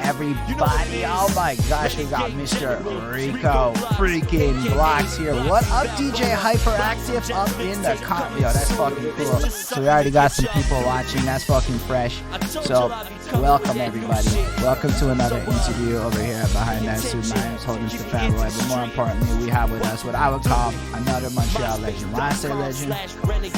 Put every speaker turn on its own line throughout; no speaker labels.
Everybody, oh my gosh, we got Mr. Rico freaking Blox here. What up, DJ Hyperactive up in the yo, that's fucking cool. So we already got some people watching, that's fucking fresh. So welcome everybody. Welcome to another interview over here at Behind That Suit. My name is Holden Stephan Roy, but more importantly, we have with us what I would call another Montreal legend. Why I say legend?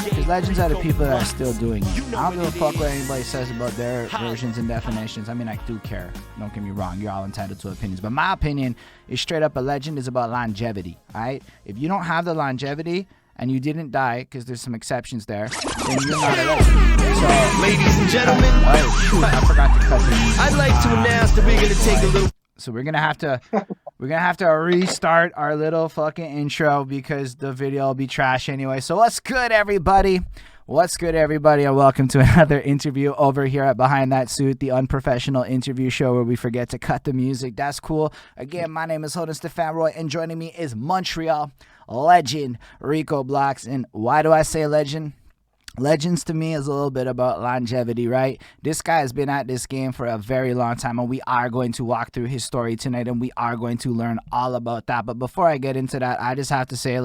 Because legends are the people that are still doing it. I don't give a fuck what anybody says about their versions and definitions. I mean, I do care. Don't get me wrong, you're all entitled to opinions. But my opinion is straight up a legend is about longevity, all right? If you don't have the longevity and you didn't die, because there's some exceptions there, then you're not a legend. So,
ladies and gentlemen,
I forgot to cut the music.
I'd like to announce that we're going to take a little...
So we're gonna have to restart our little fucking intro because the video will be trash anyway. So what's good, everybody? What's good, everybody, and welcome to another interview over here at Behind That Suit, the unprofessional interview show where we forget to cut the music. That's cool. Again, my name is Holden Stephan Roy, and joining me is Montreal legend Rico Blox. And why do I say legend? Legends to me is a little bit about longevity, right? This guy has been at this game for a very long time, and we are going to walk through his story tonight, and we are going to learn all about that. But before I get into that, I just have to say,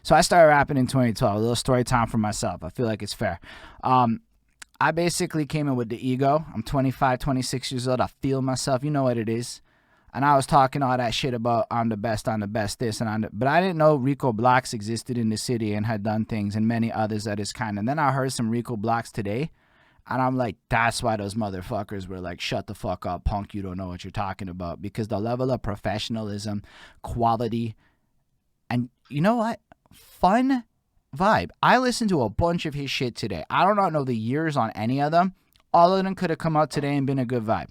so I started rapping in 2012, a little story time for myself. I feel like it's fair. I basically came in with the ego. I'm 25, 26 years old. I feel myself. You know what it is. And I was talking all that shit about I'm the best, this, and but I didn't know Rico Blox existed in the city and had done things, and many others of his kind. And then I heard some Rico Blox today, and I'm like, that's why those motherfuckers were like, shut the fuck up, punk, you don't know what you're talking about. Because the level of professionalism, quality, and you know what? Fun vibe. I listened to a bunch of his shit today. I do not know the years on any of them. All of them could have come out today and been a good vibe.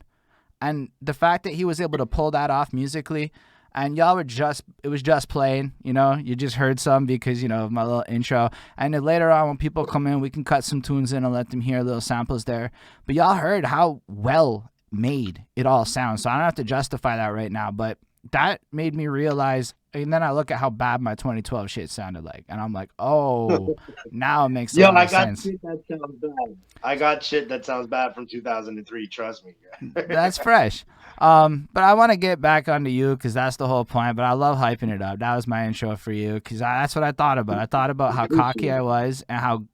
And the fact that he was able to pull that off musically, and y'all were it was just playing, you know, you just heard some because, you know, of my little intro. And then later on when people come in, we can cut some tunes in and let them hear little samples there. But y'all heard how well made it all sounds. So I don't have to justify that right now, but that made me realize, and then I look at how bad my 2012 shit sounded like, and I'm like, oh, now it makes a lot of sense.
Shit that sounds bad. I got shit that sounds bad from 2003, trust me.
That's fresh. But I want to get back onto you because that's the whole point, but I love hyping it up. That was my intro for you because that's what I thought about. I thought about how cocky I was and how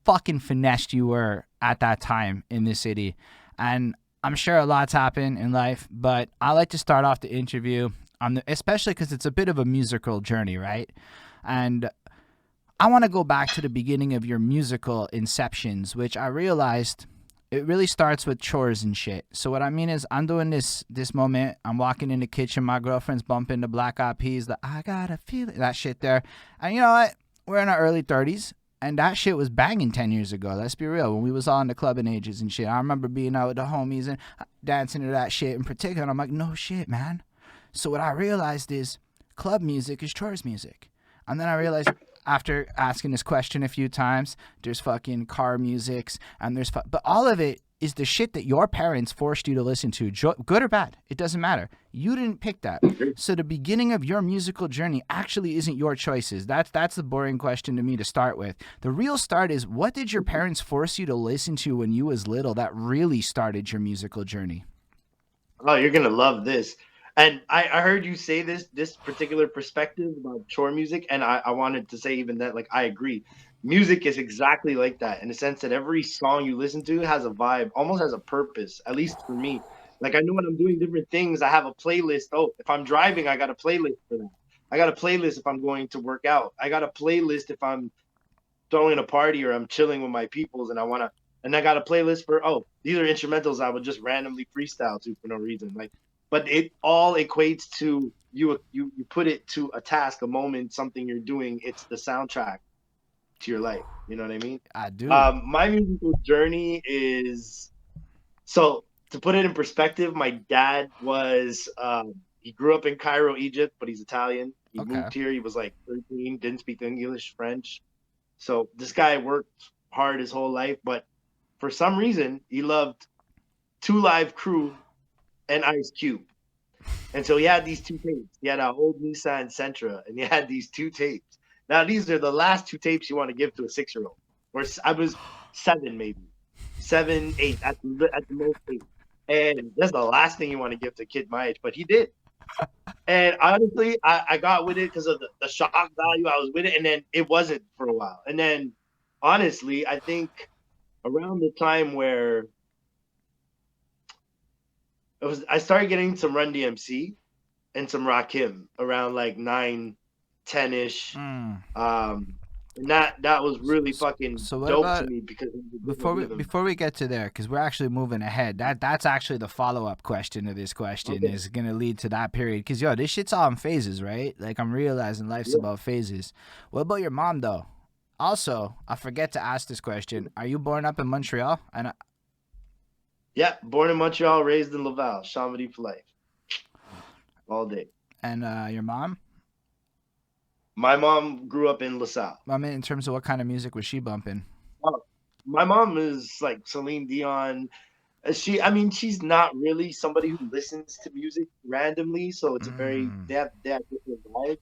fucking finessed you were at that time in the city. And I'm sure a lot's happened in life, but I like to start off the interview especially because it's a bit of a musical journey, right? And I want to go back to the beginning of your musical inceptions, which I realized it really starts with chores and shit. So what I mean is I'm doing this moment. I'm walking in the kitchen. My girlfriend's bumping the Black Eyed Peas. I got a feeling. That shit there. And you know what? We're in our early 30s. And that shit was banging 10 years ago. Let's be real. When we was all in the clubbing ages and shit. I remember being out with the homies and dancing to that shit in particular. And I'm like, no shit, man. So what I realized is club music is chores music. And then I realized after asking this question a few times, there's fucking car musics and but all of it is the shit that your parents forced you to listen to, good or bad. It doesn't matter. You didn't pick that. So the beginning of your musical journey actually isn't your choices. That's the boring question to me to start with. The real start is what did your parents force you to listen to when you was little that really started your musical journey?
Oh, you're going to love this. And I heard you say this particular perspective about chore music, and I wanted to say even that, like, I agree. Music is exactly like that in the sense that every song you listen to has a vibe, almost has a purpose, at least for me. Like, I know when I'm doing different things, I have a playlist. Oh, if I'm driving, I got a playlist for that. I got a playlist if I'm going to work out. I got a playlist if I'm throwing a party or I'm chilling with my peoples and I got a playlist for, oh, these are instrumentals I would just randomly freestyle to for no reason. Like, but it all equates to you put it to a task, a moment, something you're doing. It's the soundtrack to your life. You know what I mean?
I do.
My musical journey is, so to put it in perspective, my dad was, he grew up in Cairo, Egypt, but he's Italian. He moved here. He was like 13, didn't speak English, French. So this guy worked hard his whole life, but for some reason, he loved Two Live Crew and Ice Cube. And so he had these two tapes. He had a old Nissan Sentra, and he had these two tapes. Now, these are the last two tapes you want to give to a 6-year-old. Or I was 7, maybe. 7, 8 at the most 8. And that's the last thing you want to give to a kid my age, but he did. And honestly, I got with it because of the shock value. I was with it, and then it wasn't for a while. And then, honestly, I think around the time where I started getting some Run DMC and some Rakim around like 9, 10 ish.
Mm.
And that was really fucking
So what
dope to
about
me because it was a
before
different rhythm.
we get to there, because we're actually moving ahead. That's actually the follow up question to this question
Okay.
is gonna lead to that period. Because yo, this shit's all in phases, right? Like I'm realizing life's
Yeah.
about phases. What about your mom though? Also, I forget to ask this question. Are you born up in Montreal?
Yeah, born in Montreal, raised in Laval, Chamedy for life, all day.
And your mom?
My mom grew up in LaSalle.
I mean, in terms of what kind of music was she bumping?
Oh, my mom is like Celine Dion. I mean, she's not really somebody who listens to music randomly, so it's a very
Mm.
they have different vibes.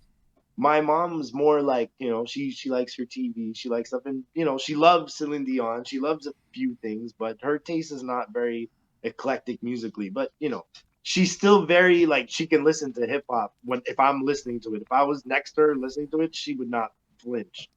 My mom's more like, she likes her TV, she likes stuff, and she loves Celine Dion, she loves a few things, but her taste is not very eclectic musically. But she's still very like she can listen to hip hop when if I'm listening to it. If I was next to her listening to it, she would not flinch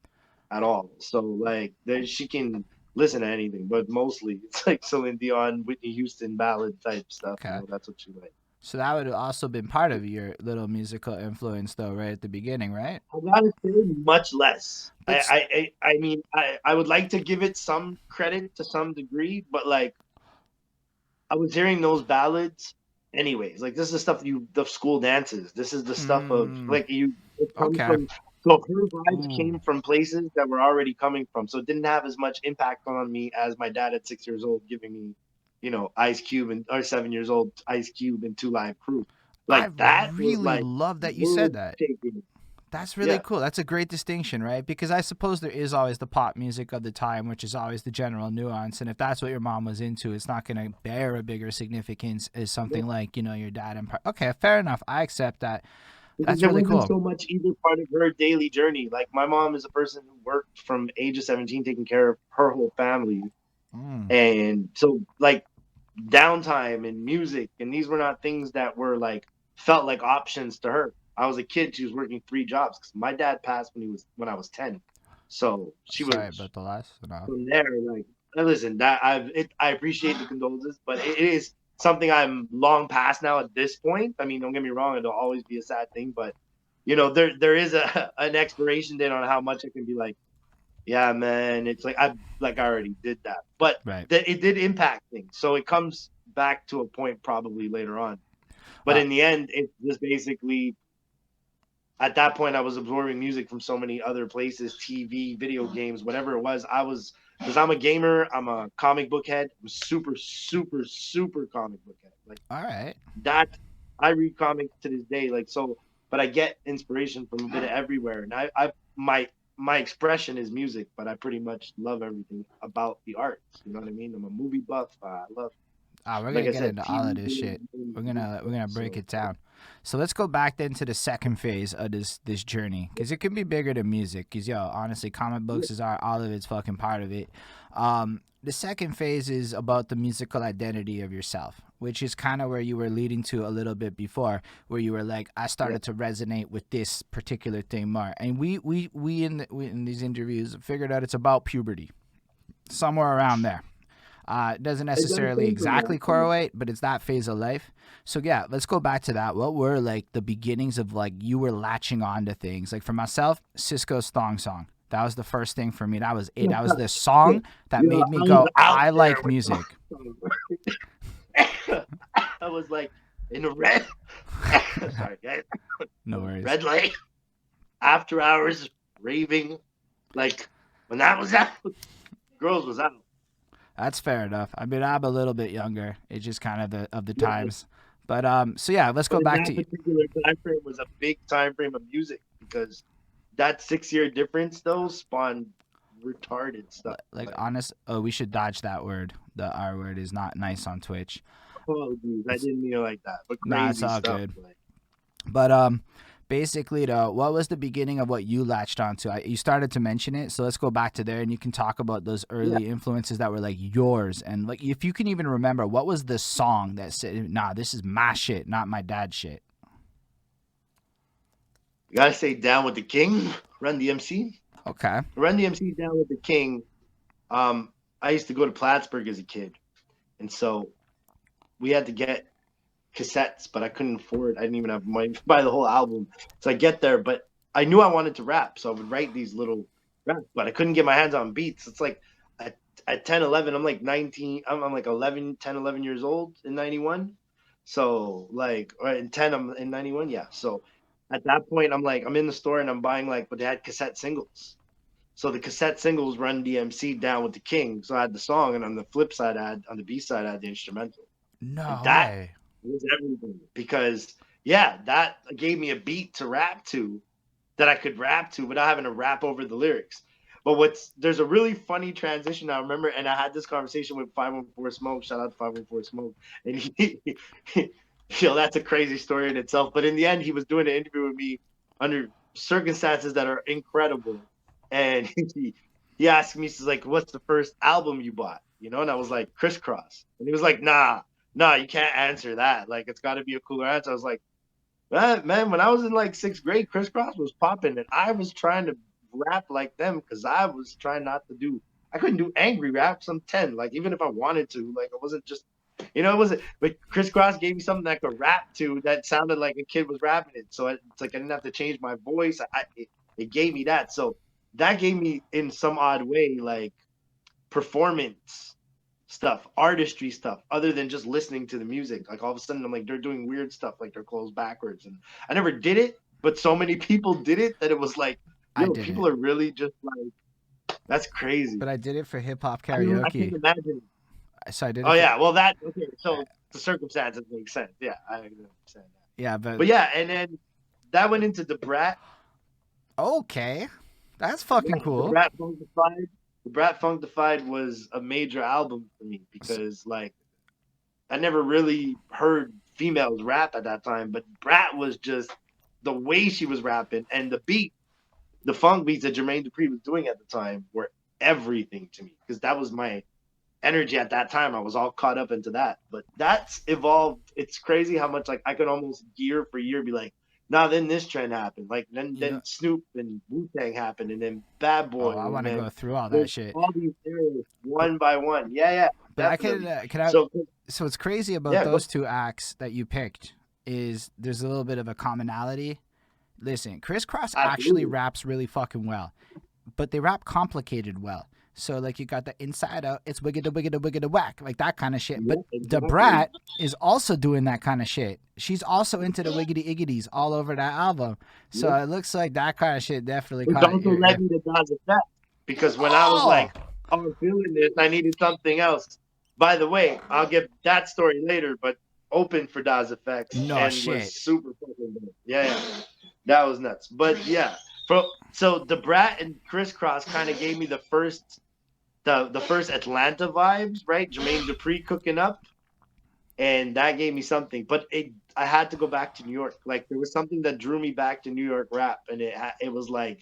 at all. So like she can listen to anything, but mostly it's like Celine Dion, Whitney Houston ballad type stuff.
Okay.
That's what she likes.
So that would have also been part of your little musical influence, though, right at the beginning, right?
I gotta say much less.
But
I mean I would like to give it some credit to some degree, but like I was hearing those ballads anyways. Like this is the stuff the school dances. This is the stuff of like it comes
okay.
from so her vibes
Ooh.
came from places that were already coming from. So it didn't have as much impact on me as my dad at 6 years old giving me, Ice Cube or 7 years old Ice Cube and Two Live Crew.
I
Like that was
really
like
love that you said
world
that.
shaking.
That's really
Yeah.
cool. That's a great distinction, right? Because I suppose there is always the pop music of the time, which is always the general nuance. And if that's what your mom was into, it's not going to bear a bigger significance as something like, your dad. Okay, fair enough. I accept that.
Because
That's
it
really
wasn't
cool.
so much either part of her daily journey. Like my mom is a person who worked from age of 17 taking care of her whole family.
Mm.
And so like downtime and music, and these were not things that were like felt like options to her. I was a kid, she was working 3 jobs because my dad passed when I was 10. So she
Sorry
was
about the last. No.
from there, like, listen, I appreciate the condolences, but it is something I'm long past now at this point. I mean, don't get me wrong, it'll always be a sad thing, but there is an expiration date on how much it can be like, yeah, man, it's like I already did that, but
Right.
it did impact things, so it comes back to a point probably later on. But
Uh,
in the end, it's just basically at that point I was absorbing music from so many other places, TV, video games, whatever it was. Because I'm a gamer, I'm a comic book head. I'm super, super, super comic book head. Like
all right.
that, I read comics to this day. Like so, but I get inspiration from a bit of everywhere. And my expression is music, but I pretty much love everything about the arts. You know what I mean? I'm a movie buff. I love,
We're
like
gonna
I
get
said,
into all
TV,
of this
video
shit.
games,
We're gonna break
so
it down. So let's go back then to the second phase of this journey, because it can be bigger than music. Because honestly, comic books is all of it's fucking part of it. The second phase is about the musical identity of yourself, which is kind of where you were leading to a little bit before, where you were like, I started to resonate with this particular thing more. And we in these interviews figured out it's about puberty, somewhere around there. It doesn't
it does
necessarily
come from
exactly
that. Yeah.
correlate, but it's that phase of life. So yeah, let's go back to that. What were like the beginnings of like you were latching on to things? Like for myself, Cisco's Thong Song. That was the first thing for me. That was it. That was the song that
You know,
made me
I was
go,
out
I
there
like
with
music.
I was like in the red. Sorry, guys.
No worries.
Red light, after hours, raving. Like when that was out, girls was out.
That's fair enough. I mean, I'm a little bit younger. It's just kind of the
Yeah,
times. But so yeah, let's go
but in
back
that
to
particular time frame was a big time frame of music because that 6 year difference though spawned retarded stuff.
like
Like
honest. Oh, we should dodge that word. The R word is not nice on Twitch.
apologies, I
It's
didn't mean it like that, but
Nah, it's
crazy
all
stuff.
good.
Like
But basically, what was the beginning of what you latched onto? You started to mention it, so let's go back to there, and you can talk about those
Yeah.
early influences that were like yours, and like if you can even remember, what was the song that said, "Nah, this is my shit, not my dad's shit."
You gotta say Down with the King, Run DMC.
Okay.
Run DMC, Down with the King. I used to go to Plattsburgh as a kid, and so we had to get cassettes, but I couldn't afford. I didn't even have money to buy the whole album. So I get there, but I knew I wanted to rap, so I would write these little raps, but I couldn't get my hands on beats. It's like at 10, 11, I'm like 19, I'm like 11, 10, 11 years old in 91. So like, or in 10, I'm in 91. Yeah. So at that point, I'm like, I'm in the store and I'm buying like, but they had cassette singles. So the cassette singles Run DMC Down with the King. So I had the song, and on the flip side, on the B side, I had the instrumental. And
No
that
way.
was everything because yeah, that gave me a beat to rap to that I could rap to without having to rap over the lyrics. But there's a really funny transition I remember, and I had this conversation with 514 Smoke. Shout out to 514 Smoke, and that's a crazy story in itself. But in the end, he was doing an interview with me under circumstances that are incredible, and he asked me, he's like, "What's the first album you bought?" And I was like, "Crisscross," and he was like, Nah, you can't answer that. Like, it's got to be a cooler answer. I was like, man, when I was in like sixth grade, Crisscross was popping, and I was trying to rap like them because I was trying not to do. I couldn't do angry raps. I'm 10. Like, even if I wanted to, like, it wasn't just, it wasn't. But Crisscross gave me something that I could rap to that sounded like a kid was rapping it. So it's like I didn't have to change my voice. It gave me that. So that gave me, in some odd way, like performance stuff, artistry stuff, other than just listening to the music. Like all of a sudden, I'm like, they're doing weird stuff, like their clothes backwards, and I never did it, but so many people did it that it was like,
I
yo,
did it,
people are really just like, that's crazy.
but I did it for hip hop
I can't
karaoke.
imagine.
So I did
Oh
it for
yeah, well that okay. So the circumstances make sense. Yeah, I understand that.
yeah, but
But yeah, and then that went into the Brat.
okay, that's
Yeah,
fucking
the
cool.
Brat Funkified. The Brat Funkified was a major album for me because like I never really heard females rap at that time, but Brat was just the way she was rapping and the beat, the funk beats that Jermaine Dupri was doing at the time were everything to me because that was my energy at that time. I was all caught up into that. But that's evolved. It's crazy how much like I could almost year for year be like, nah, then this trend happened. Like then
You know,
then Snoop and Wu Tang happened, and then Bad
oh,
Boy,
I
and
want to go
then
through all that
there's
shit.
all these areas
But
one by one. Yeah,
but I could
definitely.
can I
So
so what's crazy about
yeah, go
those two acts that you picked is there's a little bit of a commonality. Listen, Crisscross actually
absolutely.
raps really fucking well, but they rap complicated well. So like you got the inside out, it's wiggida whack, like that kind of shit. But
Yeah,
the
exactly.
Brat is also doing that kind of shit. She's also into the wiggity iggities all over that album. So
Yeah.
it looks like that kind of shit definitely
Which
caught
also
your
led
ear.
me to God's Effect because when I was
Oh
like, oh, I'm feeling this, I needed something else. By the way, I'll get that story later, but opened for Daz Effects
no
and was
shit.
super fucking dope. Yeah, that was nuts. But yeah, so the Brat and Crisscross kind of gave me the first Atlanta vibes, right? Jermaine Dupri cooking up, and that gave me something. But I had to go back to New York. Like there was something that drew me back to New York rap, and it was like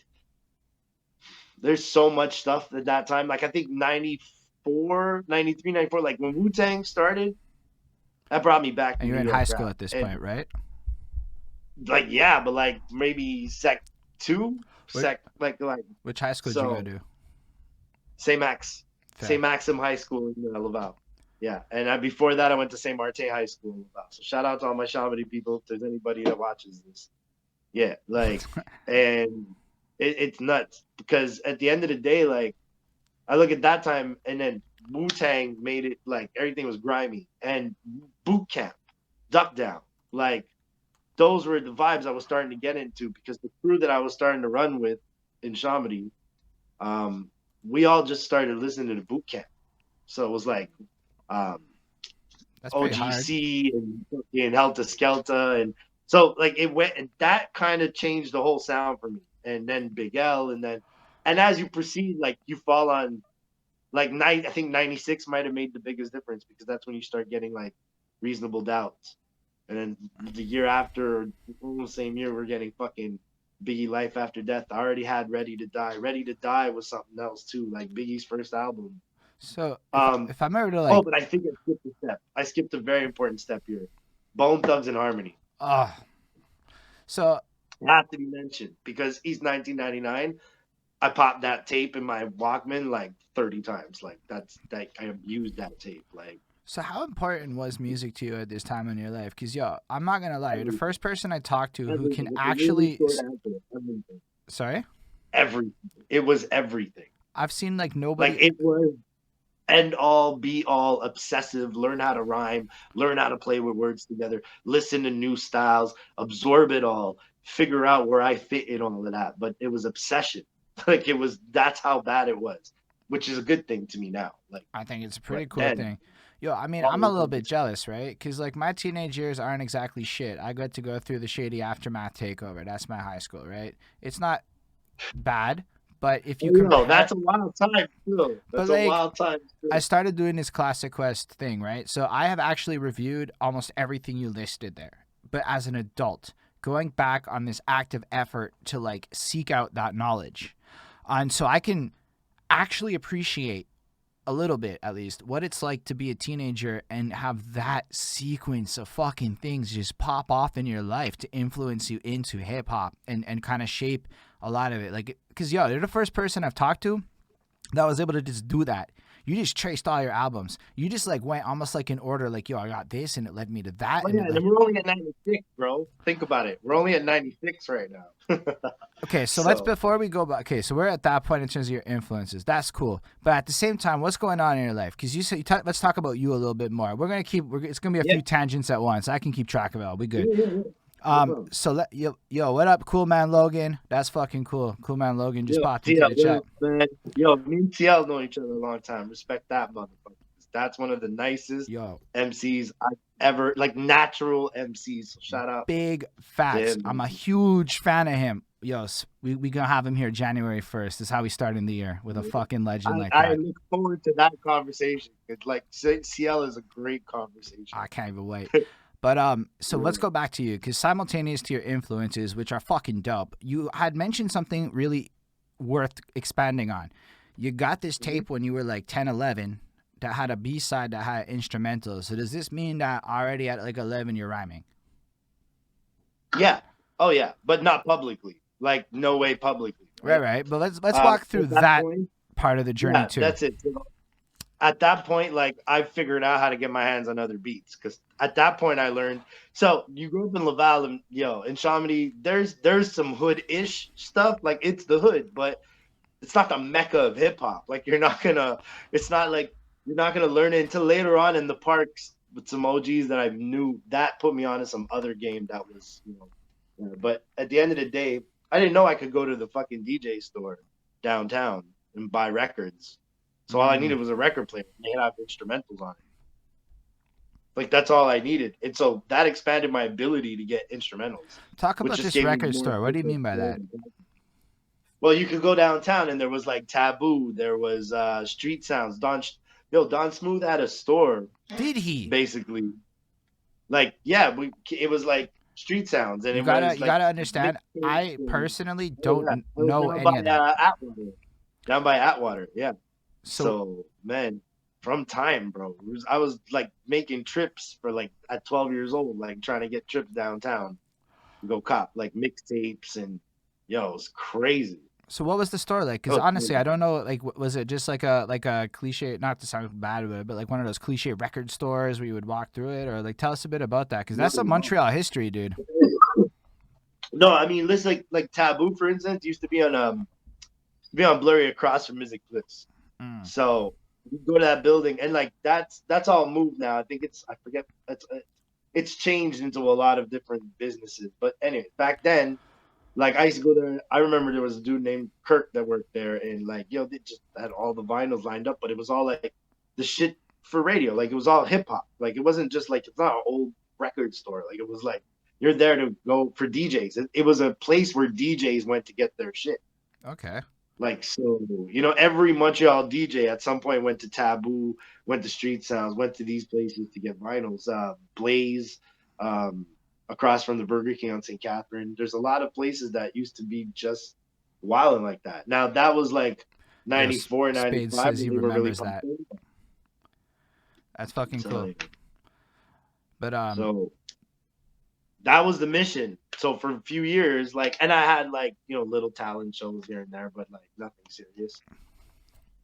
there's so much stuff at that time. Like I think 94, 93, 94. Like when Wu-Tang started, that brought me back to
And
New
you're in high
York
school
rap.
at this
And
point, right?
like yeah, but like maybe sec two,
Which,
like
which high school did you go
so
to?
St. Max.
Fair.
St. Maxim High School in Laval. Yeah. And before that I went to St. Martin High School in Laval. So shout out to all my Chamonix people if there's anybody that watches this. Yeah, like and it's nuts because at the end of the day, like I look at that time, and then Wu Tang made it like everything was grimy, and Boot Camp, Duck Down, like those were the vibes I was starting to get into because the crew that I was starting to run with in Chamonix, um, we all just started listening to Boot Camp. So it was like um,
That's pretty hard.
OGC and Helter Skelter, and so like it went, and that kind of changed the whole sound for me. And then Big L, and as you proceed, like you fall on like I think 96 might have made the biggest difference because that's when you start getting like reasonable doubts. And then the year after, or almost same year, we're getting fucking Biggie Life After Death. I already had Ready to Die. Ready to Die was something else too, like Biggie's first album.
So
Um,
if I'm ever to
oh,
like,
but I think I skipped a step. I skipped a very important step here. Bone Thugs and Harmony
oh, so
have to be mentioned because East 1999. I popped that tape in my Walkman like 30 times. Like that's that I abused that tape. Like
so how important was music to you at this time in your life? Because yo, I'm not gonna lie, you're the
everything,
first person I talked to who can
everything. It's a really
actually.
short answer. Everything,
Sorry,
everything. It was everything.
I've seen like
Like
nobody.
it was end all, be all, obsessive. Learn how to rhyme. Learn how to play with words together. Listen to new styles. Absorb it all. Figure out where I fit in all of that. But it was obsession. Like it was. That's how bad it was, which is a good thing to me now. Like,
I think it's a
but
pretty cool
then
thing. Yo, I mean,
all
I'm a
of
little bit
it.
jealous, right? Because like my teenage years aren't exactly shit. I got to go through the shady aftermath takeover. That's my high school, right? It's not bad, but if you
Yo,
compare,
that's a wild time still.
but
That's a
like
wild time
I
still.
started doing this Classic Quest thing, right? So I have actually reviewed almost everything you listed there, but as an adult, going back on this active effort to like seek out that knowledge. And so I can actually appreciate a little bit at least what it's like to be a teenager and have that sequence of fucking things just pop off in your life to influence you into hip hop and kind of shape a lot of it. Like, because, yo, you're the first person I've talked to that was able to just do that. You just traced all your albums. You just like went almost like in order, like, yo, I got this and it led me to that.
Oh
And
yeah,
it
and
led.
we're only at 96, bro. Think about it. We're only at 96 right now.
Okay, so let's,
So
before we go back, okay, so we're at that point in terms of your influences. That's cool. But at the same time, what's going on in your life? Because you said, let's talk about you a little bit more. We're going to keep, it's going to be a
yeah,
few tangents at once. I can keep track of it all. We good.
yeah. No problem.
So yo, what up, Cool Man Logan? That's fucking cool. Cool Man Logan just
Yo,
popped into
TL,
the
what
chat.
up, man? Yo, me and TL know each other a long time. Respect that motherfucker. That's one of the nicest
Yo,
MCs I've ever, like natural MCs. So shout out
big
to
facts.
him,
I'm a
man.
huge fan of him. Yo, we gonna have him here January 1st. This is how we start in the year with a fucking legend like
I
that.
look forward to that conversation. It's like CL is a great conversation.
I can't even wait. But so let's go back to you because simultaneous to your influences, which are fucking dope, you had mentioned something really worth expanding on. You got this tape when you were like 10, 11 that had a B side that had instrumental. So does this mean that already at like 11 you're rhyming?
Yeah. Oh yeah, but not publicly. Like no way publicly,
Right,
right?
right. But let's walk through
At that
that
point,
part of the journey
yeah,
too.
that's it. So at that point, like I figured out how to get my hands on other beats because at that point I learned. So you grew up in Laval and in Chamonix, there's some hood-ish stuff. Like it's the hood, but it's not the mecca of hip hop. Like you're not gonna. It's not like you're not gonna learn it until later on in the parks with some OGs that I knew that put me onto some other game that was But at the end of the day, I didn't know I could go to the fucking DJ store downtown and buy records. So all I needed
Mm.
was a record player. And they have instrumentals on it. Like that's all I needed. And so that expanded my ability to get instrumentals,
Talk
which
about
just
this
gave me
record
more.
store. What do you mean by that?
Well, you could go downtown and there was like Taboo, there was Street Sounds. Don Smooth had a store
Did he?
basically. Like it was like Street Sounds and
You
it
gotta
was
you
like
gotta understand.
mixtapes
I
and
personally
oh yeah,
don't
I was
know
down by
any of that.
Atwater. Down by Atwater, yeah.
So
So man, from time, bro, I was like making trips for like at 12 years old, like trying to get trips downtown to go cop like mixtapes and it's crazy.
So what was the store like? Because
Oh,
honestly, I don't know. Like, was it just like a cliche? Not to sound bad about it, but like one of those cliche record stores where you would walk through it, or like tell us a bit about that? Because that's a Montreal history, dude.
no, I mean, let's like Taboo, for instance, used to be on Blurry across from Music Bliss.
Mm.
So you go to that building and like that's all moved now. I think I forget it's changed into a lot of different businesses. But anyway, back then, like I used to go there. I remember there was a dude named Kirk that worked there, and like they just had all the vinyls lined up, but it was all like the shit for radio. Like it was all hip hop. Like it wasn't just like it's not an old record store. Like it was like you're there to go for DJs. It was a place where DJs went to get their shit.
Okay.
Like so, every Montreal DJ at some point went to Taboo, went to Street Sounds, went to these places to get vinyls. Blaze, um, across from the Burger King on St. Catherine. There's a lot of places that used to be just wilding like that. Now that was like
Yo,
94,
Spade
95
says
when
he
they were really
remembers that.
pumping.
That's
I'm
fucking cool.
telling you.
But
So that was the mission. So for a few years, like, and I had like little talent shows here and there, but like nothing serious.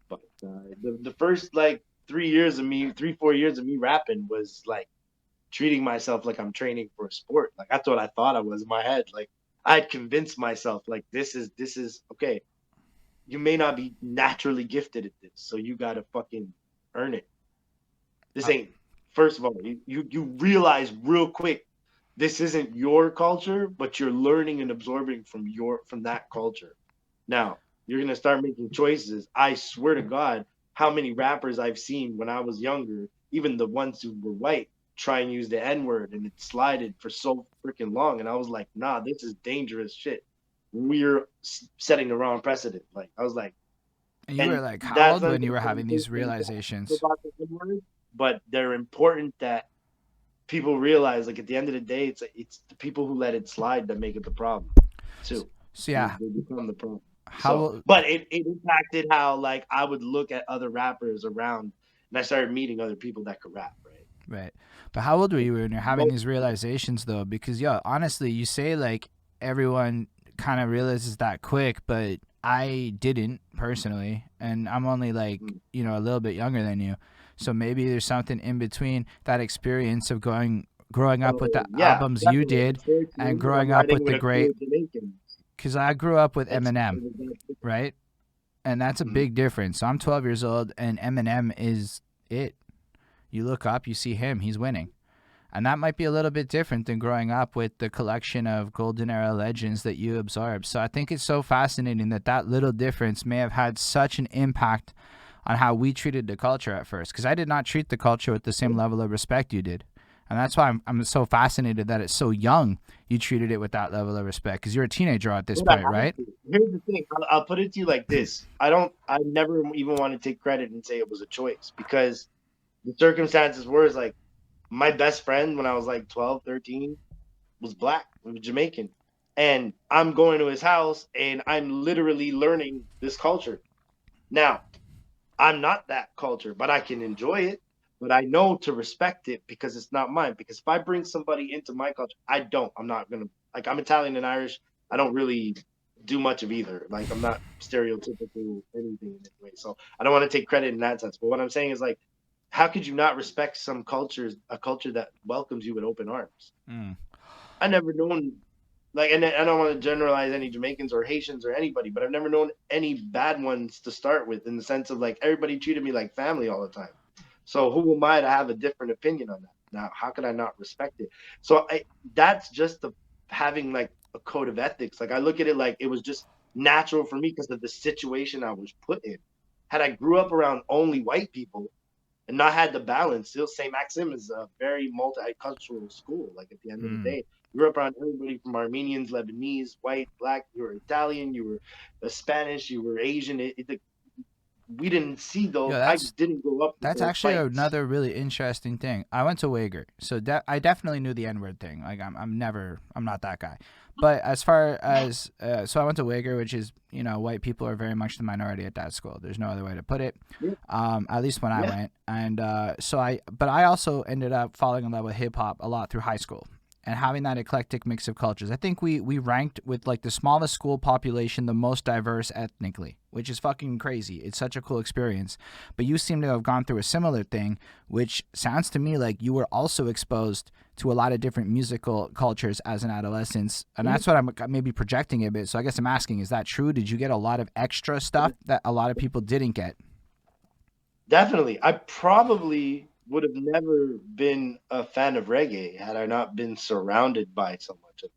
But the first like 3 years of me, 3 4 years of me rapping was like treating myself like I'm training for a sport. Like that's what I thought I was in my head. Like I had convinced myself like this is okay. You may not be naturally gifted at this, so you gotta fucking earn it. This
uh,
ain't first of all, you realize real quick this isn't your culture, but you're learning and absorbing from that culture. Now, you're gonna start making choices. I swear to God, how many rappers I've seen when I was younger, even the ones who were white, try and use the N word and it slided for so freaking long. And I was like, nah, this is dangerous shit. We're setting the wrong precedent. Like I was like,
and you were
and
like how
that's
old
not
when
even
you were having these
conversations
realizations?
about the N word, but they're important that people realize. Like at the end of the day, it's the people who let it slide that make it the problem too.
So
They,
yeah,
they become the problem. So,
how
but it impacted how like I would look at other rappers around, and I started meeting other people that could rap. Right.
right? But how old were
Like,
you when you're having
most,
these realizations though? Because yo, honestly, you say like everyone kind of realizes that quick, but I didn't personally, and I'm only like a little bit younger than you. So maybe there's something in between that experience of growing up with the
yeah,
albums you
definitely.
did and
Unfortunately, I'm
growing up
riding
with
with
the
a
great.
crew of Jamaicans.
Because I grew up with
It's
Eminem,
that.
right? And that's a
Mhm.
big difference. So I'm 12 years old, and Eminem is it. You look up, you see him, he's winning. And that might be a little bit different than growing up with the collection of golden era legends that you absorb. So I think it's so fascinating that that little difference may have had such an impact on how we treated the culture at first. Because I did not treat the culture with the same level of respect you did. And that's why I'm so fascinated that it's so young you treated it with that level of respect. Because you're a teenager at this
But I
point,
have
right?
to. Here's the thing. I'll put it to you like this. I never even want to take credit and say it was a choice because the circumstances were is like my best friend when I was like 12, 13 was black, was Jamaican. And I'm going to his house and I'm literally learning this culture. Now, I'm not that culture, but I can enjoy it. But I know to respect it because it's not mine. Because if I bring somebody into my culture, I don't. I'm not gonna like. I'm Italian and Irish. I don't really do much of either. Like I'm not stereotypical anything in any way. So I don't want to take credit in that sense. But what I'm saying is like, how could you not respect some cultures, a culture that welcomes you with open arms?
Mm.
I never known like, and I don't want to generalize any Jamaicans or Haitians or anybody, but I've never known any bad ones to start with in the sense of like everybody treated me like family all the time. So who am I to have a different opinion on that? Now, how could I not respect it? So that's just the having like a code of ethics. Like I look at it like it was just natural for me because of the situation I was put in. Had I grew up around only white people and not had the balance, still St. Maxim is a very multicultural school. Like at the end of the
Mm.
day, you grew up around everybody from Armenians, Lebanese, white, black. You were Italian, you were Spanish, you were Asian. We didn't see
Yo,
those. I
that's
didn't grow up with
That's
those
actually
fights.
another really interesting thing. I went to Wager, so I definitely knew the N word thing. Like I'm not that guy. But as far as so I went to Wager, which is white people are very much the minority at that school. There's no other way to put it.
Yeah,
At least when I
yeah.
went, and but I also ended up falling in love with hip hop a lot through high school. And having that eclectic mix of cultures, I think we ranked with like the smallest school population, the most diverse ethnically, which is fucking crazy. It's such a cool experience. But you seem to have gone through a similar thing, which sounds to me like you were also exposed to a lot of different musical cultures as an adolescent. And that's what I'm maybe projecting a bit. So I guess I'm asking, is that true? Did you get a lot of extra stuff that a lot of people didn't get?
Definitely. I probably would have never been a fan of reggae had I not been surrounded by so much of it.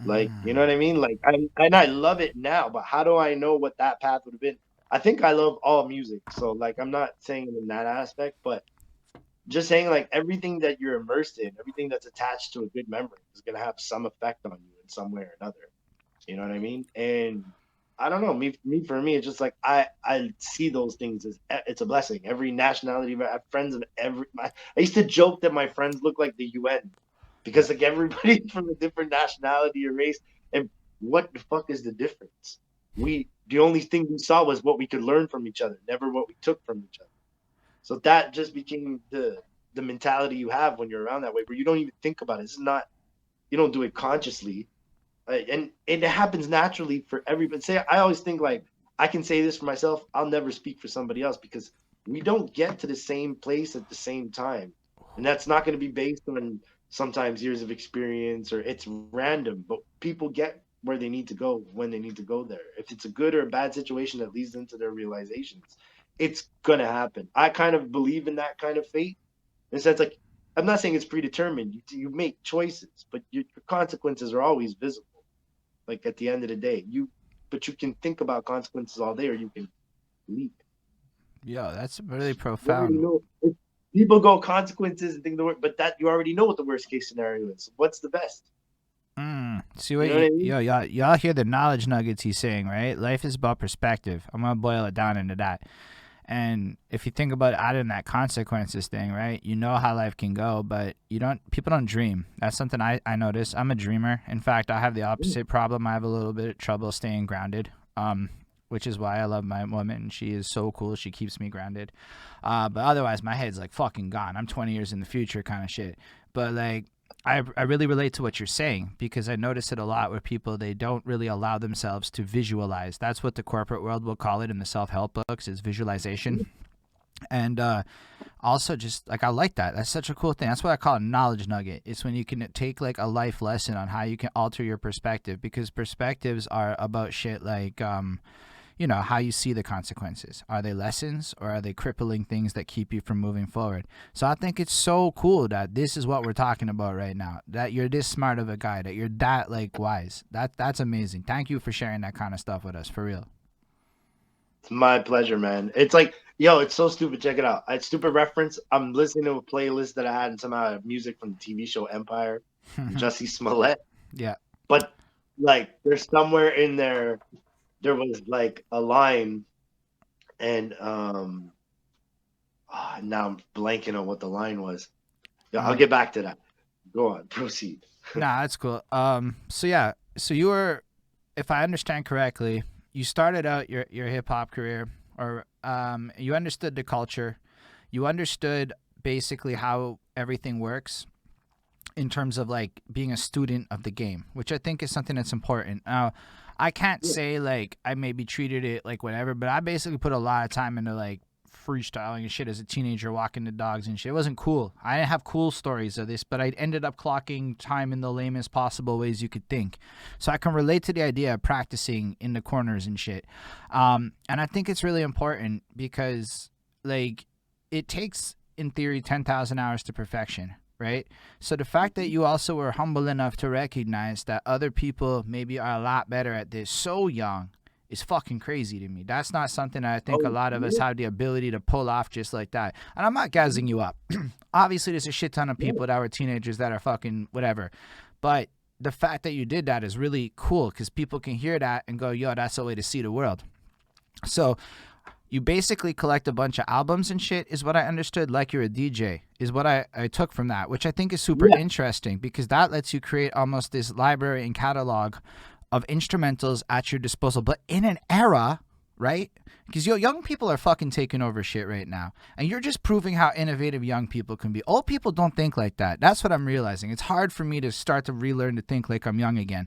Like, you know what
Mm.
I mean? Like, I love it now, but how do I know what that path would have been? I think I love all music. So, like, I'm not saying it in that aspect, but just saying, like, everything that you're immersed in, everything that's attached to a good memory is going to have some effect on you in some way or another. You know what I mean? And I don't know. For me, it's just like I see those things as it's a blessing. Every nationality, I have friends of I used to joke that my friends look like the UN because like everybody from a different nationality or race, and what the fuck is the difference? The only thing we saw was what we could learn from each other, never what we took from each other. So that just became the mentality you have when you're around that way, where you don't even think about it. It's not, you don't do it consciously, and it happens naturally for everybody. Say, I always think like I can say this for myself. I'll never speak for somebody else because we don't get to the same place at the same time, and that's not going to be based on sometimes years of experience or it's random. But people get where they need to go when they need to go there. If it's a good or a bad situation that leads them to their realizations, it's gonna happen. I kind of believe in that kind of fate. In a sense, like I'm not saying it's predetermined. You make choices, but your consequences are always visible. Like at the end of the day, but you can think about consequences all day, or you can leap.
Yo, that's really
You already
profound.
know. People go consequences and think the worst, but that you already know what the worst case scenario is. What's the best?
See
You
what
know what
you,
I mean?
yo, y'all hear the knowledge nuggets he's saying, right? Life is about perspective. I'm gonna boil it down into that. And if you think about adding that consequences thing, right? You know how life can go, but people don't dream. That's something I notice. I'm a dreamer. In fact, I have the opposite problem. I have a little bit of trouble staying grounded. Which is why I love my woman. She is so cool. She keeps me grounded. But otherwise, my head's like fucking gone. I'm 20 years in the future kind of shit. But like, I really relate to what you're saying because I notice it a lot where people, they don't really allow themselves to visualize. That's what the corporate world will call it in the self-help books, is visualization. And also just like, I like that. That's such a cool thing. That's what I call a knowledge nugget. It's when you can take like a life lesson on how you can alter your perspective, because perspectives are about shit like how you see the consequences. Are they lessons or are they crippling things that keep you from moving forward? So I think it's so cool that this is what we're talking about right now. That you're this smart of a guy, that you're that like wise. That's amazing. Thank you for sharing that kind of stuff with us, for real.
It's my pleasure, man. It's like, yo, it's so stupid. Check it out. It's stupid reference. I'm listening to a playlist that I had and somehow I have music from the TV show Empire, Jussie Smollett.
Yeah.
But like, there's somewhere in there was like a line, and now I'm blanking on what the line was. Yeah, I'll
Um
get back to that. Go on, proceed.
nah, that's cool. So yeah, so you were, if I understand correctly, you started out your hip hop career, or you understood the culture, you understood basically how everything works in terms of like being a student of the game, which I think is something that's important. Now, I can't
Yeah,
say like I maybe treated it like whatever, but I basically put a lot of time into like freestyling and shit as a teenager, walking the dogs and shit. It wasn't cool. I didn't have cool stories of this, but I ended up clocking time in the lamest possible ways you could think. So I can relate to the idea of practicing in the corners and shit. And I think it's really important because like it takes in theory 10,000 hours to perfection, right? So the fact that you also were humble enough to recognize that other people maybe are a lot better at this so young is fucking crazy to me. That's not something that I think a
oh,
lot of us
yeah,
have the ability to pull off just like that. And I'm not gassing you up. Obviously, there's a shit ton of
yeah.
people that were teenagers that are fucking whatever. But the fact that you did that is really cool because people can hear that and go, yo, that's the way to see the world. So you basically collect a bunch of albums and shit, is what I understood, like you're a DJ, is what I took from that, which I think is super
Yeah.
interesting because that lets you create almost this library and catalog of instrumentals at your disposal, but in an era, right? Because young people are fucking taking over shit right now, and you're just proving how innovative young people can be. Old people don't think like that. That's what I'm realizing. It's hard for me to start to relearn to think like I'm young again.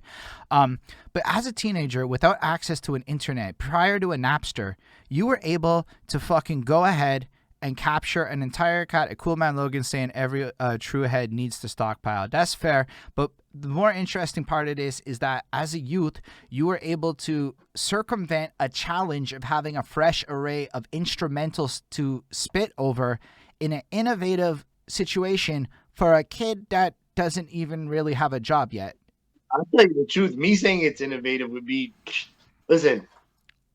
But as a teenager, without access to an internet, prior to a Napster, you were able to fucking go ahead and capture an entire cat. A Cool Man Logan saying every true head needs to stockpile. That's fair, but the more interesting part of this is that as a youth, you were able to circumvent a challenge of having a fresh array of instrumentals to spit over in an innovative situation for a kid that doesn't even really have a job yet.
I'll tell you the truth. Me saying it's innovative would be, listen,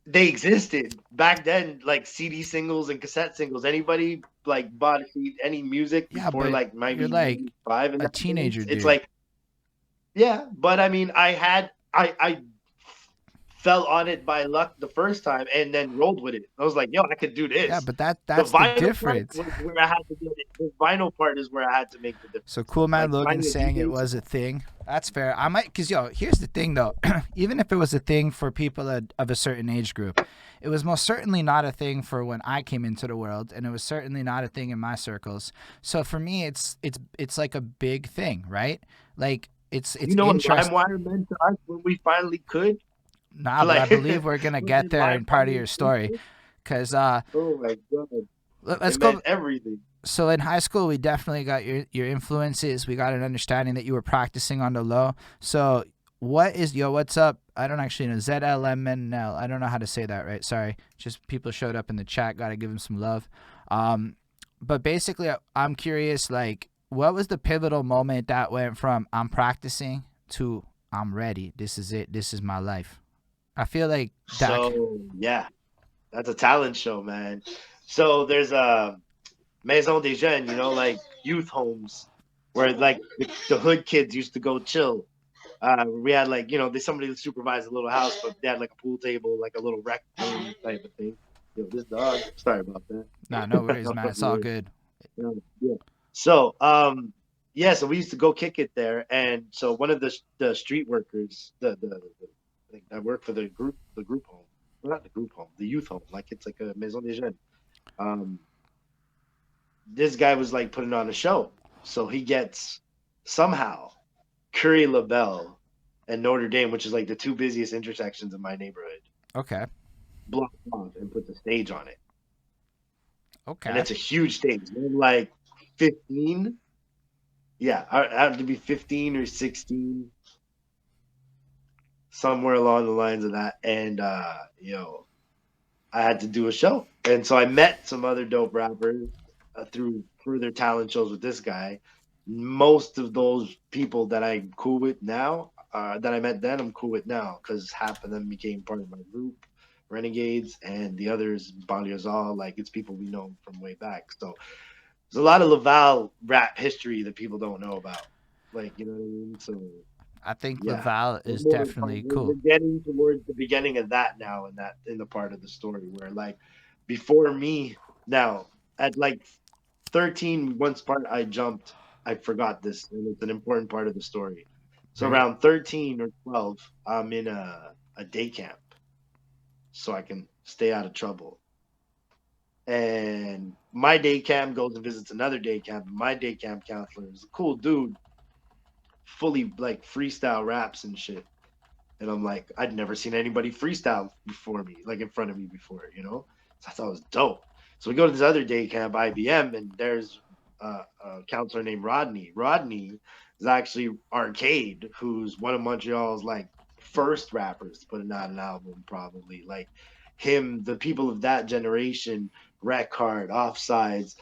they existed back then, like CD singles and cassette singles. Anybody like bought any music
Yeah,
before
but
like
you're
maybe
like
95 and
a
that,
teenager,
it's
dude.
like, yeah, but I mean, I fell on it by luck the first time and then rolled with it. I was like, yo, I could do
Yeah,
this.
but
The
that's the
vinyl part
difference.
was where I had to get it. The vinyl part is where I had to make the
So
difference.
Cool Man
Like
Logan
finding a
saying it
DJ.
was a thing. That's fair. I might, cause yo, here's the thing though. Even if it was a thing for people of a certain age group, it was most certainly not a thing for when I came into the world, and it was certainly not a thing in my circles. So for me, it's like a big thing, right? Like it's
You know what
interest.
LimeWire meant to us when we finally could?
Nah, but I
Like
believe we're gonna
when
get there in part of
LimeWire
your story,
existed?
cause
Oh my god.
let's
It
go.
meant everything.
So in high school, we definitely got your influences. We got an understanding that you were practicing on the low. So what is yo? What's up? I don't actually know ZLMNL. I don't know how to say that right. Sorry. Just people showed up in the chat. Got to give them some love. Um, but basically, I'm curious. Like, what was the pivotal moment that went from I'm practicing to I'm ready? This is it. This is my life. I feel like that.
So yeah, that's a talent show, man. So there's a Maison des Jeunes, like youth homes where like the hood kids used to go chill. We had like somebody to supervise a little house, but they had like a pool table, like a little rec room type of thing. Yo, this dog. Sorry about that.
Nah, no worries,
That
man.
was
It's all
weird.
good.
Yeah. So yeah, so we used to go kick it there, and so one of the street workers, I think that worked for the group home, well, not the group home, the youth home, like it's like a maison des jeunes. Um, this guy was like putting on a show, so he gets somehow Curry LaBelle and Notre Dame, which is like the two busiest intersections in my neighborhood,
Okay.
blocked off and puts a stage on it, and
Okay.
it's a huge stage. We're like 15. Yeah, I have to be 15 or 16, somewhere along the lines of that. And I had to do a show. And so I met some other dope rappers through further talent shows with this guy. Most of those people that I'm cool with now, that I met then, I'm cool with now because half of them became part of my group, Renegades, and the others, Banlieusard. Like it's people we know from way back. So there's a lot of Laval rap history that people don't know about. Like, you know what I mean? So
I think
yeah,
Laval
we're
is
more
definitely
we're
cool.
getting towards the beginning of that now, in the part of the story where like before me now at like 13, once part I jumped, I forgot this, and it's an important part of the story. So
Right?
around 13 or 12, I'm in a day camp so I can stay out of trouble. And my day camp goes and visits another day camp. And my day camp counselor is a cool dude, fully like freestyle raps and shit. And I'm like, I'd never seen anybody freestyle before me, like in front of me before. So I thought it was dope. So we go to this other day camp, IBM, and there's a counselor named Rodney. Rodney is actually Arcade, who's one of Montreal's like first rappers to put out an album, probably. Like him, the people of that generation, Wreck Hard, Offsides,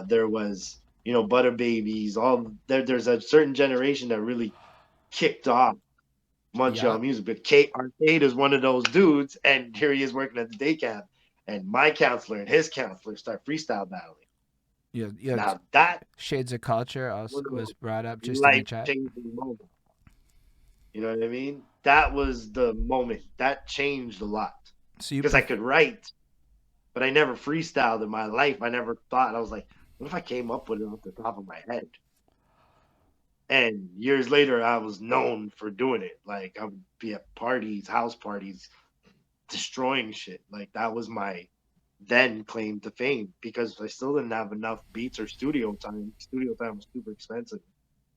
there was, Butter Babies, there's a certain generation that really kicked off Montreal
Yep.
music. But Kate Arcade is one of those dudes, and here he is working at the day camp. And my counselor and his counselor start freestyle battling.
Your
Now that
Shades of Culture
was
also was brought up
a
just in the
life
chat.
changing moment. You know what I mean? That was the moment that changed a lot
So you
because I
pref-
could write, but I never freestyled in my life. I never thought. I was like, what if I came up with it off the top of my head? And years later, I was known for doing it. Like I would be at parties, house parties, destroying shit. Like that was my then claim to fame because I still didn't have enough beats or studio time. Studio time was super expensive.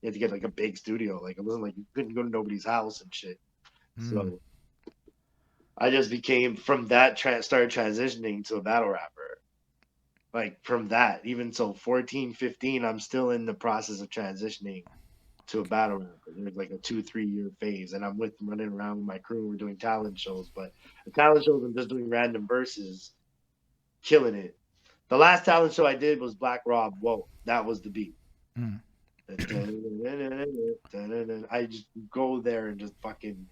You had to get like a big studio. Like it wasn't like you couldn't go to nobody's house and shit.
mm,
So I just became from that started transitioning to a battle rapper. Like from that, even so 14, 15, I'm still in the process of transitioning to a battle rapper. There's like a 2, 3 year phase, and I'm running around with my crew. We're doing talent shows, but the talent shows I'm just doing random verses, killing it. The last talent show I did was Black Rob. Whoa, that was the beat.
mm.
I just go there and just fucking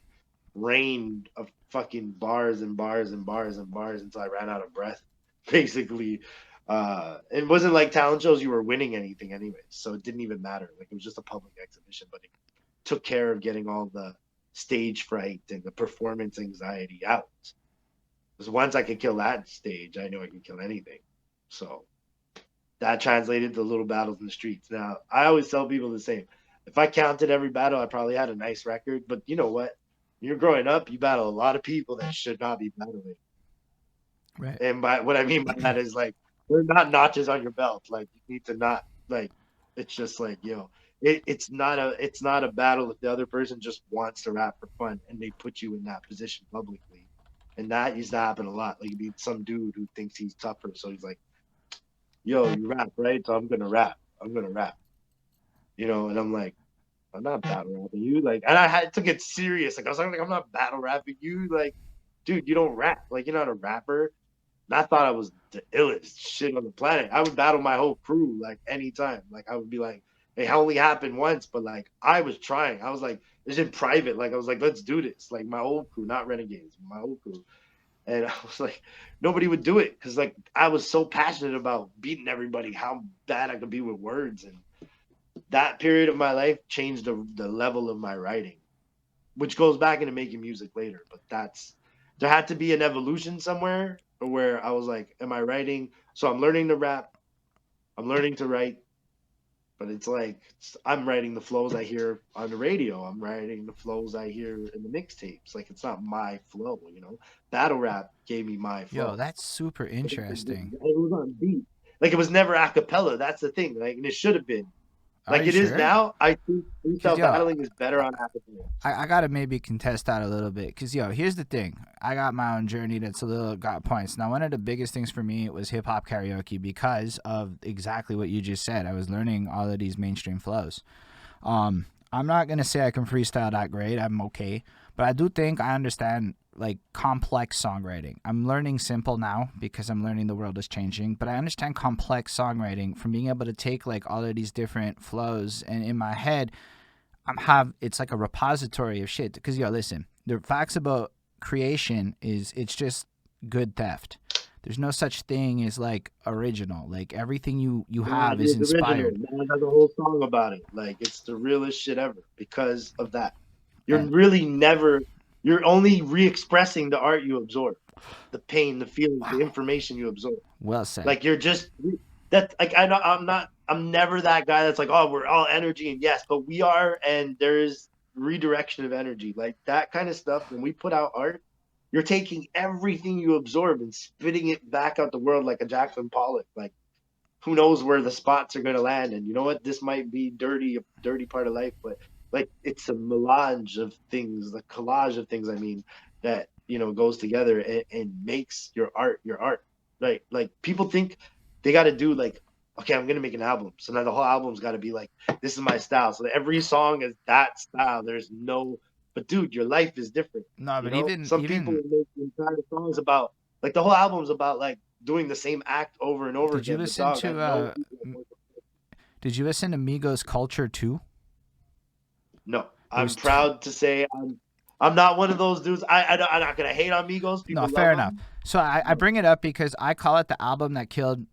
rained of fucking bars and bars and bars and bars until I ran out of breath. Basically, it wasn't like talent shows you were winning anything anyway, so it didn't even matter. Like it was just a public exhibition, but it took care of getting all the stage fright and the performance anxiety out. Because once I could kill that stage, I knew I could kill anything. So that translated to little battles in the streets. Now, I always tell people the same. If I counted every battle, I probably had a nice record. But you know what? When you're growing up, you battle a lot of people that should not be battling.
Right.
And by what I mean by that is like they're not notches on your belt. Like you need to not like it's just like, it's not a battle if the other person just wants to rap for fun and they put you in that position publicly. And that used to happen a lot. Like, you meet some dude who thinks he's tougher, so he's like, "Yo, you rap, right? So I'm gonna rap. I'm gonna rap." And I'm like, "I'm not battle rapping you." Like, and took it serious. Like, I was like, "I'm not battle rapping you." Like, dude, you don't rap. Like, you're not a rapper. And I thought I was the illest shit on the planet. I would battle my whole crew like anytime. Like, I would be like, "It only happened once," but like I was trying. I was like, it's in private. Like, I was like, "Let's do this." Like, my whole crew, not Renegades, my whole crew. And I was like, nobody would do it because like I was so passionate about beating everybody, how bad I could be with words. And that period of my life changed the level of my writing, which goes back into making music later. But there had to be an evolution somewhere where I was like, am I writing? So I'm learning to rap, I'm learning to write, but it's like I'm writing the flows I hear on the radio. I'm writing the flows I hear in the mixtapes. Like, it's not my flow. Battle rap gave me my
Yo,
flow.
that's super interesting.
It was on beat. Like, it was never a cappella. That's the thing. Like, and it should have been.
Are
Like
you
it is
sure?
now. I think
Because,
freestyle
yo,
battling is better on a cappella.
I gotta maybe contest that a little bit. Because, yo, here's the thing. I got my own journey that's a little got points. Now, one of the biggest things for me was hip hop karaoke because of exactly what you just said. I was learning all of these mainstream flows. I'm not gonna say I can freestyle that great. I'm okay, but I do think I understand like complex songwriting. I'm learning simple now because I'm learning the world is changing, but I understand complex songwriting from being able to take like all of these different flows and in my head it's like a repository of shit. Because yo, listen, the facts about creation is it's just good theft. There's no such thing as like original. Like everything you
That
have is
is original.
inspired.
Man has a whole song about it. Like, it's the realest shit ever because of that. You're
And
really never. You're only re-expressing the art you absorb, the pain, the feelings, the
wow,
information you absorb.
well said.
Like, you're just that. Like, I'm not. I'm never that guy that's like, oh, we're all energy, and yes, but we are, and there's redirection of energy, like that kind of stuff. When we put out art, you're taking everything you absorb and spitting it back out the world like a Jackson Pollock. Like, who knows where the spots are going to land? And you know what? This might be a dirty part of life, but like, it's a melange of things, the collage of things. I mean, that goes together and makes your art your art. Right? Like, people think they got to do like, okay, I'm gonna make an album, so now the whole album's got to be like, this is my style. So every song is that style. There's no, but dude, your life is different.
No, but even
Some people
even
make entire songs about like the whole album's about like doing the same act over and over
did you
again. But
listen
dog, I
to
know people
did you listen to Migos Culture too?
no.
It
I'm
was t-
proud to say I'm not one of those dudes. I'm not gonna hate on Migos.
no,
People love
fair enough.
them.
So I bring it up because I call it the album that killed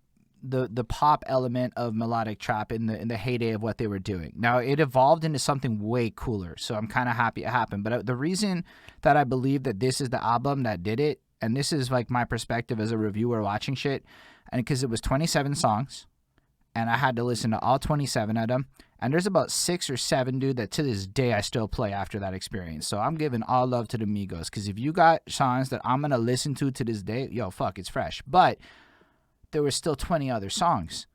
the pop element of melodic trap in the heyday of what they were doing. Now it evolved into something way cooler, so I'm kind of happy it happened. But the reason that I believe that this is the album that did it, and this is like my perspective as a reviewer watching shit, and because it was 27 songs, and I had to listen to all 27 of them. And there's about 6 or 7, dude, that to this day I still play after that experience. So I'm giving all love to the Migos because if you got songs that I'm gonna listen to this day, yo, fuck, it's fresh. But there were still 20 other songs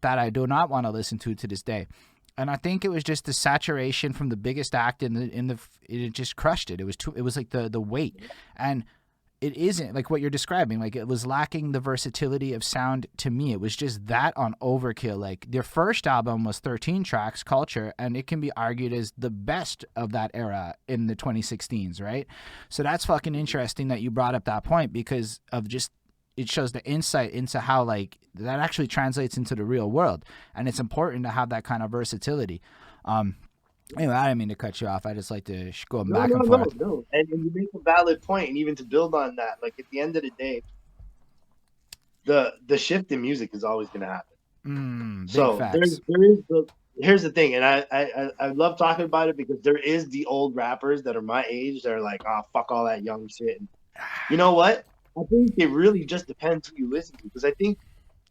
that I do not want to listen to this day. And I think it was just the saturation from the biggest act it just crushed it. It was like the weight. And it isn't like what you're describing. Like, it was lacking the versatility of sound to me. It was just that on overkill. Like, their first album was 13 tracks, Culture, and it can be argued as the best of that era in the 2016s, right? So that's fucking interesting that you brought up that point because of just it shows the insight into how like that actually translates into the real world, and it's important to have that kind of versatility. Anyway, I didn't mean to cut you off. I just like to go
No,
back
no,
and
no,
forth.
no. And you make a valid point, and even to build on that, like at the end of the day, the shift in music is always going to happen.
Big
So
facts.
there is here's the thing, and I love talking about it because there is the old rappers that are my age that are like, oh, fuck all that young shit. And you know what? I think it really just depends who you listen to, because I think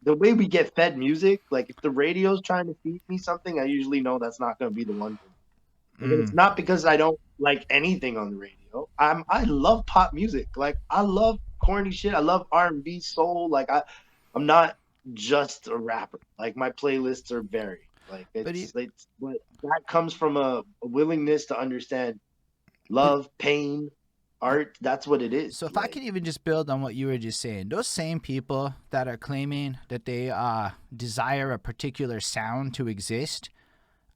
the way we get fed music, like if the radio's trying to feed me something, I usually know that's not going to be the one thing. And it's not because I don't like anything on the radio. I love pop music. Like I love corny shit. I love R&B, soul. Like I'm not just a rapper. Like my playlists are varied. Like
But he,
but that comes from a willingness to understand
but
love, pain, art. That's what it is.
so if I
Like
can even just build on what you were just saying, those same people that are claiming that they desire a particular sound to exist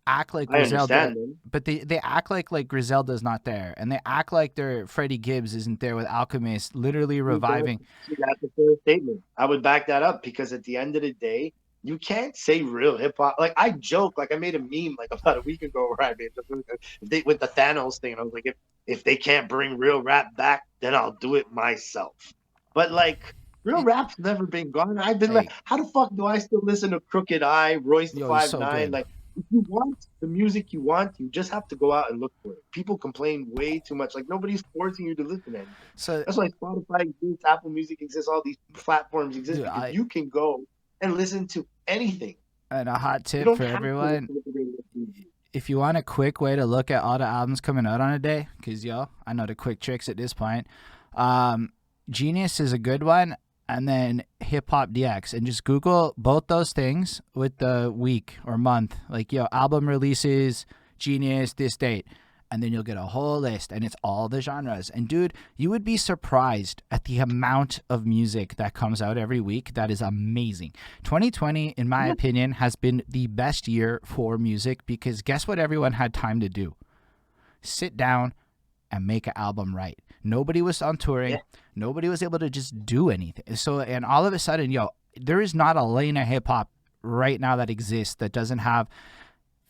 act like
I
Griselda,
understand them.
but they act like Griselda's not there, and they act like their Freddie Gibbs isn't there with Alchemist literally reviving.
See, that's a fair statement. I would back that up because at the end of the day, you can't say real hip hop. Like I joke, like I made a meme like about a week ago where I made if they with the Thanos thing, and I was like, if they can't bring real rap back, then I'll do it myself. But like real
It,
rap's never been gone. I've been like,
hey,
how the fuck do I still listen to Crooked Eye, Royce the
yo, he's
Five
so
Nine?
good.
Like if you want the music you want, you just have to go out and look for it. People complain way too much. Like nobody's forcing you to listen to anything.
So,
That's why Spotify exists, Apple Music exists, all these platforms exist
dude,
because you can go and listen to anything.
and a hot
You
tip
don't
for
have to listen
everyone:
to the radio.
if you want a quick way to look at all the albums coming out on a day, because yo, I know the quick tricks at this point. Um, Genius is a good one, and then Hip Hop DX, and just Google both those things with the week or month, like yo, album releases, Genius, this date, and then you'll get a whole list, and it's all the genres. And dude, you would be surprised at the amount of music that comes out every week. That is amazing. 2020, in my opinion, has been the best year for music because guess what everyone had time to do? Sit down and make an album right. Nobody was on touring.
Yeah.
Nobody was able to just do anything. So, and all of a sudden, yo, there is not a lane of hip hop right now that exists that doesn't have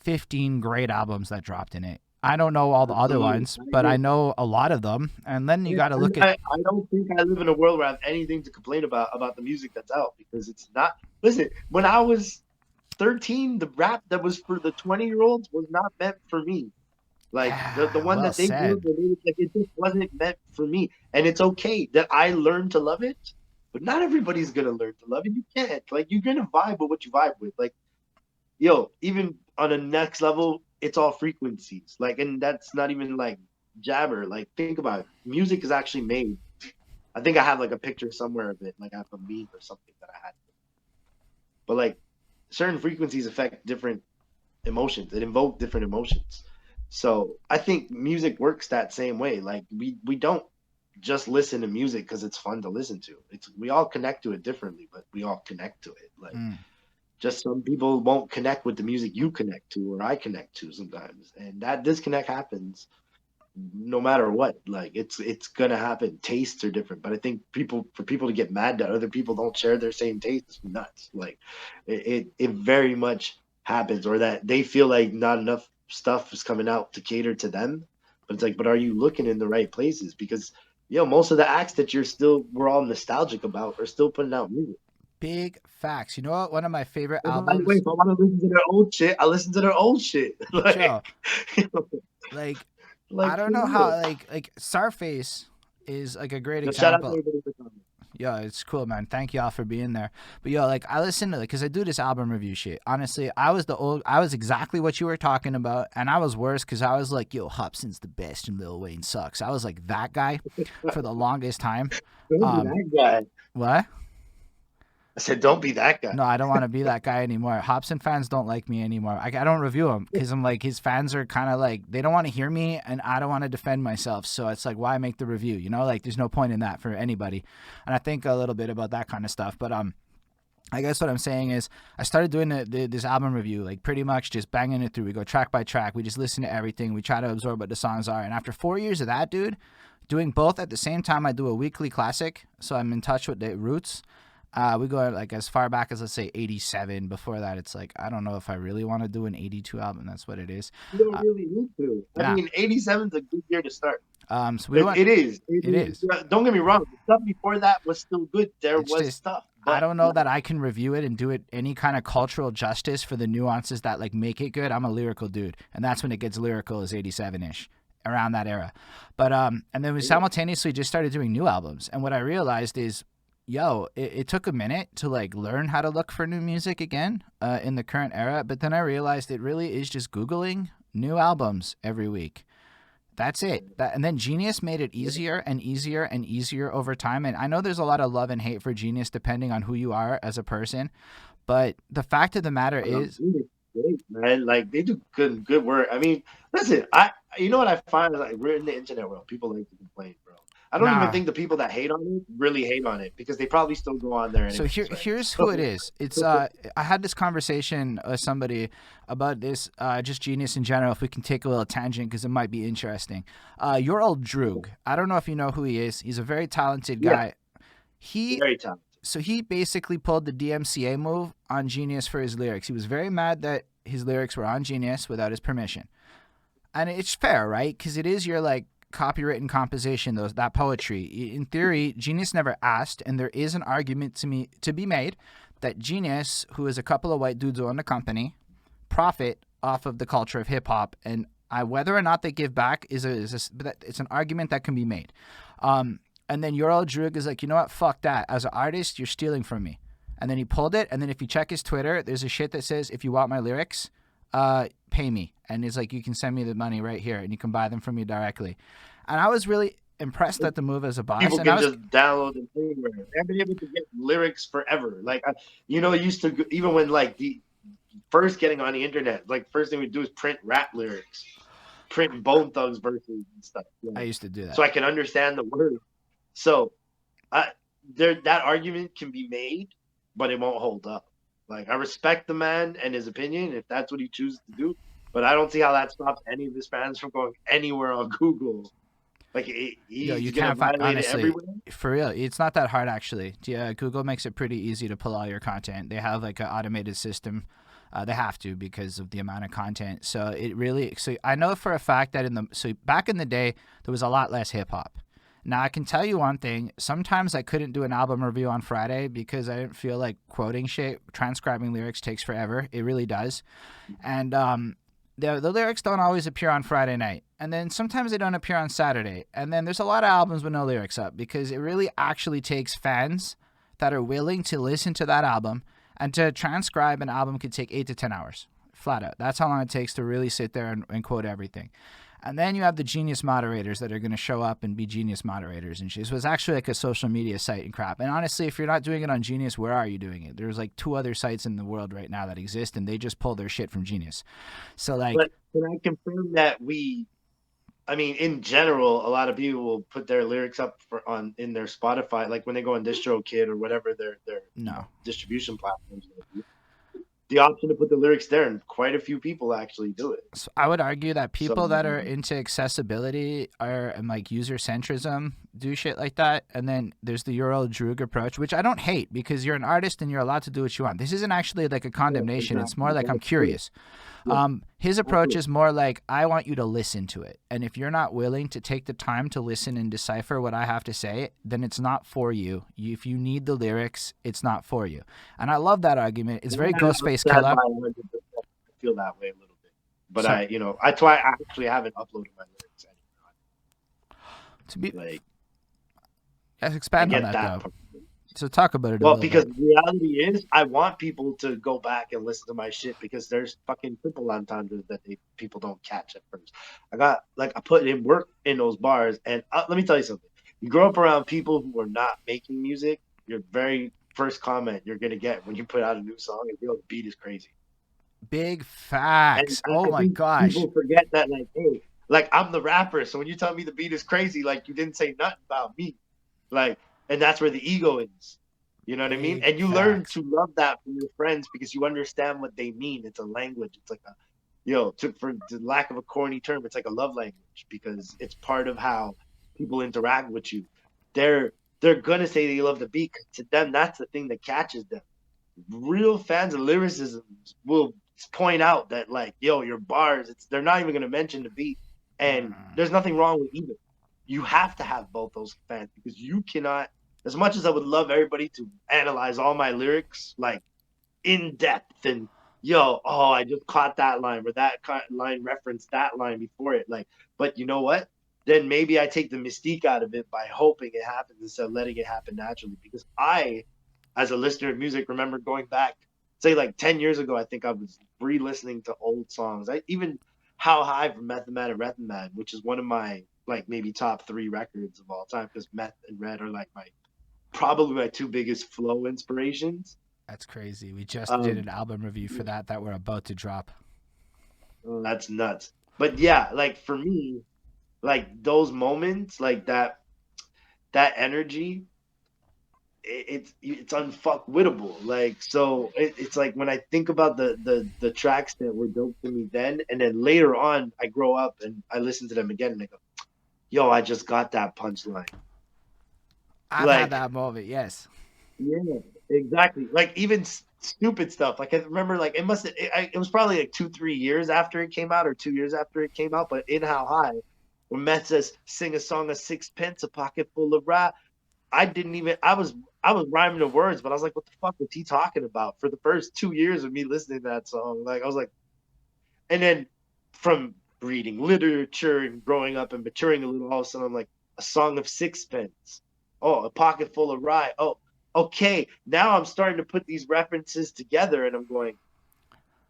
15 great albums that dropped in it. I don't know all the other
Absolutely.
ones, but I know a lot of them. And then you got to look at,
I don't think I live in a world where I have anything to complain about the music that's out because it's not. Listen, when I was 13, the rap that was for the 20-year-olds was not meant for me. Like the one
well
that they grew
said.
up with, like it just wasn't meant for me. And it's okay that I learned to love it, but not everybody's gonna learn to love it. You can't. Like you're gonna vibe with what you vibe with. Like yo, even on a next level, it's all frequencies. Like, and that's not even like jabber. Like, think about it. Music is actually made. I think I have like a picture somewhere of it. Like I have a meme or something that I had. But like certain frequencies affect different emotions. It invoke different emotions. So I think music works that same way. Like we don't just listen to music because it's fun to listen to. It's we all connect to it differently, but we all connect to it. Like just some people won't connect with the music you connect to or I connect to sometimes. And that disconnect happens no matter what. Like it's gonna happen. Tastes are different. But I think for people to get mad that other people don't share their same taste is nuts. Like it very much happens, or that they feel like not enough stuff is coming out to cater to them. But it's like, but are you looking in the right places? Because most of the acts that we're all nostalgic about are still putting out music.
Big facts. You know what? One of my favorite
And by the way,
albums,
if I want to listen to their old shit, I listen to their old shit.
Joe,
like,
like, I
like
don't
for
know how,
real.
like Starface is like a great
No, shout out to
example.
everybody for coming.
Yeah, it's cool, man. Thank y'all for being there. But yo, like I listen to because I do this album review shit. Honestly, I was exactly what you were talking about, and I was worse because I was like, yo, Hobson's the best and Lil Wayne sucks. I was like that guy for the longest time.
Don't be
Um,
that guy.
what?
I said, don't be that guy.
No, I don't want to be that guy anymore. Hobson fans don't like me anymore. I don't review him because I'm like, his fans are kind of like, they don't want to hear me and I don't want to defend myself. So it's like, why make the review? You know, like there's no point in that for anybody. And I think a little bit about that kind of stuff. But I guess what I'm saying is I started doing this album review, like pretty much just banging it through. We go track by track. We just listen to everything. We try to absorb what the songs are. And after 4 years of that, dude, doing both at the same time, I do a weekly classic. So I'm in touch with the roots. We go like as far back as let's say 87. Before that, it's like I don't know if I really want to do an 82 album. That's what it is.
You don't really need to. I
Nah.
mean, 87 is a good year to start.
So we went.
It is.
It is.
Don't get me wrong. The stuff before that was still good. There
It's
was
just
stuff.
I
But
don't know that I can review it and do it any kind of cultural justice for the nuances that like make it good. I'm a lyrical dude, and that's when it gets lyrical is 87-ish, around that era. But and then we simultaneously just started doing new albums. And what I realized is, yo, it took a minute to like learn how to look for new music again in the current era. But then I realized it really is just Googling new albums every week. That's it. And then Genius made it easier and easier and easier over time. And I know there's a lot of love and hate for Genius depending on who you are as a person. But the fact of the matter is,
great, man. Like they do good work. I mean, listen, you know what I find is like we're in the internet world. People like to complain, bro. I don't even
nah.
think the people that hate on it really hate on it because they probably still go on there
So
anyways, right?
here's who it is. It's I had this conversation with somebody about this, just Genius in general. If we can take a little tangent because it might be interesting. Your old Droog. I don't know if you know who he is. He's a very talented guy.
Very talented.
So he basically pulled the DMCA move on Genius for his lyrics. He was very mad that his lyrics were on Genius without his permission, and it's fair, right? Because it is your like copywritten composition, that poetry. In theory, Genius never asked, and there is an argument to be made that Genius, who is a couple of white dudes who own the company, profit off of the culture of hip hop, and whether or not they give back it's an argument that can be made. And then your old Droog is like, you know what? Fuck that. As an artist, you're stealing from me. And then he pulled it. And then if you check his Twitter, there's a shit that says, if you want my lyrics, pay me. And it's like, you can send me the money right here and you can buy them from me directly. And I was really impressed at the move as a boss.
People
and
can just download them anywhere. I've been able to get lyrics forever. Like, used to, even when like the first getting on the internet, like first thing we do is print rap lyrics, print Bone Thugs verses and stuff.
I used to do that.
So I can understand the words. So that argument can be made, but it won't hold up. Like, I respect the man and his opinion if that's what he chooses to do, but I don't see how that stops any of his fans from going anywhere on Google. Like, you can't find, honestly, everywhere.
For real, it's not that hard actually. Yeah, Google makes it pretty easy to pull all your content. They have like an automated system. They have to because of the amount of content. So it really. So I know for a fact that back in the day there was a lot less hip hop. Now, I can tell you one thing. Sometimes I couldn't do an album review on Friday because I didn't feel like quoting shit. Transcribing lyrics takes forever. It really does. And the lyrics don't always appear on Friday night. And then sometimes they don't appear on Saturday. And then there's a lot of albums with no lyrics up because it really actually takes fans that are willing to listen to that album. And to transcribe an album could take 8 to 10 hours. Flat out. That's how long it takes to really sit there and quote everything. And then you have the Genius moderators that are going to show up and be Genius moderators and shit. So it's actually like a social media site and crap. And honestly, if you're not doing it on Genius, where are you doing it? There's like 2 other sites in the world right now that exist, and they just pull their shit from Genius. So like,
but can I confirm that in general, a lot of people will put their lyrics up in their Spotify, like when they go on DistroKid or whatever their distribution platforms. The option to put the lyrics there, and quite a few people actually do it.
So I would argue that people that are into accessibility and like user centrism do shit like that. And then there's the Your Old Droog approach, which I don't hate because you're an artist and you're allowed to do what you want. This isn't actually like a condemnation. It's more like I'm curious. His approach is more like, I want you to listen to it. And if you're not willing to take the time to listen and decipher what I have to say, then it's not for you. If you need the lyrics, it's not for you. And I love that argument. It's very Ghostface Killah.
I feel that way a little bit. But that's why I actually haven't uploaded my lyrics anymore.
To be like, expand on that though. Part. So talk about it.
Well, because the reality is, I want people to go back and listen to my shit because there's fucking triple entendres that people don't catch at first. I put in work in those bars, and let me tell you something. You grow up around people who are not making music. Your very first comment you're gonna get when you put out a new song is, "Yo, the beat is crazy."
Big facts. Oh my gosh.
People forget that, like, hey, like I'm the rapper, so when you tell me the beat is crazy, like you didn't say nothing about me, like. And that's where the ego is. You know what I mean? And you learn to love that from your friends because you understand what they mean. It's a language. It's like for the lack of a corny term, it's like a love language because it's part of how people interact with you. They're gonna say they love the beat. To them, that's the thing that catches them. Real fans of lyricism will point out that, like, yo, your bars, they're not even gonna mention the beat. And there's nothing wrong with either. You have to have both those fans because you cannot as much as I would love everybody to analyze all my lyrics, like in depth and yo, oh, I just caught that line or that line referenced that line before it. Like, but you know what? Then maybe I take the mystique out of it by hoping it happens instead of letting it happen naturally. Because I, as a listener of music, remember going back, say like 10 years ago, I think I was re-listening to old songs. I even How High from Method Man and Red Man, which is one of my like maybe top 3 records of all time, because Meth and Red are like my probably my 2 biggest flow inspirations.
That's crazy. We just did an
Um,
album review for that we're about to drop.
that's nuts. But yeah, like for me, like those moments, like that energy, it's unfuckwittable. Like so, it's like when I think about the tracks that were dope to me then, and then later on, I grow up and I listen to them again, and I go, "Yo, I just got that punchline."
I've had
Like
that moment, yes.
yeah, exactly. Like even stupid stuff. Like I remember, like it was probably like 2 3 years after it came out, or 2 years after it came out. But in How High, when Matt says, "Sing a song of sixpence, a pocket full of rye," I didn't even. I was rhyming the words, but I was like, "What the fuck was he talking about?" For the first 2 years of me listening to that song, like I was like, and then from reading literature and growing up and maturing a little, all of a sudden I'm like, a song of sixpence. Oh, a pocket full of rye. Oh, okay. Now I'm starting to put these references together and I'm going,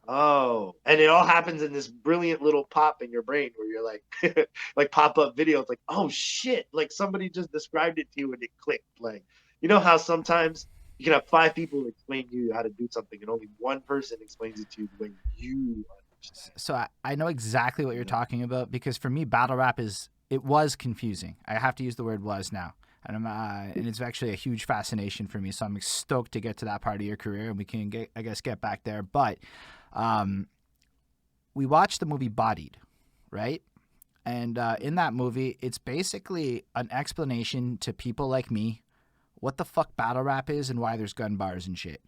oh. And it all happens in this brilliant little pop in your brain where you're like, like pop up videos, like, oh shit. Like somebody just described it to you and it clicked. Like, you know how sometimes you can have 5 people explain to you how to do something and only one person explains it to you the way you understand.
So I know exactly what you're talking about because for me, battle rap it was confusing. I have to use the word was now. And it's actually a huge fascination for me. So I'm stoked to get to that part of your career, and we can get back there. But um, we watched the movie Bodied, right? And in that movie, it's basically an explanation to people like me what the fuck battle rap is and why there's gun bars and shit.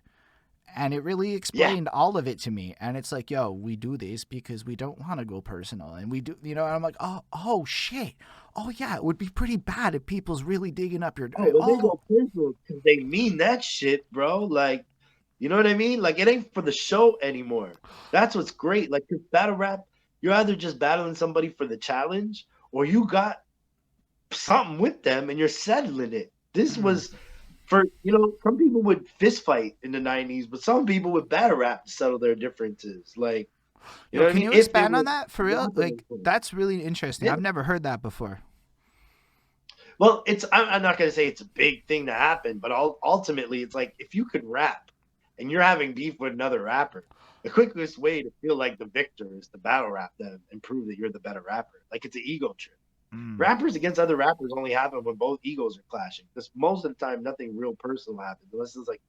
And it really
Yeah.
explained all of it to me. And it's like, yo, we do this because we don't want to go personal. And we do, and I'm like, oh, shit. Oh, yeah, it would be pretty bad if people's really digging up your.
Oh, well, they
Oh,
go personal because they mean that shit, bro. Like, you know what I mean? Like, it ain't for the show anymore. That's what's great. Like, 'cause battle rap, you're either just battling somebody for the challenge or you got something with them and you're settling it. This
mm.
was some people would fist fight in the 90s, but some people would battle rap to settle their differences. Like, you know
Yo,
what I
can
mean?
you
If it
expand on
was
that for real?
rapping.
Like, that's really interesting.
Yeah.
I've never heard that before.
Well, I'm not going to say it's a big thing to happen, but ultimately, it's like if you could rap and you're having beef with another rapper, the quickest way to feel like the victor is to battle rap them and prove that you're the better rapper. Like it's an ego trip.
Mm.
Rappers against other rappers only happen when both egos are clashing. Because most of the time, nothing real personal happens unless it's like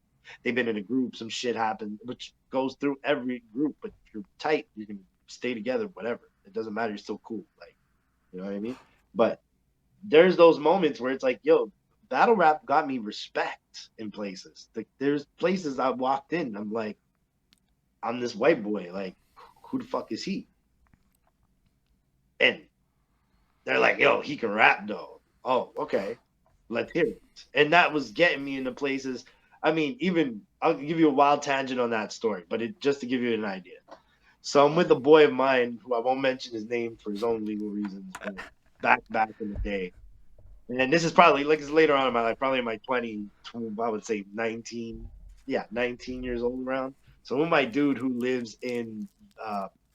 they've been in a group, some shit happened, which goes through every group. But if you're tight, you can stay together, whatever. It doesn't matter. You're still cool. Like, you know what I mean? But there's those moments where it's like, yo, battle rap got me respect in places. Like, there's places I walked in, I'm like, I'm this white boy. Like, who the fuck is he? And they're like, yo, he can rap though. Oh, okay. Let's hear it. And that was getting me into places. I mean, even I'll give you a wild tangent on that story, but it just to give you an idea. So I'm with a boy of mine who I won't mention his name for his own legal reasons, but back in the day. And this is probably like it's later on in my life, probably in my 20, I would say 19, yeah, 19 years old around. So with my dude who lives in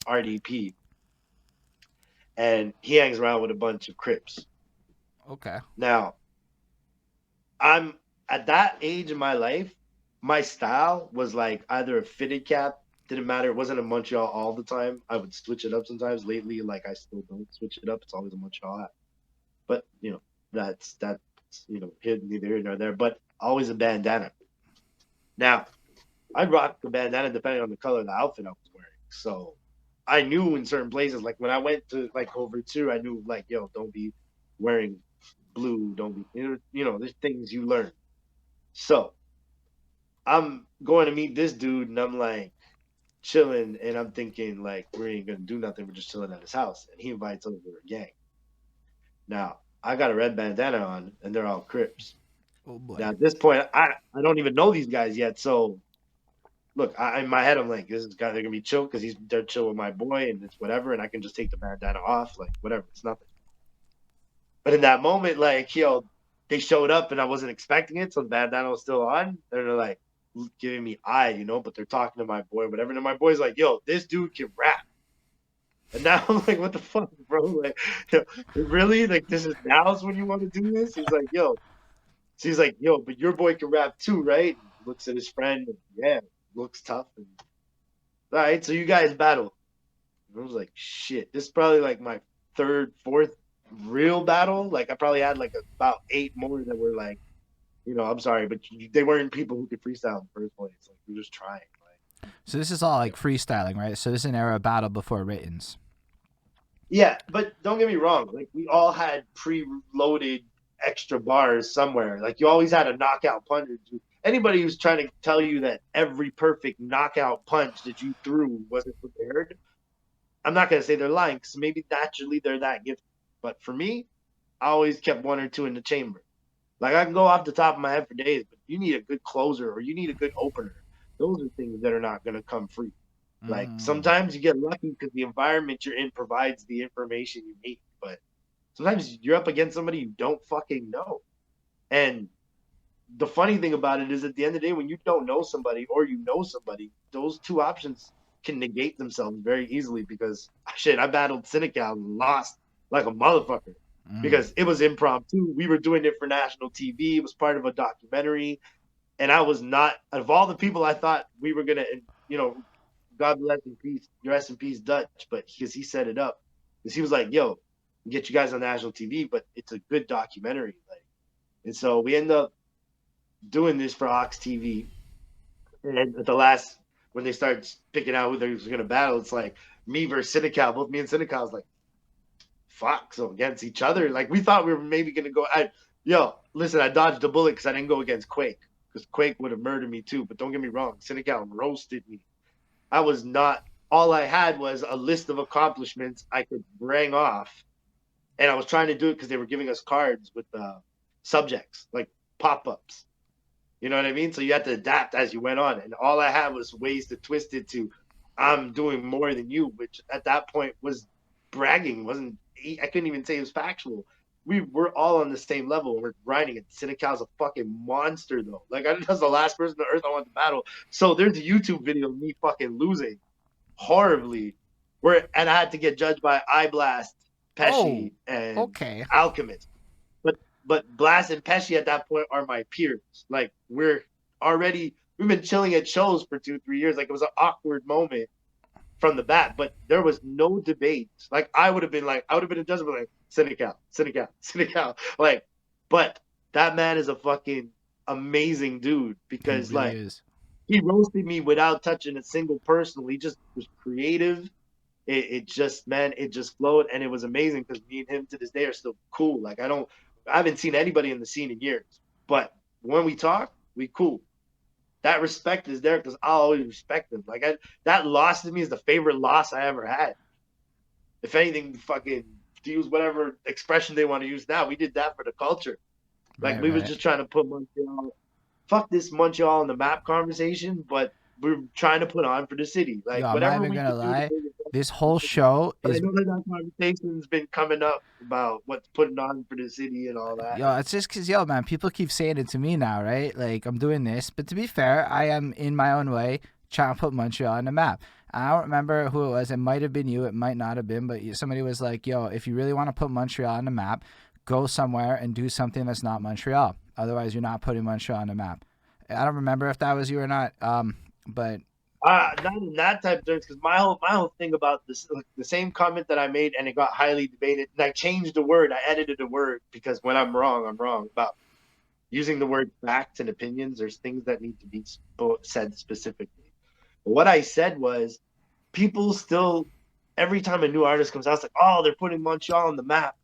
RDP, and he hangs around with a bunch of Crips.
Okay.
Now, I'm at that age in my life, my style was like either a fitted cap, didn't matter. It wasn't a Montreal all the time. I would switch it up sometimes. Lately, like I still don't switch it up. It's always a Montreal hat. But that's hidden neither here nor there. But always a bandana. Now, I'd rock the bandana depending on the color of the outfit I was wearing. So I knew in certain places, like when I went to like over two, I knew like, yo, don't be wearing blue. Don't be, there's things you learn. So I'm going to meet this dude, and I'm like chilling, and I'm thinking like we ain't gonna do nothing. We're just chilling at his house, and he invites over a gang. Now I got a red bandana on, and they're all Crips.
Oh
Now
boy.
at this point, I don't even know these guys yet. So look, in my head, I'm like, this is guy they're gonna be chill because they're chill with my boy and it's whatever, and I can just take the bandana off, like whatever, it's nothing. But in that moment, like they showed up and I wasn't expecting it, so the bandana was still on. They're like giving me eye, but they're talking to my boy, whatever. And my boy's like, "Yo, this dude can rap." And now I'm like, "What the fuck, bro? Like, really? Like, this is now's when you want to do this?" He's like, "Yo." She's like, "Yo, but your boy can rap too, right?" And looks at his friend, and yeah, looks tough. And all right, so you guys battle. And I was like, "Shit, this is probably like my third, fourth real battle. Like, I probably had like about 8 more that were like." I'm sorry, but they weren't people who could freestyle in the first place. Like we're just trying.
So this is all like freestyling, right? So this is an era of battle before writtens.
Yeah, but don't get me wrong. Like we all had pre-loaded extra bars somewhere. Like you always had a knockout punch. Anybody who's trying to tell you that every perfect knockout punch that you threw wasn't prepared, I'm not gonna say they're lying because maybe naturally they're that gifted. But for me, I always kept one or two in the chamber. Like I can go off the top of my head for days, but you need a good closer or you need a good opener. Those are things that are not going to come free. Like
Mm.
sometimes you get lucky because the environment you're in provides the information you need, but sometimes you're up against somebody you don't fucking know. And the funny thing about it is at the end of the day, when you don't know somebody or you know somebody, those two options can negate themselves very easily because shit, I battled Senecal and lost like a motherfucker
Mm.
because it was impromptu. We were doing it for national TV. It was part of a documentary. And I was not, of all the people I thought we were going to, God bless in peace, rest in peace, Dutch, but because he set it up, because he was like, yo, get you guys on national TV, but it's a good documentary. Like, and so we end up doing this for Ox TV. And at the last, when they start picking out who they was going to battle, it's like me versus Senecal. Both me and Senecal was like, fuck, so against each other. Like we thought we were maybe going to go. Listen, I dodged a bullet because I didn't go against Quake because Quake would have murdered me too. But don't get me wrong, Senecal roasted me. I was not. All I had was a list of accomplishments I could bring off, and I was trying to do it because they were giving us cards with subjects like pop-ups. You know what I mean? So you had to adapt as you went on. And all I had was ways to twist it to I'm doing more than you, which at that point was bragging. Wasn't I couldn't even say it was factual. We were all on the same level. We're grinding it. Sinecal's a fucking monster though. Like I was the last person on earth I want to battle. So there's a YouTube video of me fucking losing horribly. And I had to get judged by Eye Blast,
Oh,
Pesci, and
okay.
Alchemist. But Blast and Pesci at that point are my peers. Like we've been chilling at shows for 2-3 years. Like it was an awkward moment from the bat, but there was no debate. Like I would have been a judgment like Senecal, Senecal, Senecal. Like, but that man is a fucking amazing dude
He
because
really
like
is.
he roasted me without touching a single person. He just was creative. It just man, it just flowed and it was amazing because me and him to this day are still cool. Like I haven't seen anybody in the scene in years, but when we talk, we cool. That respect is there because I always respect him. That loss to me is the favorite loss I ever had. If anything, fucking to use whatever expression they want to use now, we did that for the culture. Like
Right,
we was
right.
just trying to put Montreal, fuck this Montreal on the map conversation, but we're trying to put on for the city.
Yo,
Like
I'm not
whatever
even
we
gonna
could do to
lie.
bring it
This whole
back.
show
But I
is
know that conversation's been coming up about what's putting on for the city and all that.
yo. It's just cause yo, man, people keep saying it to me now, right? Like I'm doing this, but to be fair, I am in my own way trying to put Montreal on the map. I don't remember who it was. It might have been you. It might not have been, but somebody was like, "Yo, if you really want to put Montreal on the map, go somewhere and do something that's not Montreal. Otherwise, you're not putting Montreal on the map." I don't remember if that was you or not. But
Not in that type of terms, because my whole thing about this, like, the same comment that I made, and it got highly debated. And I changed the word, I edited the word because when I'm wrong, I'm wrong about using the word facts and opinions. There's things that need to be said specifically. But what I said was, people still, every time a new artist comes out, it's like, oh, they're putting Montreal on the map.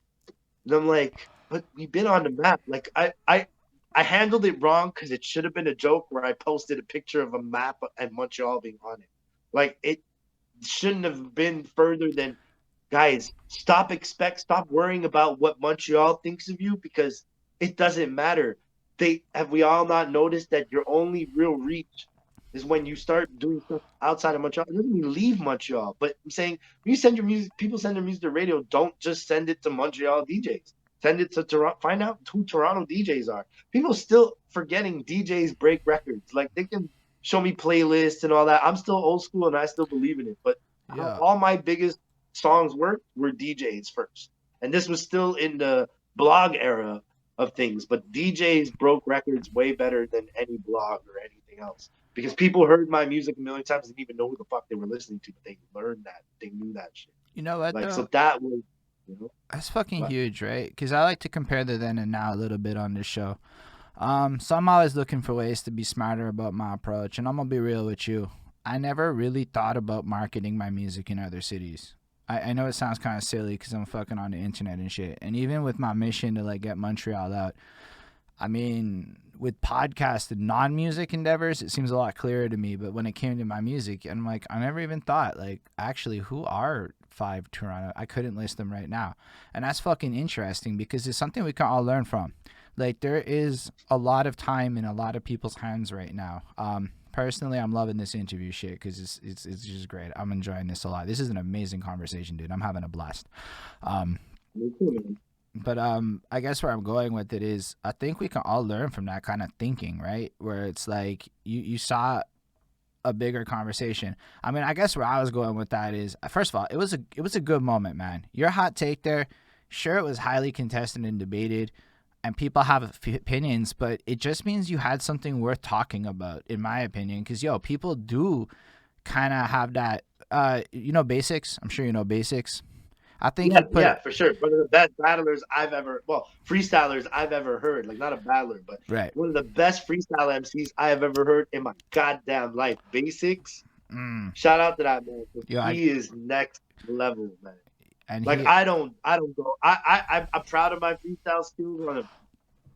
And I'm like, but we've been on the map. Like I handled it wrong because it should have been a joke where I posted a picture of a map and Montreal being on it. Like it shouldn't have been further than guys, stop worrying about what Montreal thinks of you because it doesn't matter. we all not noticed that your only real reach is when you start doing stuff outside of Montreal. It doesn't mean leave Montreal, but I'm saying when you send your music, people send their music to radio. Don't just send it to Montreal DJs. Send it to Toronto. Find out who Toronto DJs are. People still forgetting DJs break records. Like they can show me playlists and all that. I'm still old school and I still believe in it. But how
Yeah.
all my biggest songs worked were DJs first, and this was still in the blog era of things. But DJs broke records way better than any blog or anything else because people heard my music a million times and didn't even know who the fuck they were listening to, but they learned that, they knew that shit.
You know what
Like so
though?
that was, you know,
That's fucking
but
huge, right? Because I like to compare the then and now a little bit on this show. So I'm always looking for ways to be smarter about my approach, and I'm gonna be real with you. I never really thought about marketing my music in other cities. I know it sounds kind of silly because I'm fucking on the internet and shit. And even with my mission to like get Montreal out, I mean, with podcast and non-music endeavors, it seems a lot clearer to me. But when it came to my music, I'm like, I never even thought, like, actually, who are five Toronto? I couldn't list them right now, and that's fucking interesting because it's something we can all learn from. Like, there is a lot of time in a lot of people's hands right now. Personally, I'm loving this interview shit because it's just great. I'm enjoying this a lot. This is an amazing conversation, dude. I'm having a blast. Um,
me too, man.
but I guess where I'm going with it is I think we can all learn from that kind of thinking, right? Where it's like you saw a bigger conversation. I mean, I guess where I was going with that is first of all, it was a good moment, man. Your hot take there, sure, it was highly contested and debated, and people have opinions, but it just means you had something worth talking about, in my opinion. Because yo, people do kind of have that. Basics. I'm sure you know basics. I think
Yeah,
he put
yeah, for sure. One of the best battlers I've ever, well, freestylers I've ever heard. Like not a battler, but
right.
one of the best freestyle MCs I have ever heard in my goddamn life. Basics.
Mm,
Shout out to that man. 'Cause
yo,
he is next level, man.
and
Like
he
I don't go. I'm proud of my freestyle skills on an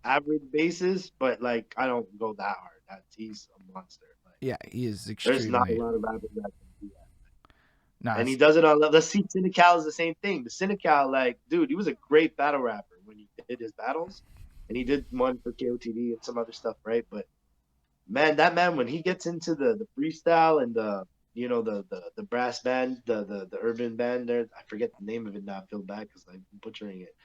average basis, but like I don't go that hard. He's a monster. Like
yeah, he is
there's not a
extremely
lot of rappers that can do that. And he
nice.
does it on. Let's see, Cynical is the same thing. The Cynical, like, dude, he was a great battle rapper when he did his battles, and he did one for KOTD and some other stuff, right? But man, that man when he gets into the freestyle and the the brass band, the urban band there, I forget the name of it now. I feel bad because I'm butchering it.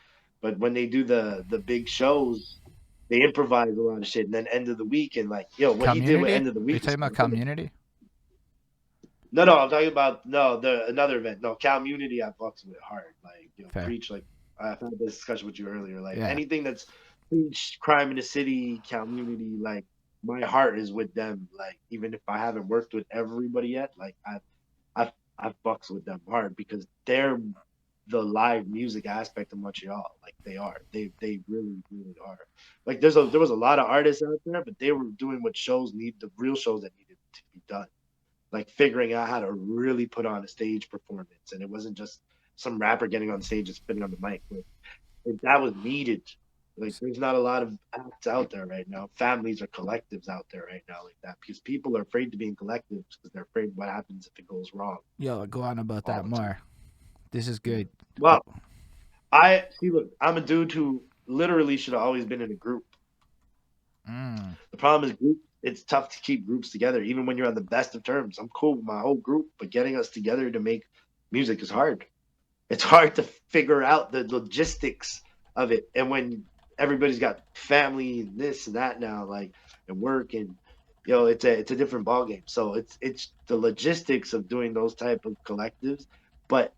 But when they do the big shows, they improvise a lot of shit, and then end of the week and like, yo, what he did with
Community? Are
end of the
you
week was
talking about community?
no, no, I'm talking about no the another event. No, community I fucks with hard. Like
Fair.
preach like I've had this discussion with you earlier. Like
Yeah.
anything that's preach crime in the city, community, like my heart is with them. Like even if I haven't worked with everybody yet, like I fucks with them hard because they're the live music aspect of Montreal. Like they are. They really, really are. Like there was a lot of artists out there, but they were doing what shows need the real shows that needed to be done, like figuring out how to really put on a stage performance. And it wasn't just some rapper getting on stage and spitting on the mic. Like, that was needed. Like there's not a lot of acts out there right now. Families or collectives out there right now like that because people are afraid to be in collectives because they're afraid what happens if it goes wrong
Yo, go on about
all
that
the time.
more. This is
Yeah.
good.
Well, I see. Look, I'm a dude who literally should have always been in a group.
Mm.
The problem is group. It's tough to keep groups together, even when you're on the best of terms. I'm cool with my whole group, but getting us together to make music is hard. It's hard to figure out the logistics of it. And when everybody's got family and this and that now, like and work and it's a different ballgame. So it's the logistics of doing those type of collectives. But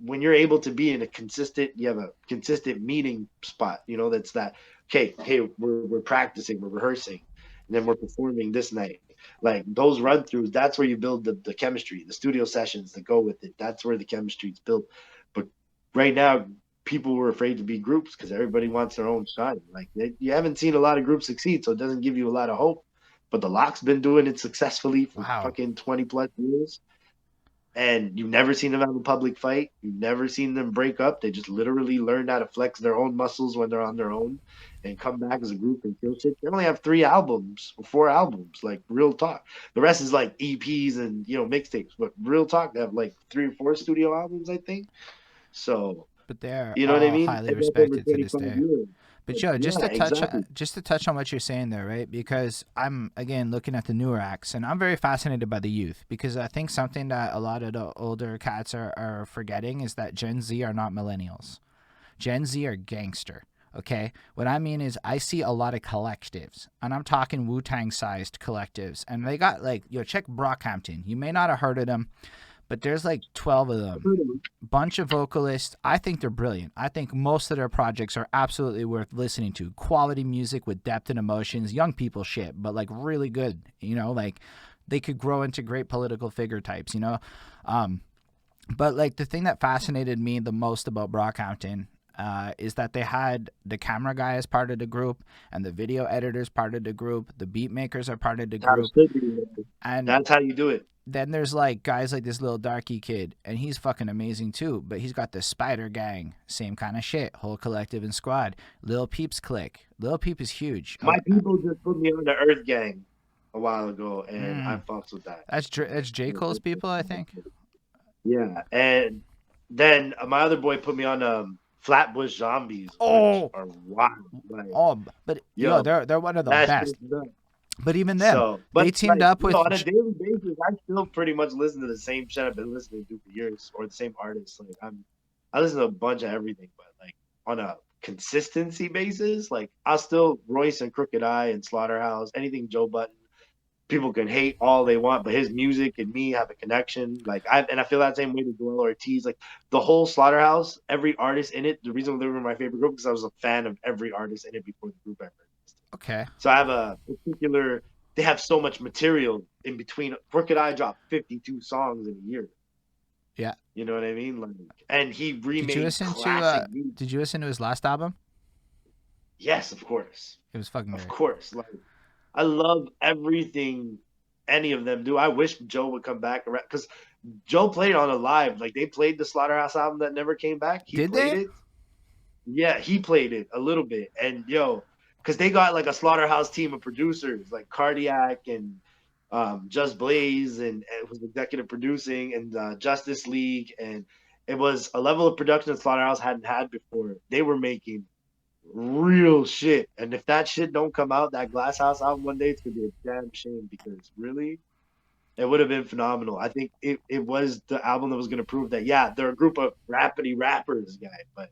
when you're able to be in a consistent, you have a consistent meeting spot, that's that, okay, hey, we're practicing, we're rehearsing, and then we're performing this night. Like those run throughs, that's where you build the chemistry, the studio sessions that go with it. That's where the chemistry is built. But right now, people were afraid to be groups because everybody wants their own shine. Like you haven't seen a lot of groups succeed, so it doesn't give you a lot of hope. But the Lock's been doing it successfully for
Wow.
fucking 20 plus years, and you've never seen them have a public fight. You've never seen them break up. They just literally learned how to flex their own muscles when they're on their own and come back as a group and kill shit. They only have 3 albums or 4 albums, like real talk. The rest is like EPs and mixtapes. But real talk, they have like 3 or 4 studio albums, I think. So
But they're
you know what I
all
mean?
highly
And that's over
respected to this
25
day.
years.
But Joe,
Yeah, exactly.
just to touch on what you're saying there, right? Because I'm again looking at the newer acts, and I'm very fascinated by the youth because I think something that a lot of the older cats are forgetting is that Gen Z are not millennials. Gen Z are gangster. Okay, what I mean is I see a lot of collectives, and I'm talking Wu-Tang sized collectives, and they got like check Brockhampton. You may not have heard of them, but there's like 12 of them. Bunch of vocalists. I think they're brilliant. I think most of their projects are absolutely worth listening to. Quality music with depth and emotions. Young people shit, but like really good. Like they could grow into great political figure types. But like the thing that fascinated me the most about Brockhampton is that they had the camera guy as part of the group and the video editors part of the group. The beat makers are part of the group. And
That's how you do it.
then there's like guys like this little darky kid, and he's fucking amazing too. But he's got the Spider Gang, same kind of shit, whole collective and squad. Lil Peep's clique. Lil Peep is huge.
My people just put me on the Earth Gang a while ago, and I fucks with that.
That's J. Cole's people, I think.
Yeah, and then my other boy put me on Flatbush Zombies, which are wild. Like,
but they're one of the best. But even them, they teamed up with.
On a daily basis, I still pretty much listen to the same shit I've been listening to for years, or the same artists. Like I listen to a bunch of everything, but like on a consistency basis, like I'll still Royce and Crooked Eye and Slaughterhouse, anything Joe Budden. People can hate all they want, but his music and me have a connection. Like I feel that same way to Joel Ortiz. Like the whole Slaughterhouse, every artist in it. The reason they were my favorite group because I was a fan of every artist in it before the group ever existed.
Okay.
So I have a particular. They have so much material in between. Crooked Eye dropped 52 songs in a year.
Yeah.
You know what I mean? Like, and he remade.
Did you listen to his last album?
Yes, of course.
It was fucking great.
Of course, like. I love everything any of them do. I wish Joe would come back around because Joe played on a live. Like they played the Slaughterhouse album that never came back.
Did they?
Yeah, he played it a little bit. And because they got like a Slaughterhouse team of producers like Cardiac and Just Blaze and it was executive producing and Justice League. And it was a level of production that Slaughterhouse hadn't had before. They were making real shit, and if that shit don't come out, that Glass House album one day, it's gonna be a damn shame because really, it would have been phenomenal. I think it was the album that was gonna prove that they're a group of rappity rappers, guy. But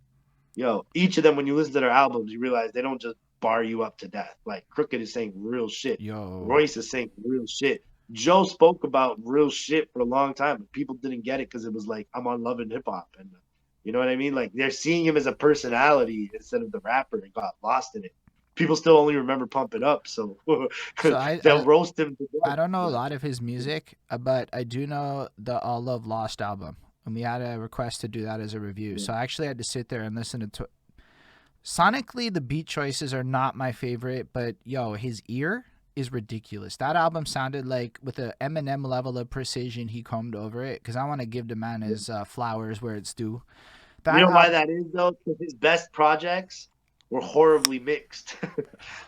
each of them, when you listen to their albums, you realize they don't just bar you up to death. Like Crooked is saying real shit. Royce is saying real shit. Joe spoke about real shit for a long time, but people didn't get it because it was like I'm on Love and Hip Hop and. You know what I mean? Like they're seeing him as a personality instead of the rapper and got lost in it. People still only remember Pump It Up, so they'll roast him to death.
I don't know a lot of his music, but I do know the All Love Lost album. And we had a request to do that as a review. Yeah. So I actually had to sit there and listen to sonically, the beat choices are not my favorite, but his ear is ridiculous. That album sounded like with an Eminem level of precision he combed over it because I want to give the man his flowers where it's due.
You know why that is, though? Because his best projects were horribly mixed.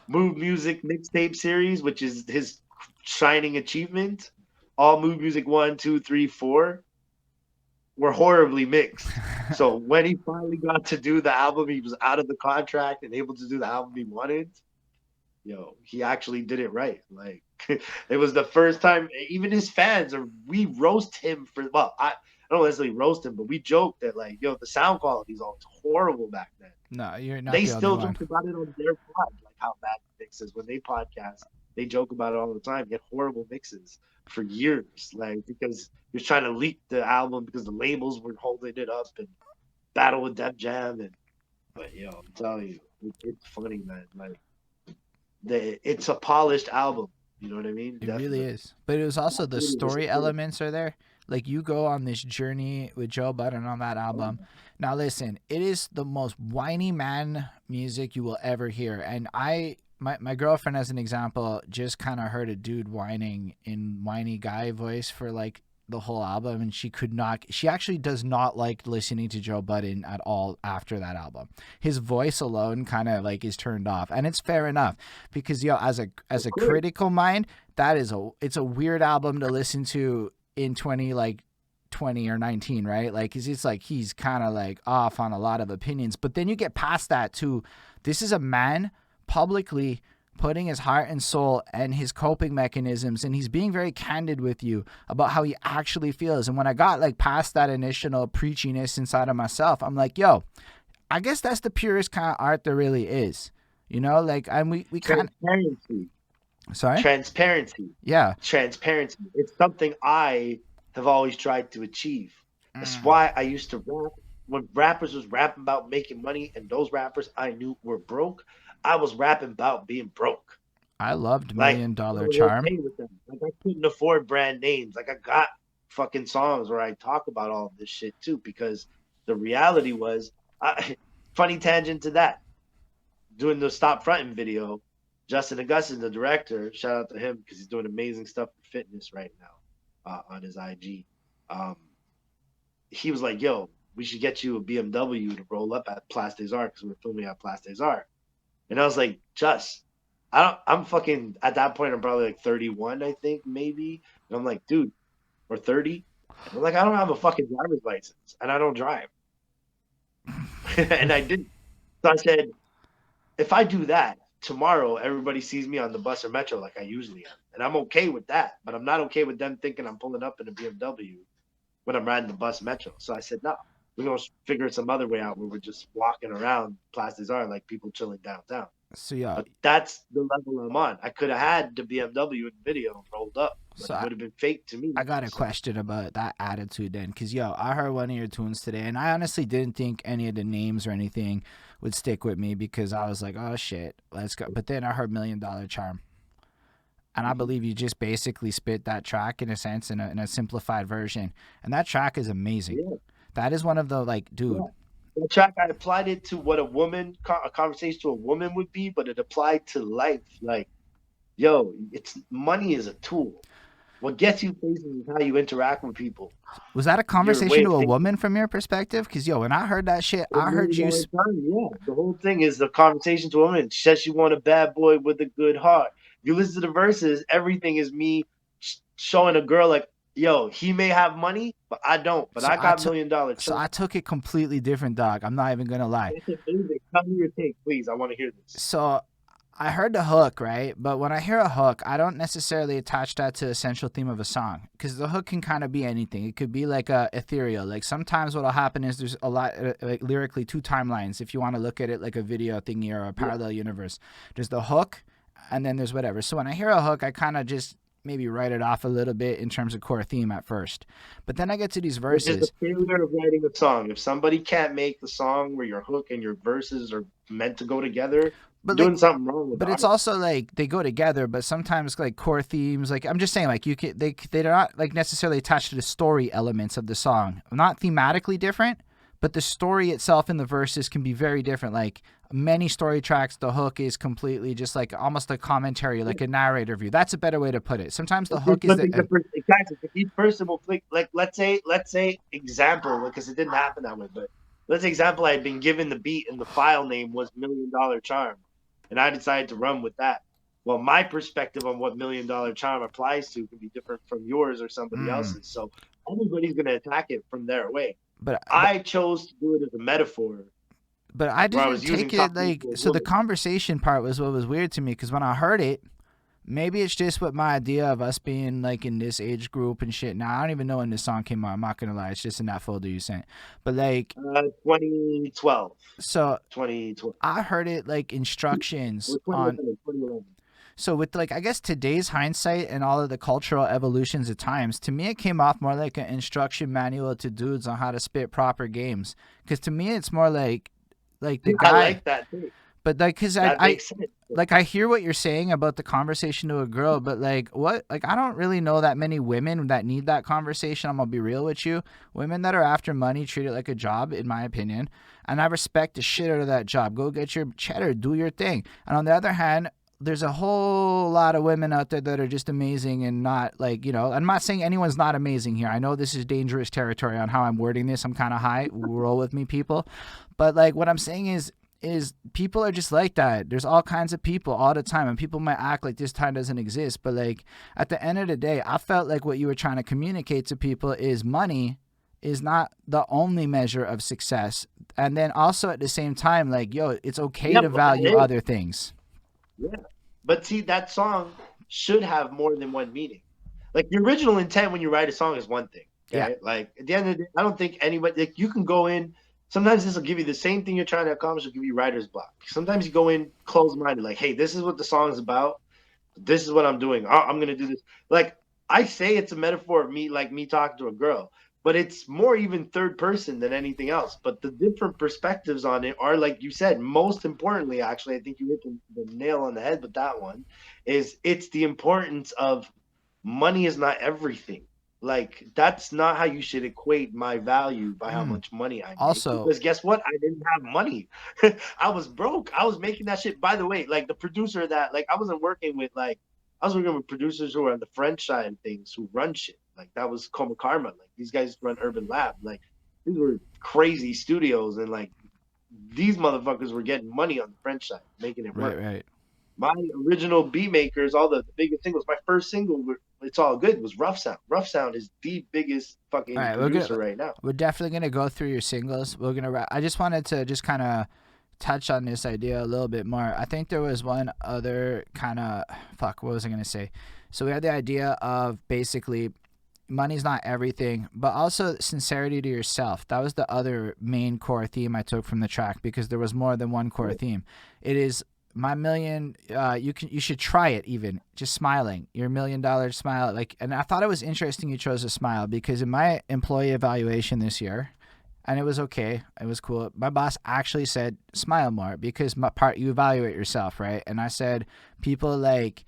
Mood Music mixtape series, which is his shining achievement. All Mood Music 1, 2, 3, 4 were horribly mixed. So when he finally got to do the album, he was out of the contract and able to do the album he wanted. He actually did it right. Like it was the first time. Even his fans, we roast him for. Well, I don't necessarily roast him, but we joke that like, the sound quality is always horrible back then.
No, you're not.
They still joke about it on their pod, like how bad the mixes when they podcast. They joke about it all the time. Get horrible mixes for years, like because he was trying to leak the album because the labels were holding it up and battle with Def Jam but I'm telling you, it's funny, man. Like. It's a polished album. You know what I mean?
It really is. But it was also the story elements are there. Like you go on this journey with Joe Budden on that album. Now listen, it is the most whiny man music you will ever hear. And my girlfriend, as an example, just kind of heard a dude whining in whiny guy voice for like the whole album, and she actually does not like listening to Joe Budden at all after that album. His voice alone kind of like is turned off, and it's fair enough because as a critical mind, it's a weird album to listen to in 20 or 19, right? Like, it's like he's kind of like off on a lot of opinions. But then you get past that too. This is a man publicly putting his heart and soul and his coping mechanisms, and he's being very candid with you about how he actually feels. And when I got like past that initial preachiness inside of myself, I'm like, yo, I guess that's the purest kind of art there really is. You know, like, and we kind
Transparency.
of, sorry?
Transparency.
Yeah.
Transparency. It's something I have always tried to achieve. That's why I used to rap. When rappers was rapping about making money, and those rappers I knew were broke, I was rapping about being broke.
I loved
Like,
Million
I
Dollar
was
Charm.
okay with them. Like, I couldn't afford brand names. Like, I got fucking songs where I talk about all of this shit too, because the reality was, funny tangent to that. Doing the Stop Frontin' video, Justin Augustin, the director, shout out to him because he's doing amazing stuff for fitness right now on his IG. He was like, yo, we should get you a BMW to roll up at Place des Arts because we're filming at Place des Arts. And I was like, Just, I'm fucking, at that point, I'm probably like 31, I think, maybe. And I'm like, dude, or 30. And I'm like, I don't have a fucking driver's license and I don't drive. And I didn't. So I said, if I do that, tomorrow everybody sees me on the bus or metro like I usually am. And I'm okay with that. But I'm not okay with them thinking I'm pulling up in a BMW when I'm riding the bus metro. So I said, no, we're going to figure some other way out where we're just walking around Place des Arts like people chilling downtown.
So yeah,
But that's the level I'm on. I could have had the BMW in the video rolled up, but
So
it would have been fake to me.
I got a
So,
question about that attitude then, because yo, I heard one of your tunes today, and I honestly didn't think any of the names or anything would stick with me because I was like, oh shit, let's go. But then I heard Million Dollar Charm, and I believe you just basically spit that track in a sense in a simplified version, and that track is amazing.
yeah.
That is one of the like, dude.
Yeah. The track, I applied it to what a conversation to a woman would be, but it applied to life. Like, yo, money is a tool. What gets you places is how you interact with people.
Was that a
Your
conversation
way
to
of
a
thinking.
woman from your perspective? Because yo, when I heard that shit, I heard you.
Yeah, the whole thing is the conversation to a woman. She says she want a bad boy with a good heart. If you listen to the verses, everything is me showing a girl like, yo, he may have money, but I don't. But
So
I
I
got
took,
$1 million.
so I took it completely different, dog. I'm not even gonna lie.
That's amazing. Tell me your take, please. I want to hear this.
So I heard the hook, right? But when I hear a hook, I don't necessarily attach that to the central theme of a song because the hook can kind of be anything. It could be like a ethereal. Like sometimes what'll happen is there's a lot, like lyrically, two timelines. If you want to look at it like a video thingy or a parallel universe, there's the hook, and then there's whatever. So when I hear a hook, I kind of just maybe write it off a little bit in terms of core theme at first, but then I get to these
Which is
verses.
the failure of writing a song. If somebody can't make the song where your hook and your verses are meant to go together,
But
doing
like,
something wrong with
but
the
it's
art.
also like they go together, but sometimes like core themes, like I'm just saying, like you can they're not like necessarily attached to the story elements of the song, not thematically different, but the story itself in the verses can be very different. Like many story tracks, the hook is completely just like almost a commentary, like a narrator view. That's a better way to put it. Sometimes the hook is
Exactly. Each person will flick, like, let's say example, because it didn't happen that way, but let's say example, I had been given the beat and the file name was $1 Million Charm, and I decided to run with that. Well, my perspective on what $1 Million Charm applies to can be different from yours or somebody else's. So everybody's going to attack it from their way.
but
I chose to do it as a metaphor.
But I
Where I
didn't
was using
take it
talking
like
to a
so. The
woman.
conversation part was what was weird to me because when I heard it, maybe it's just what my idea of us being like in this age group and shit. Now I don't even know when this song came out. I'm not gonna lie, it's just in that folder you sent. But like,
2012.
so
2012.
I heard it like instructions
Or
on.
2011.
So with like I guess today's hindsight and all of the cultural evolutions at times, to me it came off more like an instruction manual to dudes on how to spit proper games. Because to me it's more like the
I
guy.
like that too.
But like, cause
That
I
makes sense.
like I hear what you're saying about the conversation to a girl, but like what like I don't really know that many women that need that conversation. I'm gonna be real with you. Women that are after money treat it like a job, in my opinion. And I respect the shit out of that job. Go get your cheddar, do your thing. And on the other hand, there's a whole lot of women out there that are just amazing and not like, you know, I'm not saying anyone's not amazing here. I know this is dangerous territory on how I'm wording this. I'm kind of high. Roll with me, people. But like what I'm saying is is people are just like that. There's all kinds of people all the time, and people might act like this time doesn't exist. But like at the end of the day, I felt like what you were trying to communicate to people is money is not the only measure of success. And then also at the same time, like, yo, it's okay
Yeah,
to
but that
value
is.
other things.
Yeah. But see, that song should have more than one meaning. Like the original intent when you write a song is one thing.
Yeah.
Okay. Like at the end of the day, I don't think anybody like you can go in. Sometimes this will give you the same thing you're trying to accomplish, will give you writer's block. Sometimes you go in closed minded, like, hey, this is what the song is about. This is what I'm doing. I'm gonna do this. Like I say, it's a metaphor of me, like me talking to a girl, but it's more even third person than anything else. But the different perspectives on it are, like you said, most importantly, actually, I think you hit the nail on the head with that one. Is it's the importance of money is not everything. Like that's not how you should equate my value by how
Mm.
much money I make.
Also,
Because guess what? I didn't have money. I was broke. I was making that shit. By the way, like the producer that like I wasn't working with like I was working with producers who are on the French side of things who run shit. Like that was Coma Karma. Like these guys run Urban Lab. Like these were crazy studios and like these motherfuckers were getting money on the French side, making it
right,
work.
right.
My original beat makers, all the biggest singles, my first single, It's All Good, was Rough Sound. Rough Sound is the biggest
All
fucking
right,
producer right now.
we're definitely gonna go through your singles. We're gonna. I just wanted to just kind of touch on this idea a little bit more. I think there was one other kind of fuck. What was I gonna say? So we had the idea of basically money's not everything, but also sincerity to yourself. That was the other main core theme I took from the track because there was more than one core theme. It is my million. You should try it even just smiling. Your $1 million smile, like, and I thought it was interesting you chose a smile because in my employee evaluation this year, and it was okay. It was cool. My boss actually said smile more because my part you evaluate yourself, right? And I said people like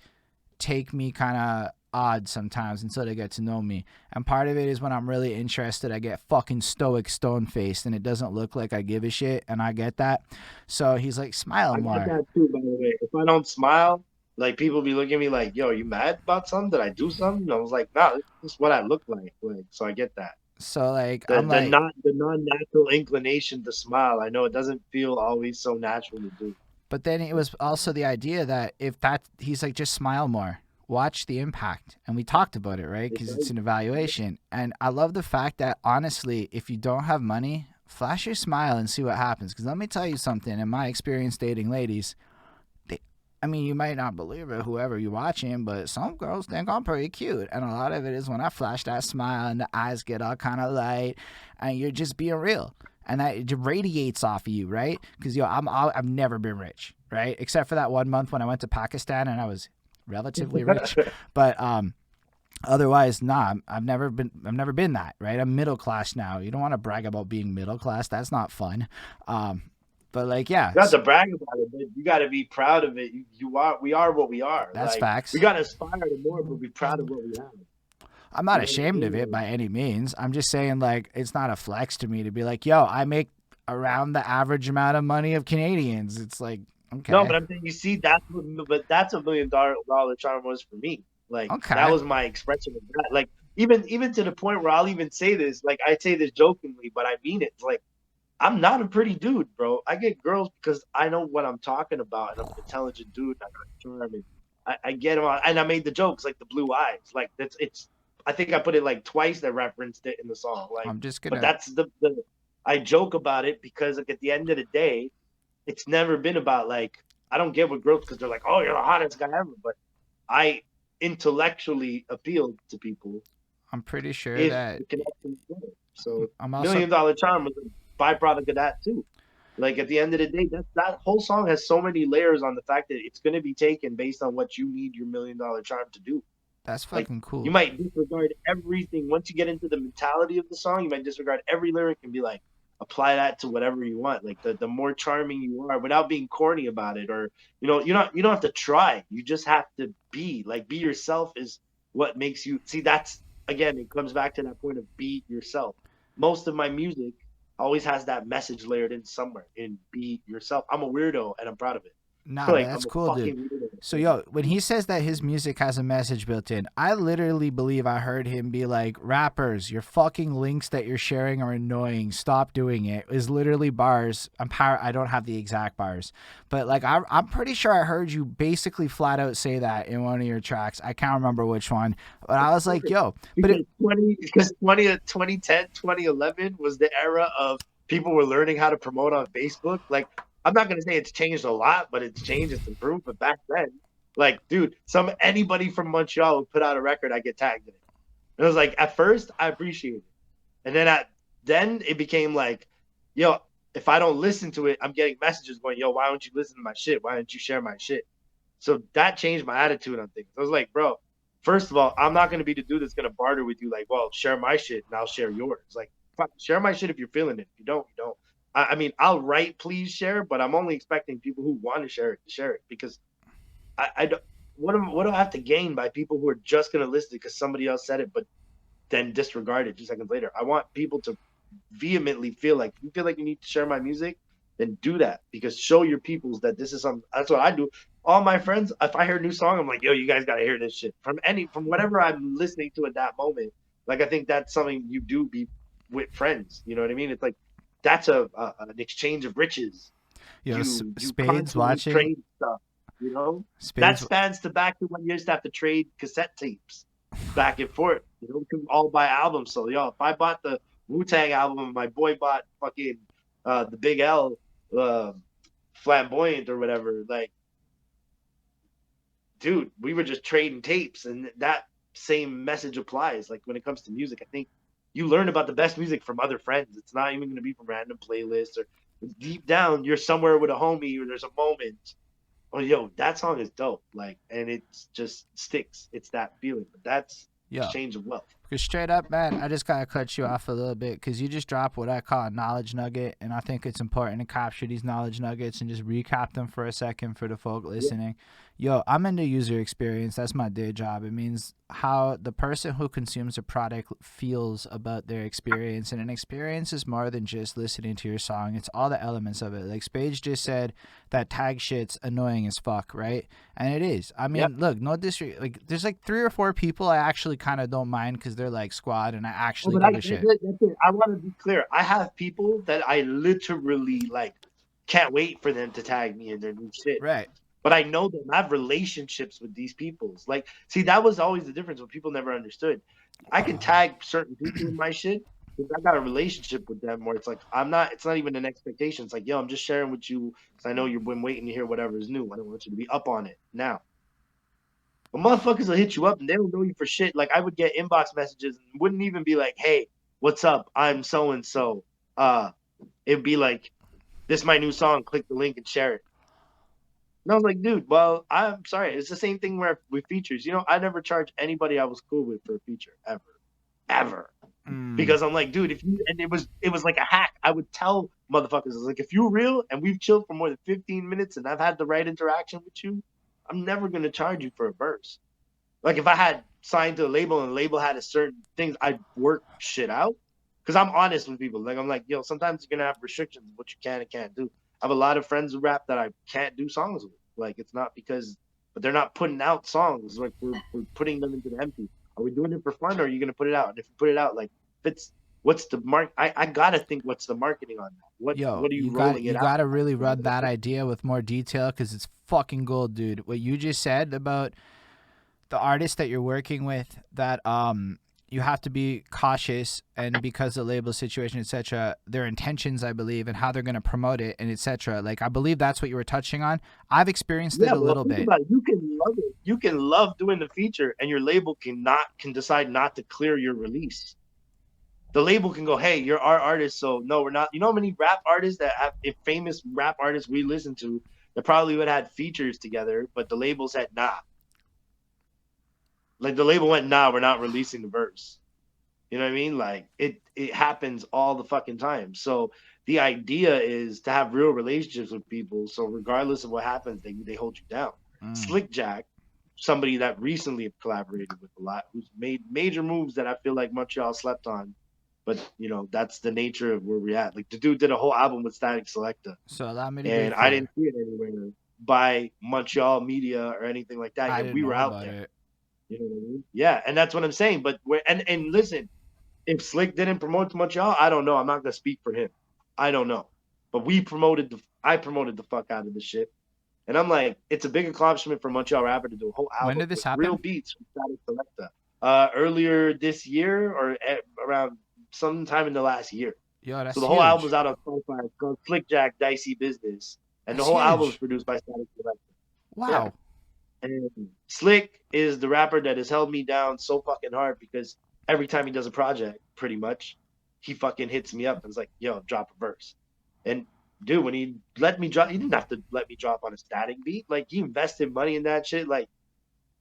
take me kind of odd sometimes until they get to know me. And part of it is when I'm really interested, I get fucking stoic, stone faced, and it doesn't look like I give a shit. And I get that. So he's like, smile
I get
more.
that too, by the way. If I don't smile, like people be looking at me like, "Yo, you mad about something? Did I do something?" And I was like, "Nah, this is what I look like." Like, so I get that.
So like,
The
I'm
the
like,
not the non natural inclination to smile. I know it doesn't feel always so natural to do.
but then it was also the idea that if that, he's like, just smile more. Watch the impact. And we talked about it, right?
It's
Because
like,
it's an evaluation. And I love the fact that honestly, if you don't have money, flash your smile and see what happens. Because let me tell you something. In my experience dating ladies, I mean, you might not believe it, whoever you're watching, but some girls think I'm pretty cute. And a lot of it is when I flash that smile and the eyes get all kind of light and you're just being real. And that it radiates off of you, right? Because, I've never been rich, right? Except for that 1 month when I went to Pakistan and I was relatively rich. But otherwise, nah, I've never been that, right? I'm middle class now. You don't want to brag about being middle class. That's not fun. But like, yeah,
not to brag about it, but you got to be proud of it. We are what we are.
that's
Like we
facts.
got to aspire to more, but be proud of what we have.
I'm not
You know what I
ashamed of
mean?
it
Like,
by any means. I'm just saying, like, it's not a flex to me to be like, yo, I make around the average amount of money of Canadians. It's like,
no,
okay,
but I'm saying you see that's $1 million charm was for me. Like that
okay,
was my expression of that. Like even to the point where I'll even say this. Like I say this jokingly, but I mean it. It's like I'm not a pretty dude, bro. I get girls because I know what I'm talking about, and I'm an intelligent dude. And I'm charming. I get them, and I made the jokes like the blue eyes. Like that's it's. I think I put it like twice. That referenced it in the song. Like,
I'm just
but
gonna,
that's the. I joke about it because like at the end of the day, it's never been about like I don't get with girls because they're like, oh, you're the hottest guy ever. But I intellectually appeal to people
I'm pretty sure
if
that
the connection is there. So
I'm also,
$1 million charm was a byproduct of that too. Like at the end of the day, that whole song has so many layers on the fact that it's going to be taken based on what you need your $1 million charm to do.
that's
Like
fucking
you
cool.
might disregard everything once you get into the mentality of the song. You might disregard every lyric and be like, apply that to whatever you want. Like the more charming you are, without being corny about it, or you don't have to try. You just have to be yourself is what makes you see. That's again, it comes back to that point of be yourself. Most of my music always has that message layered in somewhere. In be yourself. I'm a weirdo and I'm proud of it.
Nah, but
Like
that's
I'm a
cool, dude.
fucking weirdo.
So, yo, when he says that his music has a message built in, I literally believe I heard him be like, rappers, your fucking links that you're sharing are annoying. Stop doing it. Is literally bars. I don't have the exact bars, but like, I'm pretty sure I heard you basically flat out say that in one of your tracks. I can't remember which one, but I was like, yo, but it,
Because 2010, 2011 was the era of people were learning how to promote on Facebook. Like, I'm not gonna say it's changed a lot, but it's changed, it's improved. But back then, like, dude, anybody from Montreal would put out a record, I get tagged in it. And it was like, at first, I appreciate it, and then it became like, yo, if I don't listen to it, I'm getting messages going, yo, why don't you listen to my shit? Why don't you share my shit? So that changed my attitude on things. I was like, bro, first of all, I'm not gonna be the dude that's gonna barter with you. Like, well, share my shit and I'll share yours. Like, fuck, share my shit if you're feeling it. If you don't, you don't. I mean, I'll write please share, but I'm only expecting people who want to share it because I don't. What do I have to gain by people who are just gonna listen because somebody else said it, but then disregard it 2 seconds later? I want people to vehemently feel like if you feel like you need to share my music, then do that because show your peoples that this is something. That's what I do. All my friends, if I hear a new song, I'm like, yo, you guys gotta hear this shit from whatever I'm listening to at that moment. Like I think that's something you do be with friends. You know what I mean? It's like that's an exchange of riches. You
Spades
constantly
watching
trade stuff. You know that
Spades.
spans to back to when you used to have to trade cassette tapes back and forth. You know, we could all buy albums. So yo, if I bought the Wu-Tang album and my boy bought fucking the Big L uh, Flamboyant or whatever, like, dude, we were just trading tapes, and that same message applies. Like when it comes to music, I think you learn about the best music from other friends. It's not even going to be from random playlists or deep down. You're somewhere with a homie, or there's a moment. Oh, yo, that song is dope. Like, and it just sticks. It's that feeling. But that's
Yeah.
exchange of wealth.
Because straight up, man, I just gotta cut you off a little bit because you just dropped what I call a knowledge nugget, and I think it's important to capture these knowledge nuggets and just recap them for a second for the folk
Yeah,
listening. Yo, I'm into user experience. That's my day job. It means how the person who consumes a product feels about their experience, and an experience is more than just listening to your song. It's all the elements of it. Like Spage just said, that tag shit's annoying as fuck, right? And it is. I
yeah.
mean, look, no disrespect. Like, there's like 3 or 4 people I actually kind of don't mind because they're like squad, and I
Oh,
actually
but
give a shit.
that's it. I want to be clear. I have people that I literally like can't wait for them to tag me in their new shit.
Right.
But I know them. I have relationships with these peoples. Like, see, that was always the difference. What people never understood. I can tag certain people in my shit because I got a relationship with them where it's like I'm not. It's not even an expectation. It's like, yo, I'm just sharing with you because I know you've been waiting to hear whatever is new. I don't want you to be up on it now. But motherfuckers will hit you up and they don't know you for shit. Like I would get inbox messages and wouldn't even be like, "Hey, what's up? I'm so and so." It'd be like, "This is my new song. Click the link and share it." And I was like, dude, well, I'm sorry. It's the same thing where with features. You know, I never charged anybody I was cool with for a feature ever, ever.
Mm.
Because I'm like, dude, if you and it was like a hack. I would tell motherfuckers, I was like, if you're real and we've chilled for more than 15 minutes and I've had the right interaction with you, I'm never gonna charge you for a verse. Like if I had signed to a label and the label had a certain things, I'd work shit out. Because I'm honest with people. Like I'm like, yo, sometimes you're gonna have restrictions of what you can and can't do. I have a lot of friends who rap that I can't do songs with. Like it's not because, but they're not putting out songs. Like we're putting them into the empty. Are we doing it for fun, or are you gonna put it out? And if you put it out, like if it's what's the mark? I gotta think what's the marketing on that.
Yo,
What are you
you got
rolling
you
it out?
got to really run that idea with more detail because it's fucking gold, dude. What you just said about the artist that you're working with, that you have to be cautious, and because of the label situation, etc., their intentions, I believe, and how they're going to promote it, and etc. Like I believe that's what you were touching on. I've experienced it
Yeah,
a
well,
little
think
bit.
about it. You can love it. You can love doing the feature, and your label can decide not to clear your release. The label can go, "Hey, you're our artist, so no, we're not." You know how many rap artists that have if famous rap artists we listen to that probably would have had features together, but the label said, "Nah." Like the label went, "Nah, we're not releasing the verse." You know what I mean? Like it happens all the fucking time. So the idea is to have real relationships with people. So regardless of what happens, they hold you down.
Mm.
Slick Jack, somebody that recently collaborated with a lot, who's made major moves that I feel like Montreal slept on. But you know, that's the nature of where we're at. Like the dude did a whole album with Static Selecta.
So allow me to be
And I
clear.
didn't see it anywhere. by Montreal media or anything like that.
I
Yet
didn't
we were
know
out
about
there.
it.
You know what I mean? Yeah, and that's what I'm saying. But we're and listen, if Slick didn't promote to Montreal, I don't know. I'm not gonna speak for him. I don't know. But I promoted the fuck out of the shit. And I'm like, it's a big accomplishment for Montreal rapper to do a whole
When
album
did this
with real
happen?
beats from Static Selecta. Earlier this year or around sometime in the last year.
Yo,
So
that's
the whole album's
huge.
out on Spotify. It's called Flick Jack Dicey Business. And the
That's
whole album is
huge.
produced by Static Selecta. Yeah.
Wow.
And Slick is the rapper that has held me down so fucking hard because every time he does a project, pretty much, he fucking hits me up and is like, yo, drop a verse. And dude, when he let me drop, he didn't have to let me drop on a static beat. Like he invested money in that shit. Like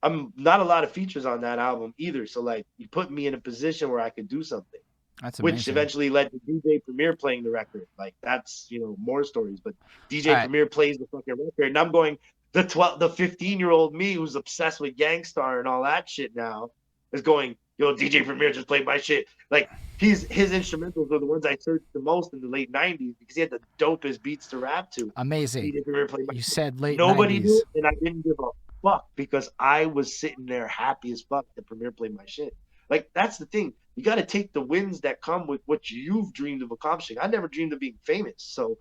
I'm not a lot of features on that album either. So like he put me in a position where I could do something,
That's
which
amazing.
eventually led to DJ Premier playing the record. Like that's more stories. But
All
DJ
right.
Premier plays the fucking record, and I'm going the 15-year-old me who's obsessed with Gangstar and all that shit now is going, yo, DJ Premier just played my shit. Like his instrumentals are the ones I searched the most in the late '90s because he had the dopest beats to rap to.
Amazing.
DJ Premier played my
You
shit.
said late
Nobody knew
90s.
it, and I didn't give a fuck because I was sitting there happy as fuck that Premier played my shit. Like that's the thing. You got to take the wins that come with what you've dreamed of accomplishing. I never dreamed of being famous. So,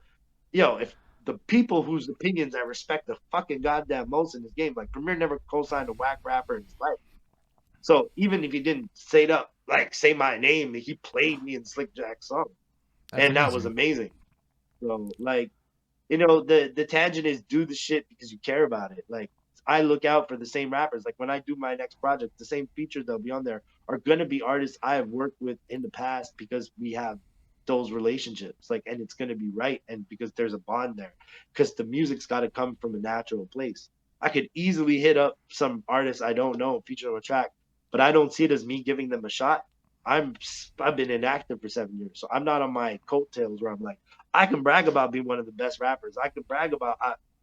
if the people whose opinions I respect the fucking goddamn most in this game, like Premier never co-signed a whack rapper in his life. So even if he didn't say it up, like say my name, he played me in Slick Jack's song,
That's
and that was
amazing.
amazing. So like the tangent is do the shit because you care about it. Like I look out for the same rappers. Like when I do my next project, the same features that'll be on there are gonna be artists I have worked with in the past because we have those relationships. Like and it's gonna be right and because there's a bond there. Because the music's gotta come from a natural place. I could easily hit up some artists I don't know, feature on a track, but I don't see it as me giving them a shot. I've been inactive for 7 years, so I'm not on my coattails where I'm like, I can brag about being one of the best rappers. I can brag about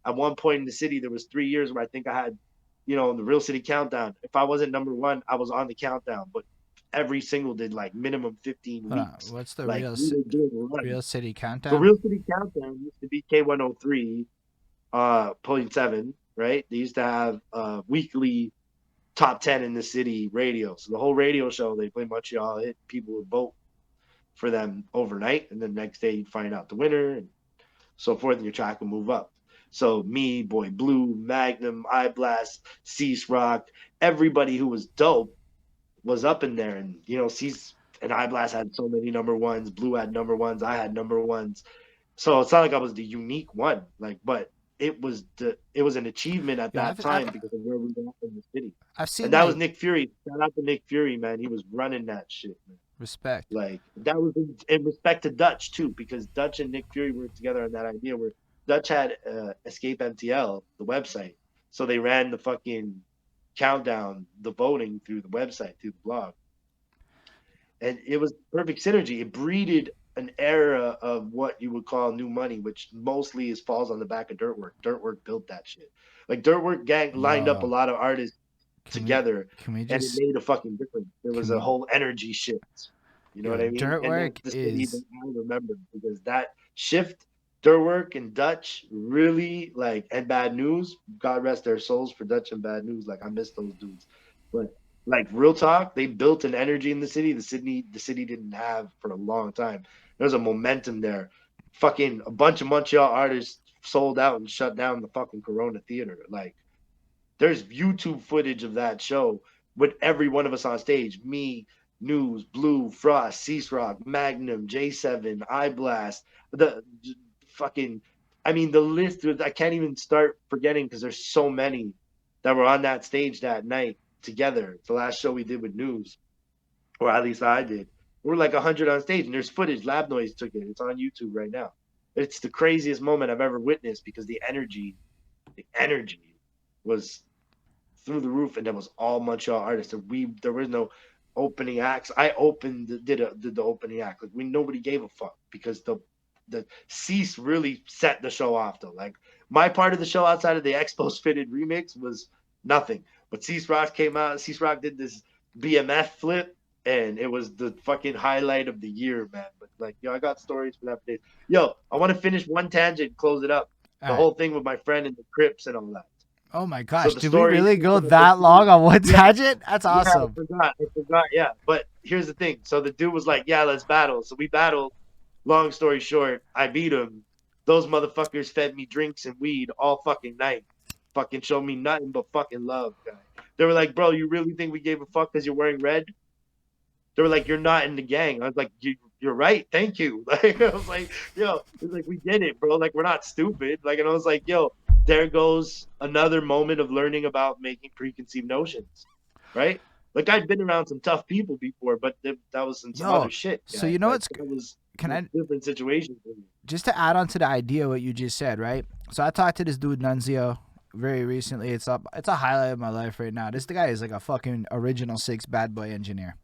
at one point in the city there was 3 years where I think I had, the Real City Countdown. If I wasn't number one, I was on the countdown. But every single did like minimum 15
Hold on.
weeks.
What's the
Like we were doing a run.
Real City
The
Countdown?
Real City Countdown used to be K103 point 7, right? They used to have weekly top 10 in the city radio. So the whole radio show they play Montreal hit, people would vote for them overnight, and then the next day you'd find out the winner and so forth, and your track will move up. So me, Boy Blue, Magnum, I Blast, Cease Rock, everybody who was dope was up in there, and Cease and I Blast had so many number ones, Blue had number ones, I had number ones. So it's not like I was the unique one, like, but it was an achievement at
Yeah,
that time because of where we were in the city.
I've
And
seen
that was
like
Nick Fury. Shout out to Nick Fury, man. He was running that shit, man.
respect.
Like that was in respect to Dutch too, because Dutch and Nick Fury worked together on that idea where Dutch had Escape MTL, the website, so they ran the fucking countdown, the voting through the website, through the blog, and it was perfect synergy. It breeded an era of what you would call new money, which mostly falls on the back of Dirtwork. Dirtwork built that shit. Like Dirtwork gang lined up a
Yo,
lot of artists
can we
together,
can we
and it
just
made a fucking difference. There was
can
a
we
whole energy shift. You know
yo
what I mean?
dirt
And that's
work
the city that
is
I remember because that shift, Dirtwork and Dutch really like, and Bad News. God rest their souls for Dutch and Bad News. Like I miss those dudes, but like real talk, they built an energy in the city. The city didn't have for a long time. There's a momentum there. Fucking a bunch of Montreal artists sold out and shut down the fucking Corona Theater. Like there's YouTube footage of that show with every one of us on stage. Me, News, Blue, Frost, Cease Rock, Magnum, J7, I Blast, the fucking I mean the list I can't even start forgetting because there's so many that were on that stage that night together. It's the last show we did with News, or at least I did. We're like 100 on stage, and there's footage. Lab Noise took it. It's on YouTube right now. It's the craziest moment I've ever witnessed because the energy was through the roof, and that was all Montreal artists. There was no opening acts. I did the opening act. Like nobody gave a fuck because the Cease really set the show off though. Like my part of the show outside of the Expos Fitted remix was nothing. But Cease Rock came out. Cease Rock did this BMF flip, and it was the fucking highlight of the year, man. But like, I got stories for that for days. Yo, I want to finish one tangent, close it up.
All
The
right.
whole thing with my friend and the Crips and all that.
Oh my
So
gosh,
the
did we
story,
really go that long on one
yeah,
tangent? That's
yeah,
awesome.
I forgot, yeah. But here's the thing. So the dude was like, "Yeah, let's battle." So we battled. Long story short, I beat him. Those motherfuckers fed me drinks and weed all fucking night. Fucking showed me nothing but fucking love, guy. They were like, "Bro, you really think we gave a fuck because you're wearing red?" They were like, "You're not in the gang." I was like, "You're right. Thank you." Like I was like, "Yo," it's like we did it, bro. Like we're not stupid. Like and I was like, "Yo, there goes another moment of learning about making preconceived notions." Right? Like I'd been around some tough people before, but that was some
Yo,
other shit,
so
guy.
you know
Like
what's
that was
can
a
I
different situation for me.
just to add on to the idea what you just said, right? So I talked to this dude Nunzio very recently. It's a highlight of my life right now. This the guy is like a fucking original six bad boy engineer.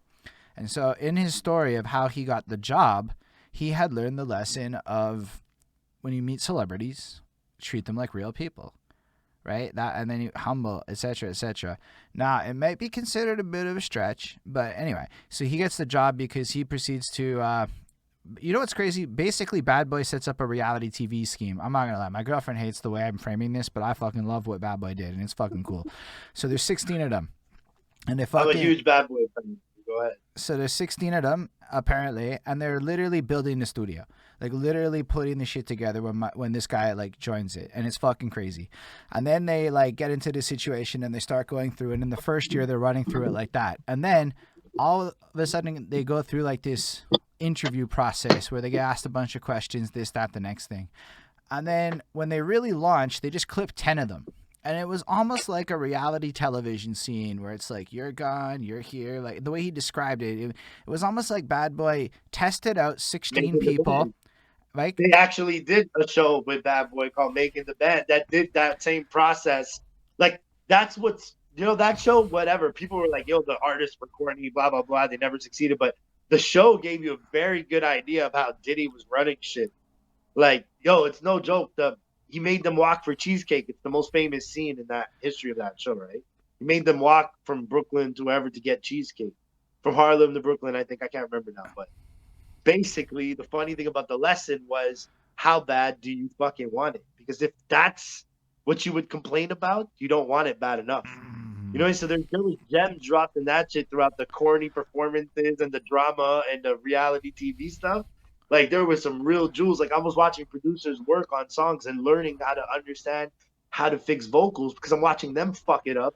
And so in his story of how he got the job, he had learned the lesson of when you meet celebrities, treat them like real people, right? That and then you humble, etc., etc. Now it might be considered a bit of a stretch, but anyway. So he gets the job because he proceeds to. You know what's crazy? Basically, Bad Boy sets up a reality TV scheme. I'm not gonna lie, my girlfriend hates the way I'm framing this, but I fucking love what Bad Boy did, and it's fucking cool. So there's 16 of them, and they
I'm a
fucking
huge bad boy fan. Go ahead.
so there's 16 of them apparently, and they're literally building the studio, like literally putting the shit together when this guy like joins it, and it's fucking crazy. And then they like get into this situation and they start going through it. And in the first year they're running through it like that, and then all of a sudden they go through like this interview process where they get asked a bunch of questions, this, that, the next thing. And then when they really launched, they just clipped 10 of them. And it was almost like a reality television scene where it's like, you're gone, you're here. Like the way he described it was almost like Bad Boy tested out 16
Making the
people.
band.
Like,
They actually did a show with Bad Boy called Making the Band that did that same process. Like that's what's that show. Whatever people were like, "Yo, the artists were corny, blah blah blah." They never succeeded, but the show gave you a very good idea of how Diddy was running shit. Like, yo, it's no joke. He made them walk for cheesecake. It's the most famous scene in that history of that show, right? He made them walk from Brooklyn to wherever to get cheesecake. From Harlem to Brooklyn, I think I can't remember now, but basically the funny thing about the lesson was how bad do you fucking want it? Because if that's what you would complain about, you don't want it bad enough. So there was gems dropped in that shit throughout the corny performances and the drama and the reality TV stuff. Like there was some real jewels. Like I was watching producers work on songs and learning how to understand how to fix vocals because I'm watching them fuck it up.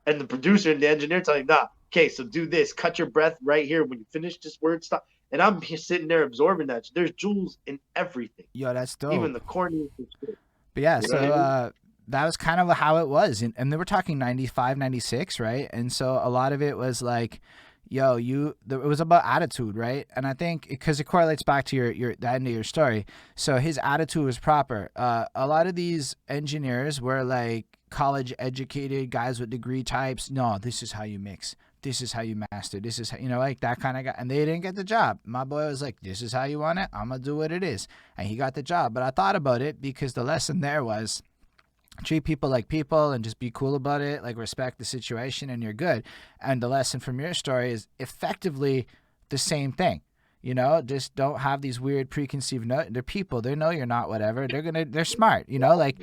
And the producer and the engineer telling, nah, okay, so do this, cut your breath right here. When you finish this word, stop. And I'm sitting there absorbing that. There's jewels in everything,
yo, that's
even
dope.
the corniest shit.
But yeah,
You know
so
what I mean?
that was kind of how it was. And they were talking 95, 96, right? And so a lot of it was like, yo, it was about attitude, right? And I think because it correlates back to the end of your story. So his attitude was proper. A lot of these engineers were like college educated guys with degree types. No, this is how you mix. This is how you master. This is how, like that kind of guy. And they didn't get the job. My boy was like, this is how you want it. I'm going to do what it is. And he got the job. But I thought about it because the lesson there was treat people like people and just be cool about it, like respect the situation and you're good. And the lesson from your story is effectively the same thing. Just don't have these weird preconceived they're people. They know you're not whatever. They're smart, like.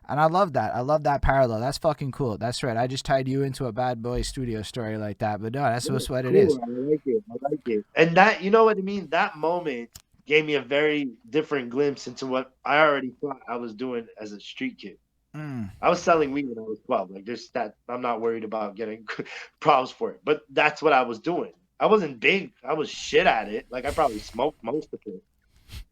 And I love that. I love that parallel. That's fucking cool. That's right. I just tied you into a Bad Boy studio story like that. But no, that's
Yeah,
just what it is.
cool. I like it. I like it. And that, you know what I mean? That moment gave me a very different glimpse into what I already thought I was doing as a street kid.
Mm.
I was selling weed when I was 12. Like there's that I'm not worried about getting props for it. But that's what I was doing. I wasn't big. I was shit at it. Like I probably smoked most of it.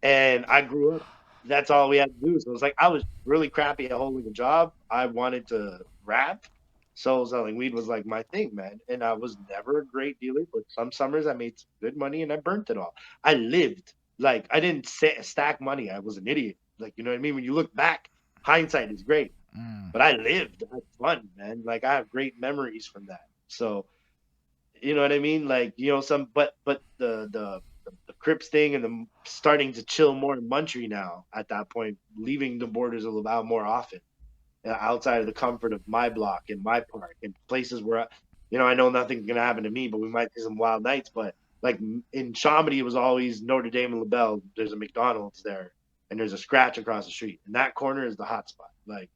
And I grew up. That's all we had to do. So it was like I was really crappy at holding a job. I wanted to rap. So selling weed was like my thing, man. And I was never a great dealer, but some summers I made some good money and I burnt it all. I lived. Like I didn't stack money. I was an idiot. Like you know what I mean? When you look back, hindsight is great.
Mm.
But I lived. I had fun, man. Like I have great memories from that. So you know what I mean? Like some, but the Crips thing and the starting to chill more in Montreal now. At that point, leaving the borders of Laval more often, outside of the comfort of my block and my park and places where I know nothing's gonna happen to me, but we might see some wild nights. But like in Chamonix, it was always Notre Dame and LaBelle. There's a McDonald's there, and there's a scratch across the street, and that corner is the hot spot. Like,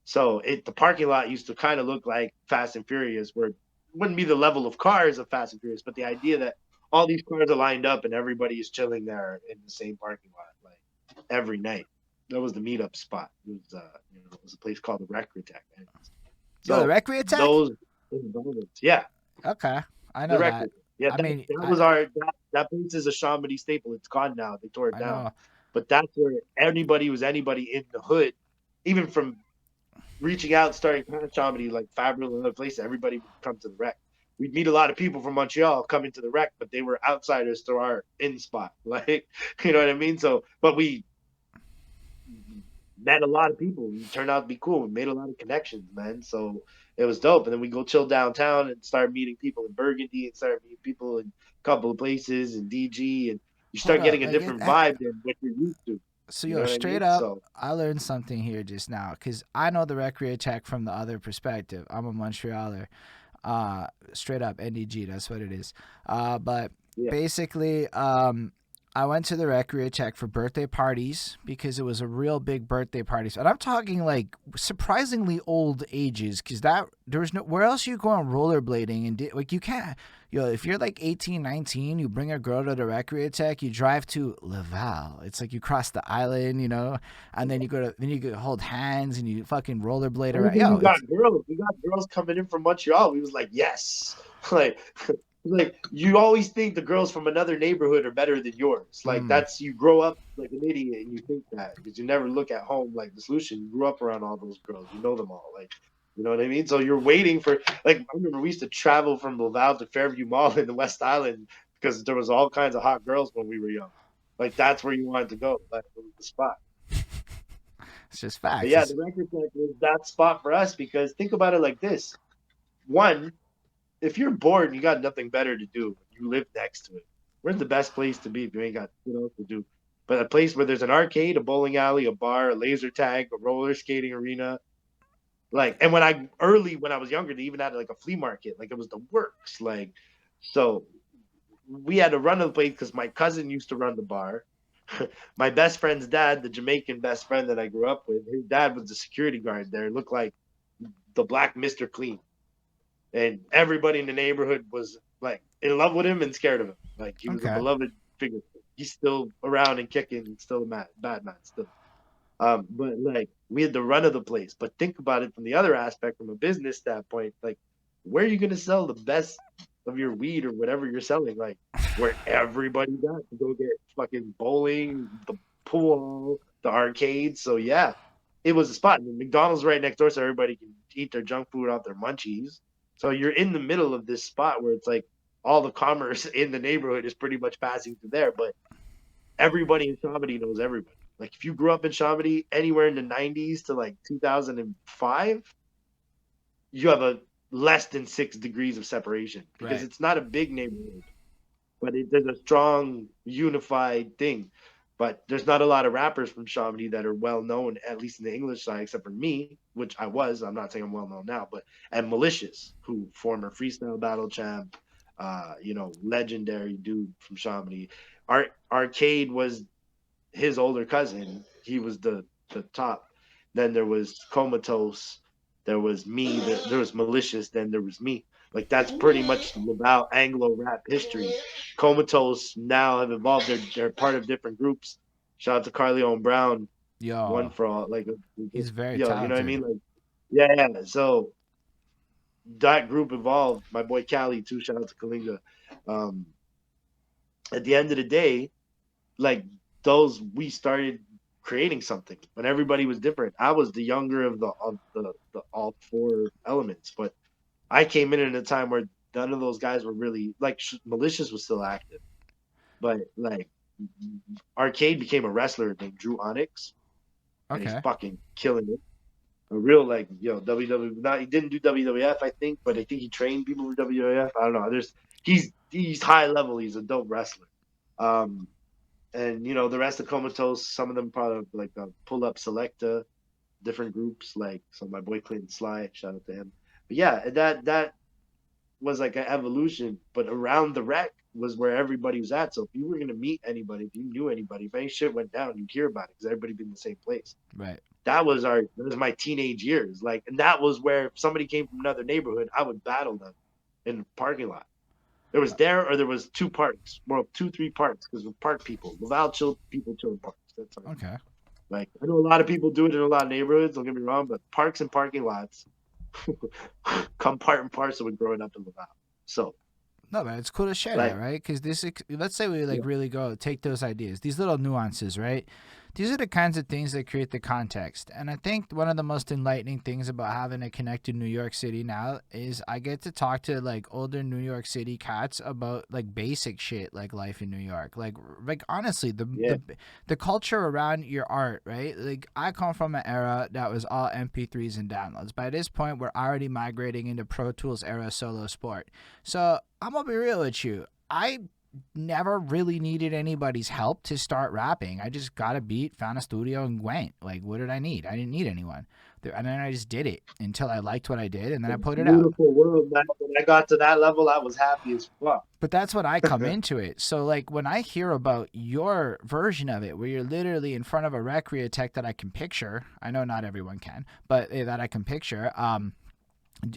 so the parking lot used to kind of look like Fast and Furious, where it wouldn't be the level of cars of Fast and Furious, but the idea that all these cars are lined up and everybody is chilling there in the same parking lot, like every night. That was the meetup spot. It was a place called the Recreatech.
Yo, the
So
Recre Attack?
those environments, yeah,
Okay, I
the
know that.
Recreatech. Yeah,
I
that,
mean,
that was our that place is a Chamonix staple. It's gone now. They tore it
I
down.
know.
But that's where anybody was anybody in the hood, even from reaching out, starting comedy like Fabric and other places, everybody would come to the rec. We'd meet a lot of people from Montreal coming to the rec, but they were outsiders to our in spot. Like, you know what I mean? So, but we met a lot of people. We turned out to be cool. We made a lot of connections, man. So it was dope. And then we go chill downtown and start meeting people in Burgundy and start meeting people in a couple of places in DG. And you
Hold
start
up,
getting a
like
different vibe than what you're used to.
so
You know
yo,
what I
straight
mean?
up,
So
I learned something here just now because I know the Recre Attack from the other perspective. I'm a Montrealer. Straight up NDG, that's what it is. But
yeah.
basically, I went to the Recre Tech for birthday parties because it was a real big birthday party. And I'm talking like surprisingly old ages because that there was no where else you go on rollerblading and like you can't. If you're like 18, 19, you bring a girl to the Recre Tech, you drive to Laval. It's like you cross the island, and then you go hold hands and you fucking rollerblade around.
Everything
Yo,
we got
it's
girls. We got girls coming in from Montreal. We was like, yes. Like like you always think the girls from another neighborhood are better than yours. Like
mm,
that's you grow up like an idiot and you think that because you never look at home like the solution. You grew up around all those girls. You know them all. Like you know what I mean? So you're waiting for like I remember we used to travel from Laval to Fairview Mall in the West Island because there was all kinds of hot girls when we were young. Like that's where you wanted to go. Like it was the spot.
it's just
But
facts.
yeah, the record track was that spot for us because think about it like this. One, if you're bored and you got nothing better to do, you live next to it. Where's the best place to be if you ain't got shit else to do? But a place where there's an arcade, a bowling alley, a bar, a laser tag, a roller skating arena. Like, and when I was younger, they even had like a flea market. Like it was the works. Like, so we had to run the place because my cousin used to run the bar. My best friend's dad, the Jamaican best friend that I grew up with, his dad was the security guard there. It looked like the black Mr. Clean. And everybody in the neighborhood was like in love with him and scared of him. Like he was a
Okay.
beloved figure. He's still around and kicking, still a bad man still. But like we had the run of the place. But think about it from the other aspect, from a business standpoint, like where are you gonna sell the best of your weed or whatever you're selling? Like where everybody got to go get fucking bowling, the pool, the arcades. So yeah, it was a spot. And McDonald's right next door, so everybody can eat their junk food off their munchies. So you're in the middle of this spot where it's like all the commerce in the neighborhood is pretty much passing through there, but everybody in Chamonix knows everybody. Like if you grew up in Chamonix anywhere in the 90s to like 2005, you have a less than 6 degrees of separation because
Right.
it's not a big neighborhood, but there's a strong unified thing. But there's not a lot of rappers from Chamonix that are well known, at least in the English side, except for me, which I was. I'm not saying I'm well known now, but and Malicious, who former freestyle battle champ, legendary dude from Chamonix. Arcade was his older cousin. He was the top. Then there was Comatose. There was me. There was Malicious. Then there was me. Like that's pretty much Laval Anglo rap history. Comatose now have evolved. They're part of different groups. Shout out to Carleone Brown, one
Yo,
for all. Like,
he's very
yo, you know what I
talented.
mean? Like, yeah, yeah. So that group evolved. My boy Cali too. Shout out to Kalinga. Um, at the end of the day, like those we started creating something when everybody was different. I was the younger of the all four elements, but I came in at a time where none of those guys were really like Malicious was still active, but like Arcade became a wrestler named Drew Onyx, and he's
Okay.
fucking killing it. A real like WWE. Not he didn't do WWF, I think, but I think he trained people for WWF. I don't know. He's high level. He's a dope wrestler. Um, and the rest of Comatose, some of them probably like pull up Selecta, different groups like so my boy Clinton Sly, shout out to him. But yeah, that was like an evolution. But around the rec, was where everybody was at. So if you were gonna meet anybody, if you knew anybody, if any shit went down, you'd hear about it because everybody been in the same place.
Right.
That was my teenage years. Like, and that was where if somebody came from another neighborhood, I would battle them in the parking lot. There was there or there was two parks, well, two, three parks because of park people. Laval people chill in parks. That's all.
Okay.
Like I know a lot of people do it in a lot of neighborhoods. Don't get me wrong, but parks and parking lots come part and parcel with growing up in Laval. So
No, man, it's cool to share that,
like
right? Because let's say we like
yeah,
really go take those ideas, these little nuances, right? These are the kinds of things that create the context. And I think one of the most enlightening things about having a connected New York City now is I get to talk to like older New York City cats about like basic shit like life in New York. Like honestly,
yeah,
the culture around your art, right? Like I come from an era that was all MP3s and downloads. By this point, we're already migrating into Pro Tools era solo sport. So I'm gonna be real with you. I never really needed anybody's help to start rapping. I just got a beat, found a studio, and went. Like, what did I need? I didn't need anyone. And then I just did it until I liked what I did, and then I
it's a
put it out.
beautiful world, man. When I got to that level, I was happy as fuck.
But that's what I come into it. So, like, when I hear about your version of it, where you're literally in front of a Recreatech that I can picture, I know not everyone can, but that I can picture,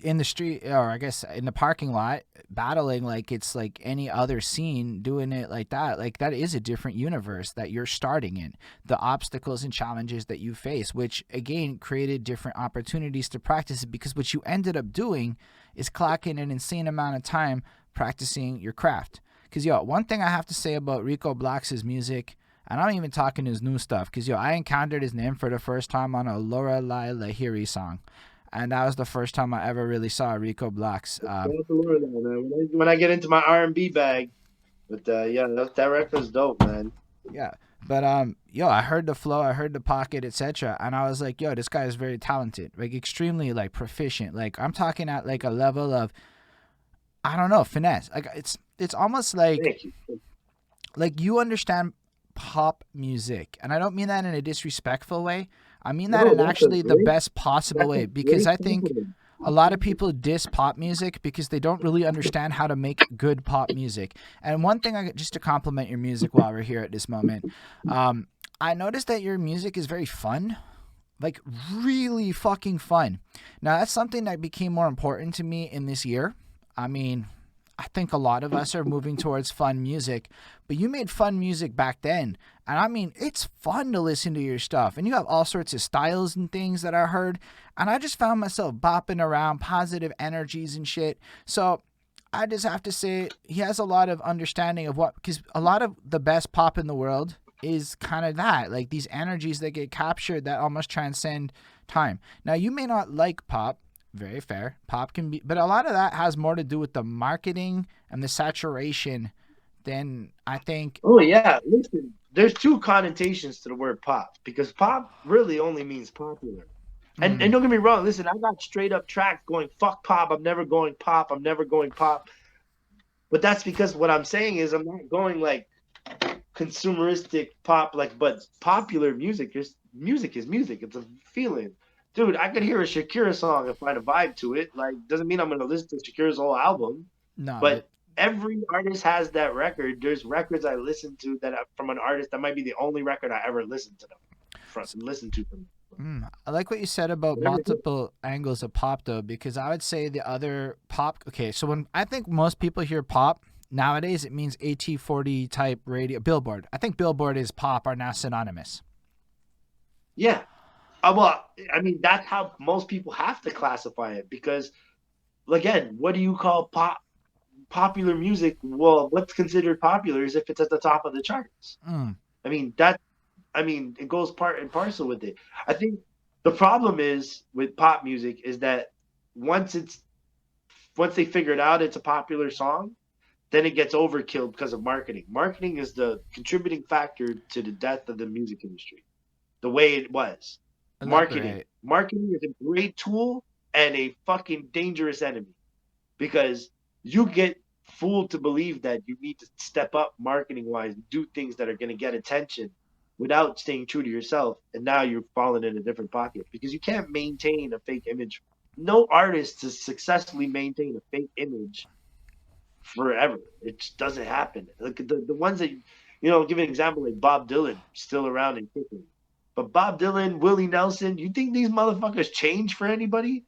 in the street or I guess in the parking lot battling like it's like any other scene doing it like that is a different universe that you're starting in, the obstacles and challenges that you face, which again created different opportunities to practice it, because what you ended up doing is clocking an insane amount of time practicing your craft. Because one thing I have to say about Rico Blox's music, and I'm even talking his new stuff, because I encountered his name for the first time on a Lorelai Lahiri song, and that was the first time I ever really saw Rico Blox.
Shout to Lord, man. When I get into my R&B bag, but yeah, that record's dope, man.
Yeah, but I heard the flow, I heard the pocket, etc., and I was like, this guy is very talented, like extremely like proficient. Like I'm talking at like a level of, I don't know, finesse. Like it's almost
Thank you.
like you understand pop music, and I don't mean that in a disrespectful way. I mean that
No,
in actually the best possible
that's a
way, because
great
I think
compliment.
a lot of people diss pop music because they don't really understand how to make good pop music. And one thing, just to compliment your music while we're here at this moment, I noticed that your music is very fun, like really fucking fun. Now that's something that became more important to me in this year. I mean, I think a lot of us are moving towards fun music, but you made fun music back then. And I mean, it's fun to listen to your stuff. And you have all sorts of styles and things that I heard. And I just found myself bopping around, positive energies and shit. So I just have to say, he has a lot of understanding of because a lot of the best pop in the world is kind of that, like these energies that get captured that almost transcend time. Now, you may not like pop. Very fair. Pop can be, but a lot of that has more to do with the marketing and the saturation than I think.
Oh yeah, listen. There's two connotations to the word pop because pop really only means popular. And
Mm,
don't get me wrong. Listen, I got straight up tracks going fuck pop. I'm never going pop. I'm never going pop. But that's because what I'm saying is I'm not going like consumeristic pop, like, but popular music. Music is music. It's a feeling. Dude, I could hear a Shakira song and find a vibe to it. Like, doesn't mean I'm gonna listen to Shakira's whole album,
no, but
but every artist has that record. There's records I listen to from an artist that might be the only record I ever listened to them from. Listen to them.
I like what you said about
Whatever it is.
multiple angles of pop, though, because I would say the other pop. Okay, so when I think most people hear pop nowadays, it means AT40 type radio, Billboard. I think Billboard is pop are now synonymous.
Yeah. Well, I mean, that's how most people have to classify it because, again, what do you call popular music? Well, what's considered popular is if it's at the top of the charts.
Mm,
I mean, it goes part and parcel with it. I think the problem is with pop music is that once they figure it out, it's a popular song, then it gets overkill because of marketing. Marketing is the contributing factor to the death of the music industry, the way it was. Marketing.
elaborate.
Marketing is a great tool and a fucking dangerous enemy because you get fooled to believe that you need to step up marketing wise, do things that are going to get attention without staying true to yourself. And now you're falling in a different pocket because you can't maintain a fake image. No artist has successfully maintained a fake image forever. It just doesn't happen. Look at the ones that give an example like Bob Dylan, still around and kicking. But Bob Dylan, Willie Nelson, you think these motherfuckers change for anybody?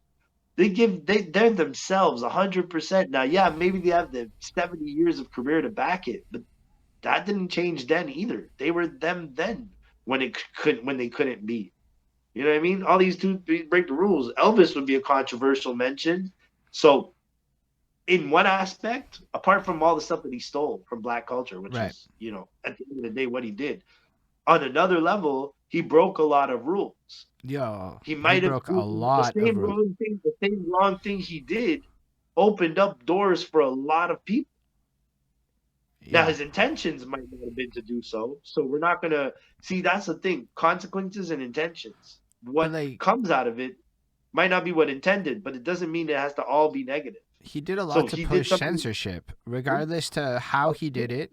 They're themselves 100%. Now, yeah, maybe they have the 70 years of career to back it, but that didn't change then either. They were them then when they couldn't be. You know what I mean? All these two break the rules. Elvis would be a controversial mention. So in one aspect, apart from all the stuff that he stole from black culture, which
Right.
is, at the end of the day, what he did, on another level, he broke a lot of rules.
Yo,
He
he
might have
broke a
the
lot of
same
rules.
wrong thing, the same wrong thing he did opened up doors for a lot of people. Now
Yeah.
his intentions might not have been to do so. So we're not gonna see that's the thing. Consequences and intentions.
But
What
like
comes out of it might not be what intended, but it doesn't mean it has to all be negative.
he did a
So
lot to
he did
push
something.
censorship, regardless to how he did it.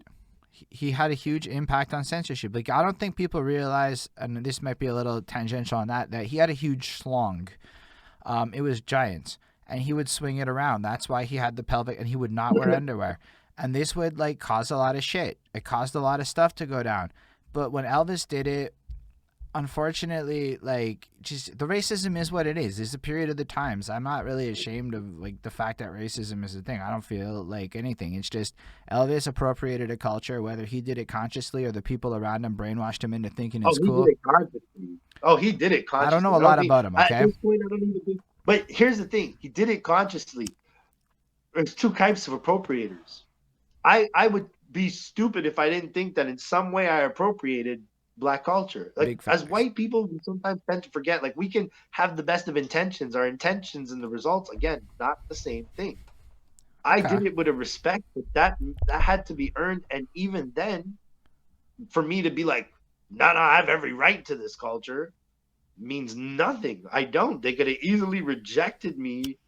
He had a huge impact on censorship. Like I don't think people realize, and this might be a little tangential on that he had a huge schlong. It was giant, and he would swing it around. That's why he had the pelvic, and he would not wear underwear. And this would like cause a lot of shit. It caused a lot of stuff to go down. But when Elvis did it, unfortunately, like just the racism is what it is. It's a period of the times. I'm not really ashamed of like the fact that racism is a thing. I don't feel like anything. It's just Elvis appropriated a culture, whether he did it consciously or the people around him brainwashed him into thinking
Oh,
it's
he did
cool.
it consciously. Oh, he did it
I don't know
consciously.
a
I don't
lot
think
about him.
at
Okay,
this point I don't even think. But here's the thing: he did it consciously. There's two types of appropriators. I would be stupid if I didn't think that in some way I appropriated black culture. Like
big
as
facts.
white people, we sometimes tend to forget. Like we can have the best of intentions. Our intentions and the results, again, not the same thing. I
Okay,
did it with a respect, but that had to be earned. And even then, for me to be like, no, I have every right to this culture means nothing. I don't. They could have easily rejected me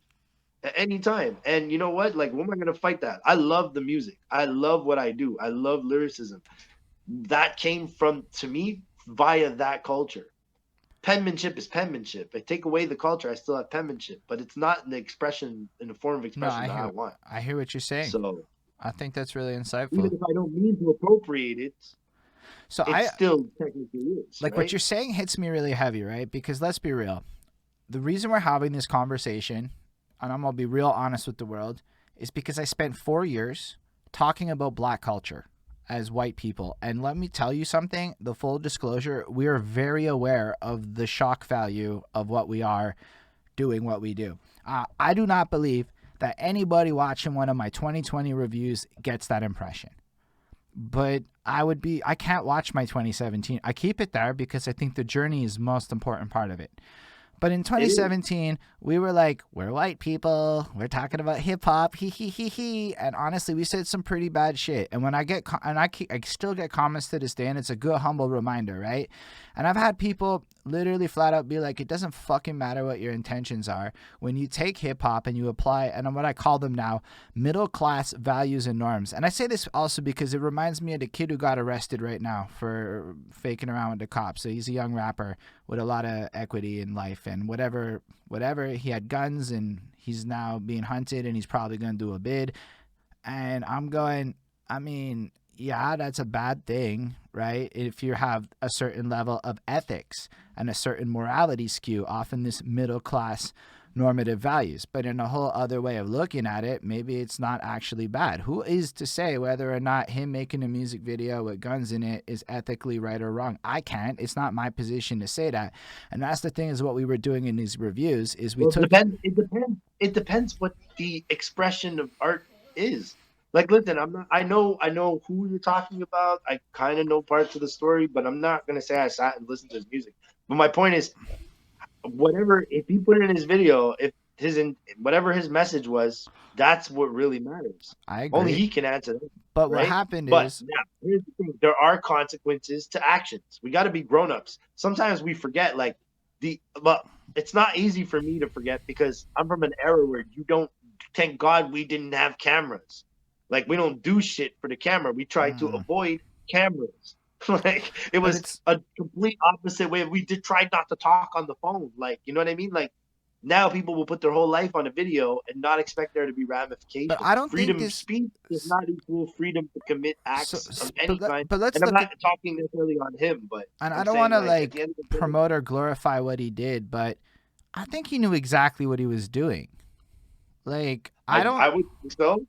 at any time. And you know what? Like, what am I going to fight that? I love the music. I love what I do. I love lyricism. That came from, to me, via that culture. Penmanship is penmanship. I take away the culture, I still have penmanship, but it's not in the expression, in the form of
no,
expression that I want.
I hear what you're saying.
So
I think that's really
even
insightful.
if I don't mean to appropriate it,
So
it
I
still technically is,
like what
right?
you're saying hits me really heavy, right? Because let's be real. The reason we're having this conversation, and I'm gonna be real honest with the world, is because I spent 4 years talking about black culture as white people. And let me tell you something, the full disclosure, we are very aware of the shock value of what we are doing, what we do. I do not believe that anybody watching one of my 2020 reviews gets that impression. But I can't watch my 2017. I keep it there because I think the journey is the most important part of it. But in
It is.
2017, we were like, we're white people. We're talking about hip hop. He he he he. And honestly, we said some pretty bad shit. And when I get I still get comments to this day, and it's a good humble reminder, right? And I've had people literally flat out be like, it doesn't fucking matter what your intentions are when you take hip hop and you apply, and what I call them now, middle class values and norms. And I say this also because it reminds me of the kid who got arrested right now for faking around with the cops. So he's a young rapper with a lot of equity in life, and whatever he had guns, and he's now being hunted, and he's probably going to do a bid. And I'm going, I mean, yeah, that's a bad thing, right? If you have a certain level of ethics and a certain morality skew, often this middle class normative values. But in a whole other way of looking at it, maybe it's not actually bad. Who is to say whether or not him making a music video with guns in it is ethically right or wrong? I can't. It's not my position to say that. And that's the thing, is what we were doing in these reviews is we
Well, it
took.
depends. It depends. It depends what the expression of art is. Like, listen, I'm not. I know who you're talking about. I kind of know parts of the story, but I'm not gonna say I sat and listened to his music. But my point is, whatever, if he put it in his video, if whatever his message was, that's what really matters.
I
Only
agree.
he can answer that,
But what
right?
happened
But
is,
now here's the thing: there are consequences to actions. We got to be grown-ups. Sometimes we forget, like but it's not easy for me to forget because I'm from an era where you don't. Thank God we didn't have cameras. Like we don't do shit for the camera. We try to
mm,
avoid cameras. Like it
but
was
it's
a complete opposite way. We did try not to talk on the phone. Like, you know what I mean? Like Now people will put their whole life on a video and not expect there to be
But I
ramifications.
don't think
Freedom of
this.
speech does not equal freedom to commit
So,
acts of any kind.
but let's
And I'm
look
not
at.
talking necessarily on him, but
And I
I'm
don't want
saying
to
like at the
like
end of the day,
promote or glorify what he did, but I think he knew exactly what he was doing. Like I don't.
I would think so.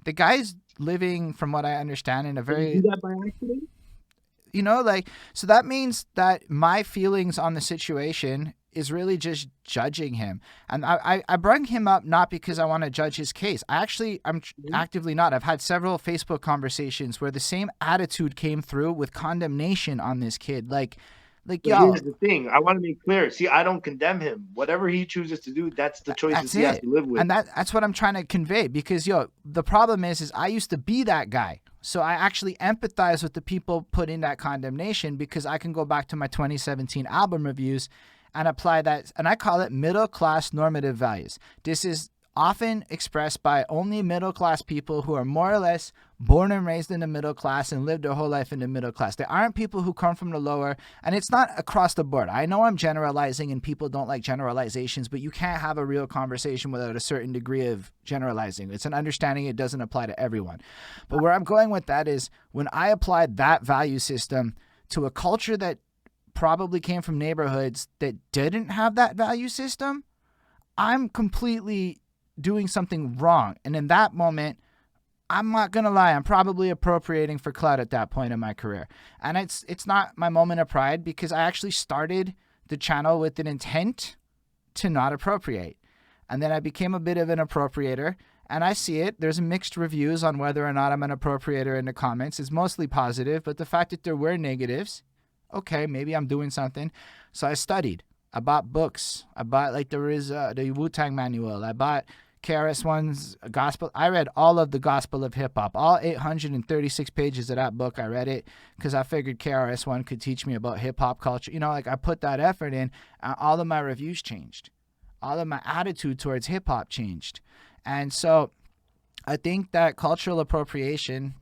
The guy's living, from what I understand, in a
Did he do
very,
that by accident?
like, so that means that my feelings on the situation is really just judging him. And I bring him up not because I want to judge his case. I'm
Mhm.
actively not. I've had several Facebook conversations where the same attitude came through with condemnation on this kid. Like,
But
yo,
here's the thing. I want to be clear. See, I don't condemn him. Whatever he chooses to do, that's the choices
that's
he has
it.
to live with.
And that's what I'm trying to convey, because the problem is I used to be that guy. So I actually empathize with the people putting that condemnation, because I can go back to my 2017 album reviews and apply that, and I call it middle class normative values. This is often expressed by only middle class people who are more or less born and raised in the middle class and lived their whole life in the middle class. There aren't people who come from the lower, and it's not across the board. I know I'm generalizing and people don't like generalizations, but you can't have a real conversation without a certain degree of generalizing. It's an understanding it doesn't apply to everyone. But where I'm going with that is, when I applied that value system to a culture that probably came from neighborhoods that didn't have that value system, I'm completely doing something wrong. And in that moment, I'm not gonna lie, I'm probably appropriating for clout at that point in my career. And it's not my moment of pride, because I actually started the channel with an intent to not appropriate. And then I became a bit of an appropriator, and I see it. There's mixed reviews on whether or not I'm an appropriator in the comments. It's mostly positive, but the fact that there were negatives, okay, maybe I'm doing something. So I studied. I bought books. I bought, like, there is the Wu-Tang manual. I bought KRS-One's gospel. I read all of the gospel of hip hop, all 836 pages of that book. I read it because I figured KRS-One could teach me about hip hop culture. Like, I put that effort in. All of my reviews changed. All of my attitude towards hip hop changed. And so I think that cultural appropriation,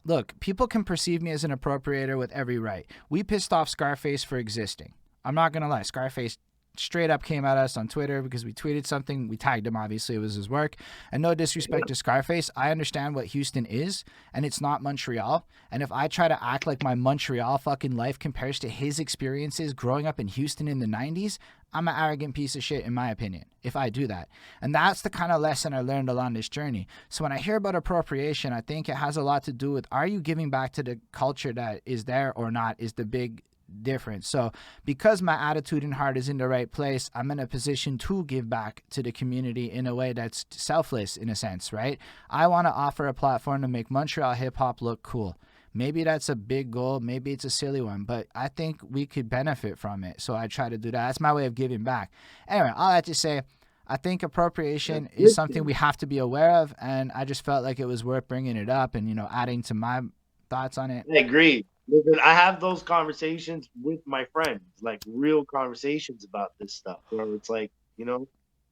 look, people can perceive me as an appropriator with every right. We pissed off Scarface for existing. I'm not going to lie. Scarface straight up came at us on Twitter because we tweeted something. We tagged him, obviously. It was his work. And no disrespect to Scarface. I understand what Houston is, and it's not Montreal. And if I try to act like my Montreal fucking life compares to his experiences growing up in Houston in the 90s, I'm an arrogant piece of shit, in my opinion, if I do that. And that's the kind of lesson I learned along this journey. So when I hear about appropriation, I think it has a lot to do with, are you giving back to the culture that is there or not, is the big difference. So because my attitude and heart is in the right place, I'm in a position to give back to the community in a way that's selfless, in a sense, right? I want to offer a platform to make Montreal hip-hop look cool. Maybe that's a big goal. Maybe it's a silly one, but I think we could benefit from it. So I try to do that. That's my way of giving back. Anyway, all that to say, I think appropriation is something we have to be aware of, and I just felt like it was worth bringing it up and, adding to my thoughts on it.
I agree. Listen, I have those conversations with my friends, like real conversations about this stuff, where it's like,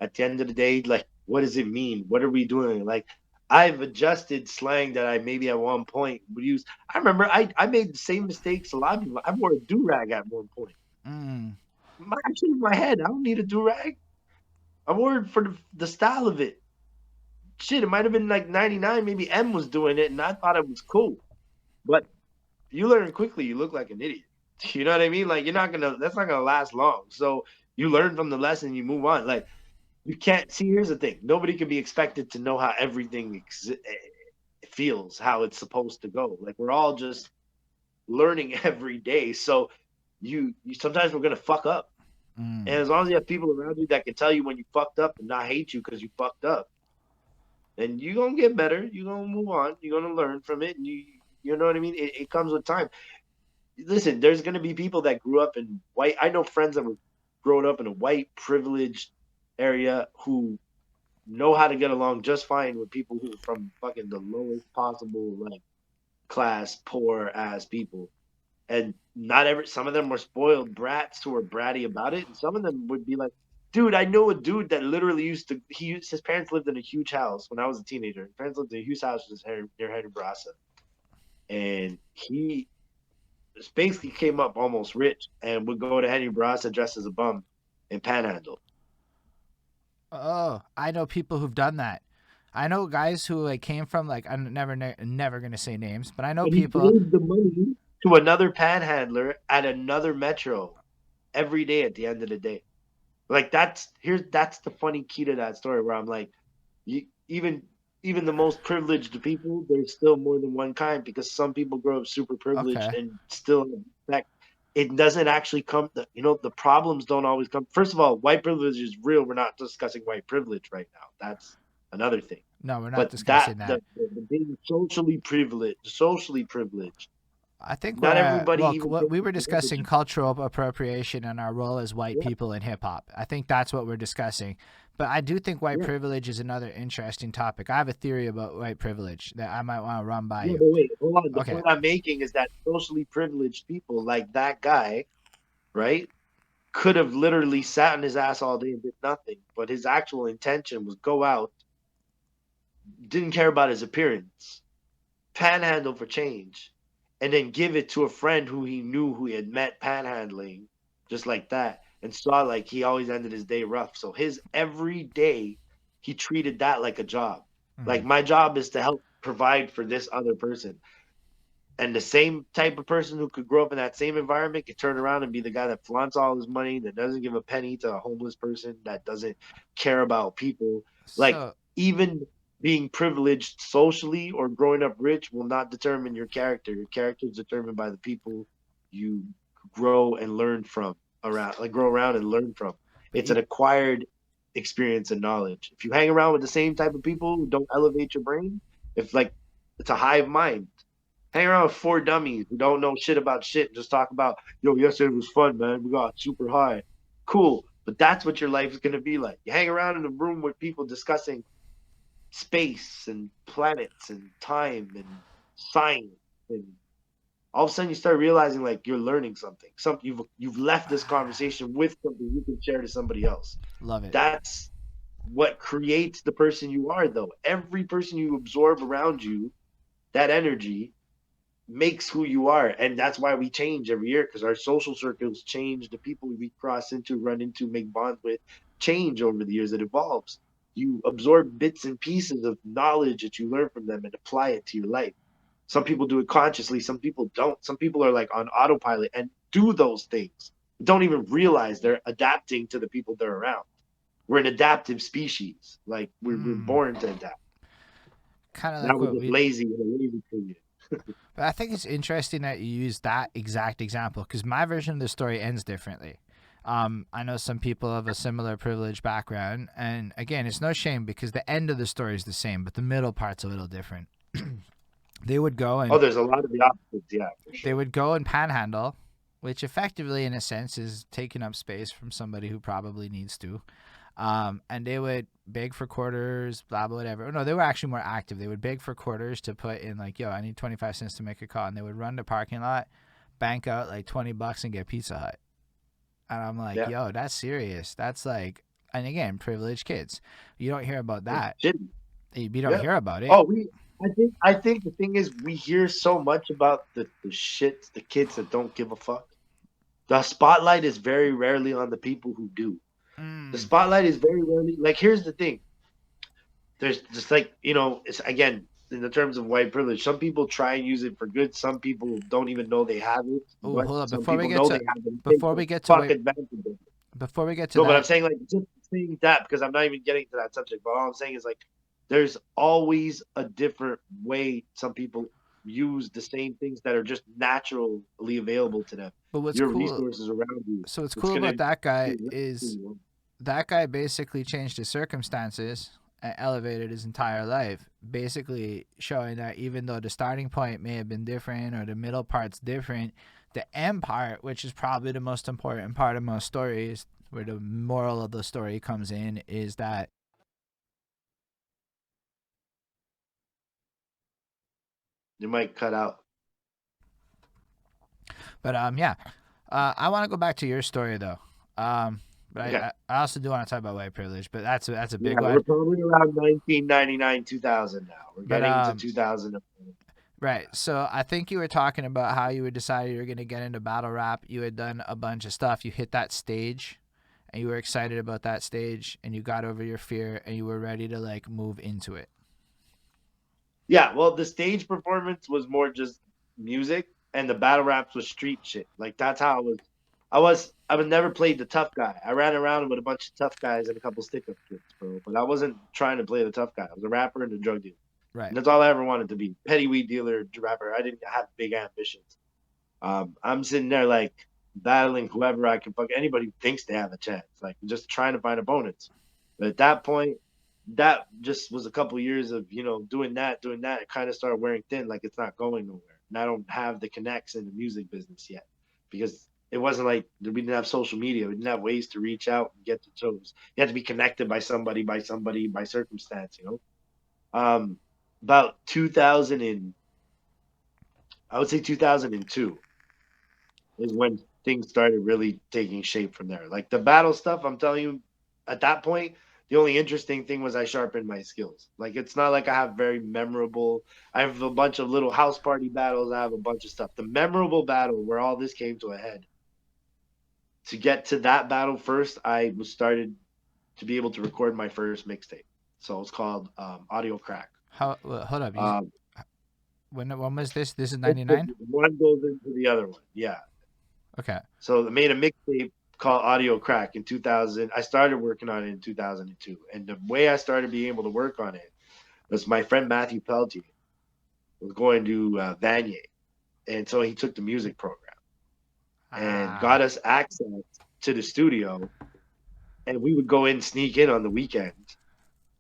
at the end of the day, like, what does it mean? What are we doing? Like, I've adjusted slang that I maybe at one point would use. I remember I made the same mistakes a lot of people. I wore a do rag at one point.
Mm.
Actually, in my head, I don't need a do rag. I wore it for the style of it. Shit, it might have been like '99. Maybe M was doing it, and I thought it was cool. But you learn quickly. You look like an idiot. You know what I mean? Like, that's not gonna last long. So you learn from the lesson. You move on. Like, you can't see. Here's the thing: nobody can be expected to know how everything feels, how it's supposed to go. Like, we're all just learning every day. So you sometimes we're gonna fuck up. And as long as you have people around you that can tell you when you fucked up and not hate you because you fucked up, then you're gonna get better. You're gonna move on. You're gonna learn from it, and you know what I mean. It comes with time. Listen, there's gonna be people that grew up in white. I know friends that were grown up in a white privileged area who know how to get along just fine with people who are from fucking the lowest possible like class, poor ass people. And not every some of them were spoiled brats who were bratty about it, and some of them would be like, dude, I know a dude that literally his parents lived in a huge house when I was a teenager. His parents lived in a huge house near Henry Brasa. And he basically came up almost rich and would go to Henry Brasa dressed as a bum and panhandle.
Oh, I know people who've done that. I know guys who like came from like I'm never gonna say names, but I know
And he
people.
gave the money to another panhandler at another metro every day at the end of the day. Like that's the funny key to that story where I'm like, you even the most privileged people, there's still more than one kind because some people grow up super privileged
Okay,
and still that it doesn't actually come the problems don't always come. First of all, white privilege is real. We're not discussing white privilege right now. That's another thing.
no, we're not
But
discussing that.
the being socially privileged,
I think
not everybody even
what
gets
we
the
were discussing
privilege.
cultural appropriation and our role as white
Yeah,
people in hip hop. I think that's what we're discussing. But I do think white
yeah.
privilege is another interesting topic. I have a theory about white privilege that I might want to run by
Yeah,
you.
but wait, hold on. The
Okay.
point I'm making is that socially privileged people like that guy, right, could have literally sat on his ass all day and did nothing, but his actual intention was go out, didn't care about his appearance, panhandle for change, and then give it to a friend who he knew who he had met panhandling, just like that, and saw like he always ended his day rough. So his every day, he treated that like a job. Like
Mhm.
my job is to help provide for this other person. And the same type of person who could grow up in that same environment could turn around and be the guy that flaunts all his money, that doesn't give a penny to a homeless person, that doesn't care about people. Like,
So
even being privileged socially or growing up rich will not determine your character. Your character is determined by the people you grow and learn from around, like grow around and learn from.
but
It's an acquired experience and knowledge. If you hang around with the same type of people who don't elevate your brain, if like it's a hive mind, hang around with four dummies who don't know shit about shit and just talk about, yo, yesterday was fun, man. We got super high. Cool. But that's what your life is going to be like. You hang around in a room with people discussing space and planets and time and science. And all of a sudden you start realizing like you're learning something. You've left this conversation with something you can share to somebody else.
love it.
That's what creates the person you are, though. Every person you absorb around you, that energy makes who you are, and that's why we change every year because our social circles change. The people we cross into, run into, make bonds with change over the years. It evolves. You absorb bits and pieces of knowledge that you learn from them and apply it to your life. Some people do it consciously, some people don't. Some people are like on autopilot and do those things, don't even realize they're adapting to the people they're around. We're an adaptive species. Like we're
Mm,
born to adapt.
kind of
Now
like
we're
what
just
we.
lazy in a lazy period.
But I think it's interesting that you use that exact example because my version of the story ends differently. I know some people have a similar privileged background, and again, it's no shame because the end of the story is the same, but the middle part's a little different. they would go
Oh,
and
there's a lot of the opposites, yeah, for
they
sure.
would go and panhandle, which effectively, in a sense, is taking up space from somebody who probably needs to. And they would beg for quarters, blah, blah, whatever. No, they were actually more active. They would beg for quarters to put in, like, yo, I need 25 cents to make a call. And they would run the parking lot, bank out like $20 and get Pizza Hut. And I'm like,
Yeah,
yo, that's serious. That's like, and again, privileged kids. You don't hear about
it's
that.
shitty.
You don't
Yeah.
hear about it.
Oh, I think the thing is we hear so much about the shit, the kids that don't give a fuck. The spotlight is very rarely on the people who do. The
Mm.
spotlight is very rarely like here's the thing. There's just like, it's again in the terms of white privilege. Some people try and use it for good. Some people don't even know they have it,
Oh,
but
hold up.
some people know they have it and take the fuck advantage of it.
Before we get to
No, but I'm
that,
saying like just saying that because I'm not even getting to that subject. But all I'm saying is like there's always a different way some people use the same things that are just naturally available to them.
but what's
Your
cool,
resources around you.
so what's
It's
cool
gonna
about that
be
guy
exactly what
is
you want.
that guy basically changed his circumstances and elevated his entire life, basically showing that even though the starting point may have been different or the middle part's different, the end part, which is probably the most important part of most stories, where the moral of the story comes in, is that.
You might cut out.
But yeah, I want to go back to your story though. But
Okay.
I also do want to talk about white privilege, but that's a big
Yeah, we're
one.
probably around 1999, 2000 now. We're
But
getting to 2000.
right. So I think you were talking about how you were decided you were going to get into battle rap. You had done a bunch of stuff. You hit that stage, and you were excited about that stage, and you got over your fear, and you were ready to like move into it?
Yeah, well, the stage performance was more just music, and the battle raps was street shit. Like that's how I was. I was never played the tough guy. I ran around with a bunch of tough guys and a couple stick up kids, bro. But I wasn't trying to play the tough guy. I was a rapper and a drug dealer,
Right.
and that's all I ever wanted to be. Petty weed dealer, rapper. I didn't have big ambitions. I'm sitting there like battling whoever I can fuck anybody who thinks they have a chance, like just trying to find opponents. But at that point, that just was a couple of years of doing that. It kind of started wearing thin, like it's not going nowhere. And I don't have the connects in the music business yet because it wasn't like we didn't have social media. We didn't have ways to reach out and get to shows. You had to be connected by somebody, by circumstance. About 2000 and I would say 2002 is when things started really taking shape from there. Like the battle stuff, I'm telling you, at that point, the only interesting thing was I sharpened my skills. Like it's not like I have very memorable. I have a bunch of little house party battles. I have a bunch of stuff. The memorable battle where all this came to a head. To get to that battle first, I was started to be able to record my first mixtape. So it's called Audio Crack.
Hold up.
Um,
When was this? This is 99?
one goes into the other one. Yeah.
Okay.
So I made a mixtape called Audio Crack in 2000. I started working on it in 2002. And the way I started being able to work on it was my friend Matthew Peltier was going to Vanier. And so he took the music program and got us access to the studio. And we would go in, sneak in on the weekend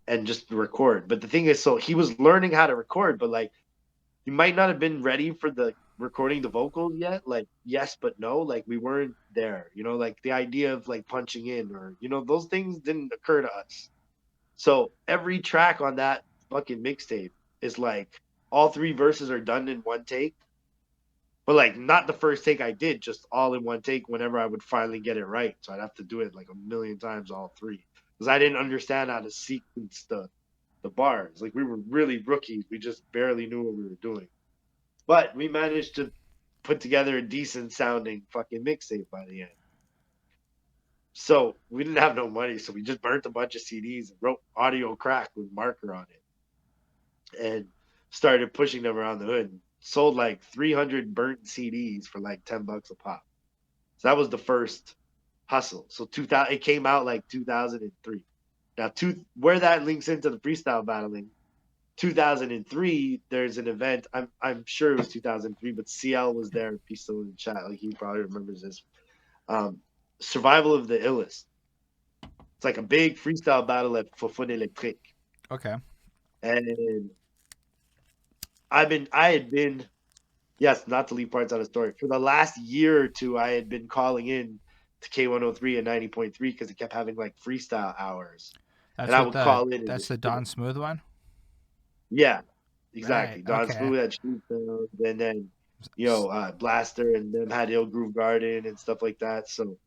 and just record. But the thing is, so he was learning how to record, but like he might not have been ready for the recording the vocals yet. Like yes, but no. Like we weren't there. Like the idea of like punching in or those things didn't occur to us. So every track on that fucking mixtape is like all three verses are done in one take. But like not the first take I did, just all in one take whenever I would finally get it right. So I'd have to do it like a million times all three. Because I didn't understand how to sequence the bars. Like we were really rookies. We just barely knew what we were doing. But we managed to put together a decent sounding fucking mixtape by the end. So we didn't have no money, so we just burnt a bunch of CDs and wrote Audio Crack with marker on it and started pushing them around the hood. Sold like 300 burnt CDs for like $10 a pop. So that was the first hustle. So 2000, it came out like 2003. Now, where that links into the freestyle battling, 2003, there's an event. I'm sure it was 2003, but CL was there. If he's still in the chat, like he probably remembers this. Survival of the Illest. It's like a big freestyle battle at Fofone Electrique.
Okay.
And I had been, yes, not to leave parts out of the story. For the last year or two, I had been calling in to K103 and 90.3 because it kept having like freestyle hours.
That's
and I would call in.
That's the Don Smooth one?
Yeah, exactly.
Right,
Don
okay.
Smooth had Street Sound, and then Blaster and them had Ill Groove Garden and stuff like that. So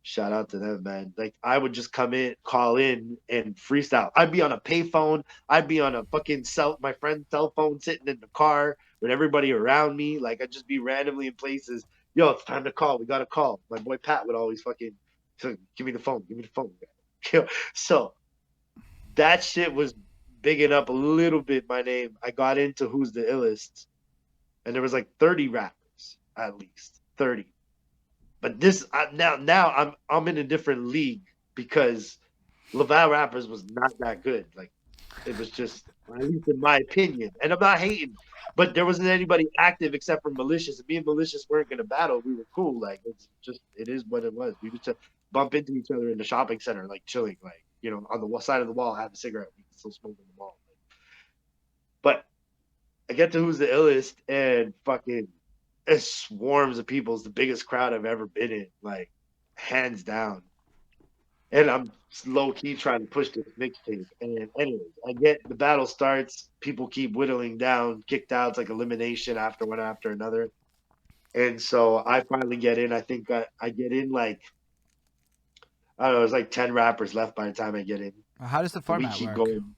shout out to them, man. Like I would just come in, call in, and freestyle. I'd be on a payphone. I'd be on a fucking my friend's cell phone, sitting in the car with everybody around me. Like I'd just be randomly in places. Yo, it's time to call. We got to call. My boy Pat would always fucking give me the phone. Give me the phone. So that shit was bigging up a little bit my name. I got into Who's the Illest, and there was like 30 rappers at least 30. But now I'm in a different league because Laval rappers was not that good. Like it was just, at least in my opinion, and I'm not hating, but there wasn't anybody active except for Malicious. And me and Malicious weren't gonna battle. We were cool. Like it is what it was. We used to bump into each other in the shopping center, like chilling, like on the side of the wall, have a cigarette. We can still smoke in the mall. But I get to Who's the Illest, and fucking it swarms of people. It's the biggest crowd I've ever been in, like hands down. And I'm low key trying to push this mixtape. And anyways, I get the battle starts. People keep whittling down, kicked out. It's like elimination after one after another. And so I finally get in. I think I get in like, I don't know, there's like 10 rappers left by the time I get in.
How does the
We
format
keep
work?
going.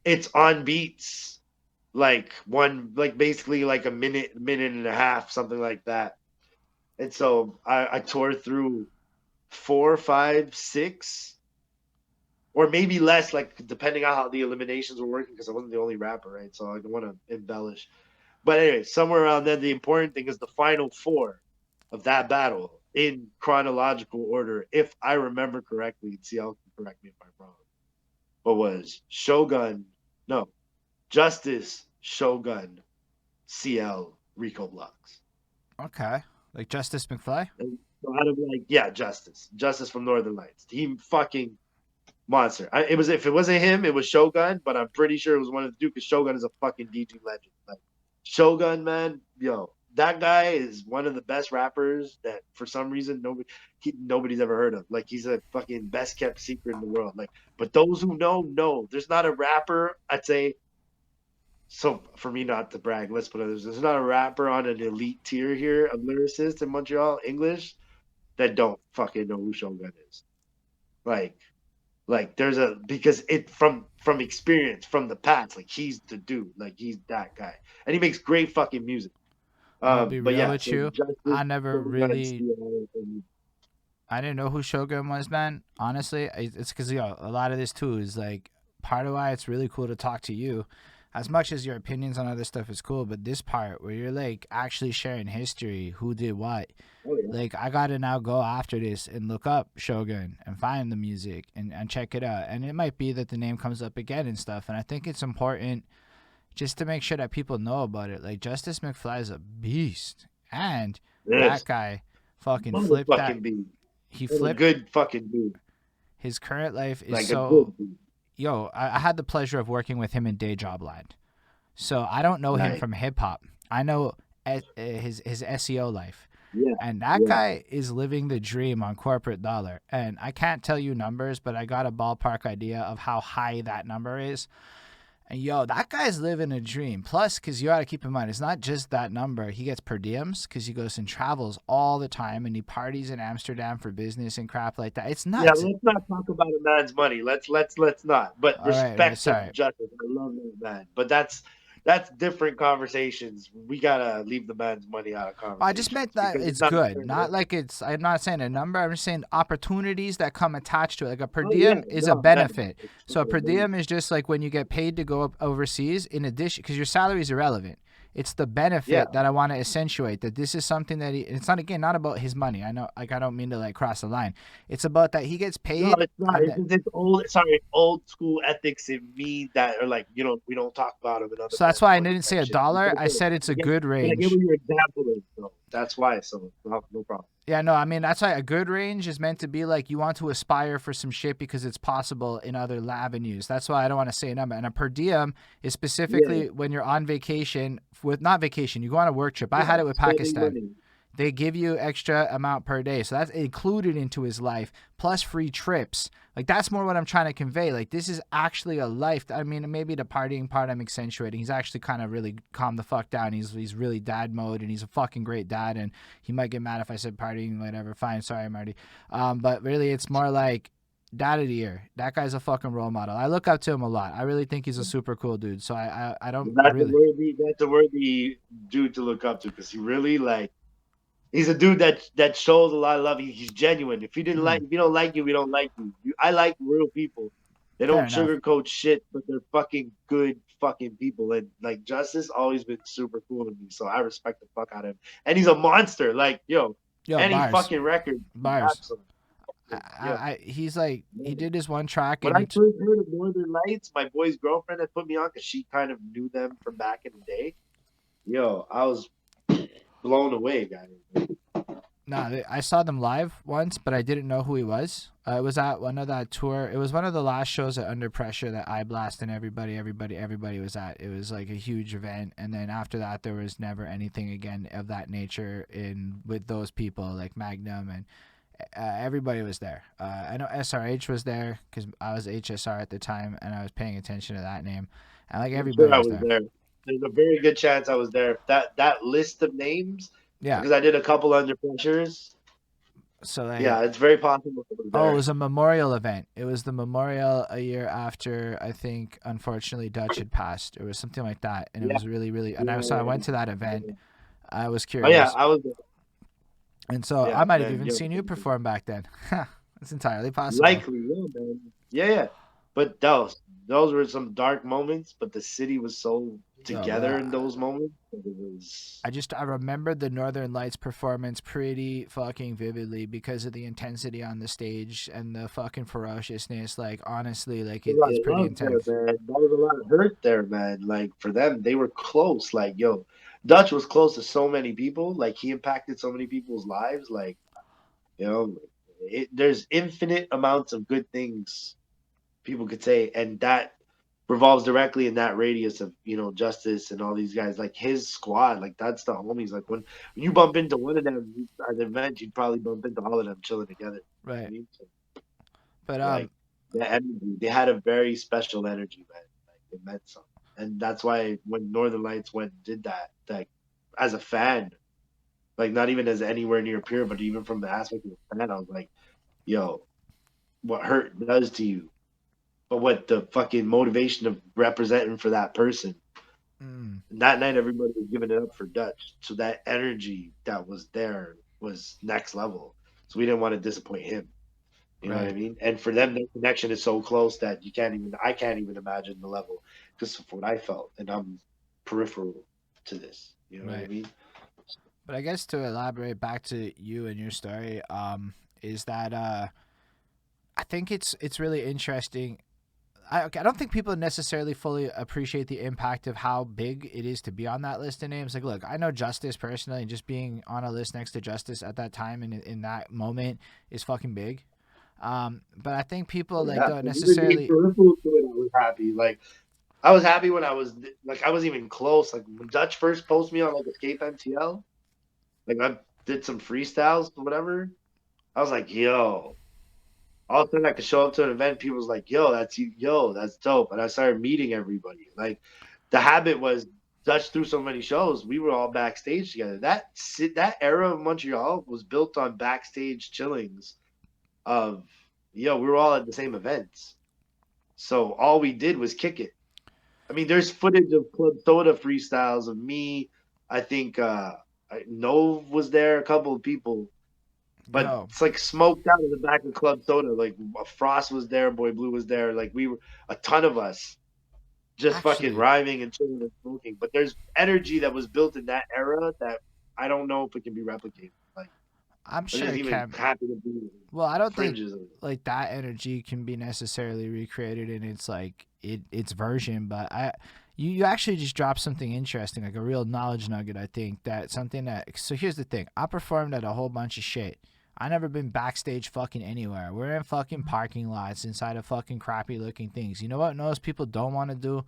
It's on beats, like basically like a minute and a half, something like that. And so I tore through 4, 5, 6, or maybe less, like depending on how the eliminations were working, because I wasn't the only rapper, right? So I don't want to embellish. But anyway, somewhere around there, the important thing is the final four of that battle in chronological order, if I remember correctly. And CL can correct me if I'm wrong. But was Shogun, no, Justice, Shogun, CL, Rico Blox.
Okay. Like Justice McFly?
And so out of like, yeah, Justice from Northern Lights. He fucking monster. It was, if it wasn't him, it was Shogun, but I'm pretty sure it was one of the two, because Shogun is a fucking DJ legend. Like Shogun, man, yo, that guy is one of the best rappers that for some reason nobody's ever heard of. Like he's a fucking best kept secret in the world. Like, but those who know, there's not a rapper, I'd say. So for me not to brag, let's put it this: there's not a rapper on an elite tier here of lyricists in Montreal English that don't fucking know who Shogun is. Like there's a, because it from experience from the past, like he's the dude, like he's that guy, and he makes great fucking music.
I'm gonna be
But
real
yeah,
with
so
you.
Justice,
I never
Shogun,
really,
CL, and
I didn't know who Shogun was, man. Honestly, it's because a lot of this too is like part of why it's really cool to talk to you. As much as your opinions on other stuff is cool, but this part where you're like actually sharing history, who did what,
oh yeah,
like I gotta now go after this and look up Shogun and find the music and check it out. And it might be that the name comes up again and stuff. And I think it's important just to make sure that people know about it. Like Justice McFly is a beast, and that
yes,
guy fucking flipped that.
motherfucking dude,
He
and a
flipped
good fucking dude,
his current life is
like a
so.
good dude.
Yo, I had the pleasure of working with him in Day Job Land, so I don't know him
Nice,
from hip hop. I know his SEO life.
yeah,
And that
yeah.
guy is living the dream on corporate dollar. And I can't tell you numbers, but I got a ballpark idea of how high that number is. And yo, that guy's living a dream. Plus, because you got to keep in mind, it's not just that number. He gets per diems because he goes and travels all the time and he parties in Amsterdam for business and crap like that. It's
Yeah,
nuts.
let's not talk about a man's money. Let's not. But
All right,
respect to
sorry.
Justice. I love that man. But that's different conversations. We gotta leave the man's money out of
I just
conversations
meant that
because it's
it's
not.
good. Not like it's, I'm not saying a number. I'm just saying opportunities that come attached to it. Like a per
Oh yeah,
diem is a
no man.
benefit.
It's
So a
fucking
per
amazing.
diem is just like when you get paid to go up overseas in addition, because your salary is irrelevant. It's the
Yeah.
benefit that I want to accentuate, that this is something that it's not, again, not about his money. I know, like, I don't mean to like cross the line. It's about that he gets
No,
paid
it's not.
and that,
It's old. Sorry, old school ethics in me that are like, we don't talk about him and other
so that's
man's
why I
money
didn't say
type
a
shit.
dollar. I said it's a good
But I get what
range.
your example is, though. That's why. So no problem.
Yeah, no, I mean that's why a good range is meant to be like you want to aspire for some shit because it's possible in other avenues. That's why I don't want to say a number. And a per diem is
Yeah,
specifically when you're on vacation with, not vacation, you go on a work trip. I
yeah.
had it with
Spending
Pakistan.
money.
They give you extra amount per day. So that's included into his life, plus free trips. Like that's more what I'm trying to convey. Like this is actually a life. I mean, maybe the partying part I'm accentuating. He's actually kind of really calmed the fuck down. He's really dad mode and he's a fucking great dad. And he might get mad if I said partying, whatever. Fine, sorry, Marty. But really, it's more like dad of the year. That guy's a fucking role model. I look up to him a lot. I really think he's a super cool dude. So I don't really.
That's a worthy dude to look up to, because he really, like, he's a dude that shows a lot of love. He's genuine.
Mm,
If you don't like you, we don't like you. I like real people. They
fair
don't
enough.
sugarcoat shit, but they're fucking good fucking people. And like Justice always been super cool to me, so I respect the fuck out of him. And he's a monster. Like yo,
Yo,
any
bars,
fucking record, he's
bars.
absolute. Yeah.
He's like he did his one track
When
and
I first heard of Northern Lights, my boy's girlfriend had put me on because she kind of knew them from back in the day. Yo, I was blown away, guys.
no, I saw them live once, but I didn't know who he was. It was at one of that tour. It was one of the last shows at Under Pressure that I Blast and everybody was at. It was like a huge event, and then after that, there was never anything again of that nature in with those people like Magnum and everybody was there. I know SRH was there because I was HSR at the time and I was paying attention to that name, and like
I'm sure
everybody
I
was
was
there.
there. There's a very good chance I was there. That list of names,
Yeah.
because I did a couple under pressures.
So like
Yeah, it's very possible I was
oh, it
there.
was a memorial event. It was the memorial a year after I think unfortunately Dutch had passed. It was something like that, and it
Yeah,
was really, really. And I
yeah,
so I
yeah,
went to that event.
yeah.
I was
Oh yeah,
curious.
I was there.
And so I
Yeah,
might have
man.
even
Yo,
seen you perform back then. It's entirely possible.
likely, yeah, man. Yeah, yeah. But those were some dark moments, but the city was so
Yo,
together in those moments that it was.
I remember the Northern Lights performance pretty fucking vividly because of the intensity on the stage and the fucking ferociousness. Like honestly, like
There was a
it's
lot of
pretty
love
intense.
there, man. There was a lot of hurt there, man. Like for them, they were close. Like, yo, Dutch was close to so many people. Like he impacted so many people's lives. Like, you know, there's infinite amounts of good things people could say, and that revolves directly in that radius of Justice and all these guys. Like his squad, like that's the homies. Like when you bump into one of them at an event, you'd probably bump into all of them chilling together. You know what I
Right.
mean? So,
But
like the energy, they had a very special energy, man. Like it meant something, and that's why when Northern Lights went and did that, like as a fan, like not even as anywhere near peer, but even from the aspect of a fan, I was like, yo, what hurt does to you, but what the fucking motivation of representing for that person.
mm,
And that night, everybody was giving it up for Dutch, so that energy that was there was next level. So we didn't want to disappoint him. You know what I
right.
mean? And for them, their connection is so close that I can't even imagine the level just of what I felt. And I'm peripheral to this. You know what I
Right.
mean?
But I guess to elaborate back to you and your story, is that I think it's really interesting. I don't think people necessarily fully appreciate the impact of how big it is to be on that list of names. Like, look, I know Justice personally, and just being on a list next to Justice at that time and in that moment is fucking big. But I think people like
Yeah.
don't
And even being
necessarily.
peripheral to it, I was happy. Like, I was happy when I was even close. Like, when Dutch first posted me on, like, Escape MTL, like, I did some freestyles or whatever. I was like, yo, all of a sudden I could show up to an event. People was like, "Yo, that's you. Yo, that's dope." And I started meeting everybody. Like the habit was Dutch through so many shows. We were all backstage together. That era of Montreal was built on backstage chillings. Of we were all at the same events, so all we did was kick it. I mean, there's footage of Club Soda freestyles of me. I think Nove was there. A couple of people. But
Yo,
it's like smoked out in the back of Club Soda. Like Frost was there, Boy Blue was there. Like we were a ton of us just fucking
actually,
rhyming and chilling and smoking. But there's energy that was built in that era that I don't know if it can be replicated. Like
I'm
I
sure
didn't
it
even
can.
happy to be
Well, I don't think
fringes of it.
like that energy can be necessarily recreated in its like its version, but you actually just dropped something interesting, like a real knowledge nugget. I think that something that so here's the thing. I performed at a whole bunch of shit. I never been backstage fucking anywhere. We're in fucking parking lots inside of fucking crappy looking things. You know what most people don't want to do?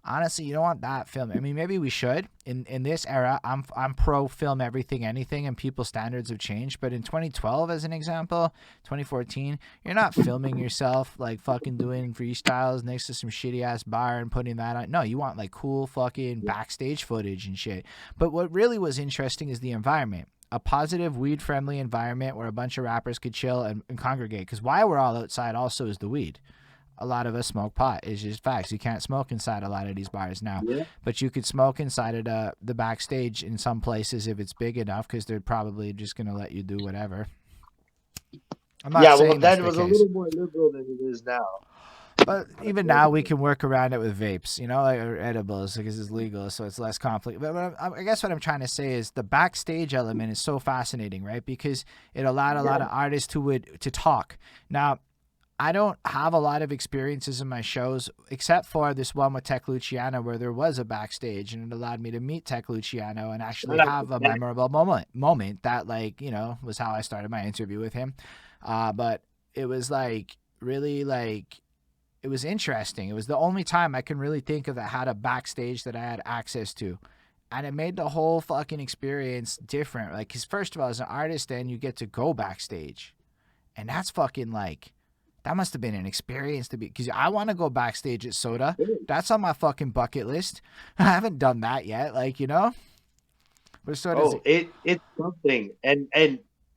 Honestly, you don't want that film. I mean, maybe we should. In this era, I'm pro film everything anything, and people's standards have changed. But in 2012, as an example, 2014, you're not filming yourself like fucking doing freestyles next to some shitty ass bar and putting that on. No, you want like cool fucking backstage footage and shit. But what really was interesting is the environment. A positive weed friendly environment where a bunch of rappers could chill and congregate. Because why we're all outside also is the weed. A lot of us smoke pot. It's just facts. You can't smoke inside a lot of these bars now,
Yeah.
but you could smoke inside of the backstage in some places if it's big enough, because they're probably just gonna let you do whatever. I'm not
Yeah, well
saying that's
then it
the
was a
case,
little more liberal than it is now.
but
But
even now we can work around it with vapes, like or edibles, because it's legal, so it's less conflict. But I guess what I'm trying to say is the backstage element is so fascinating, right? Because it allowed a lot of artists to talk. Now, I don't have a lot of experiences in my shows except for this one with Tech Luciano where there was a backstage and it allowed me to meet Tech Luciano and actually
shout out to
have a
Tech.
memorable moment that was how I started my interview with him. But it was like really like it was interesting. It was the only time I can really think of that had a backstage that I had access to. And it made the whole fucking experience different. Like, cause first of all, as an artist, then you get to go backstage. And that's fucking like that must have been an experience to be, because I want to go backstage at Soda. That's on my fucking bucket list. I haven't done that yet. But Soda's.
Oh, it's something. And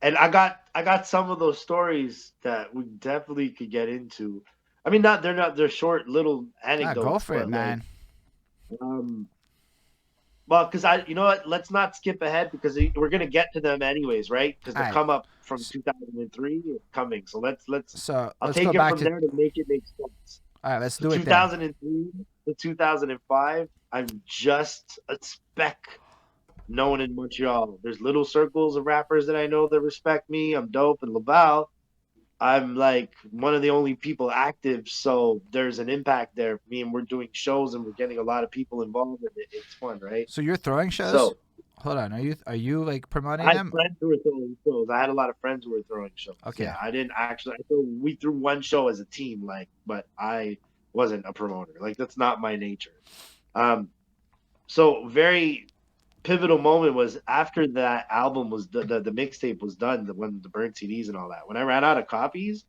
I got some of those stories that we definitely could get into. I mean, they're short little
Go
anecdotes,
for it,
but like
man.
um Well, because you know what? Let's not skip ahead because we're gonna get to them anyways, right? Because
All
the
right.
come up from 2003 is coming. So let's.
So
I'll
let's
take
go
it
back
from
to.
there to make it make sense.
All right, let's
So
do it then.
2003 to 2005, I'm just a speck known in Montreal. There's little circles of rappers that I know that respect me. I'm dope in Laval. I'm like one of the only people active, so there's an impact there for me, and we're doing shows and we're getting a lot of people involved, and it's fun, right?
So you're throwing shows.
So
Hold on. Are you like promoting
I had
them?
friends who were throwing shows. I had a lot of friends who were throwing shows.
Okay.
Yeah, I didn't actually. We threw one show as a team, like, but I wasn't a promoter. Like, that's not my nature. Um, so very pivotal moment was after that album was the mixtape was done, the burnt CDs and all that. When I ran out of copies,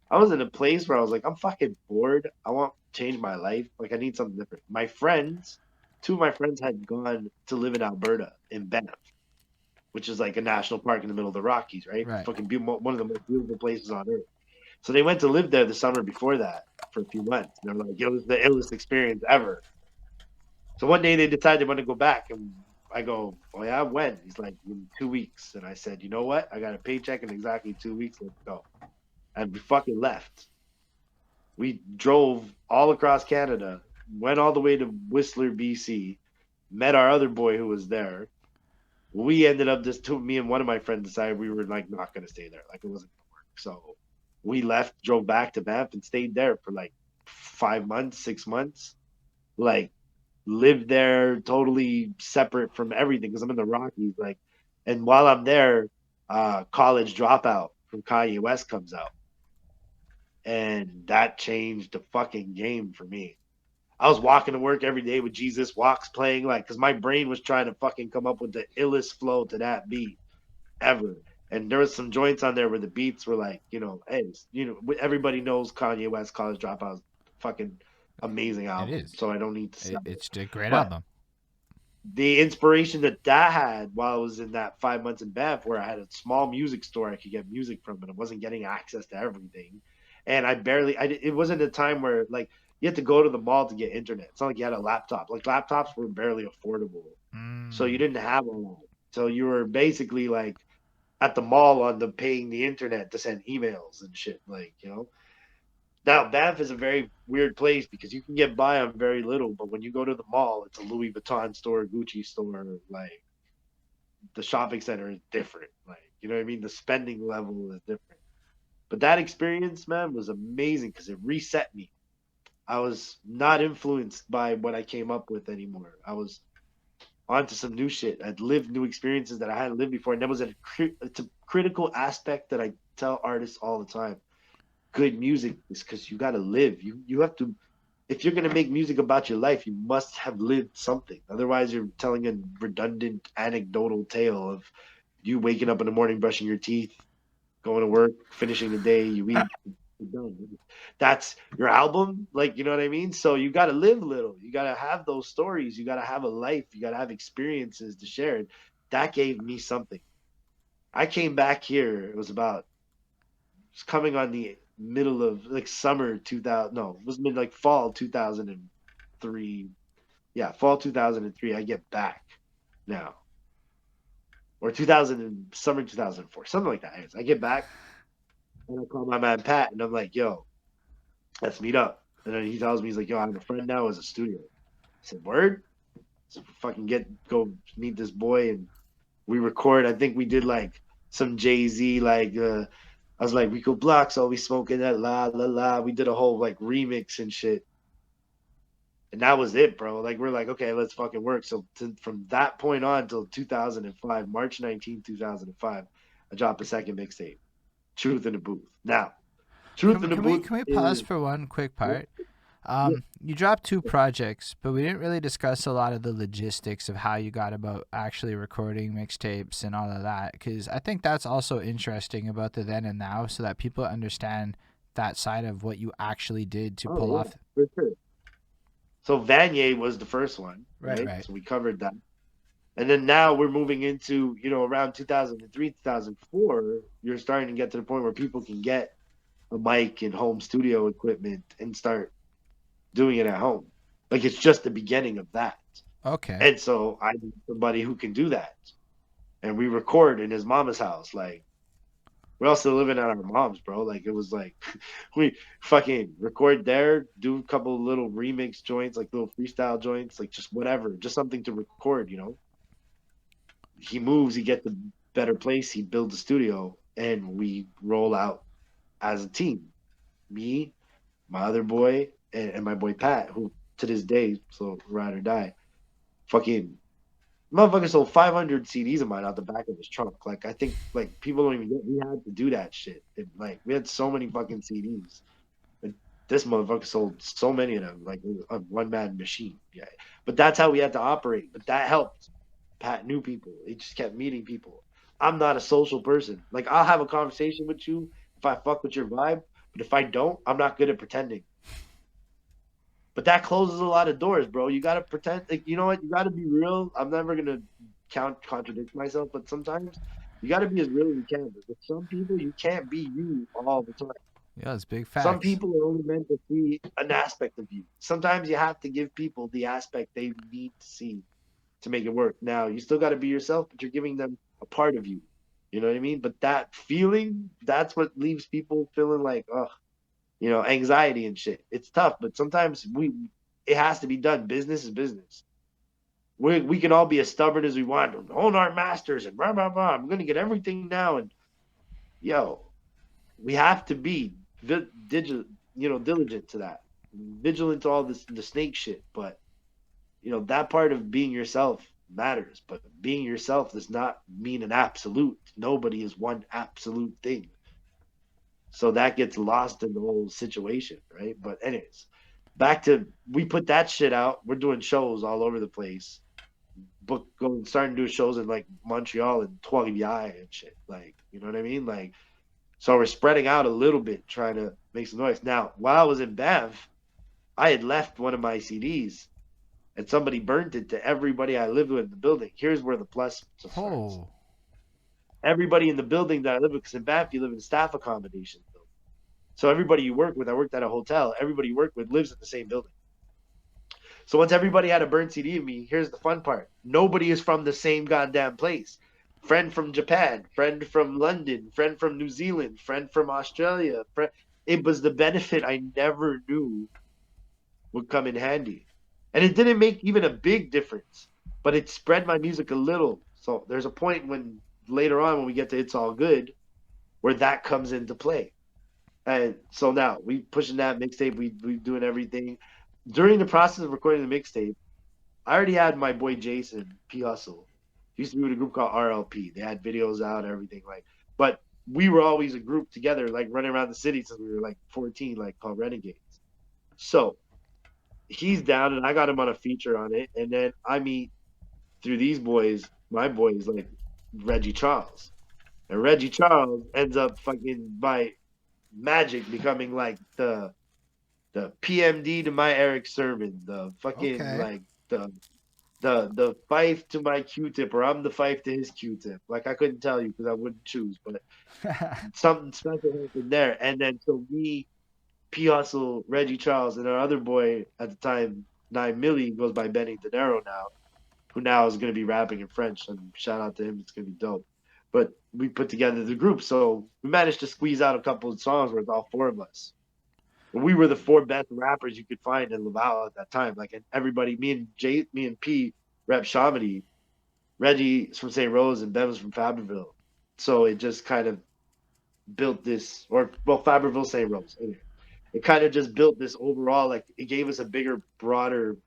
I was in a place where I was like, I'm fucking bored. I want to change my life. Like, I need something different. My friends, two of my friends had gone to live in Alberta in Banff, which is like a national park in the middle of the Rockies, right?
Right.
Fucking one of the most beautiful places on earth. So they went to live there the summer before that for a few months. And they're like, yo, this is the illest experience ever. So one day they decided they want to go back. And I go, oh, yeah, when? He's like, in 2 weeks. And I said, you know what? I got a paycheck in exactly 2 weeks. Let's go. And we fucking left. We drove all across Canada, went all the way to Whistler, BC, met our other boy who was there. We ended up me and one of my friends decided we were like not gonna stay there. Like, it wasn't gonna work. So we left, drove back to Banff and stayed there for like 5 months, 6 months. Like, lived there totally separate from everything because I'm in the Rockies. Like, and while I'm there, College Dropout from Kanye West comes out. And that changed the fucking game for me. I was walking to work every day with Jesus Walks playing, like, because my brain was trying to fucking come up with the illest flow to that beat ever. And there was some joints on there where the beats were like, hey, everybody knows Kanye West College Dropout is fucking amazing
It
album,
is.
so I don't need to say
It's a great
But
album.
the inspiration that had while I was in that 5 months in Banff, where I had a small music store I could get music from, and I wasn't getting access to everything, and it wasn't a time where like you had to go to the mall to get internet. It's not like you had a laptop. Like, laptops were barely affordable, so you
Mm.
didn't have all that. So you were basically like at the mall on the paying the internet to send emails and shit. Like, now, Banff is a very weird place because you can get by on very little, but when you go to the mall, it's a Louis Vuitton store, Gucci store. Like, the shopping center is different. Like, you know what I mean? The spending level is different. But that experience, man, was amazing because it reset me. I was not influenced by what I came up with anymore. I was onto some new shit. I'd lived new experiences that I hadn't lived before, and that was it's a critical aspect that I tell artists all the time. Good music is because you got to live. You have to. If you're gonna make music about your life, you must have lived something. Otherwise, you're telling a redundant anecdotal tale of you waking up in the morning, brushing your teeth, going to work, finishing the day, you eat, you're done. That's your album, like, you know what I mean? So you got to live little. You got to have those stories. You got to have a life. You got to have experiences to share. That gave me something. I came back here. It's coming on the middle of like summer 2000. No, it was mid like fall 2003. Yeah, fall 2003. I get back now, or 2000 and summer 2004, something like that. Anyways, I get back and I call my man Pat, and I'm like, "Yo, let's meet up." And then he tells me, he's like, "Yo, I have a friend now as a studio." I said, "Word." So fucking go meet this boy, and we record. I think we did like some Jay-Z, like I was like, Rico Blox always smoking that la la la. We did a whole like remix and shit. And that was it, bro. Like, we're like, okay, let's fucking work. So from that point on till 2005, March 19th, 2005, I dropped a second mixtape, Truth in the Booth. Now, Truth in the Booth
Can we pause
is
for one quick
yeah,
part?
yeah.
You dropped two projects, but we didn't really discuss a lot of the logistics of how you got about actually recording mixtapes and all of that. Because I think that's also interesting about the then and now, so that people understand that side of what you actually did to
Oh
pull
yeah,
off.
for sure. So Vanier was the first one,
Right,
right?
right.
So we covered that. And then now we're moving into, around 2003, 2004, you're starting to get to the point where people can get a mic and home studio equipment and start doing it at home. Like, it's just the beginning of that.
Okay.
And so I need somebody who can do that. And we record in his mama's house. Like, we're also living at our mom's, bro. Like, it was like we fucking record there, do a couple of little remix joints, like little freestyle joints, like just whatever, just something to record, you know. He moves, he gets a better place, he builds a studio, and we roll out as a team. Me, my other boy, and my boy Pat, who to this day, so ride or die, fucking motherfucker sold 500 CDs of mine out the back of his trunk. Like, I think like people don't even get we had to do that shit. Like, we had so many fucking CDs. And this motherfucker sold so many of them, like a one man machine. Yeah, but that's how we had to operate. But that helped. Pat knew people. He just kept meeting people. I'm not a social person. Like, I'll have a conversation with you if I fuck with your vibe, but if I don't, I'm not good at pretending. But that closes a lot of doors, bro. You gotta pretend. Like, you know what? You gotta be real. I'm never gonna contradict myself, but sometimes you gotta be as real as you can. But with some people, you can't be you all the time.
Yeah, it's big
Some
facts.
people are only meant to see an aspect of you. Sometimes you have to give people the aspect they need to see to make it work. Now, you still got to be yourself, but you're giving them a part of you. You know what I mean? But that feeling, that's what leaves people feeling like, oh, anxiety and shit. It's tough, but sometimes it has to be done. Business is business. We can all be as stubborn as we want, own our masters and blah blah blah. I'm gonna get everything now, and yo, we have to be diligent to that, vigilant to all this the snake shit. But that part of being yourself matters. But being yourself does not mean an absolute. Nobody is one absolute thing. So that gets lost in the whole situation, right? But anyways, back to we put that shit out. We're doing shows all over the place. Starting to do shows in like Montreal and Trois-Rivières and shit. Like, you know what I mean? Like, so we're spreading out a little bit, trying to make some noise. Now, while I was in Bev, I had left one of my CDs and somebody burnt it to everybody I lived with in the building. Here's where the plus starts.
Oh,
Everybody in the building that I live with, because in Banff, you live in staff accommodation. So everybody you work with, I worked at a hotel, everybody you work with lives in the same building. So once everybody had a burnt CD of me, here's the fun part. Nobody is from the same goddamn place. Friend from Japan, friend from London, friend from New Zealand, friend from Australia. It was the benefit I never knew would come in handy. And it didn't make even a big difference, but it spread my music a little. So there's a point when later on when we get to It's All Good where that comes into play. And so now we pushing that mixtape, we doing everything. During the process of recording the mixtape, I already had my boy Jason P Hustle. He used to be with a group called RLP. They had videos out, everything like. But we were always a group together, like running around the city since we were like 14, like called Renegades. So he's down, and I got him on a feature on it, and then I meet through these boys, my boys, like Reggie Charles, and Reggie Charles ends up fucking by magic becoming like the PMD to my Eric Sermon, the fucking
okay.
like the Fife to my Q-tip, or I'm the Fife to his Q-tip. Like, I couldn't tell you because I wouldn't choose, but something special happened there. And then so me, P Hustle, Reggie Charles, and our other boy at the time, 9 Milli, goes by Benny De Niro now, who now is going to be rapping in French. And shout out to him, it's going to be dope. But we put together the group, so we managed to squeeze out a couple of songs where it's all four of us. We were the four best rappers you could find in Laval at that time. Like, and everybody, me and P rep Shamedy. Reggie's from St. Rose and Ben was from Faberville. So it just kind of built this, or well, Faberville, St. Rose. Anyway, it kind of just built this overall, like it gave us a bigger, broader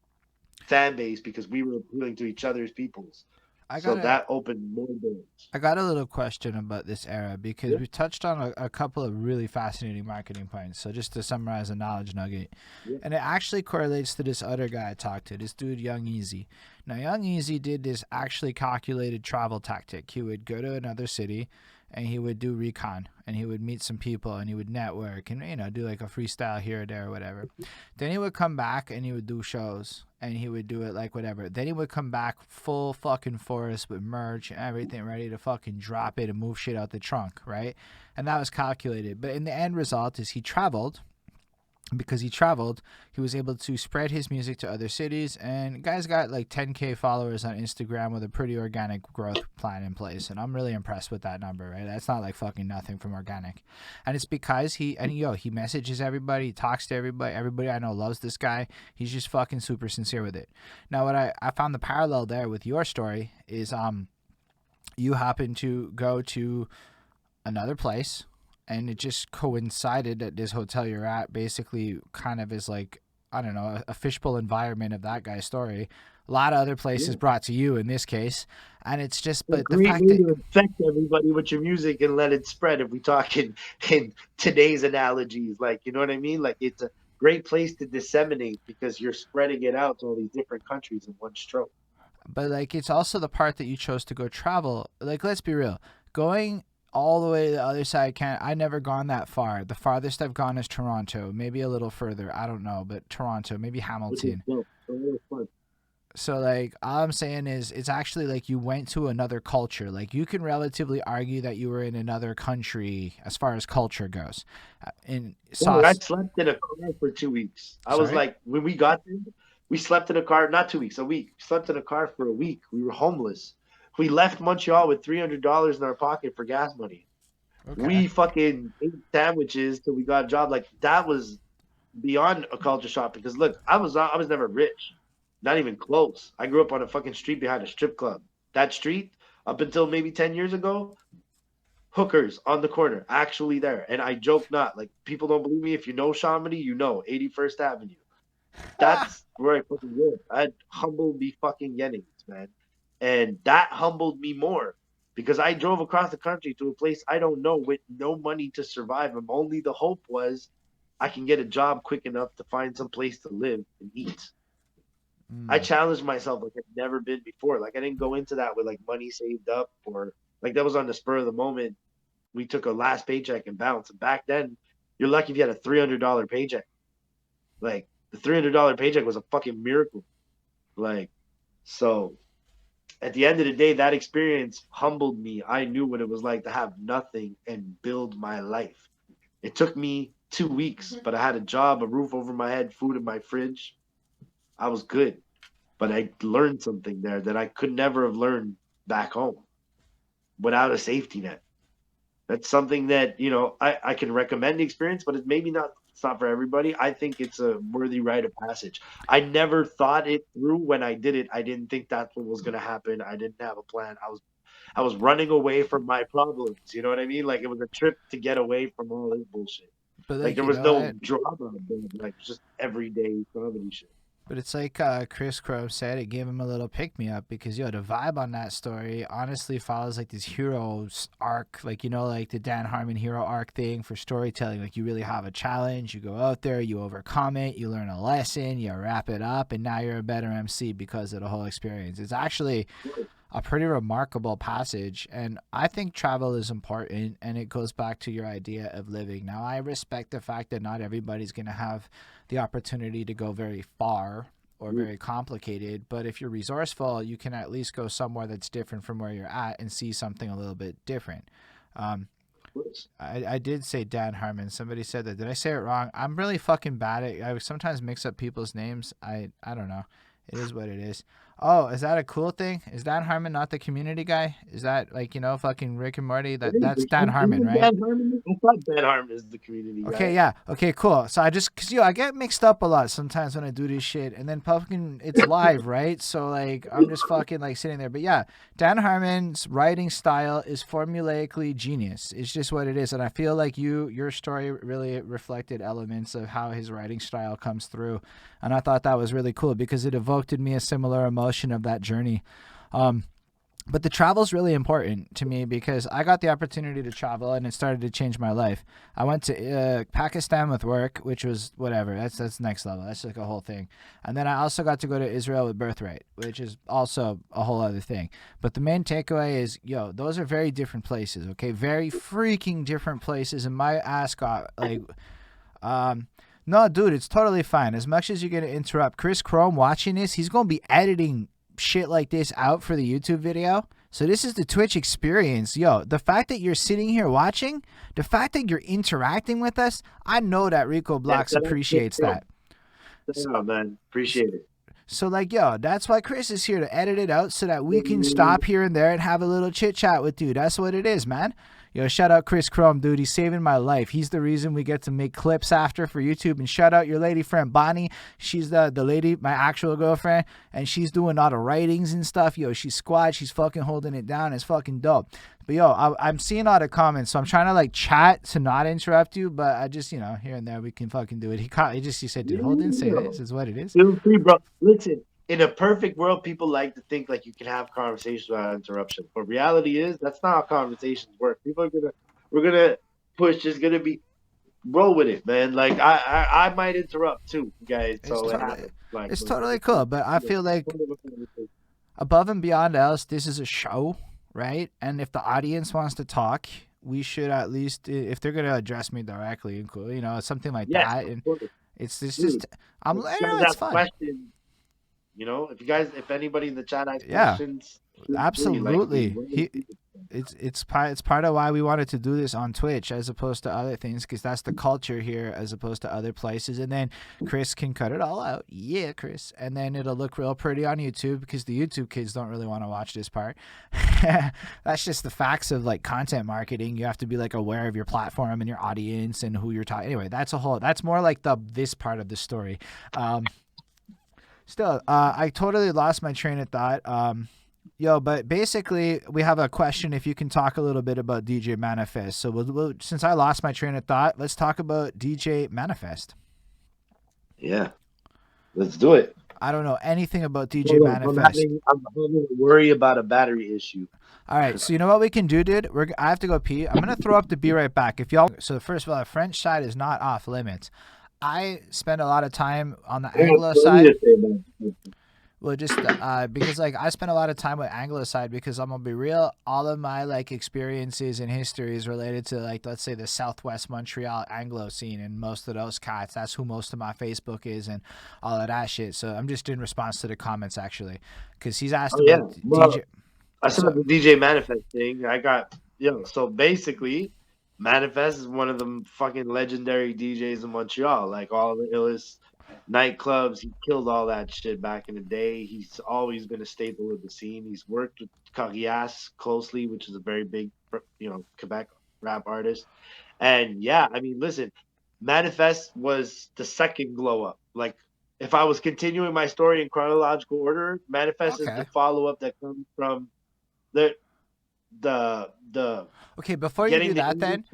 fan base because we were appealing to each other's peoples.
I
So
gotta
that opened more doors.
I got a little question about this era because
Yeah.
we touched on a couple of really fascinating marketing points. So just to summarize a knowledge nugget,
Yeah.
and it actually correlates to this other guy I talked to, this dude Young Easy. Now Young Easy did this actually calculated travel tactic. He would go to another city, and he would do recon, and he would meet some people, and he would network, and do like a freestyle here or there or whatever. Then he would come back and he would do shows, and he would do it like whatever. Then he would come back full fucking force with merch and everything ready to fucking drop it and move shit out the trunk, right? And that was calculated. But in the end result is he traveled because he traveled, he was able to spread his music to other cities. And guy's got like 10K followers on Instagram with a pretty organic growth plan in place. And I'm really impressed with that number, right? That's not like fucking nothing from organic. And it's because he messages everybody, he talks to everybody. Everybody I know loves this guy. He's just fucking super sincere with it. Now, what I found the parallel there with your story is you happen to go to another place, and it just coincided that this hotel you're at basically kind of is like, I don't know, a fishbowl environment of that guy's story. A lot of other places brought to you in this case, and it's just, but the
Great
fact
way
that,
to affect everybody with your music and let it spread. If we talk in today's analogies, like, you know what I mean? Like, it's a great place to disseminate because you're spreading it out to all these different countries in one stroke.
but like it's also the part that you chose to go travel. Like, let's be real, going all the way to the other side, can't, I never gone that far. The farthest I've gone is Toronto, maybe a little further, I don't know, but Toronto, maybe
Which is
Hamilton.
dope. So it was fun.
So like all I'm saying is it's actually like you went to another culture. Like you can relatively argue that you were in another country as far as culture goes. In
Dude, I
sauce,
slept in a car for 2 weeks. I was
sorry.
like, when we got there, we slept in a car, not 2 weeks, a week. We slept in a car for a week. We were homeless. We left Montreal with $300 in our pocket for gas money.
Okay.
We fucking ate sandwiches till we got a job. Like, that was beyond a culture shock because look, I was never rich, not even close. I grew up on a fucking street behind a strip club. That street, up until maybe 10 years ago, hookers on the corner, actually there. And I joke not. Like, people don't believe me. If you know Chamonix, you know 81st Avenue. That's where I fucking live. I humbled me fucking Yennings, man. And that humbled me more because I drove across the country to a place I don't know with no money to survive. And only the hope was I can get a job quick enough to find some place to live and eat. I
Mm.
challenged myself like I've never been before. Like, I didn't go into that with like money saved up, or like that was on the spur of the moment. We took a last paycheck and bounced. And back then, you're lucky if you had a $300 paycheck. Like, the $300 paycheck was a fucking miracle. Like, so at the end of the day, that experience humbled me. I knew what it was like to have nothing and build my life. It took me 2 weeks, but I had a job, a roof over my head, food in my fridge. I was good, but I learned something there that I could never have learned back home without a safety net. That's something that, I can recommend the experience, but it's not for everybody. I think it's a worthy rite of passage. I never thought it through when I did it. I didn't think that's what was gonna happen. I didn't have a plan. I was running away from my problems. You know what I mean? Like, it was a trip to get away from all this bullshit.
But
Like,
like
there
you
was
know
no
what?
drama, like just everyday comedy shit.
But it's like Chris Crow said, it gave him a little pick me up because the vibe on that story honestly follows like this hero's arc, like like the Dan Harmon hero arc thing for storytelling. Like you really have a challenge, you go out there, you overcome it, you learn a lesson, you wrap it up, and now you're a better MC because of the whole experience. It's actually a pretty remarkable passage, and I think travel is important, and it goes back to your idea of living. Now I respect the fact that not everybody's going to have the opportunity to go very far or very complicated, but if you're resourceful you can at least go somewhere that's different from where you're at and see something a little bit different. um, I did say Dan Harmon. Somebody said that. Did I say it wrong? I'm really fucking bad at. I sometimes mix up people's names. I don't know. It is what it is. Oh, is that a cool thing? Is Dan Harmon not the Community guy? Is that like fucking Rick and Morty? That's Dan Harmon, right?
Dan Harmon? I thought Dan Harmon is the community
Okay,
guy.
yeah. Okay, cool. So I just, cause I get mixed up a lot sometimes when I do this shit, and then fucking it's live, right? So like I'm just fucking like sitting there. But yeah, Dan Harmon's writing style is formulaically genius. It's just what it is, and I feel like your story really reflected elements of how his writing style comes through, and I thought that was really cool because it evoked in me a similar emotion of that journey. But the travel's really important to me because I got the opportunity to travel and it started to change my life. I went to Pakistan with work, which was whatever. That's next level. That's like a whole thing. And then I also got to go to Israel with Birthright, which is also a whole other thing. But the main takeaway is, those are very different places, okay? Very freaking different places. And my ass got like, no, dude, it's totally fine. As much as you're going to interrupt Chris Chrome watching this, he's going to be editing shit like this out for the YouTube video. So this is the Twitch experience. Yo, the fact that you're sitting here watching, the fact that you're interacting with us, I know that Rico
Yeah,
Blox appreciates that.
oh, man, appreciate it.
So like, yo, that's why Chris is here to edit it out so that we can stop here and there and have a little chit chat with you. That's what it is, man. Yo, shout out Chris Chrome, dude. He's saving my life. He's the reason we get to make clips after for YouTube. And shout out your lady friend Bonnie. She's the lady, my actual girlfriend, and she's doing all the writings and stuff. Yo, she's squad. She's fucking holding it down. It's fucking dope. But yo, I'm seeing all the comments, so I'm trying to like chat to not interrupt you. But I just, here and there we can fucking do it. He said, "Did Holden say this?" Is what it is.
Feel free, bro. Listen, in a perfect world, people like to think like you can have conversations without interruption. But reality is that's not how conversations work. We're gonna push. Just gonna be roll with it, man. Like I might interrupt too, guys. So it happens. Like,
it's totally cool. But I feel like above and beyond else, this is a show, right? And if the audience wants to talk, we should at least, if they're gonna address me directly, something like that. And it's just it's fun.
Questions, if anybody in the chat has questions,
absolutely. It's part of why we wanted to do this on Twitch as opposed to other things, because that's the culture here as opposed to other places. And then Chris can cut it all out. Yeah, Chris. And then it'll look real pretty on YouTube because the YouTube kids don't really want to watch this part. That's just the facts of like content marketing. You have to be like aware of your platform and your audience and who you're talking. Anyway, that's more like this part of the story. Still, I totally lost my train of thought. But basically, we have a question. If you can talk a little bit about DJ Manifest. So, since I lost my train of thought, let's talk about DJ Manifest.
Yeah, let's do it.
I don't know anything about DJ Manifest.
I'm having a worry about a battery issue.
All right, so you know what we can do, dude? I have to go pee. I'm gonna throw up the be right back. So first of all, the French side is not off limits. I spend a lot of time on the Anglo side. Well, just because like I spend a lot of time with Anglo side because I'm gonna be real. All of my like experiences and history is related to like, let's say, the Southwest Montreal Anglo scene, and most of those cats. That's who most of my Facebook is and all of that shit. So I'm just in response to the comments actually, because he's asked about DJ.
I saw the DJ Manifest thing. I got So basically, Manifest is one of the fucking legendary DJs in Montreal. Like all the illest nightclubs, he killed all that shit back in the day. He's always been a staple of the scene. He's worked with Corias closely, which is a very big, Quebec rap artist. And yeah, I mean, listen, Manifest was the second glow up. Like, if I was continuing my story in chronological order, Manifest is the follow up that comes from the
Okay, before you do that, then,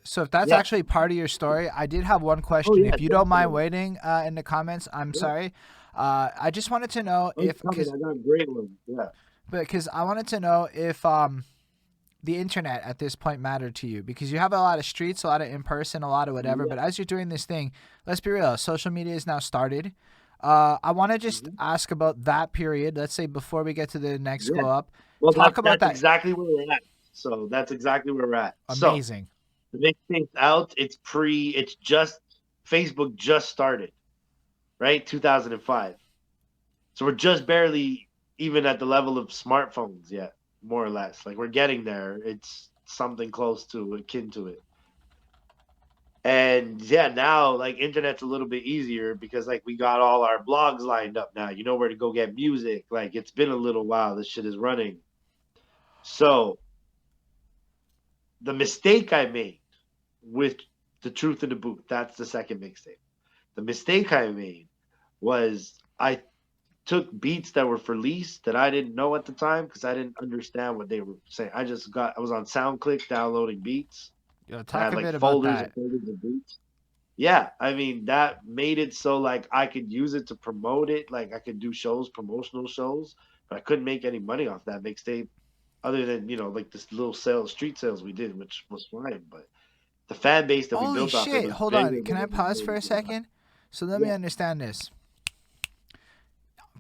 so if that's actually part of your story, I did have one question. If you don't mind waiting in the comments, I'm sorry. I just wanted to know if,
I got a great one. Yeah,
because I wanted to know if the internet at this point mattered to you, because you have a lot of streets, a lot of in person, a lot of whatever. But as you're doing this thing, let's be real, social media is now started. I want to just ask about that period. Let's say before we get to the next glow up.
Well, that's exactly where we're at. So that's exactly where we're at.
Amazing.
So, the next thing's out. It's just Facebook just started, right? 2005. So we're just barely even at the level of smartphones yet, more or less. Like, we're getting there. It's something close to akin to it. And yeah, now like internet's a little bit easier because like we got all our blogs lined up now. You know where to go get music. Like, it's been a little while. This shit is running. So the mistake I made with The Truth in the Boot, that's the second mixtape. The mistake I made was I took beats that were for lease that I didn't know at the time because I didn't understand what they were saying. I was on SoundClick downloading beats.
Talk a bit about that.
And folders of beats. Yeah, I mean, that made it so like I could use it to promote it. Like, I could do promotional shows, but I couldn't make any money off that mixtape. Other than, like this little street sales we did, which was fine. But the fan base that we built off of. Holy shit,
hold on. Can I pause for a second? So let me understand this.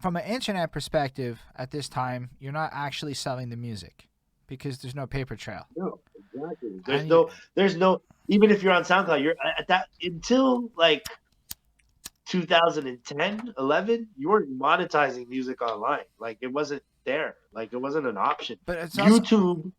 From an internet perspective, at this time, you're not actually selling the music because there's no paper trail.
No, exactly. There's no, even if you're on SoundCloud, you're at that until like 2010, 11, you weren't monetizing music online. Like, it wasn't, there. Like, it wasn't an option.
But it's also
YouTube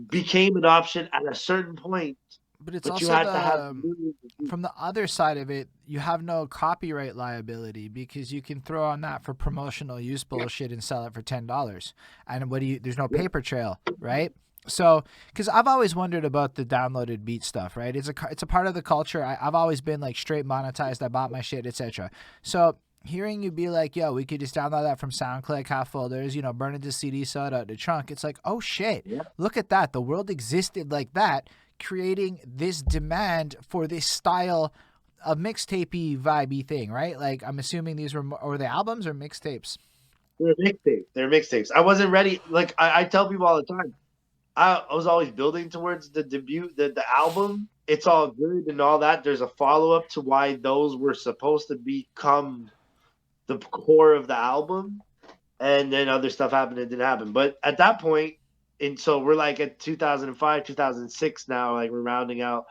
became an option at a certain point,
but it's
but you
also
had to have
the
millions of views.
from the other side of it, you have no copyright liability because you can throw on that for promotional use bullshit and sell it for $10. And there's no paper trail, right? So, because I've always wondered about the downloaded beat stuff, right? It's a part of the culture. I've always been like straight monetized. I bought my shit, etc. So hearing you be like, yo, we could just download that from SoundCloud, half folders, burn it to CD, sell it out the trunk. It's like, oh shit, look at that. The world existed like that, creating this demand for this style of mixtapey vibey thing, right? Like, I'm assuming these were the albums or mixtapes?
They're mixtapes. They're mixtapes. I wasn't ready. Like, I tell people all the time, I was always building towards the debut, the album. It's all good and all that. There's a follow up to why those were supposed to become the core of the album, and then other stuff happened and didn't happen. But at that point, and so we're like at 2005, 2006 now. Like, we're rounding out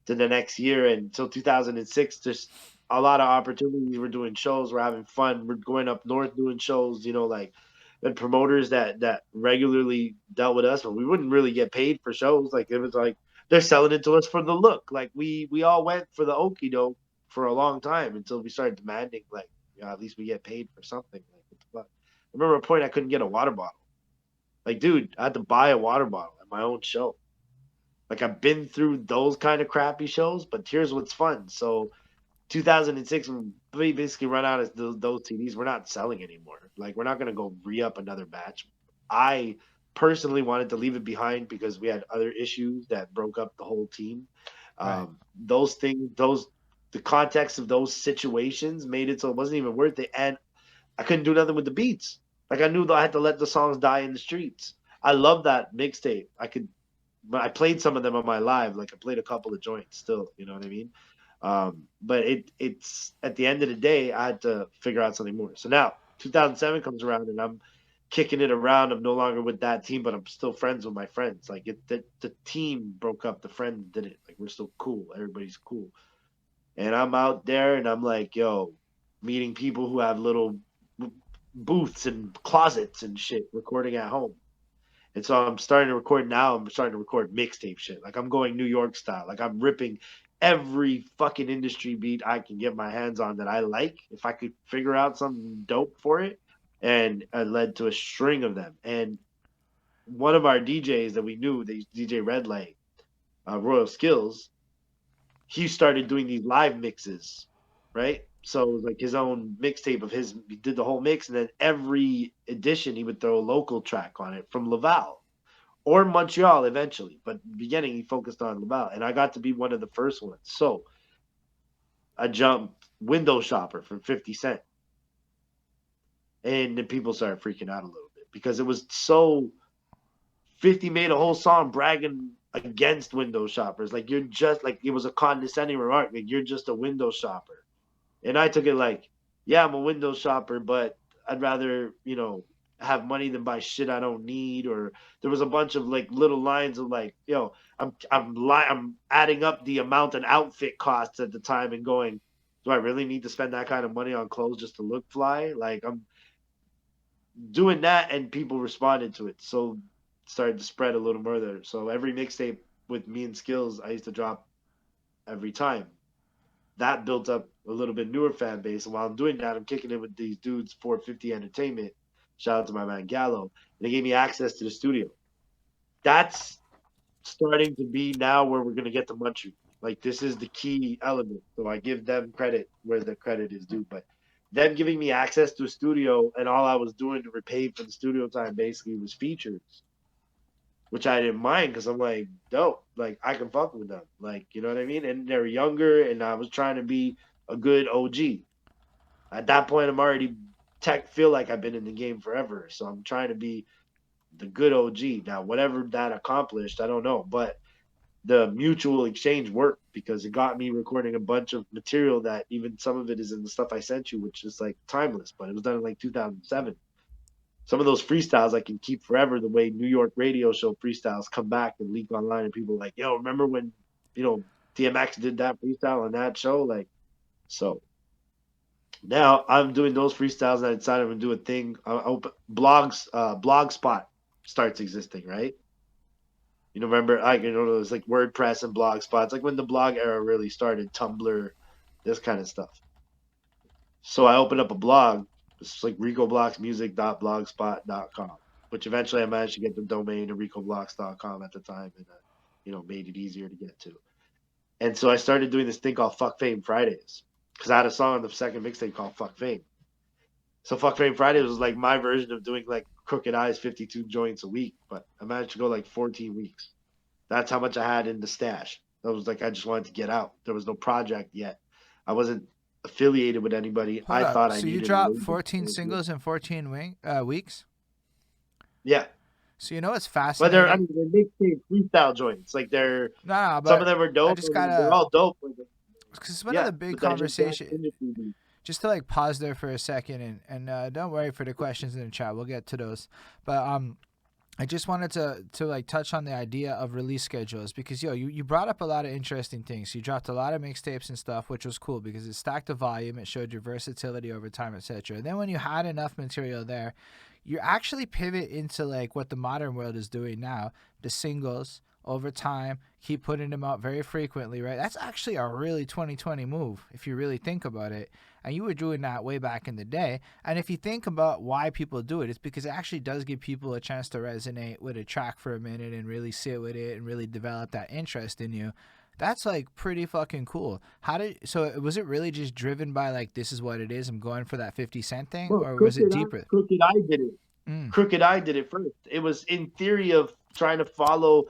to the next year, and until 2006, there's a lot of opportunities. We're doing shows. We're having fun. We're going up north doing shows. Like, and promoters that regularly dealt with us, but we wouldn't really get paid for shows. Like, it was like they're selling it to us for the look. Like, we all went for the okie doke for a long time until we started demanding, like, at least we get paid for something. Like, what the fuck? I remember a point I couldn't get a water bottle. Like, dude, I had to buy a water bottle at my own show. Like, I've been through those kind of crappy shows, but here's what's fun. So 2006, we basically run out of those CDs. We're not selling anymore. Like, we're not going to go re-up another batch. I personally wanted to leave it behind because we had other issues that broke up the whole team.
Right.
Those things, the context of those situations made it so it wasn't even worth it. And I couldn't do nothing with the beats. Like, I knew that I had to let the songs die in the streets. I love that mixtape. But I played some of them on my live. Like, I played a couple of joints still. You know what I mean? But it's at the end of the day, I had to figure out something more. So now 2007 comes around, and I'm kicking it around. I'm no longer with that team, but I'm still friends with my friends. Like, the team broke up, the friends didn't. Like, we're still cool. Everybody's cool. And I'm out there, and I'm like, yo, meeting people who have little booths and closets and shit, recording at home. And so I'm starting to record now. I'm starting to record mixtape shit. Like, I'm going New York style. Like, I'm ripping every fucking industry beat I can get my hands on that I like, if I could figure out something dope for it. And it led to a string of them. And one of our DJs that we knew, the DJ Red Light, Royal Skills, he started doing these live mixes, right? So it was like his own mixtape of his. He did the whole mix, and then every edition he would throw a local track on it from Laval or Montreal eventually. But beginning, he focused on Laval, and I got to be one of the first ones. So I jumped Window Shopper from 50 Cent, and then people started freaking out a little bit because it was so. 50 made a whole song bragging against window shoppers. Like, you're just like, it was a condescending remark. Like, you're just a window shopper. And I took it like, yeah, I'm a window shopper, but I'd rather, have money than buy shit I don't need. Or there was a bunch of like little lines of like, I'm adding up the amount an outfit costs at the time and going, do I really need to spend that kind of money on clothes just to look fly? Like, I'm doing that, and people responded to it. So started to spread a little more there. So every mixtape with me and Skills, I used to drop every time. That built up a little bit newer fan base. And while I'm doing that, I'm kicking it with these dudes, 450 Entertainment. Shout out to my man Gallo. And they gave me access to the studio. That's starting to be now where we're going to get to Montreal. Like, this is the key element. So I give them credit where the credit is due. But them giving me access to a studio, and all I was doing to repay for the studio time basically was features, which I didn't mind because I'm like, dope. Like, I can fuck with them. Like, you know what I mean? And they're younger, and I was trying to be a good OG. At that point, I'm already feel like I've been in the game forever. So I'm trying to be the good OG. Now, whatever that accomplished, I don't know. But the mutual exchange worked because it got me recording a bunch of material that even some of it is in the stuff I sent you, which is like timeless, but it was done in like 2007. Some of those freestyles I can keep forever, the way New York radio show freestyles come back and leak online, and people are like, yo, remember when, DMX did that freestyle on that show? Like, so Now I'm doing those freestyles, and I decided I'm gonna do a thing. I open blogs. Blogspot starts existing, right? You know, remember, it was like WordPress and Blogspot. It's like when the blog era really started, Tumblr, this kind of stuff. So I opened up a blog. It's like ricobloxmusic.blogspot.com, which eventually I managed to get the domain to ricoblox.com at the time, and made it easier to get to. And so I started doing this thing called Fuck Fame Fridays because I had a song on the second mixtape called Fuck Fame. So Fuck Fame Fridays was like my version of doing like Crooked Eyes 52 joints a week, but I managed to go like 14 weeks. That's how much I had in the stash. That was like I just wanted to get out. There was no project yet. I wasn't affiliated with anybody.
Hold
I
up.
thought I
So you
needed a
dropped
label.
14 singles in 14 weeks?
Yeah,
So you know what's
but I
fascinating?
mean, they're mixtape freestyle joints. Like
Nah,
some of
but
them are
I
dope.
just
They're
gotta,
all dope.
because one of
Yeah,
the big
but I just got
conversation,
industry beats.
just to like pause there for a second, and don't worry for the questions in the chat, we'll get to those. But I just wanted to like touch on the idea of release schedules because you brought up a lot of interesting things. You dropped a lot of mixtapes and stuff, which was cool because it stacked the volume, it showed your versatility over time, etc. Then when you had enough material there, you actually pivot into like what the modern world is doing now, the singles over time, keep putting them out very frequently, right? That's actually a really 2020 move if you really think about it. And you were doing that way back in the day. And if you think about why people do it, it's because it actually does give people a chance to resonate with a track for a minute and really sit with it and really develop that interest in you. That's like pretty fucking cool. Was it really just driven by like this is what it is, I'm going for that 50 cent thing,
Well,
or was it deeper?
Crooked Eye did it.
Mm.
Crooked Eye did it first. It was in theory of trying to follow.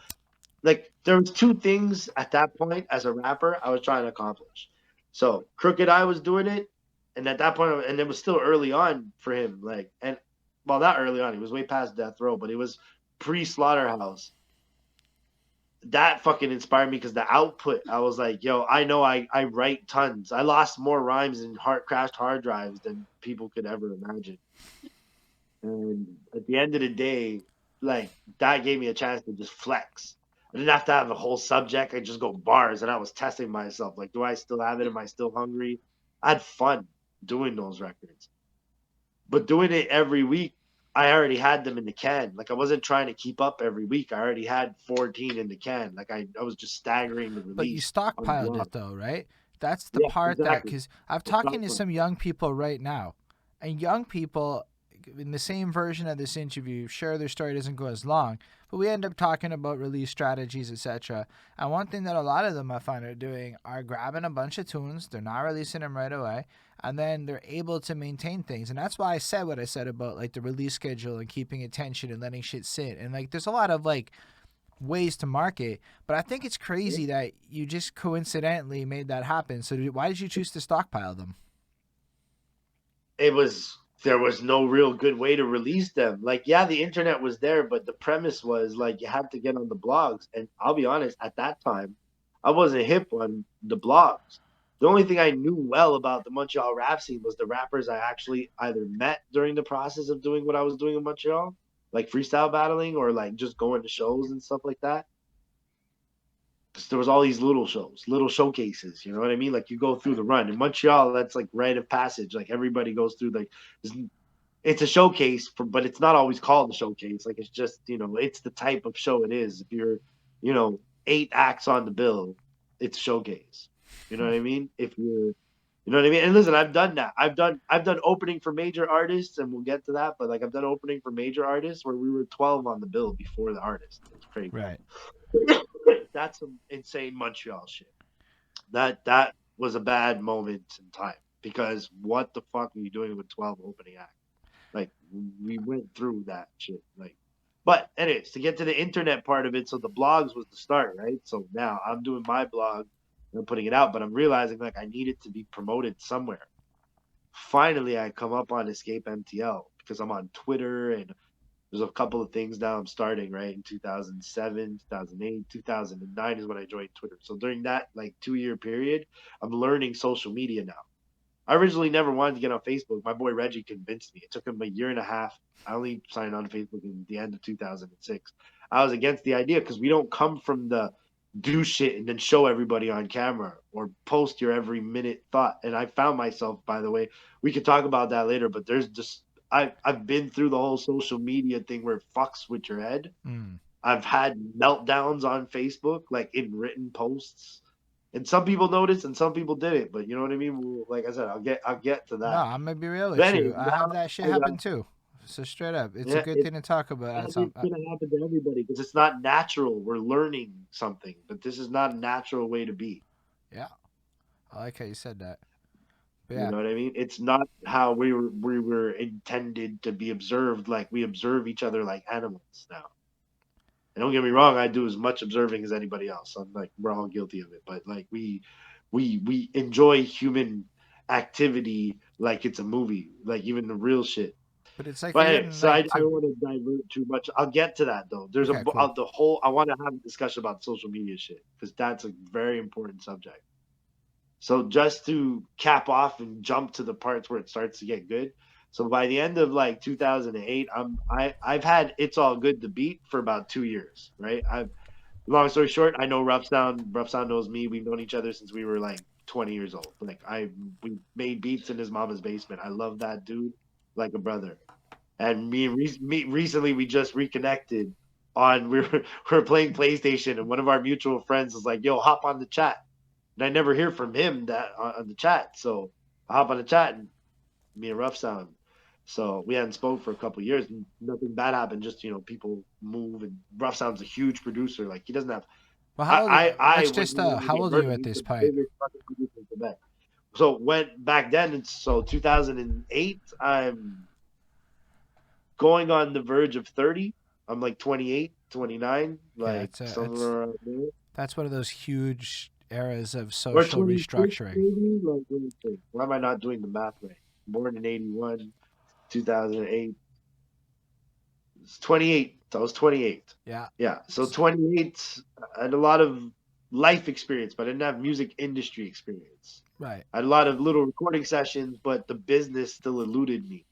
Like there was two things at that point as a rapper I was trying to accomplish. So Crooked Eye was doing it, and at that point, and it was still early on for him. Like, and well, not early on. He was way past death row, but it was pre Slaughterhouse. That fucking inspired me because the output, I was like, yo, I know I write tons. I lost more rhymes in crashed hard drives than people could ever imagine. And at the end of the day, like that gave me a chance to just flex. I didn't have to have a whole subject. I just go bars, and I was testing myself. Like, do I still have it? Am I still hungry? I had fun doing those records, but doing it every week, I already had them in the can. Like, I wasn't trying to keep up every week. I already had 14 in the can. Like, I was just staggering the
But you
release on the
stockpiled
blog.
it though, right? That's the
Yeah,
part that,
exactly.
because I'm
I
talking to
stockpiled.
some young people right now, and young people in the same version of this interview, sure, their story doesn't go as long, but we end up talking about release strategies, etc. And one thing that a lot of them I find are doing are grabbing a bunch of tunes, they're not releasing them right away, and then they're able to maintain things. And that's why I said what I said about like the release schedule and keeping attention and letting shit sit. And like there's a lot of like ways to market, but I think it's crazy that you just coincidentally made that happen. So why did you choose to stockpile them?
It was there was no real good way to release them. Like, yeah, the internet was there, but the premise was like you had to get on the blogs. And I'll be honest, at that time, I wasn't hip on the blogs. The only thing I knew well about the Montreal rap scene was the rappers I actually either met during the process of doing what I was doing in Montreal, like freestyle battling or like just going to shows and stuff like that. There was all these little shows, little showcases. You know what I mean? Like you go through the run in Montreal. That's like rite of passage. Like everybody goes through like it's a showcase, but it's not always called a showcase. Like it's just it's the type of show it is. If you're 8 acts on the bill, it's showcase. You know what I mean? If you're you know what I mean? And listen, I've done that. I've done opening for major artists, and we'll get to that. But like I've done opening for major artists where we were 12 on the bill before the artist. It's crazy.
Right.
That's some insane Montreal shit. That was a bad moment in time because what the fuck are you doing with 12 opening acts? Like we went through that shit. Like, but anyways, to get to the internet part of it, so the blogs was the start, right? So now I'm doing my blog and I'm putting it out, but I'm realizing like I need it to be promoted somewhere. Finally, I come up on Escape MTL because I'm on Twitter and there's a couple of things now I'm starting, right? In 2007, 2008, 2009 is when I joined Twitter. So during that like 2 year period, I'm learning social media now. I originally never wanted to get on Facebook. My boy Reggie convinced me. It took him a year and a half. I only signed on to Facebook in the end of 2006. I was against the idea because we don't come from do shit and then show everybody on camera or post your every minute thought. And I found myself, by the way, we could talk about that later, but there's just I've been through the whole social media thing where it fucks with your head.
Mm.
I've had meltdowns on Facebook, like in written posts. And some people noticed and some people didn't, but you know what I mean? Well, like I said, I'll get to
No,
that.
I'm gonna be real
But
with
anyway,
you. I have that shit happen too. So straight up, it's a
yeah,
good thing to talk about.
and it's gonna happen to everybody because it's not natural. We're learning something, but this is not a natural way to be.
Yeah, I like how you said that. But
You
yeah,
know what I mean? It's not how we were intended to be observed. Like we observe each other like animals now. And don't get me wrong, I do as much observing as anybody else. I'm like we're all guilty of it, but like we enjoy human activity like it's a movie, like even the real shit.
but it's like
But anyway,
even
so
like
I
to.
don't want to divert too much. I'll get to that though. There's
Okay, cool.
the whole. I want to have a discussion about social media shit because that's a very important subject. So just to cap off and jump to the parts where it starts to get good. So by the end of like 2008, I've had It's All Good to beat for about 2 years, right? I've long story short, I know Rough Sound. Rough Sound knows me. We've known each other since we were like 20 years old. Like we made beats in his mama's basement. I love that dude like a brother. And recently we just reconnected on we were playing PlayStation, and one of our mutual friends was like, "Yo, hop on the chat." And I never hear from him that on the chat, so I hop on the chat and me and Rough Sound. So we hadn't spoke for a couple of years, and nothing bad happened. Just people move, and Rough Sound's a huge producer. Like he doesn't have.
Well, how old?
I
Let's
when
just.
he wanted to
How
get
old are you
murdered,
at
he's
this
the
point?
biggest fucking producer in Quebec. So went back then, and so 2008, I'm going on the verge of 30. I'm like 28, 29,
Yeah,
like somewhere around there.
that's one of those huge eras of
Or
social
26,
restructuring.
maybe. Like, let me think. Why am I not doing the math right? Born in 81, 2008. It's 28. I was 28.
Yeah,
Yeah. So 28, I had a lot of life experience, but I didn't have music industry experience.
right.
I had a lot of little recording sessions, but the business still eluded me.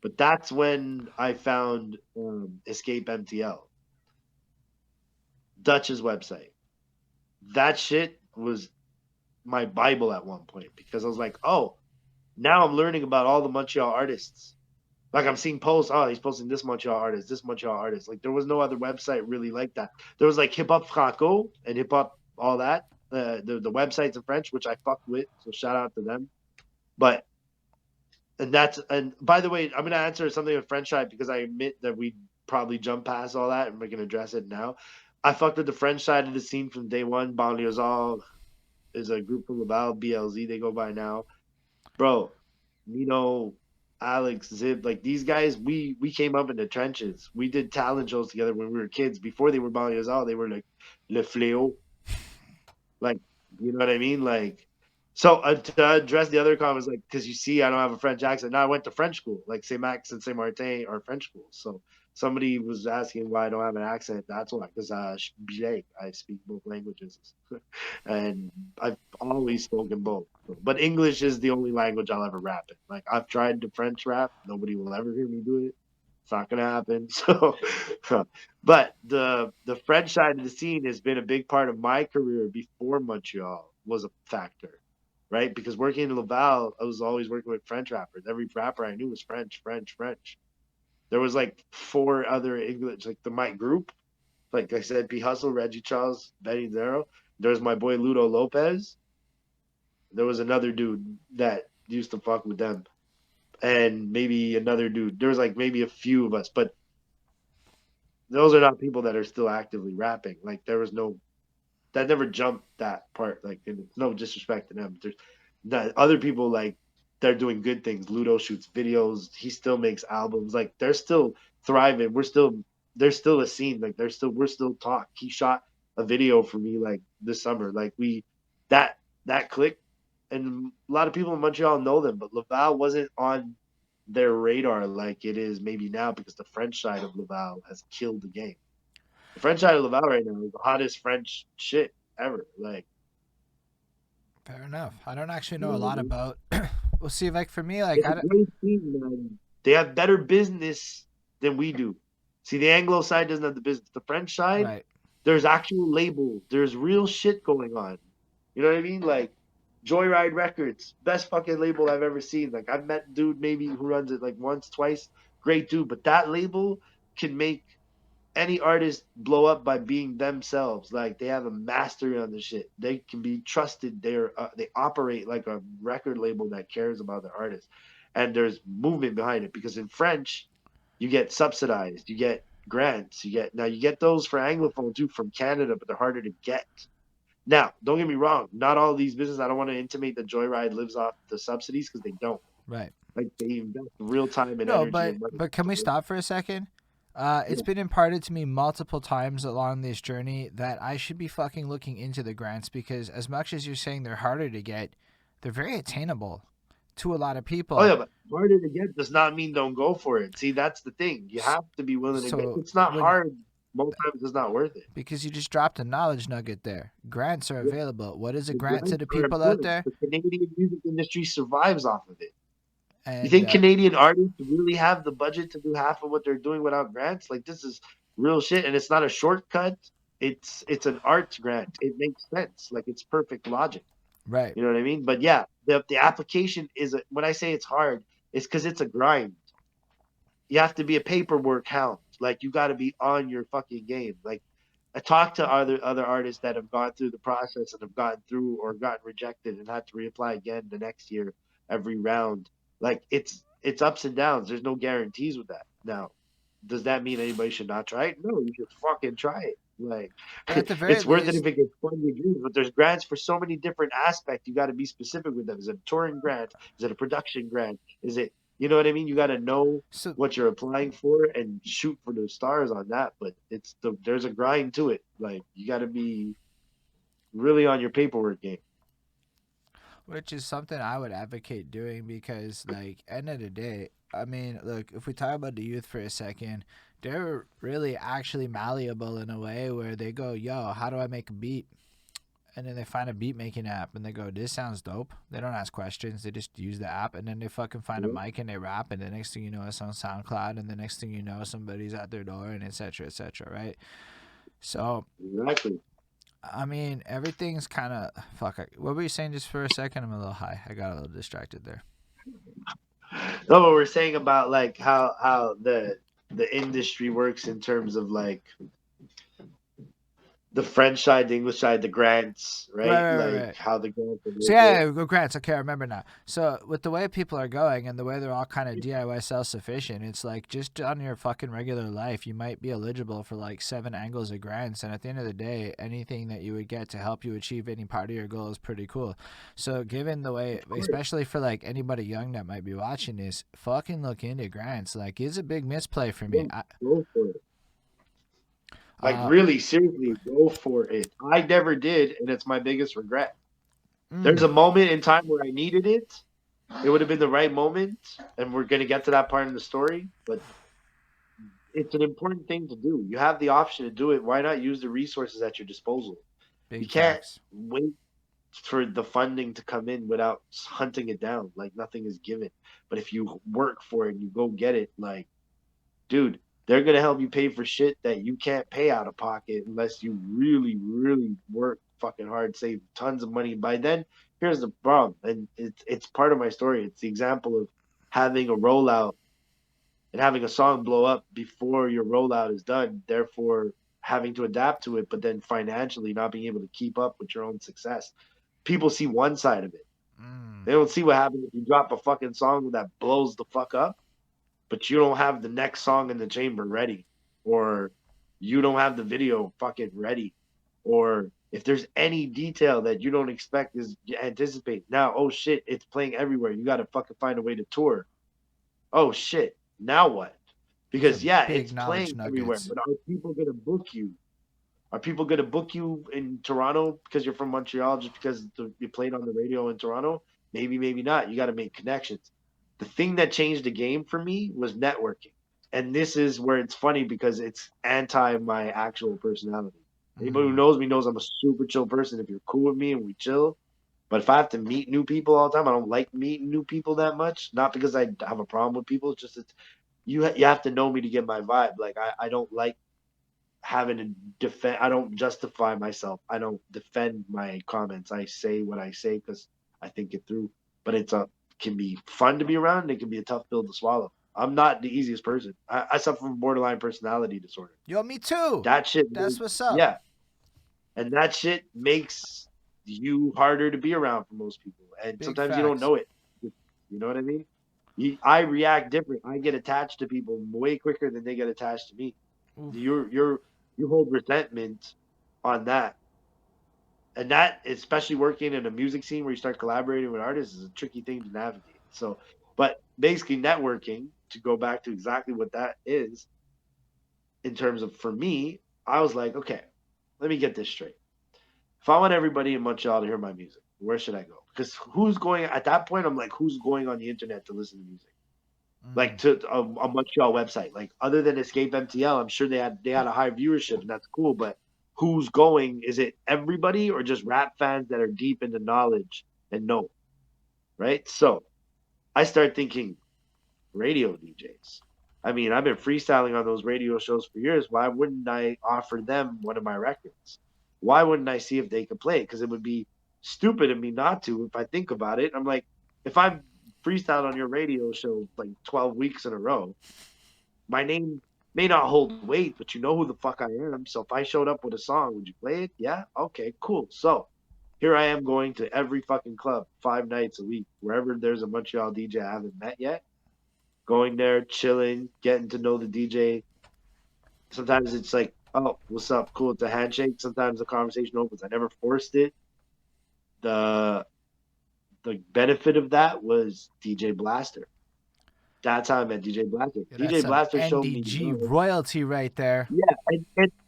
But that's when I found Escape MTL, Dutch's website. That shit was my Bible at one point because I was like, oh, now I'm learning about all the Montreal artists. Like I'm seeing posts, oh, he's posting this Montreal artist, this Montreal artist. Like there was no other website really like that. There was like Hip Hop Franco and Hip Hop all that, the websites in French, which I fucked with. So shout out to them. But and by the way, I'm gonna answer something with French side because I admit that we probably jump past all that and we're gonna address it now. I fucked with the French side of the scene from day one. Banlieusard is a group from Laval, BLZ, they go by now. Bro, Nino, Alex, Zib, like these guys, we came up in the trenches. We did talent shows together when we were kids. Before they were Banlieusard, they were like Le Fléau. Like, you know what I mean? Like, so to address the other comments, like, because you see, I don't have a French accent. Now I went to French school, like Saint Max and Saint Martin are French schools. So somebody was asking why I don't have an accent. That's why, because I speak both languages, and I've always spoken both. But English is the only language I'll ever rap in. Like I've tried to French rap, nobody will ever hear me do it. It's not gonna happen. So, but the French side of the scene has been a big part of my career before Montreal was a factor, right? Because working in Laval, I was always working with French rappers. Every rapper I knew was French, French, French. There was like four other English, like my group, like I said, P Hustle, Reggie Charles, Benny Zero. There's my boy Ludo Lopez. There was another dude that used to fuck with them, and maybe another dude. There was like maybe a few of us, but those are not people that are still actively rapping. Like there was no that never jumped that part. Like and it's no disrespect to them. There's that other people like they're doing good things. Ludo shoots videos. He still makes albums. Like they're still thriving. There's still a scene. Like we're still talk. He shot a video for me like this summer. Like that that click, and a lot of people in Montreal know them, but Laval wasn't on their radar like it is maybe now because the French side of Laval has killed the game. The French side of Laval right now is the hottest French shit ever. Like,
Fair enough. I don't actually
you
know a lot
know,
about. We'll see. Like for me, like
it's a great team, man. They have better business than we do. See, the Anglo side doesn't have the business. The French side,
right.
There's actual labels. There's real shit going on. You know what I mean? Like Joyride Records, best fucking label I've ever seen. Like I've met dude maybe who runs it like once, twice. Great dude, but that label can make any artist blow up by being themselves. Like they have a mastery on the shit. They can be trusted. They operate like a record label that cares about the artist, and there's movement behind it. Because in French, you get subsidized, you get grants, you get those for anglophone too from Canada, but they're harder to get. Now, don't get me wrong. Not all these businesses. I don't want to intimate that Joyride lives off the subsidies because they don't.
Right.
Like they invest real time and
No,
energy
but
and money.
but can we stop for a second? It's
Yeah.
been imparted to me multiple times along this journey that I should be fucking looking into the grants because as much as you're saying they're harder to get, they're very attainable to a lot of
Oh
people.
yeah, but harder to get does not mean don't go for it. See, that's the thing. You have to be willing to get.
So
It's not
when
hard. Most times, it's not worth it.
because you just dropped a knowledge nugget there. Grants are
Yeah,
available. What is a
the
grant to
grants
the
are
people out
important.
there?
The Canadian music industry survives off of it. You
And
think Canadian artists really have the budget to do half of what they're doing without grants? Like this is real shit, and it's not a shortcut. It's an arts grant. It makes sense. Like it's perfect logic.
right,
You know what I mean? But yeah, the application is when I say it's hard, it's because it's a grind. You have to be a paperwork hound. Like you got to be on your fucking game. Like I talked to other artists that have gone through the process and have gotten through or gotten rejected and had to reapply again the next year every round. Like it's ups and downs. There's no guarantees with that. Now, does that mean anybody should not try it? No, you should fucking try it. Like
but at the very
it's worth it if
least,
it gets fund your dreams. But there's grants for so many different aspects. You got to be specific with them. Is it a touring grant? Is it a production grant? Is it you know what I mean? You got to know
so
what you're applying for and shoot for the stars on that. But there's a grind to it. Like you got to be really on your paperwork game.
which is something I would advocate doing because, like, end of the day, I mean, look, if we talk about the youth for a second, they're really actually malleable in a way where they go, yo, how do I make a beat? And then they find a beat making app and they go, this sounds dope. They don't ask questions. They just use the app and then they fucking find a
Yeah,
mic and they rap. And the next thing you know, it's on SoundCloud. And the next thing you know, somebody's at their door and et cetera, right? So,
exactly.
I mean, everything's kind of fuck. What were you saying just for a second? I'm a little high. I got a little distracted there.
No, but we're saying about like how the industry works in terms of like the French side, the English side, the grants,
Right,
right?
right, right,
Like
right.
how the grants are
So
working.
yeah, grants. Okay, I remember now. So with the way people are going and the way they're all kind of DIY self-sufficient, it's like just on your fucking regular life, you might be eligible for like 7 angles of grants. And at the end of the day, anything that you would get to help you achieve any part of your goal is pretty cool. So given the way,
Of course,
especially for like anybody young that might be watching this, fucking look into grants. Like it's a big misplay for me.
yeah, go for it. Like
Uh,
really, seriously, go for it. I never did, and it's my biggest regret. There's
mm,
a moment in time where I needed it. It would have been the right moment, and we're gonna get to that part in the story. But it's an important thing to do. You have the option to do it. Why not use the resources at your disposal? You
big
can't
facts.
wait for the funding to come in without hunting it down. Like nothing is given. But if you work for it and you go get it, like, dude, they're gonna help you pay for shit that you can't pay out of pocket unless you really, really work fucking hard, save tons of money. By then, here's the problem, and it's part of my story. It's the example of having a rollout and having a song blow up before your rollout is done, therefore having to adapt to it, but then financially not being able to keep up with your own success. People see one side of it.
Mm,
They don't see what happens if you drop a fucking song that blows the fuck up, but you don't have the next song in the chamber ready, or you don't have the video fucking ready, or if there's any detail that you don't expect is anticipate now, oh shit, it's playing everywhere. You got to fucking find a way to tour. Oh shit, now what?
those are
Because yeah,
big
it's
knowledge
playing everywhere,
nuggets.
but are people gonna book you? Are people gonna book you in Toronto because you're from Montreal just because you played on the radio in Toronto? Maybe, maybe not. You got to make connections. The thing that changed the game for me was networking, and this is where it's funny because it's anti my actual personality. Anybody who
Mm,
knows me knows I'm a super chill person. If you're cool with me and we chill, but if I have to meet new people all the time, I don't like meeting new people that much. Not because I have a problem with people, it's just it's, you have to know me to get my vibe. Like I don't like having to defend. I don't justify myself. I don't defend my comments. I say what I say because I think it through. But can be fun to be around, and it can be a tough pill to swallow. I'm not the easiest person. I suffer from borderline personality disorder.
Yo, me too.
That shit,
That's what's up.
yeah, and that shit makes you harder to be around for most people. And
Big
sometimes you don't
facts.
know it. You know what I mean? I react different. I get attached to people way quicker than they get attached to me.
Oof.
You hold resentment on that, and that, especially working in a music scene where you start collaborating with artists, is a tricky thing to navigate. So, but basically, networking, to go back to exactly what that is, in terms of, for me, I was like, okay, let me get this straight. If I want everybody in Montreal to hear my music, where should I go? Because who's going at that point? I'm like, who's going on the internet to listen to music? Like to a Montreal website. Like, other than Escape MTL, I'm sure they had a high viewership, and that's cool. But who's going? Is it everybody or just rap fans that are deep into knowledge and know? Right. So I start thinking radio DJs. I mean, I've been freestyling on those radio shows for years. Why wouldn't I offer them one of my records? Why wouldn't I see if they could play it? Because it would be stupid of me not to if I think about it. I'm like, if I'm freestyled on your radio show like 12 weeks in a row, my name may not hold weight, but you know who the fuck I am. So if I showed up with a song, would you play it? Yeah? Okay, cool. So here I am going to every fucking club 5 nights a week, wherever there's a Montreal DJ I haven't met yet, going there, chilling, getting to know the DJ. Sometimes it's like, oh, what's up? Cool. It's a handshake. Sometimes the conversation opens. I never forced it. The the benefit of that was DJ Blaster. That's how I met DJ Blaster.
Yeah, that's
DJ
some
Blaster showed me
NDG royalty right there.
yeah,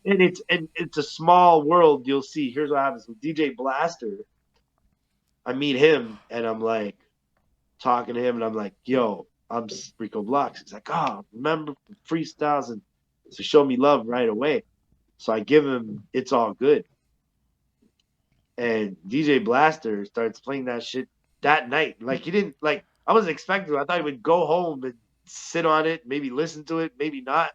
and it's a small world. You'll see. Here's what happens with DJ Blaster. I meet him and I'm like talking to him and I'm like, yo, I'm Rico Blox. He's like, oh, remember freestyles, and so show me love right away. So I give him It's All Good. And DJ Blaster starts playing that shit that night. Like, he didn't like, I wasn't expecting it. I thought he would go home and sit on it, maybe listen to it, maybe not.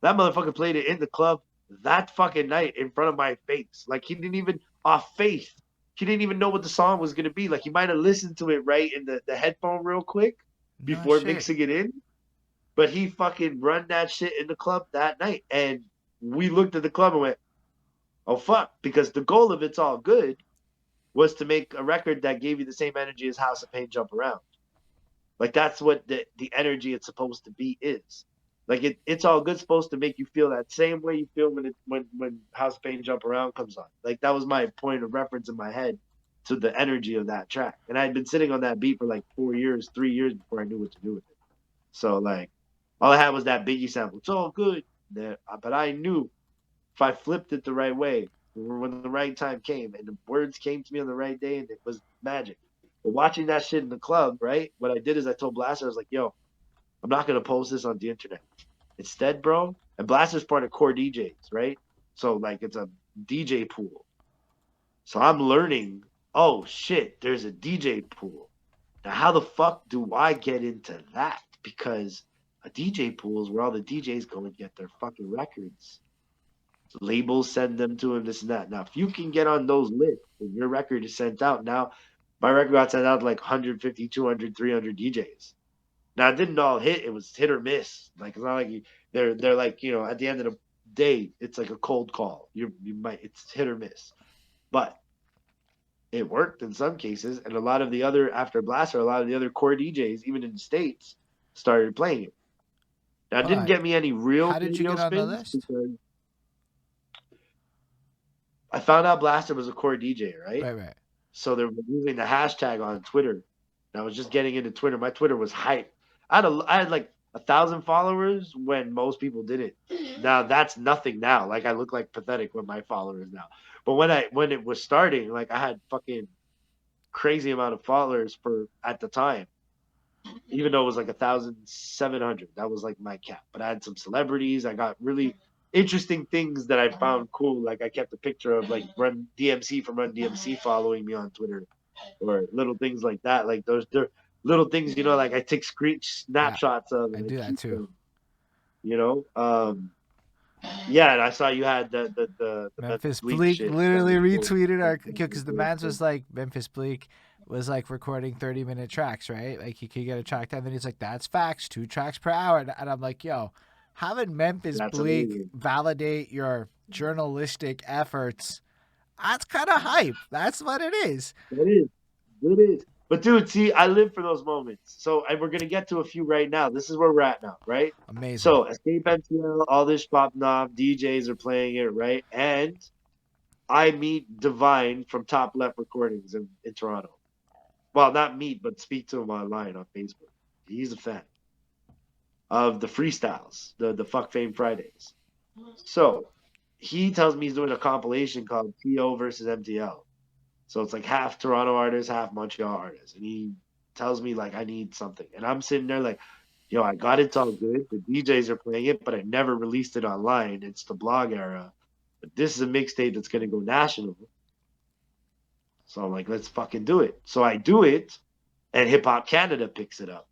That motherfucker played it in the club that fucking night in front of my face. Like, he didn't even, off faith, he didn't even know what the song was going to be. Like, he might have listened to it right in the headphone real quick
No
before
shit.
mixing it in. But he fucking run that shit in the club that night. And we looked at the club and went, oh, fuck. Because the goal of It's All Good was to make a record that gave you the same energy as House of Pain Jump Around. Like, that's what the energy it's supposed to be is. Like, It's All Good supposed to make you feel that same way you feel when House of Pain Jump Around comes on. Like, that was my point of reference in my head to the energy of that track. And I had been sitting on that beat for like 4 years, 3 years before I knew what to do with it. So, like, all I had was that Biggie sample. It's all good. But I knew if I flipped it the right way, when the right time came and the words came to me on the right day, and it was magic. But watching that shit in the club, right? What I did is I told Blaster, I was like, yo, I'm not going to post this on the internet. Instead, bro, and Blaster's part of Core DJs, right? So, like, it's a DJ pool. So I'm learning, oh, shit, there's a DJ pool. Now, how the fuck do I get into that? Because a DJ pool is where all the DJs go and get their fucking records. So labels send them to him, this and that. Now, if you can get on those lists and your record is sent out, now my record got sent out to like 150, 200, 300 DJs. Now, it didn't all hit. It was hit or miss. Like, it's not like they're like, at the end of the day, it's like a cold call. It's hit or miss. But it worked in some cases, and after Blaster, a lot of the other core DJs, even in the States, started playing it. Now, it
Hold
didn't
on.
get me any real
How did you
radio
get on the
spins
list?
because I found out Blaster was a core DJ, right?
Right.
So they were using the hashtag on Twitter. And I was just getting into Twitter. My Twitter was hype. I had like 1,000 followers when most people didn't. Now that's nothing now. Like, I look like pathetic with my followers now. But when it was starting, like, I had fucking crazy amount of followers at the time. Even though it was like 1,700, that was like my cap. But I had some celebrities. I got really interesting things that I found cool. Like, I kept a picture of like Run DMC from Run DMC following me on Twitter, or little things like that. Like, they're little things, like I take snapshots of,
I
and I
do that
keep
too.
them. You know, Yeah, and I saw you had the Memphis
Memphis
Bleak
Bleak
shit.
literally retweeted our because the man's was like Memphis Bleak was like recording 30-minute tracks, right? Like he could get a track time, and he's like, "That's facts, 2 tracks per hour." And I'm like, "Yo, having Memphis
That's
Bleak
amazing.
validate your journalistic efforts, that's kind of hype. That's what it is."
It is. It is. But dude, see, I live for those moments. So and we're gonna get to a few right now. This is where we're at now, right?
Amazing.
So Escape MTL, all this popping off, DJs are playing it, right? And I meet Divine from Top Left Recordings in Toronto. Well, not meet, but speak to him online on Facebook. He's a fan of the freestyles, the Fuck Fame Fridays. So he tells me he's doing a compilation called TO versus MTL. So it's like half Toronto artists, half Montreal artists. And he tells me like I need something. And I'm sitting there like, yo, I got it's all good. The DJs are playing it, but I never released it online. It's the blog era. But this is a mixtape that's gonna go national. So I'm like, let's fucking do it. So I do it, and Hip Hop Canada picks it up.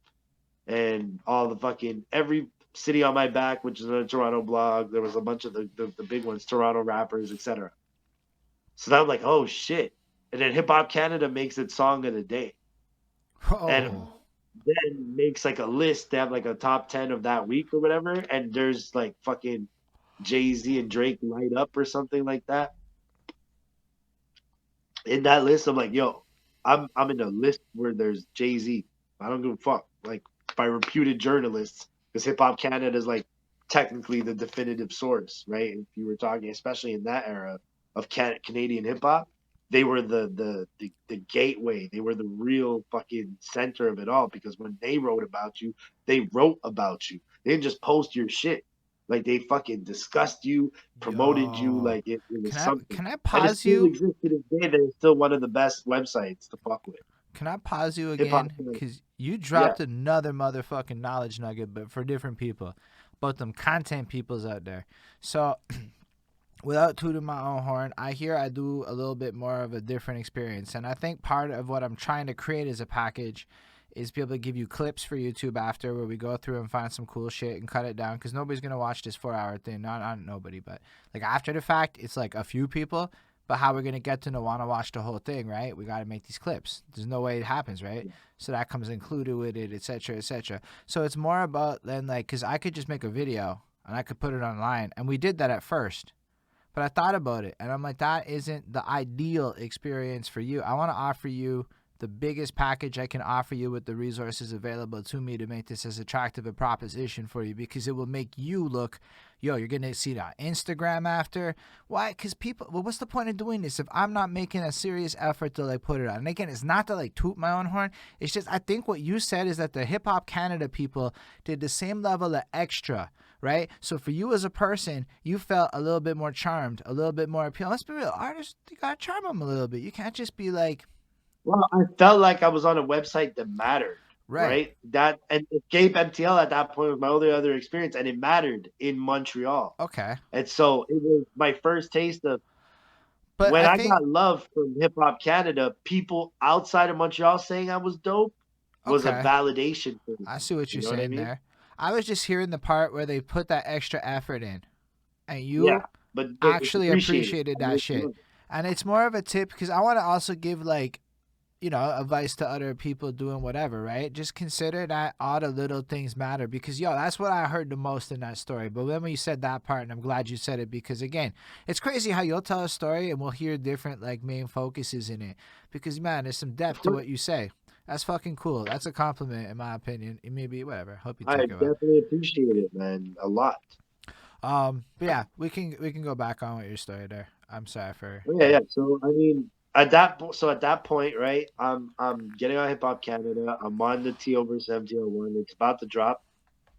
And all the fucking every city on my back, which is a Toronto blog, there was a bunch of the big ones, Toronto rappers, etc. So now I'm like, oh shit. And then Hip Hop Canada makes it song of the day. And
Oh,
then makes like a list. They have like a top 10 of that week or whatever. And there's like fucking Jay-Z and Drake light up or something like that. In that list, I'm like, yo, I'm in a list where there's Jay-Z. I don't give a fuck. Like by reputed journalists, because Hip Hop Canada is like technically the definitive source, right? If you were talking, especially in that era of Canadian hip hop, they were the gateway. They were the real fucking center of it all. Because when they wrote about you, they wrote about you. They didn't just post your shit. Like they fucking discussed you, promoted you,
yo,
like it was
can I
something.
can I
And it
pause
still
you?
exists to this day. That it's still one of the best websites to fuck with.
Can I pause you
Hip hop.
again? Because you
Yeah.
dropped another motherfucking knowledge nugget, but for different people, both them content peoples out there. So, without tooting my own horn, I do a little bit more of a different experience. And I think part of what I'm trying to create as a package is be able to give you clips for YouTube after where we go through and find some cool shit and cut it down because nobody's going to watch this 4 hour thing. Not nobody, but like after the fact, it's like a few people. But how we're going to get to want to watch the whole thing, right? We got to make these clips. There's no way it happens, right? So that comes included with it, etc., etc. So it's more about then like, because I could just make a video and I could put it online. And we did that at first. But I thought about it and I'm like, that isn't the ideal experience for you. I want to offer you the biggest package I can offer you with the resources available to me to make this as attractive a proposition for you because it will make you look, yo, you're going to see that Instagram after. Why? Because people, well, what's the point of doing this if I'm not making a serious effort to like put it on? And again, it's not to like toot my own horn. It's just, I think what you said is that the Hip Hop Canada people did the same level of extra, right? So for you as a person, you felt a little bit more charmed, a little bit more appealing. Let's be real, artists, you gotta charm them a little bit. You can't just be like,
Well, I felt like I was on a website that mattered,
right,
right? That and Escape MTL at that point was my only other experience, and it mattered in Montreal.
okay.
And so it was my first taste of
But
when
I
I
think,
got love from Hip Hop Canada. People outside of Montreal saying I was dope was a
okay,
validation for me.
I see what
You
you're
know what I
saying
mean?
there. I was just hearing the part where they put that extra effort in, and you
Yeah, but it's
actually
appreciated.
appreciated
I
that shit.
love it.
And it's more of a tip because I want to also give like, advice to other people doing whatever, right? Just consider that all the little things matter because, yo, that's what I heard the most in that story. But then when you said that part, and I'm glad you said it because, again, it's crazy how you'll tell a story and we'll hear different, like, main focuses in it because, man, there's some
Of
depth to
course,
what you say. That's fucking cool. That's a compliment, in my opinion. It may be whatever. Hope you
I
take it well.
definitely appreciate it, man, a lot.
But yeah, we can go back on with your story there. I'm sorry for
Yeah, yeah. So I mean, at that point, right? I'm getting on Hip Hop Canada. I'm on the T over 701. It's about to drop,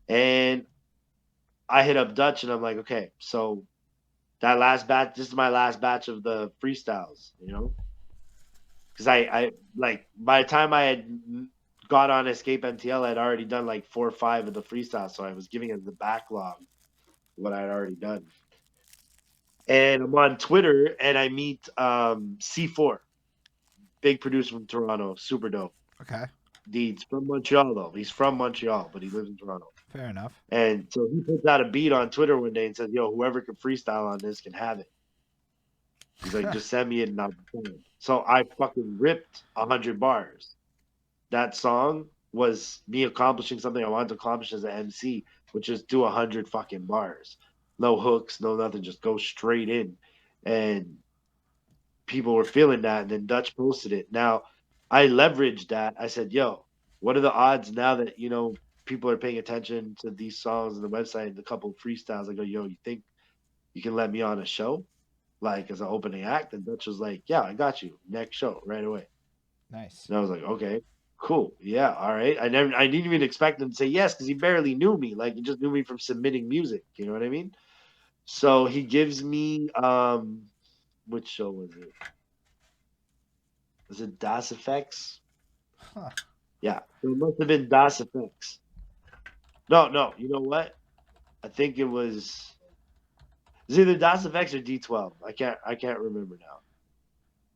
and I hit up Dutch, and I'm like, okay, so that last batch. This is my last batch of the freestyles, because I like by the time I had got on Escape MTL, I'd already done like 4 or 5 of the freestyles, so I was giving it the backlog what I'd already done. And I'm on Twitter, and I meet C4, big producer from Toronto, super dope.
okay.
Deeds from Montreal though. He's from Montreal, but he lives in Toronto.
Fair enough.
And so he puts out a beat on Twitter one day and says, "Yo, whoever can freestyle on this can have it." He's like, "Just send me it and I'll perform." So I fucking ripped 100 bars. That song was me accomplishing something I wanted to accomplish as an MC, which is do 100 fucking bars, no hooks, no nothing, just go straight in. And people were feeling that, and then Dutch posted it. Now, I leveraged that. I said, "Yo, what are the odds now that people are paying attention to these songs on the website and a couple of freestyles?" I go, "Yo, you think you can let me on a show, like as an opening act?" And Dutch was like, "Yeah, I got you. Next show, right away."
Nice.
And I was like, "Okay, cool, yeah, all right." I didn't even expect him to say yes because he barely knew me. Like he just knew me from submitting music. You know what I mean? So he gives me which show was it? Was it Das Effects?
Huh.
Yeah, so it must have been Das Effects. No, no, you know what? I think it was either Das Effects or D12. I can't remember now.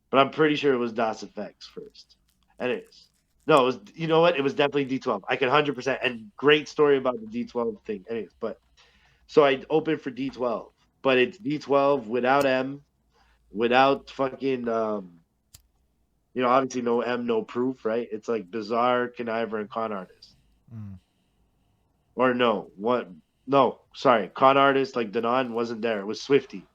But I'm pretty sure it was Das Effects first. And it is. No, it was, you know what? It was definitely D12. I can 100%. And great story about the D12 thing. Anyways, but so I opened for D12, but it's D12 without M, without fucking obviously no M, no proof, right? It's like Bizarre, Conniver, and Con Artist.
Mm.
Or no, what? No, sorry, Con Artist like Danon wasn't there. It was Swifty.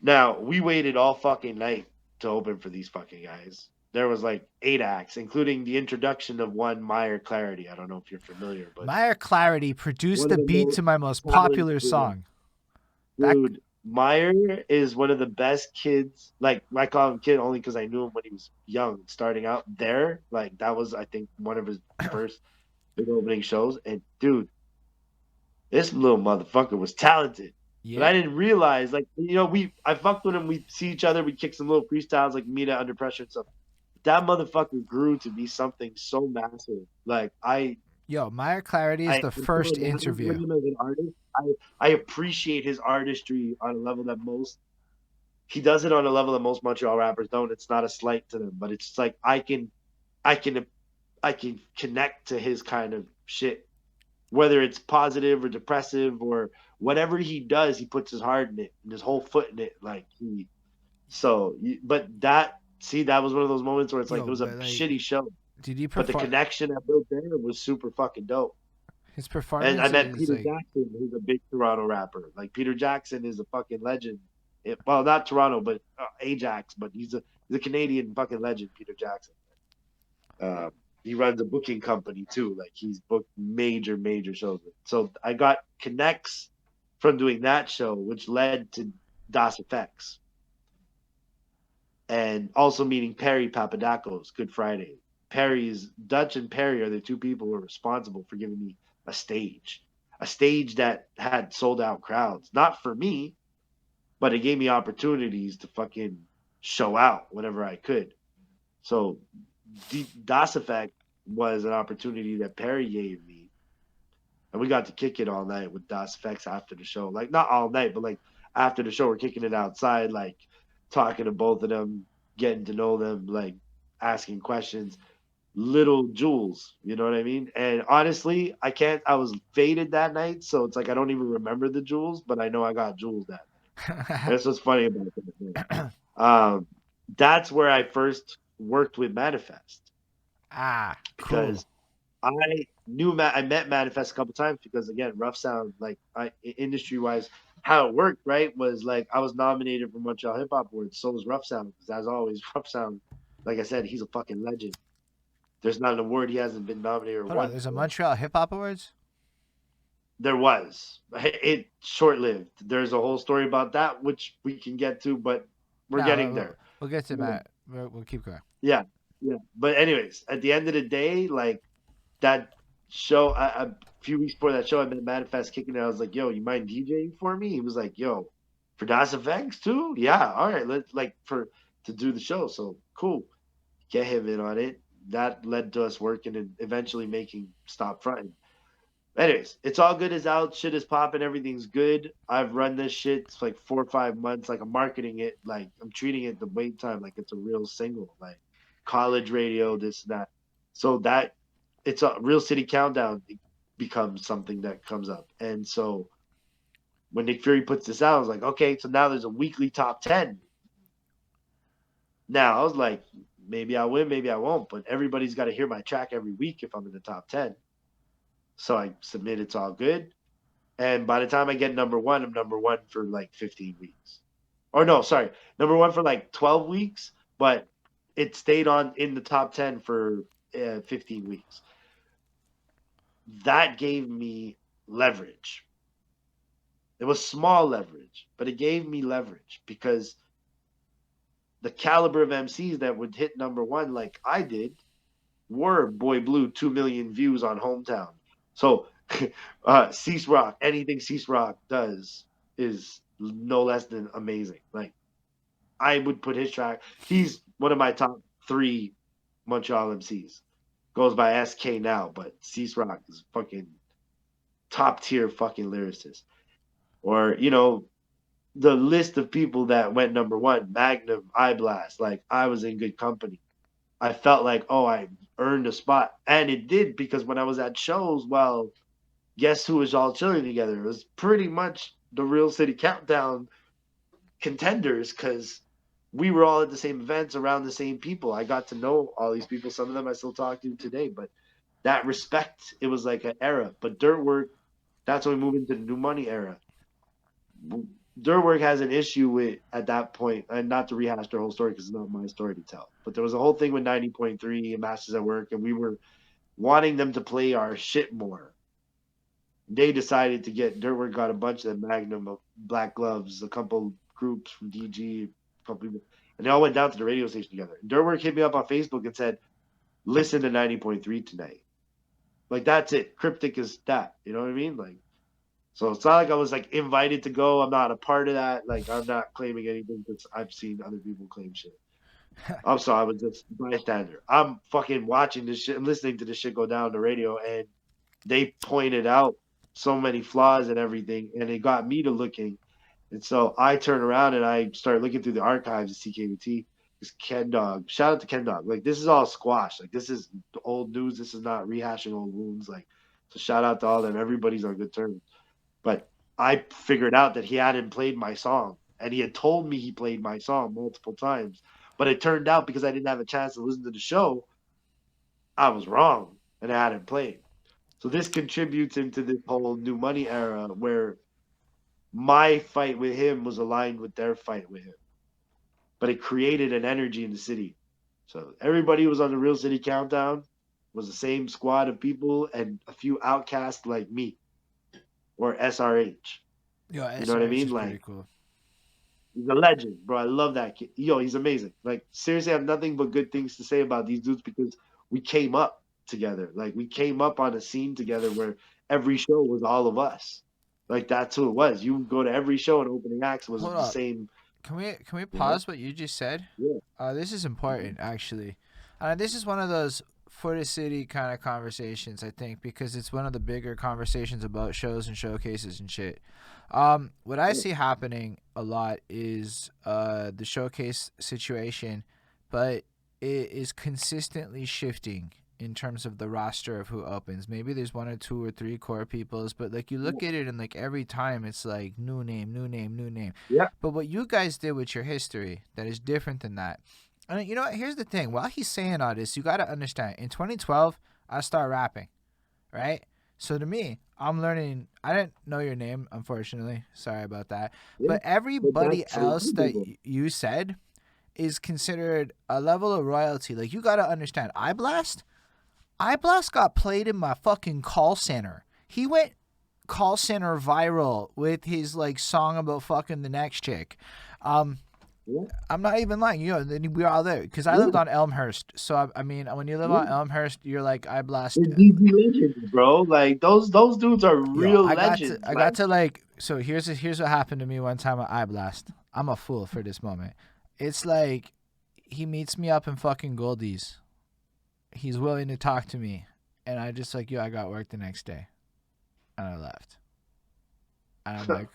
Now we waited all fucking night to open for these fucking guys. There was like 8 acts, including the introduction of one Meyer Clarity. I don't know if you're familiar, but
Meyer Clarity produced
one
the
of the
beat
most
to my most popular
talented
song. That
dude. Meyer is one of the best kids. Like I call him kid only because I knew him when he was young, starting out there. Like that was, I think, one of his first big opening shows. And dude, this little motherfucker was talented. But
yeah.
I didn't realize, like, I fucked with him. We see each other. We kick some little freestyles, like meet at Under Pressure and stuff. That motherfucker grew to be something so massive. Like
Yo, Meyer Clarity is the
I'm so
first
enamored with
interview.
him as an artist. I appreciate his artistry on a level that most he does it on a level that most Montreal rappers don't. It's not a slight to them, but it's just like I can I can connect to his kind of shit, whether it's positive or depressive or whatever he does, he puts his heart in it and his whole foot in it. But that was one of those moments where it's like it
Yo,
was a
but like,
shitty show,
did he
but the
perform?
connection that built there was super fucking dope.
His
And I
performance
met
is
Peter
like,
Jackson, who's a big Toronto rapper. Like Peter Jackson is a fucking legend. Well, not Toronto, but Ajax. But he's a Canadian fucking legend, Peter Jackson. Um, he runs a booking company too. Like he's booked major shows. So I got connects from doing that show, which led to Das Effects, and also meeting Perry Papadakos Good Friday. Perry's Dutch and Perry are the two people who are responsible for giving me a stage that had sold out crowds. Not for me, but it gave me opportunities to fucking show out whenever I could. So Das Effect was an opportunity that Perry gave me, and we got to kick it all night with Das Effects after the show. Like not all night, but like after the show, we're kicking it outside, like talking to both of them, getting to know them, like asking questions. Little jewels, you know what I mean? And honestly, I can't. I was faded that night, so it's like I don't even remember the jewels, but I know I got jewels that night. That's what's funny about that. Um, that's where I first worked with Manifest
cool.
because I met Manifest a couple times because again, Rough Sound, like industry wise, how it worked, right, was like I was nominated for Montreal Hip Hop Awards, so was Rough Sound because as always, Rough Sound, like I said, he's a fucking legend. There's not an award he hasn't been nominated or
Hold on,
won
there's a
for.
Montreal Hip Hop Awards.
There was it short lived. There's a whole story about that which we can get to, but we're
No,
getting there.
we'll get to Matt. We'll keep going.
Yeah, yeah. But anyways, at the end of the day, like that show, a few weeks before that show, I met Manifest kicking it. I was like, "Yo, you mind DJing for me?" He was like, "Yo, for Das Effects too? Yeah, all right. Let's like for to do the show. So cool. Get him in on it." That led to us working and eventually making Stop Frontin'. Anyways, it's all good as out. Shit is popping. Everything's good. I've run this shit for like 4 or 5 months. Like I'm marketing it. Like I'm treating it the wait time like it's a real single. Like college radio, this and that. So that it's a Real City Countdown becomes something that comes up. And so when Nick Fury puts this out, I was like, okay, so now there's a weekly top 10. Now I was like, maybe I win, maybe I won't, but everybody's got to hear my track every week if I'm in the top 10. So I submit, it's all good. And by the time I get number one, I'm number one for like 15 weeks. Or no, sorry, number one for like 12 weeks, but it stayed on in the top 10 for 15 weeks. That gave me leverage. It was small leverage, but it gave me leverage because the caliber of MCs that would hit number one like I did were Boy Blue, 2 million views on Hometown. So Cease Rock, anything Cease Rock does is no less than amazing. Like I would put his track. He's one of my top 3 Montreal MCs. Goes by SK now, but Cease Rock is fucking top tier fucking lyricist. Or, the list of people that went number one, Magnum, I Blast, like I was in good company. I felt like, oh, I earned a spot. And it did because when I was at shows, well, guess who was all chilling together? It was pretty much the Real City Countdown contenders because we were all at the same events around the same people. I got to know all these people. Some of them I still talk to today, but that respect, it was like an era. But Dirtwork, that's when we moved into the New Money era. Dirtwork has an issue with at that point, and not to rehash their whole story because it's not my story to tell. But there was a whole thing with 90.3 and Masters at Work, and we were wanting them to play our shit more. They decided to get Dirtwork got a bunch of Magnum, Black Gloves, a couple groups from DG, a couple people, and they all went down to the radio station together. And Dirtwork hit me up on Facebook and said, "Listen to 90.3 tonight." Like that's it. Cryptic is that. You know what I mean? Like, so it's not like I was like invited to go. I'm not a part of that. Like I'm not claiming anything because I've seen other people claim shit. I'm sorry, I was just bystander. I'm fucking watching this shit. I'm listening to this shit go down the radio, and they pointed out so many flaws and everything, and it got me to looking. And so I turned around and I started looking through the archives of CKUT. This Ken Dog, shout out to Ken Dog. Like this is all squash. Like this is old news. This is not rehashing old wounds. Like so, shout out to all them. Everybody's on good terms. But I figured out that he hadn't played my song, and he had told me he played my song multiple times. But it turned out because I didn't have a chance to listen to the show, I was wrong and I hadn't played. So this contributes into this whole New Money era where my fight with him was aligned with their fight with him. But it created an energy in the city. So everybody who was on the Real City Countdown was the same squad of people and a few outcasts like me or SRH.
Yo,
You know what I
SRH
mean?
is pretty
Like
cool.
he's a legend, bro. I love that kid. Yo, he's amazing. Like seriously, I have nothing but good things to say about these dudes because we came up together. Like we came up on a scene together where every show was all of us. Like that's who it was. You would go to every show and opening acts was
Hold
the
up.
same.
Can we
You know?
pause what you just said?
Yeah.
This is important actually. This is one of those for the city kind of conversations, I think, because it's one of the bigger conversations about shows and showcases and shit. What I
Yeah.
see happening a lot is the showcase situation, but it is consistently shifting in terms of the roster of who opens. Maybe there's one or two or three core peoples, but like you look at it and like every time it's like new name, new name, new name.
Yeah.
But what you guys did with your history that is different than that. And you know what? Here's the thing. While he's saying all this, you got to understand. In 2012, I started rapping, right? So to me, I'm learning. I didn't know your name, unfortunately. Sorry about that.
Yeah.
But
But
everybody
that's so
else that
people.
you said is considered a level of royalty. Like you got to understand. iBlast got played in my fucking call center. He went call center viral with his like song about fucking the next chick. Um,
Yeah.
I'm not even lying. We're all there because I lived
Yeah.
on Elmhurst. So I mean, when you live
Yeah.
on Elmhurst, you're like I blast.
They're DB legends, bro. Like those dudes are
Yo,
real legends.
I
Like
got to like. So here's what happened to me one time at iBlast. I'm a fool for this moment. It's like he meets me up in fucking Goldie's. He's willing to talk to me, and I just like, yo, I got work the next day, and I left. And I'm like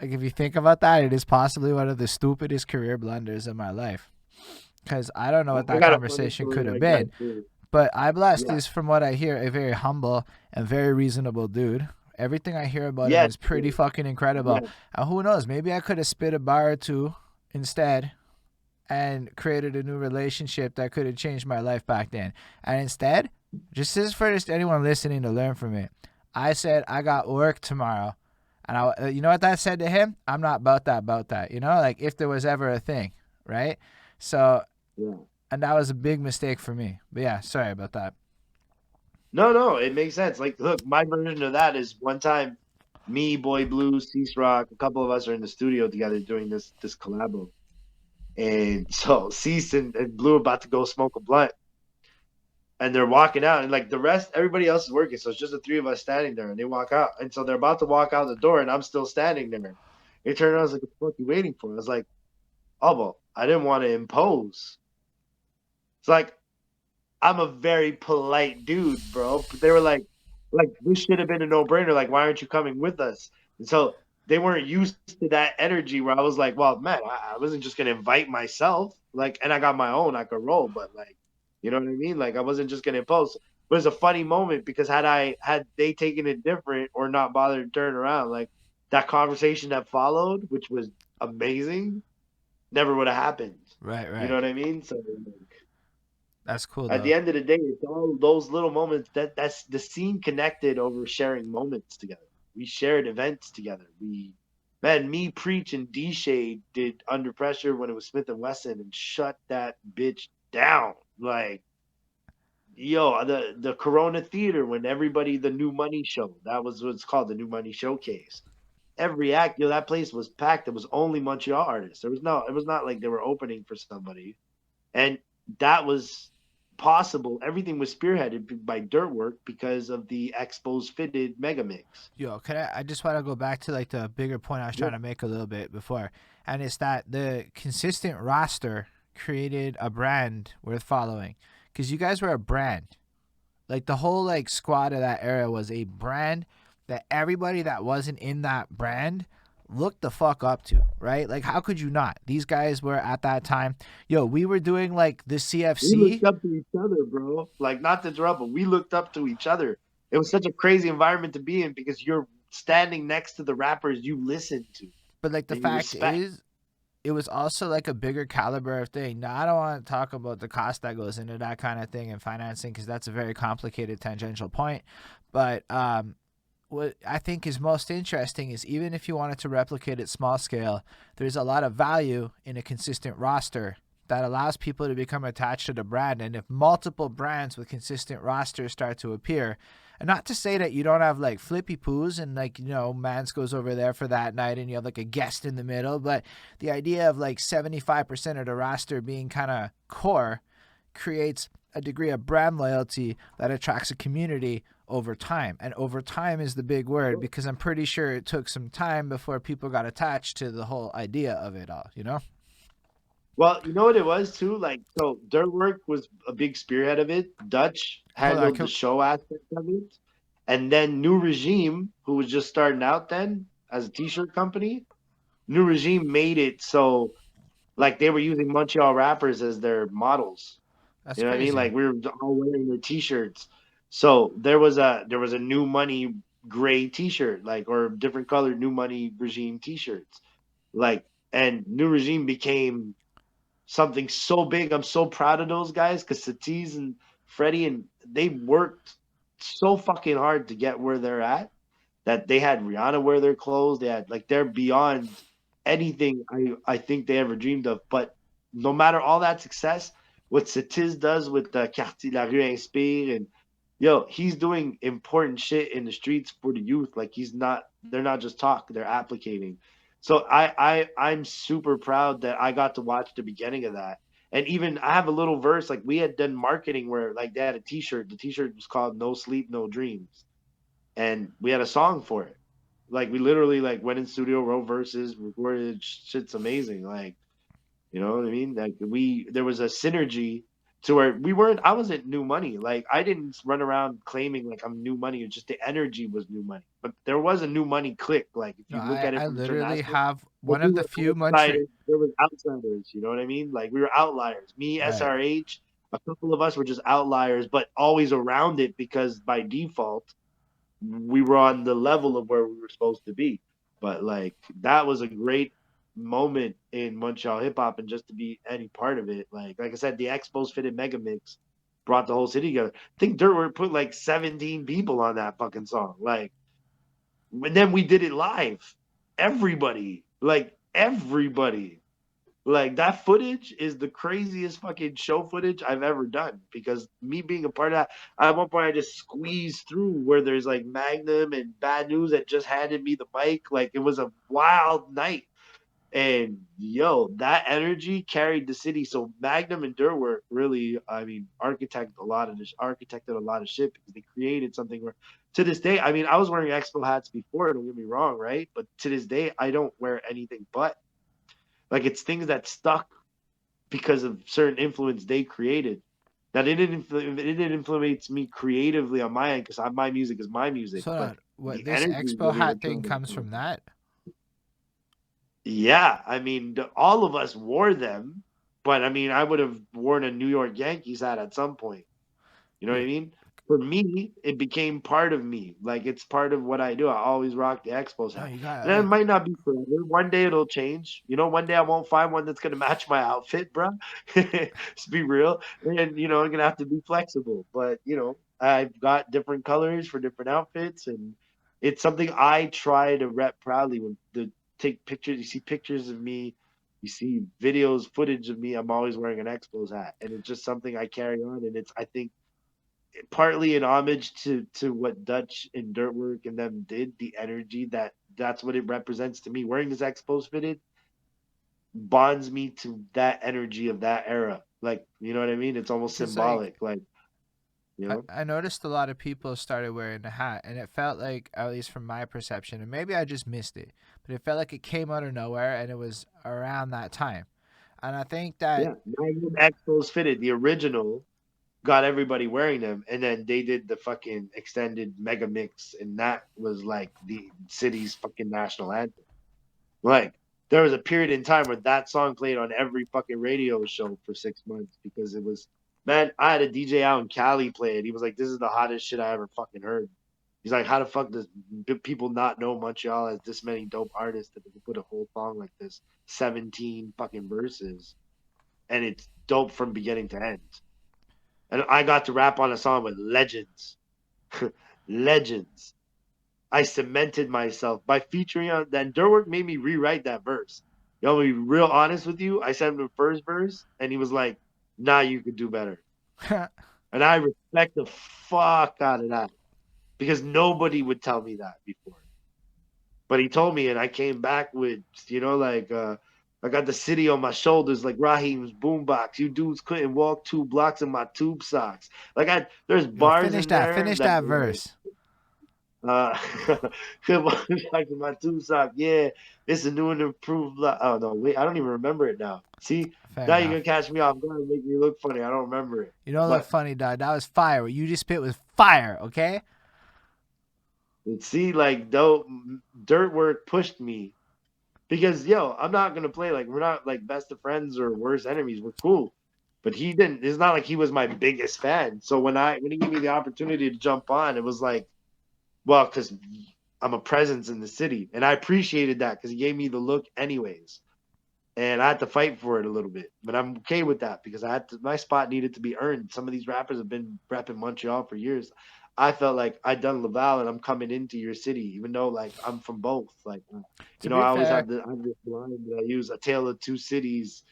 if you think about that, it is possibly one of the stupidest career blunders in my life. Because I don't know what
I
that
got a funny
conversation
story
could have
like that
been.
too.
But iBlast
Yeah.
is, from what I hear, a very humble and very reasonable dude. Everything I hear about him
Yes.
is pretty fucking incredible.
Yeah.
And who knows? Maybe I could have spit a bar or two instead and created a new relationship that could have changed my life back then. And instead, just as for just anyone listening to learn from it, I said I got work tomorrow, and you know what that said to him? I'm not about that. About that, you know, like if there was ever a thing, right? So,
Yeah.
and that was a big mistake for me. But yeah, sorry about that.
No, no, it makes sense. Like, look, my version of that is one time, me, Boy Blue, Cease Rock, a couple of us are in the studio together doing this collabo, and so Cease and Blue about to go smoke a blunt, and they're walking out, and like the rest, everybody else is working, so it's just the three of us standing there, and they walk out, and so they're about to walk out the door, and I'm still standing there. They turned around, I was like, "What the fuck are you waiting for?" I was like, "Oh, well, I didn't want to impose." It's like I'm a very polite dude, bro. But they were like this should have been a no brainer. Like, why aren't you coming with us? And so they weren't used to that energy where I was like, well, man, I wasn't just gonna invite myself. Like, and I got my own, I could roll, but like, you know what I mean? Like, I wasn't just gonna impose. But it was a funny moment because had they taken it different or not bothered to turn around, like that conversation that followed, which was amazing, never would have happened.
Right,
You know
right.
what I mean? So
That's cool
at
though.
the end of the day, it's all those little moments that's the scene connected over sharing moments together. We shared events together. Man, me Preach and D Shade did Under Pressure when it was Smith and Wesson and shut that bitch down. Like, yo, the Corona Theater when everybody the New Money Show. That was what it's called, the New Money Showcase. Every act, that place was packed. It was only Montreal artists. It was not like they were opening for somebody. And that was possible. Everything was spearheaded by Dirtwork because of the Expos fitted mega mix.
Yo, can I just want to go back to like the bigger point I was
Yeah.
trying to make a little bit before, and it's that the consistent roster created a brand worth following, because you guys were a brand. Like the whole like squad of that era was a brand that everybody that wasn't in that brand looked the fuck up to, right? Like how could you not? These guys were at that time, yo, we were doing like the
We looked
CFC.
up to each other, bro. Like, not to interrupt, but we looked up to each other. It was such a crazy environment to be in because you're standing next to the rappers you listen to
But like the
and you
fact
respect.
is, it was also like a bigger caliber of thing. Now, I don't want to talk about the cost that goes into that kind of thing and financing, because that's a very complicated tangential point. But what I think is most interesting is, even if you wanted to replicate it small scale, there's a lot of value in a consistent roster that allows people to become attached to the brand. And if multiple brands with consistent rosters start to appear, and not to say that you don't have like flippy poos and like, you know, Mans goes over there for that night and you have like a guest in the middle, but the idea of like 75% of the roster being kind of core creates a degree of brand loyalty that attracts a community over time. And over time is the big word, because I'm pretty sure it took some time before people got attached to the whole idea of it all, you know?
Well, you know what it was too? Like, so Dirtwork was a big spearhead of it. Dutch
Hold on,
handled the show aspect of it. And then New Regime, who was just starting out then as a t-shirt company, New Regime made it so like they were using Montreal rappers as their models.
that's
You know what I mean?
crazy.
Like we were all wearing their t-shirts. So there was a New Money gray t-shirt, like, or different colored New Money Regime t-shirts. Like, and New Regime became something so big. I'm so proud of those guys because Satiz and Freddie, and they worked so fucking hard to get where they're at, that they had Rihanna wear their clothes. They had, like, they're beyond anything I think they ever dreamed of. But no matter all that success, what Satiz does with the Quartier La Rue Inspire, and yo, he's doing important shit in the streets for the youth. Like, they're not just talk, they're applicating. So I'm super proud that I got to watch the beginning of that. And even I have a little verse, like we had done marketing where like they had a t-shirt. The t-shirt was called No Sleep, No Dreams. And we had a song for it. Like we literally like went in studio, wrote verses, recorded. Shit's amazing. Like, you know what I mean? Like there was a synergy to where we weren't. I wasn't New Money. Like I didn't run around claiming like I'm New Money. It's just the energy was New Money. But there was a New Money click. Like if
No,
you look at it
I
from a certain
literally
aspect,
have
but
one
we
of the
were
few Montreal.
outsiders. There was outsiders. You know what I mean? Like we were outliers. Me,
Right.
SRH, A couple of us were just outliers, but always around it because by default we were on the level of where we were supposed to be. But like that was a great moment in Montreal hip hop, and just to be any part of it, like I said, the Expos Fitted Mega Mix brought the whole city together. I think Dirtwork put like 17 people on that fucking song. Like, and then we did it live. Everybody, like that footage is the craziest fucking show footage I've ever done. Because me being a part of that, at one point I just squeezed through where there's like Magnum and Bad News that just handed me the mic. Like it was a wild night. And yo, that energy carried the city. So Magnum and Dirtwork really, I mean, architected a lot of shit because they created something where to this day, I mean, I was wearing Expo hats before, don't get me wrong, right? But to this day, I don't wear anything but. Like it's things that stuck because of certain influence they created. That it didn't influence me creatively on my end because my music is my music, but
So what
the
this
energy
expo
that they were
hat
trying
thing
to
comes from that?
yeah, I mean, all of us wore them, but I mean, I would have worn a New York Yankees hat at some point. You know what I
Yeah.
mean? For me, it became part of me. Like it's part of what I do. I always rock the Expos
No,
hat.
you got
And it
like
might not be forever. One day it'll change. You know, one day I won't find one that's gonna match my outfit, bro. Let's be real. And you know, I'm gonna have to be flexible. But you know, I've got different colors for different outfits, and it's something I try to rep proudly when the take pictures. You see pictures of me, you see videos, footage of me. I'm always wearing an Expos hat, and it's just something I carry on. And it's I think partly in homage to what Dutch and Dirtwork and them did, the energy that's what it represents to me. Wearing this Expos Fitted bonds me to that energy of that era. Like, you know what I mean? It's almost
because like
symbolic. Like, you know?
I noticed a lot of people started wearing the hat, and it felt like, at least from my perception, and maybe I just missed it, but it felt like it came out of nowhere, and it was around that time. And I think that
Yeah. Magnum Expos Fitted, the original, got everybody wearing them, and then they did the fucking extended mega mix, and that was like the city's fucking national anthem. Like there was a period in time where that song played on every fucking radio show for 6 months because it was man. I had a DJ out in Cali play it. He was like, "This is the hottest shit I ever fucking heard." He's like, "How the fuck does people not know Montreal has this many dope artists that they can put a whole song like this, 17 fucking verses, and it's dope from beginning to end." And I got to rap on a song with legends, legends. I cemented myself by featuring on that. Durwork made me rewrite that verse. Yo, to be real honest with you, I sent him the first verse, and he was like, "Nah, you could do better." And I respect the fuck out of that because nobody would tell me that before. But he told me, and I came back with, like, I got the city on my shoulders like Raheem's boombox. You dudes couldn't walk 2 blocks in my tube socks. Like there's
yo
bars in there
finish
that
that
were like,
verse.
Uh, like my tube sock. Yeah, it's a new and improved. Oh no, wait, I don't even remember it now. See,
Fair
now you're gonna
enough.
catch me off guard and make me look funny. I don't remember it,
You don't look
but
funny, dog. That was fire. What you just spit was fire. Okay.
see, like though, dirt work pushed me because yo, I'm not gonna play like we're not like best of friends or worst enemies. We're cool, but he didn't. It's not like he was my biggest fan. So when he gave me the opportunity to jump on, it was like, well, because I'm a presence in the city, and I appreciated that because he gave me the look anyways. And I had to fight for it a little bit, but I'm okay with that because my spot needed to be earned. Some of these rappers have been repping Montreal for years. I felt like I'd done Laval and I'm coming into your city, even though like I'm from both. Like,
To
I
be
always
fair,
I have this line that I use: "A tale of two cities."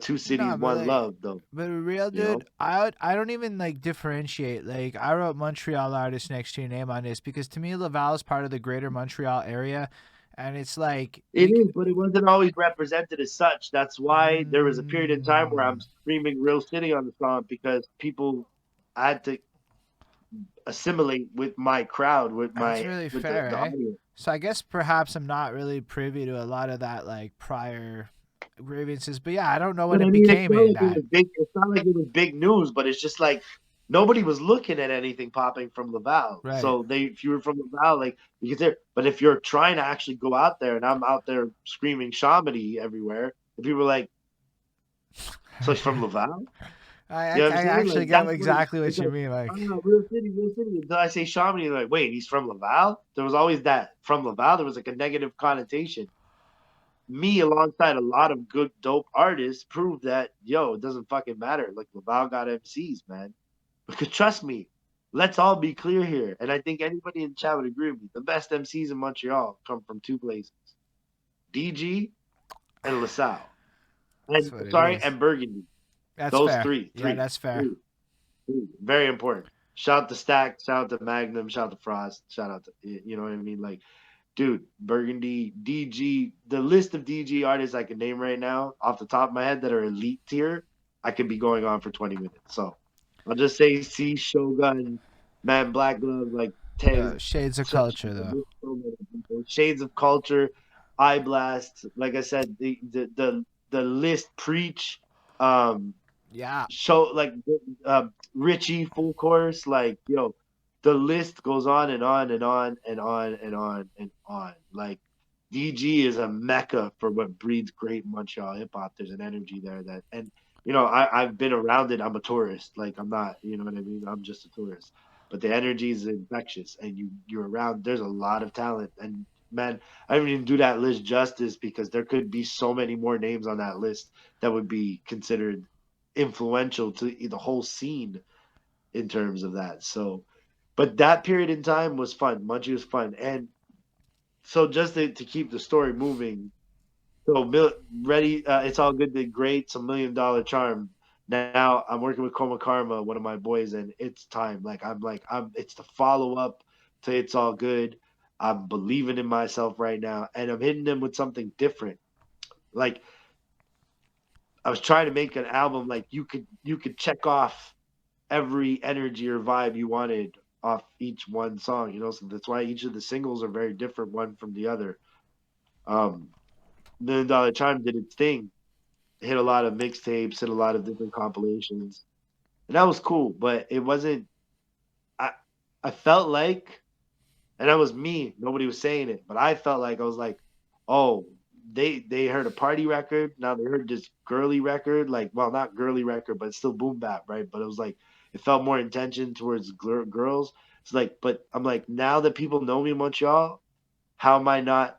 Two cities,
no, but
one
like,
love. Though,
but real
you
dude,
know,
I don't even like differentiate. Like, I wrote Montreal artist next to your name on this because to me, Laval is part of the greater Montreal area, and it's like
it is, but it wasn't always represented as such. That's why there was a period in time where I'm
Mm,
screaming "Real City" on the song because people had to assimilate with my crowd,
that's really
with
fair,
the
eh?
audience.
So I guess perhaps I'm not really privy to a lot of that like prior grievances, but yeah, I don't know when
But I
it
mean,
became in that.
It's not like it was big news, but it's just like nobody was looking at anything popping from Laval.
Right.
So if you were from Laval, like you could say, but if you're trying to actually go out there, and I'm out there screaming Shamedy everywhere, if you were like, so he's from Laval,
I,
You know what I'm
I
saying?
actually
Like
get
that's what
exactly
it's
what you
like.
mean.
Oh,
Like,
no, real city. Until I say Chamonix, like, wait, he's from Laval. There was always that from Laval. There was like a negative connotation. Me, alongside a lot of good, dope artists, proved that it doesn't fucking matter. Like Laval got MCs, man. Because trust me, let's all be clear here, and I think anybody in the chat would agree with me. The best MCs in Montreal come from two places: DG and LaSalle.
that's
And
what it
sorry,
is.
and Burgundy.
That's
Those
fair.
three,
Yeah, that's fair.
very important. Shout out to Stack, shout out to Magnum, shout out to Frost, shout out to you know what I mean. Like, dude, Burgundy, DG. The list of DG artists I can name right now, off the top of my head, that are elite tier, I could be going on for 20 minutes. So I'll just say C, Shogun, Man, Black Glove, like Tags,
Shades of culture, though.
Shades of Culture, Eye Blast. Like I said, the list Preach, um,
Yeah.
show like Richie Full Course, like the list goes on and on and on and on and on and on. Like DG is a mecca for what breeds great Montreal hip hop. There's an energy there that, and I've been around it. I'm a tourist. Like I'm not, you know what I mean? I'm just a tourist. But the energy is infectious, and you're around. There's a lot of talent, and man, I didn't even do that list justice because there could be so many more names on that list that would be considered influential to the whole scene in terms of that. So, but that period in time was fun. Munchie was fun, and so just to keep the story moving. So, ready, it's all good to great. It's $1 million charm. Now I'm working with Coma Karma, one of my boys, and it's time. I'm. It's the follow up to It's All Good. I'm believing in myself right now, and I'm hitting them with something different. Like I was trying to make an album like you could check off every energy or vibe you wanted off each one song, so that's why each of the singles are very different one from the other. um $1 Million Chime did its thing, hit a lot of mixtapes, hit a lot of different compilations, and that was cool, but it wasn't. I i felt like, and that was me, nobody was saying it, but I felt like I was like, oh, they heard a party record, now they heard this girly record, like, well, not girly record, but it's still boom bap, right? But it was like it felt more intention towards girls. It's like, but I'm like, now that people know me in Montreal, how am I not?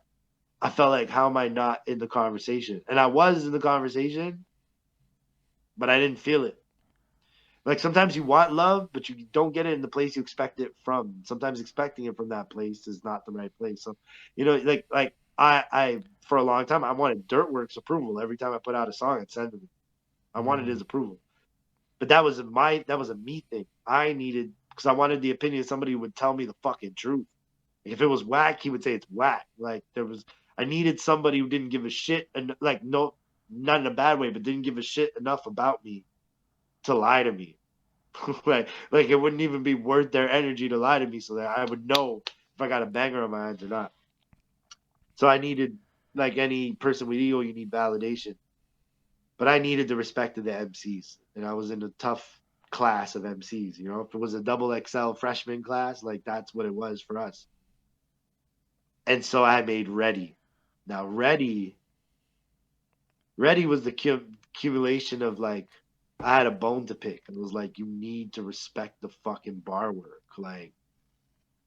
I felt like, how am I not in the conversation? And I was in the conversation, but I didn't feel it. Like sometimes you want love, but you don't get it in the place you expect it from. Sometimes expecting it from that place is not the right place. So, like I for a long time I wanted Dirtworks approval every time I put out a song and send him. I wanted his approval, but that was a me thing. I needed, because I wanted the opinion of somebody who would tell me the fucking truth. If it was whack, he would say it's whack. Like I needed somebody who didn't give a shit, and like, no, not in a bad way, but didn't give a shit enough about me to lie to me. like it wouldn't even be worth their energy to lie to me, so that I would know if I got a banger on my hands or not. So I needed, like any person with ego, you need validation. But I needed the respect of the MCs, and I was in a tough class of MCs. If it was a double XL freshman class, like that's what it was for us. And so I made Ready. Now Ready was the accumulation of, like, I had a bone to pick, and it was like, you need to respect the fucking bar work. Like,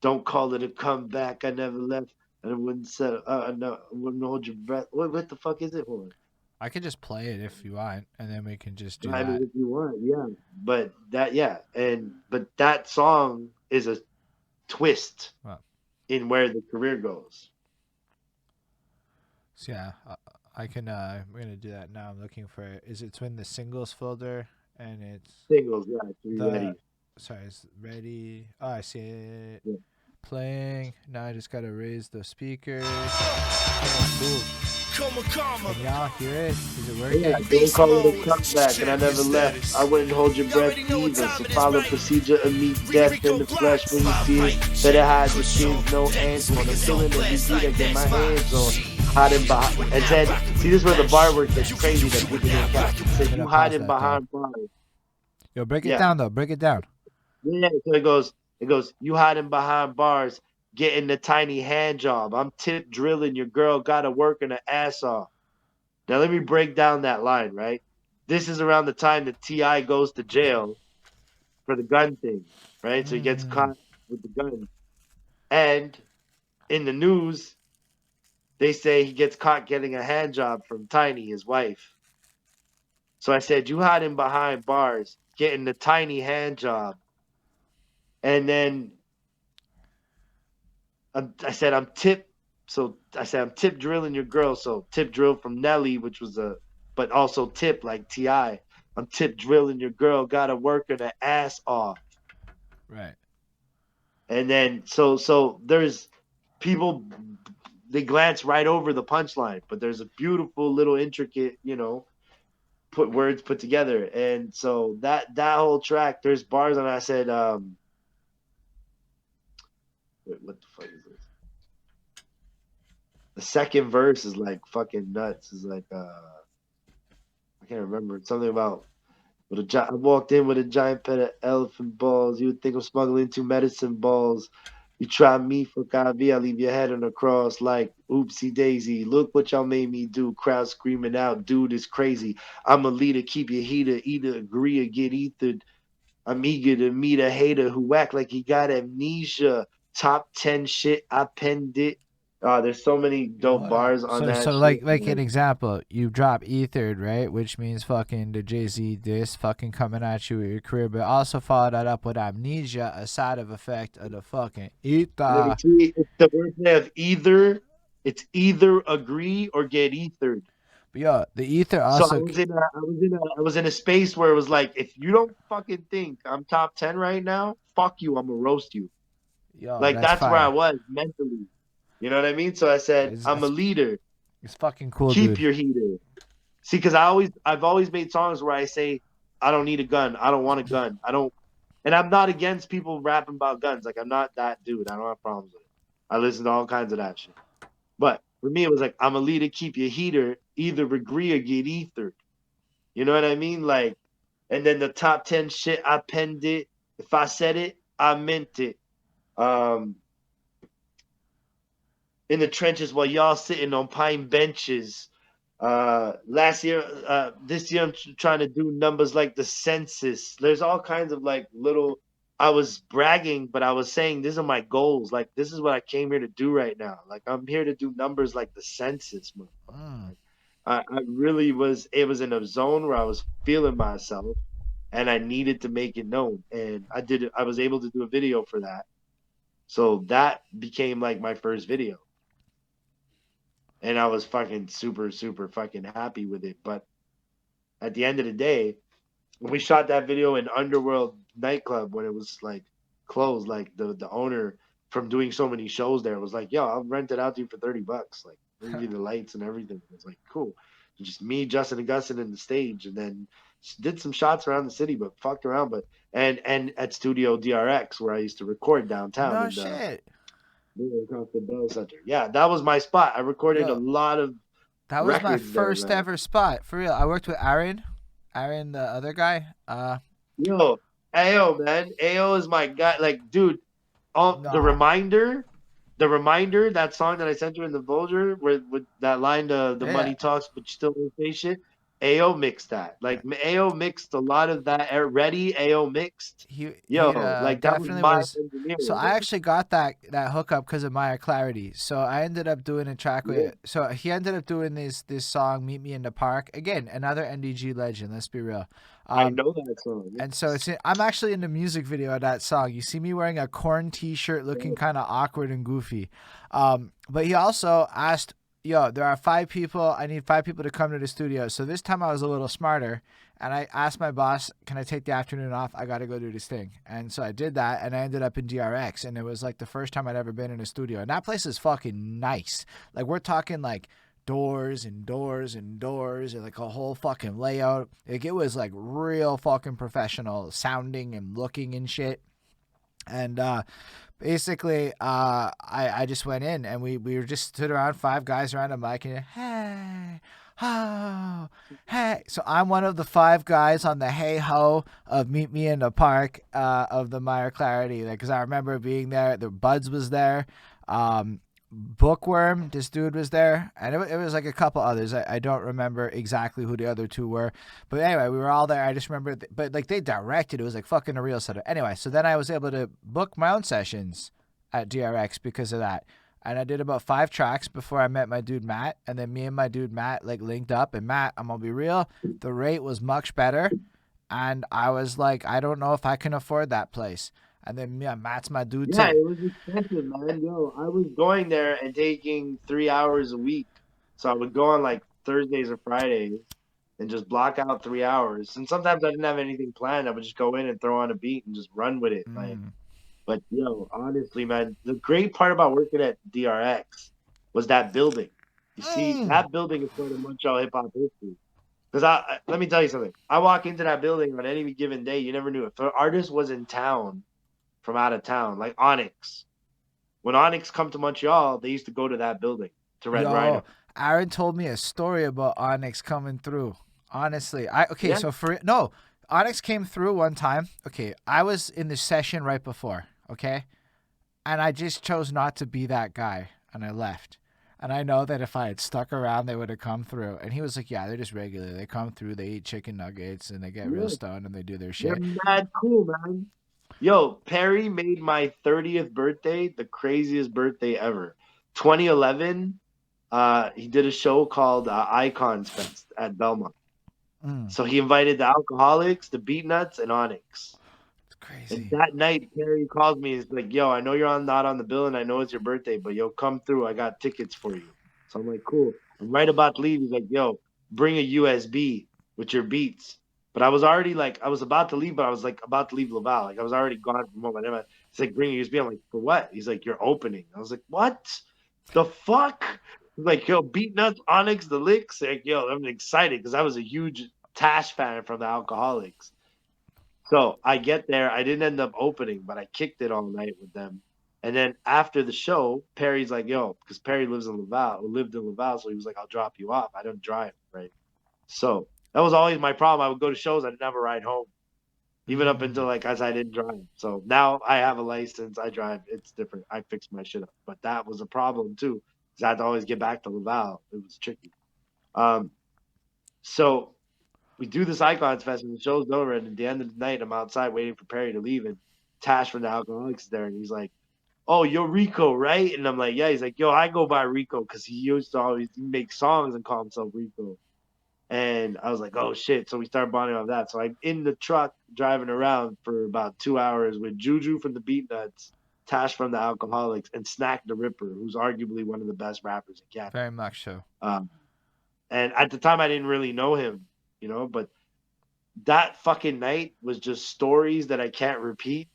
don't call it a comeback. I never left, and I wouldn't say, no, I wouldn't hold your breath. What the fuck is it? Hold
I could just play it if you want, and then we can just do
on. I mean,
that.
if you want, yeah. But but that song is a twist
Well,
in where the career goes.
so yeah, I can. We're gonna do that now. I'm looking for it. Is it's in the singles folder, and it's
Singles, yeah, it's
the.
Ready.
Sorry, it's ready. Oh, I see it.
Yeah.
Playing. Now I just gotta raise the speakers. Oh, cool. Can y'all hear it? Is it working?
Yeah, don't call it a comeback, and I never left. I wouldn't hold your breath either. So follow procedure and meet death in the flesh when you see it. Better hide your kids, no answer. I'm killing every beat I get my hands on. Hiding behind, and said, see, this is where the bar work gets crazy that people don't catch. It said,
I'm
you
gonna pause
hiding
that though.
behind bars.
Yo, break it
Yeah.
down though. Break it down.
Yeah, so it goes, you hiding behind bars, getting the tiny hand job. I'm tip drilling, your girl gotta work in her ass off. Now let me break down that line, right? this is around the time that Ti goes to jail for the gun thing, right? So he gets
Mm.
caught with the gun, and in the news they say he gets caught getting a hand job from Tiny, his wife. So I said, you had him behind bars getting the Tiny hand job, and then I said I'm tip. So I said I'm tip drilling your girl. So tip drill from Nelly, which was but also tip like Ti. I'm tip drilling your girl. Gotta work her the ass off.
Right.
And then so there's people, they glance right over the punchline, but there's a beautiful little intricate, words put together. And so that whole track, there's bars on it. I said, wait, what the fuck is this? The second verse is like fucking nuts. It's like I can't remember. It's something about I walked in with a giant pet of elephant balls. You would think I'm smuggling two medicine balls. You try me for Kavi, I leave your head on the cross like oopsie daisy. Look what y'all made me do. Crowd screaming out, dude is crazy. I'm a leader, keep your heater, either agree or get ethered. I'm eager to meet a hater who act like he got amnesia. Top 10 shit, I penned it. There's so many dope
Hold on.
bars on
So
that
like
shit.
an example, you drop Ethered, right? Which means fucking the Jay-Z diss fucking coming at you with your career, but also follow that up with Amnesia, a side of effect of the fucking
Let me
Ether.
see. It's the wordplay of either. It's either agree or get ethered.
But yo, the Ether
So
also
I was in a space where it was like, if you don't fucking think I'm top 10 right now, fuck you. I'm gonna roast you.
yo,
Like
that's
that's where I
fire.
was mentally. You know what I mean? So I said,
It's
I'm a
it's,
leader.
it's fucking cool,
Keep
dude.
your heater. See, because I've always made songs where I say, I don't need a gun. I don't want a gun. I don't, and I'm not against people rapping about guns. Like I'm not that dude. I don't have problems with it. I listen to all kinds of that shit. But for me, it was like, I'm a leader, keep your heater, either agree or get ethered. You know what I mean? Like, and then the top 10 shit, I penned it. If I said it, I meant it. Um, in the trenches while y'all sitting on pine benches. This year, I'm trying to do numbers like the census. There's all kinds of like little. I was bragging, but I was saying these are my goals. Like this is what I came here to do right now. Like I'm here to do numbers like the census, motherfucker.
Mm.
Like, I really was. It was in a zone where I was feeling myself, and I needed to make it known. And I did it. I was able to do a video for that. So that became like my first video, and I was fucking super, super fucking happy with it. But at the end of the day, when we shot that video in Underworld nightclub when it was like closed, like the owner from doing so many shows there was like, "Yo, I'll rent it out to you for $30. Like, we'll give you the lights and everything." It was like, cool. Just me, Justin, and Gustin in the stage, and then did some shots around the city, but fucked around. But and at Studio DRX where I used to record downtown
No
in the
shit.
across the Bell Center. Yeah, that was my spot. I recorded a
Yo,
lot of
that was my
records there,
first
man.
ever spot for real. I worked with Aaron, the other guy.
Yo, Ao, man. Ao is my guy. Like, dude,
No,
the reminder, that song that I sent you in the Vulture, where with that line, the
yeah.
money talks, but you still don't say shit. Ao mixed that. Like, Ao mixed a lot of that. Ready, Ao mixed.
He
Yo, like that was
definitely
my
was.
engineer,
So I
bro.
actually got that hookup because of Maya Clarity. So I ended up doing a track
Yeah,
with. So he ended up doing this song, "Meet Me in the Park." Again, another NDG legend. Let's be real.
I
Um,
know that song.
and so
Yes.
I'm actually in the music video of that song. You see me wearing a corn T-shirt, looking
Yeah.
kind of awkward and goofy. But he also asked, "Yo, there are 5 people. I need 5 people to come to the studio." So this time I was a little smarter, and I asked my boss, "Can I take the afternoon off? I got to go do this thing." And so I did that, and I ended up in DRX, and it was like the first time I'd ever been in a studio. And that place is fucking nice. Like we're talking like doors and doors and doors and like a whole fucking layout. Like it was like real fucking professional sounding and looking and shit. And basically I just went in and we were just stood around, 5 guys around a mic, and hey ho hey. So I'm one of the 5 guys on the hey ho of Meet Me in the Park of the Meyer Clarity, because I remember being there. The Buds was there. Bookworm, this dude was there, and it was like a couple others. I don't remember exactly who the other two were, but anyway, we were all there. I just remember, but like they directed, it was like fucking a real setup. Anyway, so then I was able to book my own sessions at DRX because of that, and I did about 5 tracks before I met my dude Matt, and then me and my dude Matt like linked up, and Matt, I'm gonna be real, the rate was much better, and I was like, I don't know if I can afford that place, and then yeah, Matt's my dude
Yeah,
too.
it was expensive, man. Yo, I was going there and taking 3 hours a week. So I would go on like Thursdays or Fridays and just block out 3 hours. And sometimes I didn't have anything planned. I would just go in and throw on a beat and just run with it. Like,
Mm.
but yo, honestly, man, the great part about working at DRX was that building. You see,
Mm.
that building is part of Montreal hip hop history. Because let me tell you something. I walk into that building on any given day. You never knew if an artist was in town from out of town, like Onyx. When Onyx come to Montreal, they used to go to that building to Red
Yo,
Rhino.
Aaron told me a story about Onyx coming through. Honestly, I okay.
Yeah,
So for no, Onyx came through one time. Okay, I was in the session right before. Okay, and I just chose not to be that guy, and I left. And I know that if I had stuck around, they would have come through. And he was like, "Yeah, they're just regular. They come through. They eat chicken nuggets, and they get real
yeah,
stoned, and they do their
they're
shit."
mad cool, man. Yo, Perry made my 30th birthday the craziest birthday ever. 2011, he did a show called Icons Fest at Belmont.
Mm,
So he invited the Alcoholics, the Beatnuts, and Onyx.
it's
And
crazy.
that night, Perry called me. He's like, "Yo, I know you're not on the bill, and I know it's your birthday, but yo, come through. I got tickets for you." So I'm like, "Cool." I'm right about to leave. He's like, "Yo, bring a USB with your beats." But I was already like, I was about to leave, but I was like about to leave Laval. Like I was already gone from home. He's like, "Bring a USB." I'm like, "For what?" He's like, "You're opening." I was like, "What? The fuck?" He's like, "Yo, Beat Nuts, Onyx, the Licks." Like, yo, I'm excited because I was a huge Tash fan from the Alcoholics. So I get there. I didn't end up opening, but I kicked it all night with them. And then after the show, Perry's like, "Yo," because Perry lived in Laval, so he was like, "I'll drop you off." I don't drive, right? So that was always my problem. I would go to shows, I didn't have a ride home, even up until
Mm.
like as I didn't drive. So now I have a license, I drive. It's different. I fixed my shit up, but that was a problem too, because I had to always get back to Laval. It was tricky. Um, so we do this Icons Fest and the show's over. And at the end of the night, I'm outside waiting for Perry to leave. And Tash from the Alcoholics is there. And he's like, "Oh, you're Rico, right?" And I'm like, "Yeah." He's like, "Yo, I go by Rico," because he used to always make songs and call himself Rico. And I was like, "Oh, shit." So we started bonding on that. So I'm in the truck driving around for about 2 hours with Juju from the Beatnuts, Tash from the Alcoholics, and Snack the Ripper, who's arguably one of the best rappers in Canada.
Very much so.
Um, and at the time, I didn't really know him, but that fucking night was just stories that I can't repeat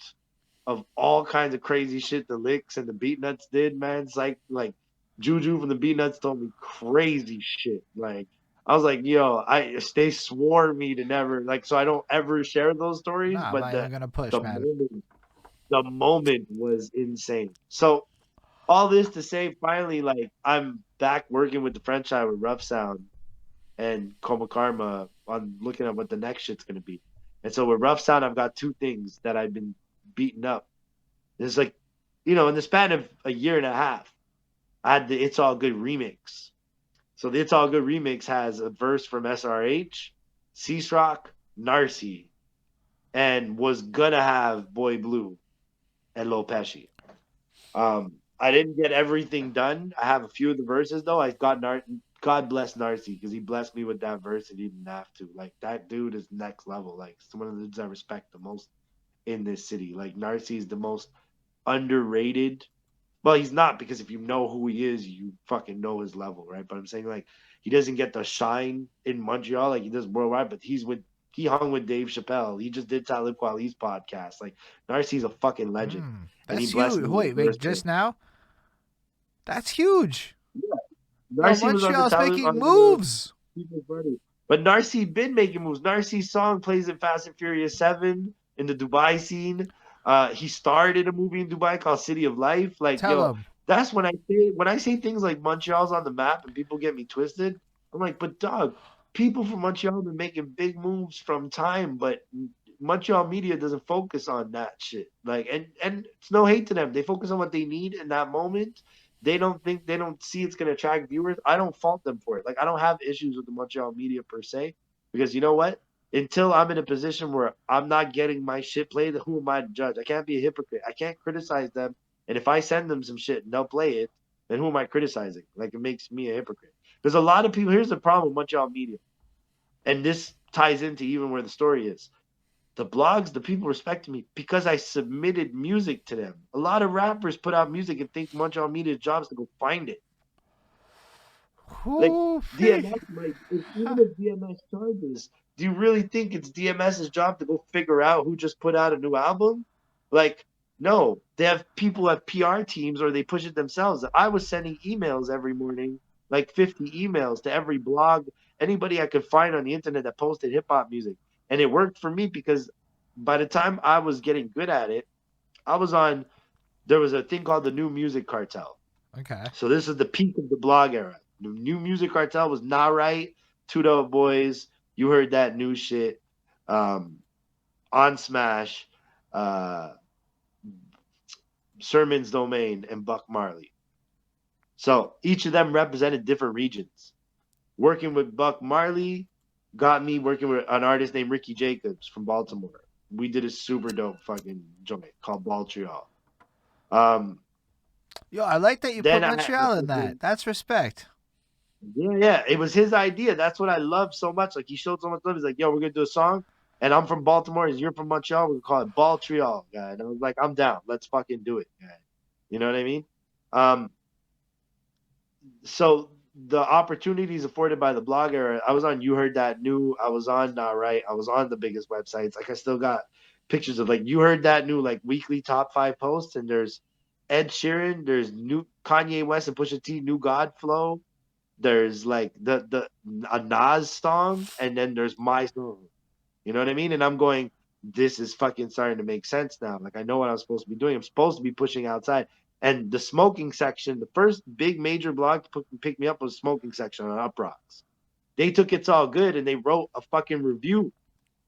of all kinds of crazy shit the Licks and the Beatnuts did, man. It's like Juju from the Beatnuts told me crazy shit. Like I was like, yo, they swore me to never like so I don't ever share those stories,
Nah, I'm
but
not even gonna push,
the
man.
moment the moment was insane. So all this to say, finally, like I'm back working with the franchise with Rough Sound and Coma Karma on looking at what the next shit's gonna be. And so with Rough Sound, I've got two things that I've been beating up. It's like, in the span of a year and a half, I had the It's All Good remix. So the It's All Good remix has a verse from SRH, Cease Rock, Narcy, and was gonna have Boy Blue and Lil Pesci. I didn't get everything done. I have a few of the verses though. God bless Narcy because he blessed me with that verse and he didn't have to. Like that dude is next level. Like it's one of the dudes I respect the most in this city. Like Narcy is the most underrated. Well, he's not because if you know who he is, you fucking know his level, right? But I'm saying like he doesn't get the shine in Montreal like he does worldwide. But he hung with Dave Chappelle. He just did Talib Kweli's podcast. Like Narcy's a fucking legend, and he
That's
blessed
huge.
me with
Wait,
a verse.
wait, just now? That's huge. Bro,
Narcy was on the
Montreal's
Talib
making
on the
moves.
People's Buddy. But Narcy been making moves. Narcy's song plays in Fast and Furious 7 in the Dubai scene. He starred in a movie in Dubai called City of Life. Like,
Tell
yo,
him.
that's when I say things like Montreal's on the map and people get me twisted. I'm like, but dog, people from Montreal have been making big moves from time, but Montreal media doesn't focus on that shit. Like, and it's no hate to them. They focus on what they need in that moment, they don't see it's gonna attract viewers. I don't fault them for it. Like I don't have issues with the Montreal media per se, because you know what? Until I'm in a position where I'm not getting my shit played, who am I to judge? I can't be a hypocrite. I can't criticize them. And if I send them some shit and they'll play it, then who am I criticizing? Like it makes me a hypocrite. There's a lot of people. Here's the problem with Montreal media, and this ties into even where the story is. The blogs, the people respect me because I submitted music to them. A lot of rappers put out music and think Montreal media's job is to go find it. Like
Whoo,
DMS might, even if DMS charges, do you really think it's DMS's job to go figure out who just put out a new album? Like, no, they have people at PR teams or they push it themselves. I was sending emails every morning, like 50 emails to every blog, anybody I could find on the internet that posted hip hop music. And it worked for me because by the time I was getting good at it, I was on, there was a thing called the New Music Cartel.
okay.
So this is the peak of the blog era. The New Music Cartel was not right. Two Dope Boys, you heard that new shit. Um, on Smash, uh, Sermon's Domain, and Buck Marley. So each of them represented different regions. Working with Buck Marley got me working with an artist named Ricky Jacobs from Baltimore. We did a super dope fucking joint called Montreal. Um,
Yo, I like that you put
then I
Montreal in that. That's respect.
Yeah, it was his idea. That's what I love so much. Like he showed so much love. He's like, "Yo, we're gonna do a song, and I'm from Baltimore, and you're from Montreal. We're gonna call it Baltriol, guy." And I was like, "I'm down. Let's fucking do it, guy." You know what I mean? Um, so the opportunities afforded by the blog era, I was on You Heard That New. I was on Right. I was on the biggest websites. Like I still got pictures of like You Heard That New, like weekly top 5 posts, and there's Ed Sheeran, there's new Kanye West and Pusha T, New God Flow. There's like the a Nas song, and then there's my song. You know what I mean? And I'm going, this is fucking starting to make sense now. Like I know what I'm supposed to be doing. I'm supposed to be pushing outside. And the smoking section, the first big major blog to pick me up was smoking section on Up Rocks. They took It's All Good and they wrote a fucking review.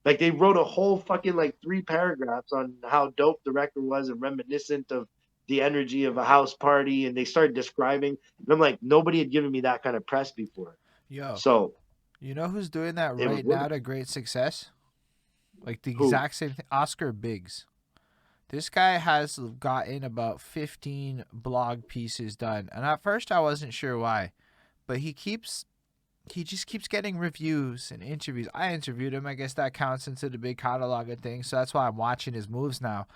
Like they wrote a whole fucking like 3 paragraphs on how dope the record was and reminiscent of the energy of a house party. And they started describing. And I'm like, nobody had given me that kind of press before.
Yo,
So
you know who's doing that
it was
right
work.
now to great success? Like the
Who?
exact same thing. Oscar Biggs. This guy has gotten about 15 blog pieces done. And at first I wasn't sure why, but he just keeps getting reviews and interviews. I interviewed him. I guess that counts into the big catalog of things. So that's why I'm watching his moves now.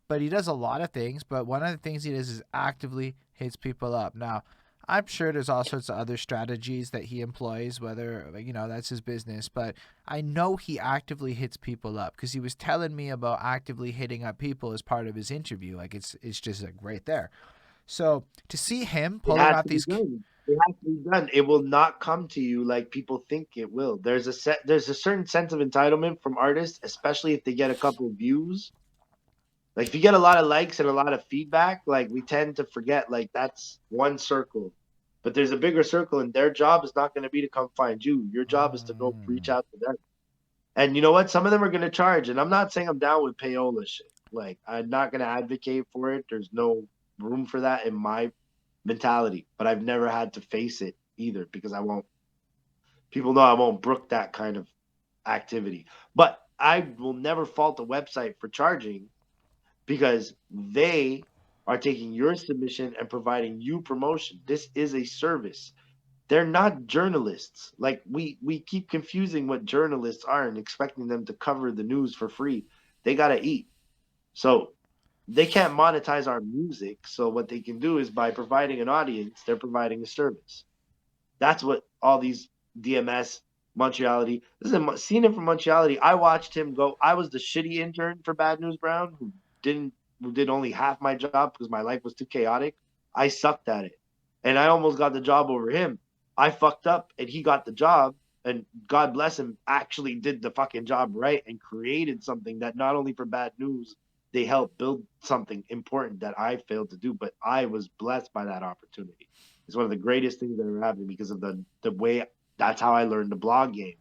But he does a lot of things. But one of the things he does is actively hits people up. Now, I'm sure there's all sorts of other strategies that he employs, whether, that's his business. But I know he actively hits people up because he was telling me about actively hitting up people as part of his interview. Like, it's just like right there. So to see him
It
pulling
has
out
to be
these.
done. It has to be done. It will not come to you like people think it will. There's a certain sense of entitlement from artists, especially if they get a couple views. Like if you get a lot of likes and a lot of feedback, like we tend to forget like that's one circle. But there's a bigger circle and their job is not going to be to come find you. Your job is to go reach
Mm,
out to them. And you know what? Some of them are going to charge. And I'm not saying I'm down with payola shit. Like I'm not going to advocate for it. There's no room for that in my mentality. But I've never had to face it either because I won't. People know I won't brook that kind of activity. But I will never fault a website for charging because they are taking your submission and providing you promotion. This is a service. They're not journalists. Like we keep confusing what journalists are and expecting them to cover the news for free. They got to eat. So they can't monetize our music. So what they can do is by providing an audience, they're providing a service. That's what all these DMS Montreality. This is a seen him from Montreality. I watched him go. I was the shitty intern for Bad News Brown didn't who did only half my job because my life was too chaotic. I sucked at it, and I almost got the job over him. I fucked up, and he got the job. And God bless him, actually did the fucking job right and created something that not only for Bad News they helped build something important that I failed to do, but I was blessed by that opportunity. It's one of the greatest things that ever happened because of the way that's how I learned the blog game.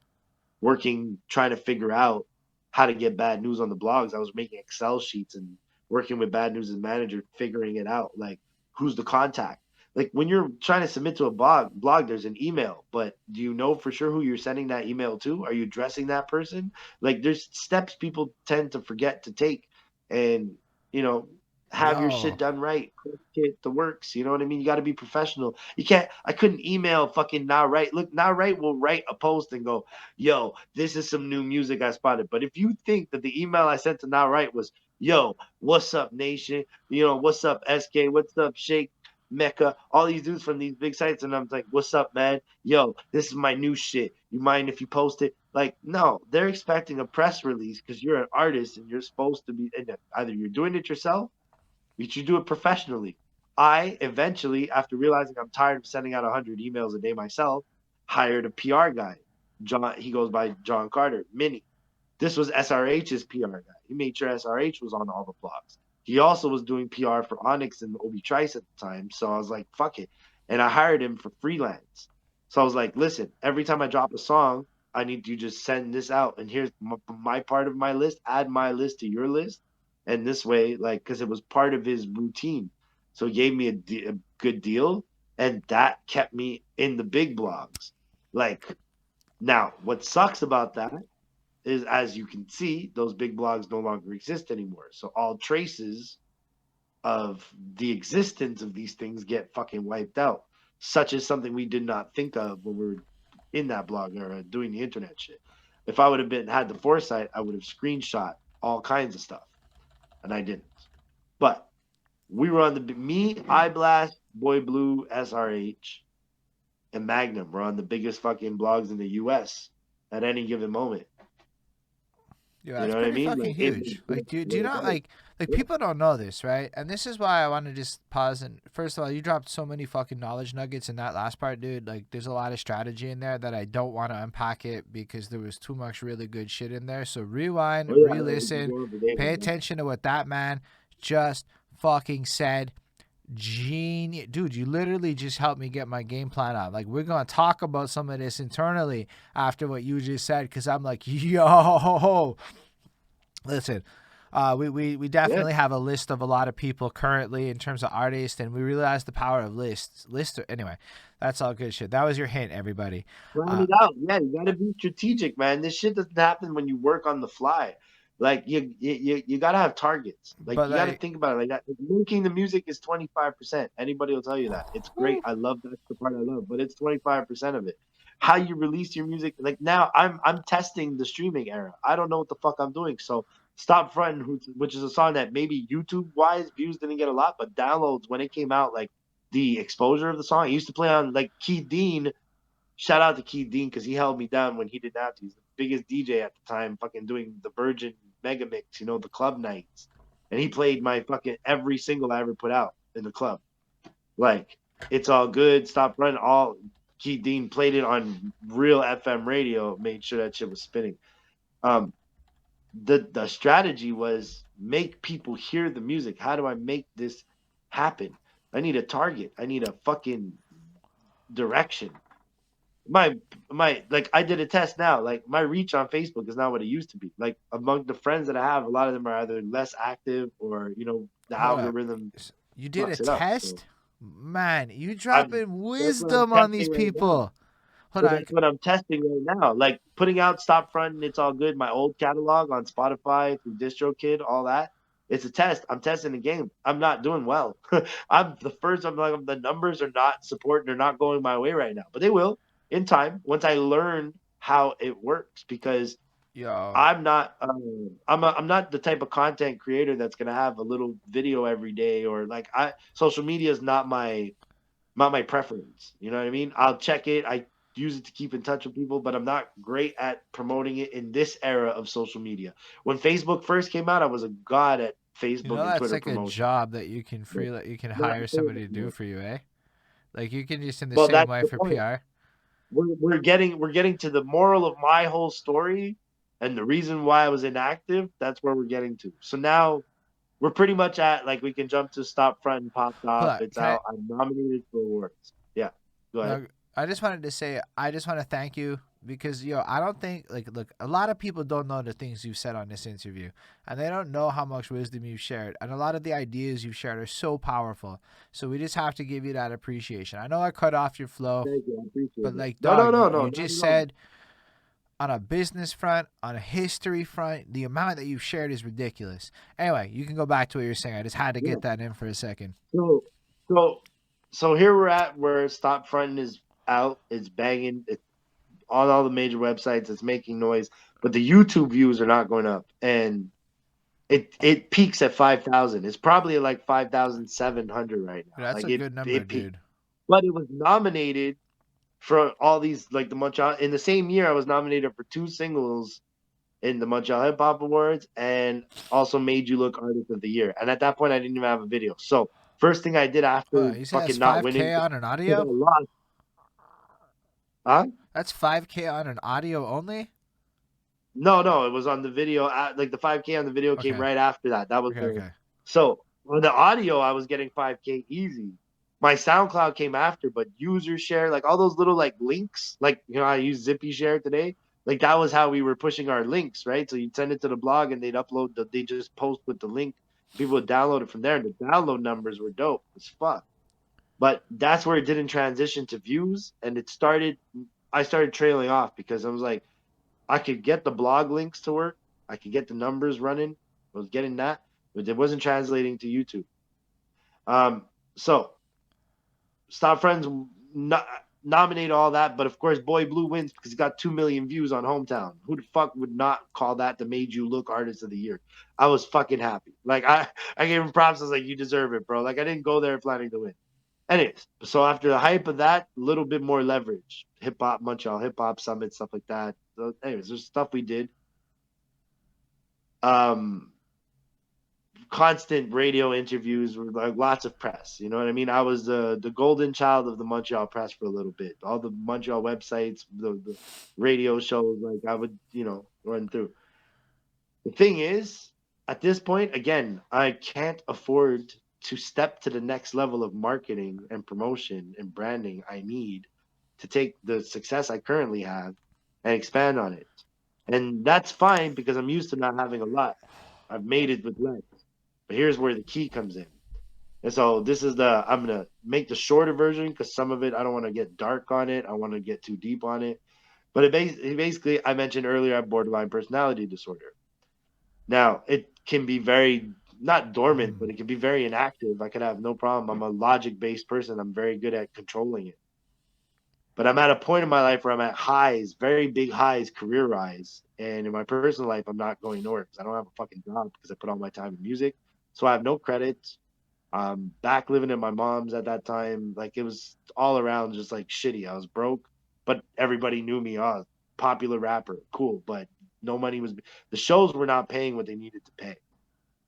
Working, trying to figure out how to get bad news on the blogs. I was making Excel sheets and working with bad news as manager, figuring it out. Like who's the contact? like when you're trying to submit to a blog, there's an email, but do you know for sure who you're sending that email to? Are you addressing that person? Like there's steps people tend to forget to take, and you know, have your shit
Yo,
done right, get the works. You know what I mean? You got to be professional. You can't. I couldn't email fucking Now Right. Look, Now Right will write a post and go, "Yo, this is some new music I spotted." But if you think that the email I sent to Now Right was, "Yo, what's up, nation? You know, what's up, SK? What's up, Shake? Mecca, all these dudes from these big sites, and I'm like, "What's up, man? Yo, this is my new shit. You mind if you post it?" Like, no, they're expecting a press release because you're an artist and you're supposed to be. And either you're doing it yourself, you should do it professionally. I eventually, after realizing I'm tired of sending out 100 emails a day myself, hired a PR guy. John, he goes by John Carter, Mini. This was SRH's PR guy. He made sure SRH was on all the blogs. He also was doing PR for Onyx and Obi Trice at the time. So I was like, fuck it. And I hired him for freelance. So I was like, listen, every time I drop a song, I need you to just send this out. And here's my part of my list, add my list to your list. And this way, like, because it was part of his routine. So he gave me a good deal. And that kept me in the big blogs. Like, now, what sucks about that is, as you can see, those big blogs no longer exist anymore. So all traces of the existence of these things get fucking wiped out. Such as something we did not think of when we were in that blog era doing the internet shit. If I would have been had the foresight, I would have screenshot all kinds of stuff, and I didn't. But we were on the me, iBlast, Boy Blue, SRH, and Magnum were on the biggest fucking blogs in the U.S. at any given moment.
yeah,
You
it's
know what I
pretty
mean?
fucking
Like it,
huge. Like,
it,
do you not like
yeah.
people don't know this, right? And this is why I want to just pause. And first of all, you dropped so many fucking knowledge nuggets in that last part, dude. Like, there's a lot of strategy in there that I don't want to unpack it because there was too much really good shit in there. So rewind,
Oh yeah, no,
re-listen,
go over there,
pay
man.
attention to what that man just fucking said. Genius, dude, you literally just helped me get my game plan out. Like, we're gonna talk about some of this internally after what you just said, because I'm like, yo, listen, we
Yeah,
definitely have a list of a lot of people currently in terms of artists, and we realize the power of lists anyway. That's all good shit. That was your hint, everybody.
plan
uh
it out. Yeah, you gotta be strategic, man. This shit doesn't happen when you work on the fly. Like you gotta have targets. Like
but
you gotta
like,
think about it like that. Like, making the music is 25%. Anybody will tell you that. It's great.
whew,
I love that's the part I love, but it's 25% of it. How you release your music, like now I'm testing the streaming era. I don't know what the fuck I'm doing. So Stop Frontin', which is a song that maybe YouTube wise views didn't get a lot, but downloads when it came out, like the exposure of the song. It used to play on like Keith Dean. Shout out to Keith Dean because he held me down when he didn't have to. He's the biggest DJ at the time, fucking doing the Virgin Mega Mix, you know, the club nights. And he played my fucking every single I ever put out in the club. Like, it's all good. Stop running. All Keith Dean played it on real FM radio, made sure that shit was spinning. Um, the strategy was make people hear the music. How do I make this happen? I need a target. I need a fucking direction. My like I did a test now. Like my reach on Facebook is not what it used to be. Like among the friends that I have, a lot of them are either less active or the
hold up,
algorithm
you did a
fucks it up. So
test, man? You
I'm
dropping
that's what I'm
wisdom on these
testing right now.
people. Hold
So
on.
that's what I'm testing right now. Like putting out Stop Frontin', It's All Good, my old catalog on Spotify through DistroKid, all that. It's a test. I'm testing the game. I'm not doing well. I'm the first. I'm like the numbers are not supporting. They're not going my way right now, but they will in time once I learn how it works. Because
Yo,
I'm not. I'm not the type of content creator that's gonna have a little video every day or like I. Social media is not my preference. You know what I mean? I'll check it. I use it to keep in touch with people, but I'm not great at promoting it in this era of social media. When Facebook first came out, I was a god at
you
Facebook
know
and
that's
Twitter
like a
promotion.
job that you can
But
you can
not
hire
good
somebody to do
anymore.
for you, eh? Like, you can just in the
Well,
same
that's
way
the
for
point.
PR.
We're getting to the moral of my whole story and the reason why I was inactive. That's where we're getting to. So now we're pretty much at like we can jump to Stop Front and popped
Hold
off.
on,
It's
can I?
out. I'm nominated for awards. Yeah, go ahead.
No, I just wanted to say, I just want to thank you. because I don't think look, a lot of people don't know the things you've said on this interview, and they don't know how much wisdom you've shared, and a lot of the ideas you've shared are so powerful. So we just have to give you that appreciation. I know I cut off your flow,
Thank you. I appreciate
but
it.
like,
No, no,
dog,
no, no,
you
not
just
at all.
said on a business front, on a history front, the amount that you've shared is ridiculous. Anyway, you can go back to what you're saying. I just had to
Yeah.
get that in for a second.
So, so, so here we're at where Stop Frontin' is out. It's banging. It's on all the major websites. It's making noise, but the YouTube views are not going up, and it peaks at 5,000. It's probably at like 5,700 right now.
That's
Like
a good number,
it peaked,
dude.
but it was nominated for all these like the Montreal in the same year. I was nominated for 2 singles in the Montreal Hip Hop Awards and also Made You Look Artist of the Year. And at that point, I didn't even have a video. So first thing I did after
You said that's
fucking not
5K
winning
on an
because I
audio?
lost, huh?
That's 5K on an audio only?
No, no, it was on the video. Like the 5K on the video came
Okay.
right after that. That was
Okay,
the
okay.
so on the audio. I was getting 5K easy. My SoundCloud came after, but user share, like all those little like links, like I use Zippy Share today. Like that was how we were pushing our links, right? So you'd send it to the blog, and they'd upload they just post with the link. People would download it from there, and the download numbers were dope as fuck. But that's where it didn't transition to views, and it started. I started trailing off because I was like, I could get the blog links to work. I could get the numbers running. I was getting that, but it wasn't translating to YouTube. So Stop Friends nominate all that, but of course, Boy Blue wins because he got 2 million views on Hometown. Who the fuck would not call that the Made You Look Artist of the Year? I was fucking happy. Like I gave him props. I was like, you deserve it, bro. Like I didn't go there planning to win. Anyways, so after the hype of that, a little bit more leverage. Hip hop, Montreal Hip Hop Summit, stuff like that. So, anyways, there's stuff we did. Um, Constant radio interviews with like lots of press. You know what I mean? I was the golden child of the Montreal press for a little bit. All the Montreal websites, the radio shows, like I would, run through. The thing is, at this point, again, I can't afford to step to the next level of marketing and promotion and branding I need to take the success I currently have and expand on it. And that's fine because I'm used to not having a lot. I've made it with less. But here's where the key comes in. And so this is I'm going to make the shorter version because some of it, I don't want to get dark on it. I want to get too deep on it. But it basically, I mentioned earlier, I have borderline personality disorder. Now, it can be very, not dormant, but it can be very inactive. I could have no problem. I'm a logic based person. I'm very good at controlling it. But I'm at a point in my life where I'm at highs, very big highs, career rise. And in my personal life, I'm not going nowhere because I don't have a fucking job because I put all my time in music. So I have no credits. Back living at my mom's at that time. Like it was all around just like shitty. I was broke, but everybody knew me. Oh, popular rapper, cool. But no money was. The shows were not paying what they needed to pay.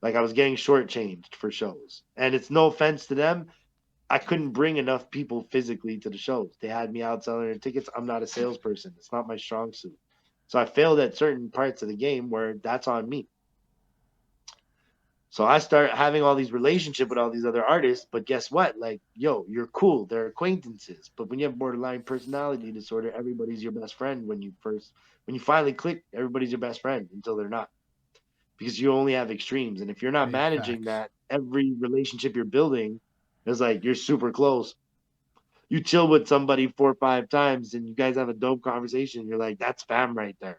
Like I was getting shortchanged for shows, and it's no offense to them. I couldn't bring enough people physically to the shows. They had me out selling their tickets. I'm not a salesperson. It's not my strong suit. So I failed at certain parts of the game where that's on me. So I start having all these relationships with all these other artists, but guess what? Like, yo, you're cool. They're acquaintances. But when you have borderline personality disorder, everybody's your best friend when you finally click, everybody's your best friend until they're not. Because you only have extremes. And if you're not
Big
managing
facts.
that, every relationship you're building is like you're super close. You chill with somebody 4 or 5 times and you guys have a dope conversation. You're like, that's fam right there.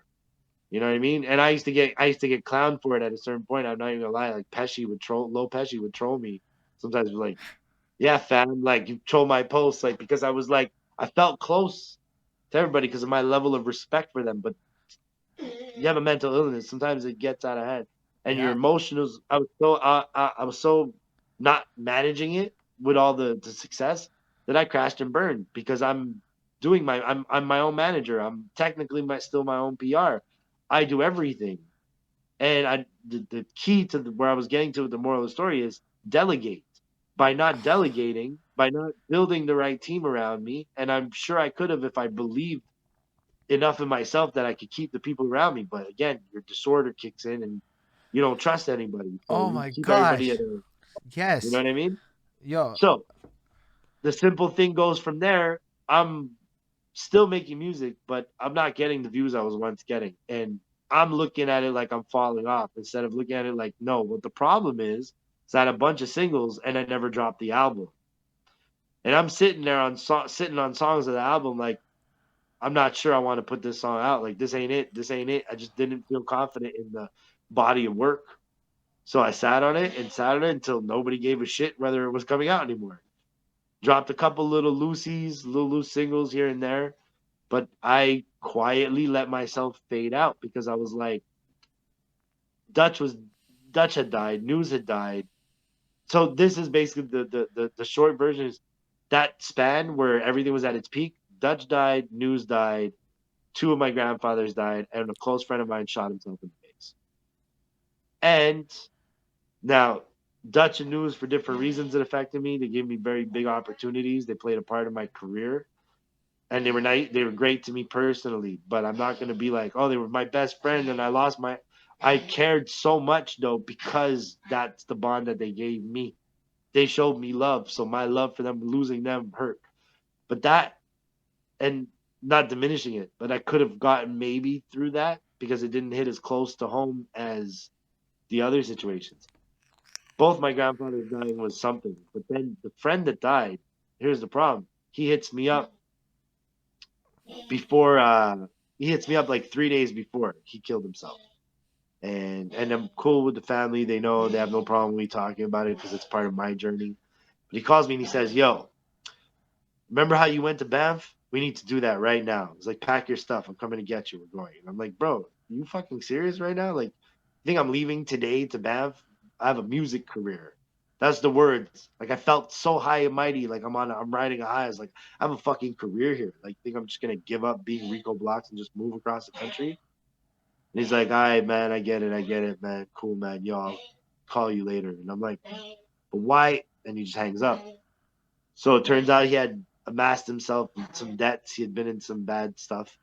You know what I mean? And I used to get clowned for it at a certain point. I'm not even gonna lie. Like Pesci would troll me. Sometimes like, yeah, fam, like you troll my posts, like because I was like I felt close to everybody because of my level of respect for them. But you have a mental illness, sometimes it gets out of hand, and your
Yeah.
emotions. I was so not managing it with all the success that I crashed and burned because I'm my own manager. I'm technically still my own PR. I do everything, and the key to where I was getting to with the moral of the story is delegate. By not delegating, by not building the right team around me, and I'm sure I could have if I believed enough in myself that I could keep the people around me. But again, your disorder kicks in and you don't trust anybody. So
Oh
you
my
keep everybody
gosh.
you know
Yes.
what I mean?
Yo.
So the simple thing goes from there. I'm still making music, but I'm not getting the views I was once getting. And I'm looking at it like I'm falling off instead of looking at it like, no, what the problem is I had a bunch of singles and I never dropped the album. And I'm sitting there sitting on songs of the album like, I'm not sure I want to put this song out. Like, this ain't it. This ain't it. I just didn't feel confident in the body of work. So I sat on it and sat on it until nobody gave a shit whether it was coming out anymore. Dropped a couple little loose singles here and there, but I quietly let myself fade out because I was like, Dutch was Dutch had died, News had died. So this is basically the short version is that span where everything was at its peak. Dutch died, News died, two of my grandfathers died, and a close friend of mine shot himself in the face. And now Dutch and News, for different reasons, it affected me. They gave me very big opportunities. They played a part in my career, and they were nice. They were great to me personally. But I'm not going to be like, oh, they were my best friend, and I lost my. I cared so much though because that's the bond that they gave me. They showed me love, so my love for them, losing them, hurt. But that, and not diminishing it, but I could have gotten maybe through that because it didn't hit as close to home as the other situations. Both my grandfathers dying was something, but then the friend that died, here's the problem. He hits me up before he hits me up like 3 days before he killed himself. And I'm cool with the family. They know they have no problem with me talking about it because it's part of my journey. But he calls me and he says, "Yo, remember how you went to Banff? We need to do that right now." He's like, "Pack your stuff. I'm coming to get you. We're going." And I'm like, "Bro, you fucking serious right now? Like, you think I'm leaving today to Banff? I have a music career." That's the words. Like, I felt so high and mighty. Like, I'm riding a high. I was like, I have a fucking career here. Like, think I'm just gonna give up being Rico Blox and just move across the country? And he's like, "All right, man, I get it, man. Cool, man. Yo, I'll call you later." And I'm like, "But why?" And he just hangs up. So it turns out he had amassed himself some debts. He had been in some bad stuff,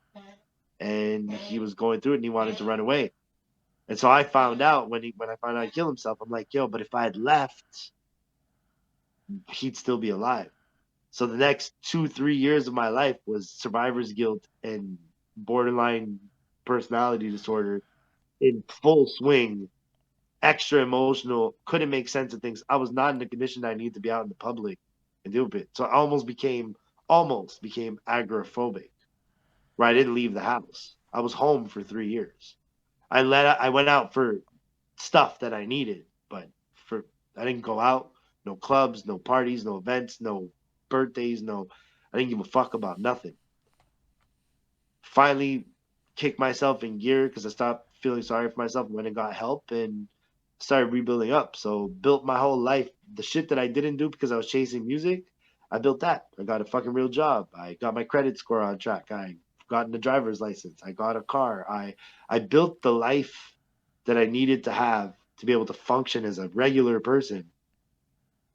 and he was going through it, and he wanted to run away. And so I found out when I found out he killed himself, I'm like, "Yo, but if I had left, he'd still be alive." So the next 2-3 years of my life was survivor's guilt and borderline personality disorder in full swing, extra emotional, couldn't make sense of things. I was not in the condition that I need to be out in the public and deal with it. So I almost became agoraphobic, where I didn't leave the house. I was home for 3 years. I went out for stuff that I needed, but for I didn't go out. No clubs, no parties, no events, no birthdays, no. I didn't give a fuck about nothing. Finally, kicked myself in gear because I stopped feeling sorry for myself, went and got help, and started rebuilding up. So built my whole life. The shit that I didn't do because I was chasing music, I built that. I got a fucking real job. I got my credit score on track. I got a driver's license. I got a car. I built the life that I needed to have to be able to function as a regular person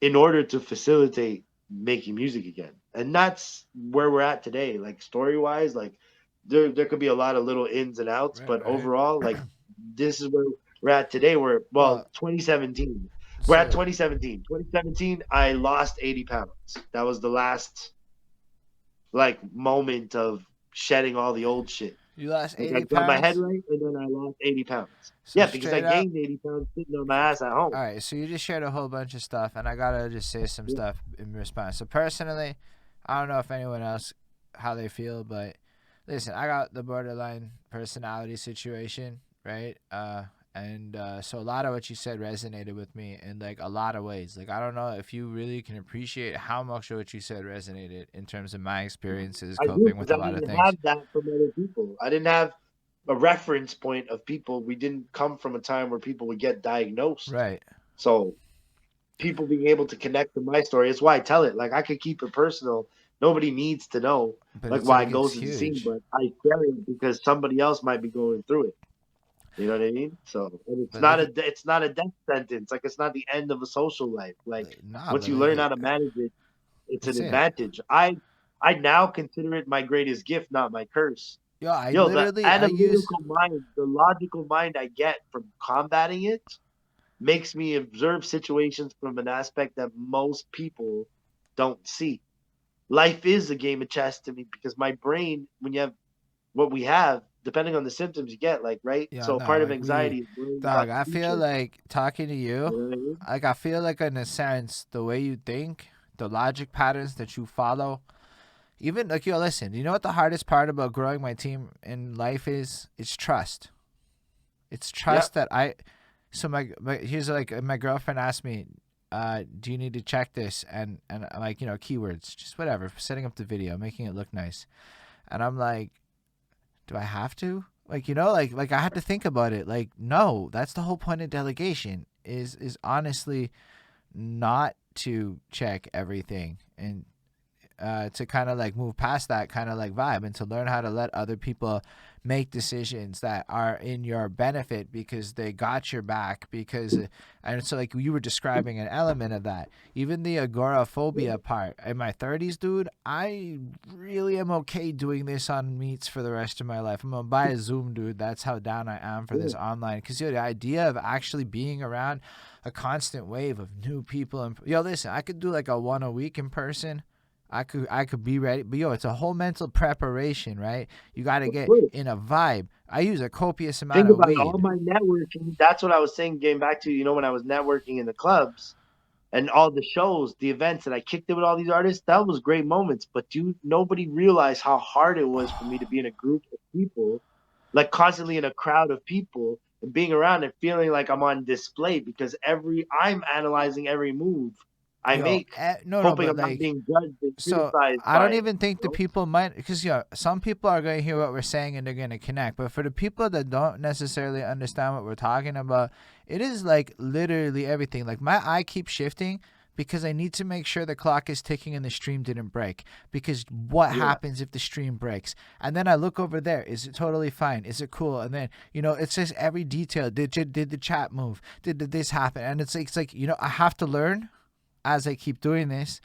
in order to facilitate making music again. And that's where we're at today. Like, story wise, like there could be a lot of little ins and outs,
Right,
but
right.
overall, like, this is where we're at today.
Well,
2017. We're at
so
2017. 2017, I lost 80 pounds. That was the last like moment of shedding all the old shit.
you lost
Like, I
80
got my head
pounds?
right, and then I lost 80 pounds.
So
Yeah, because I
straight up.
gained 80 pounds sitting on my ass at home.
All right, so you just shared a whole bunch of stuff, and I gotta just say some
Yeah.
stuff in response. So personally, I don't know if anyone else how they feel, but listen, I got the borderline personality situation, right? So a lot of what you said resonated with me in like a lot of ways. Like I don't know if you really can appreciate how much of what you said resonated in terms of my experiences
I do
coping with
because
a
I
lot of
didn't
things.
have that from other people. I didn't have a reference point of people. We didn't come from a time where people would get diagnosed.
Right,
So people being able to connect to my story is why I tell it. Like, I could keep it personal. Nobody needs to know
but
like
it's
why
like
it
it's
goes to the scene,
huge.
but I share it because somebody else might be going through it. You know what I mean? So, and
But like,
it's not a death sentence. Like, it's not the end of a social life. Like,
nah,
once
but
you
like
learn how to manage it, it's an
that's it.
advantage. I now consider it my greatest gift, not my curse.
Yo, I
Yo, the
literally I use
analytical mind, the logical mind I get from combating it makes me observe situations from an aspect that most people don't see. life is a game of chess to me because my brain, when you have what we have, depending on the symptoms you get, like, right?
Yeah,
So
no,
part of
like we,
anxiety is worrying
dog.
about the
I feel
future.
like talking to you,
You know what I mean?
like I feel like in a sense, the way you think, the logic patterns that you follow, even like yo, listen. You know what the hardest part about growing my team in life is? It's trust. It's
Yeah.
trust that I. So my here's like my girlfriend asked me, do you need to check this and I'm like keywords, just whatever, setting up the video, making it look nice, and I'm like, do I have to? Like like I had to think about it. Like no, that's the whole point of delegation is honestly not to check everything and to kind of like move past that kind of like vibe and to learn how to let other people make decisions that are in your benefit because they got your back because and so like you were describing an element of that, even the agoraphobia part in my 30s, dude. I really am okay doing this on meets for the rest of my life. I'm gonna buy a Zoom, dude. That's how down I am for this online, because the idea of actually being around a constant wave of new people and listen, I could do like a one a week in person. I could be ready, but it's a whole mental preparation, right? You got to
Of
get
course.
in a vibe. I use a copious amount
Think
of
about it, all
weed.
my networking. That's what I was saying, getting back to, when I was networking in the clubs and all the shows, the events, and I kicked it with all these artists. That was great moments. But nobody realized how hard it was for me to be in a group of people, like constantly in a crowd of people and being around and feeling like I'm on display because I'm analyzing every move I make,
No,
hoping
but
I'm not
like,
being judged and
so
criticized
I don't
by,
even think the people might, because some people are going to hear what we're saying and they're going to connect. But for the people that don't necessarily understand what we're talking about, it is like literally everything. Like my eye keeps shifting because I need to make sure the clock is ticking and the stream didn't break. Because what
yeah,
happens if the stream breaks? And then I look over there. Is it totally fine? Is it cool? And then it says every detail. Did the chat move? Did this happen? And it's like I have to learn as I keep doing this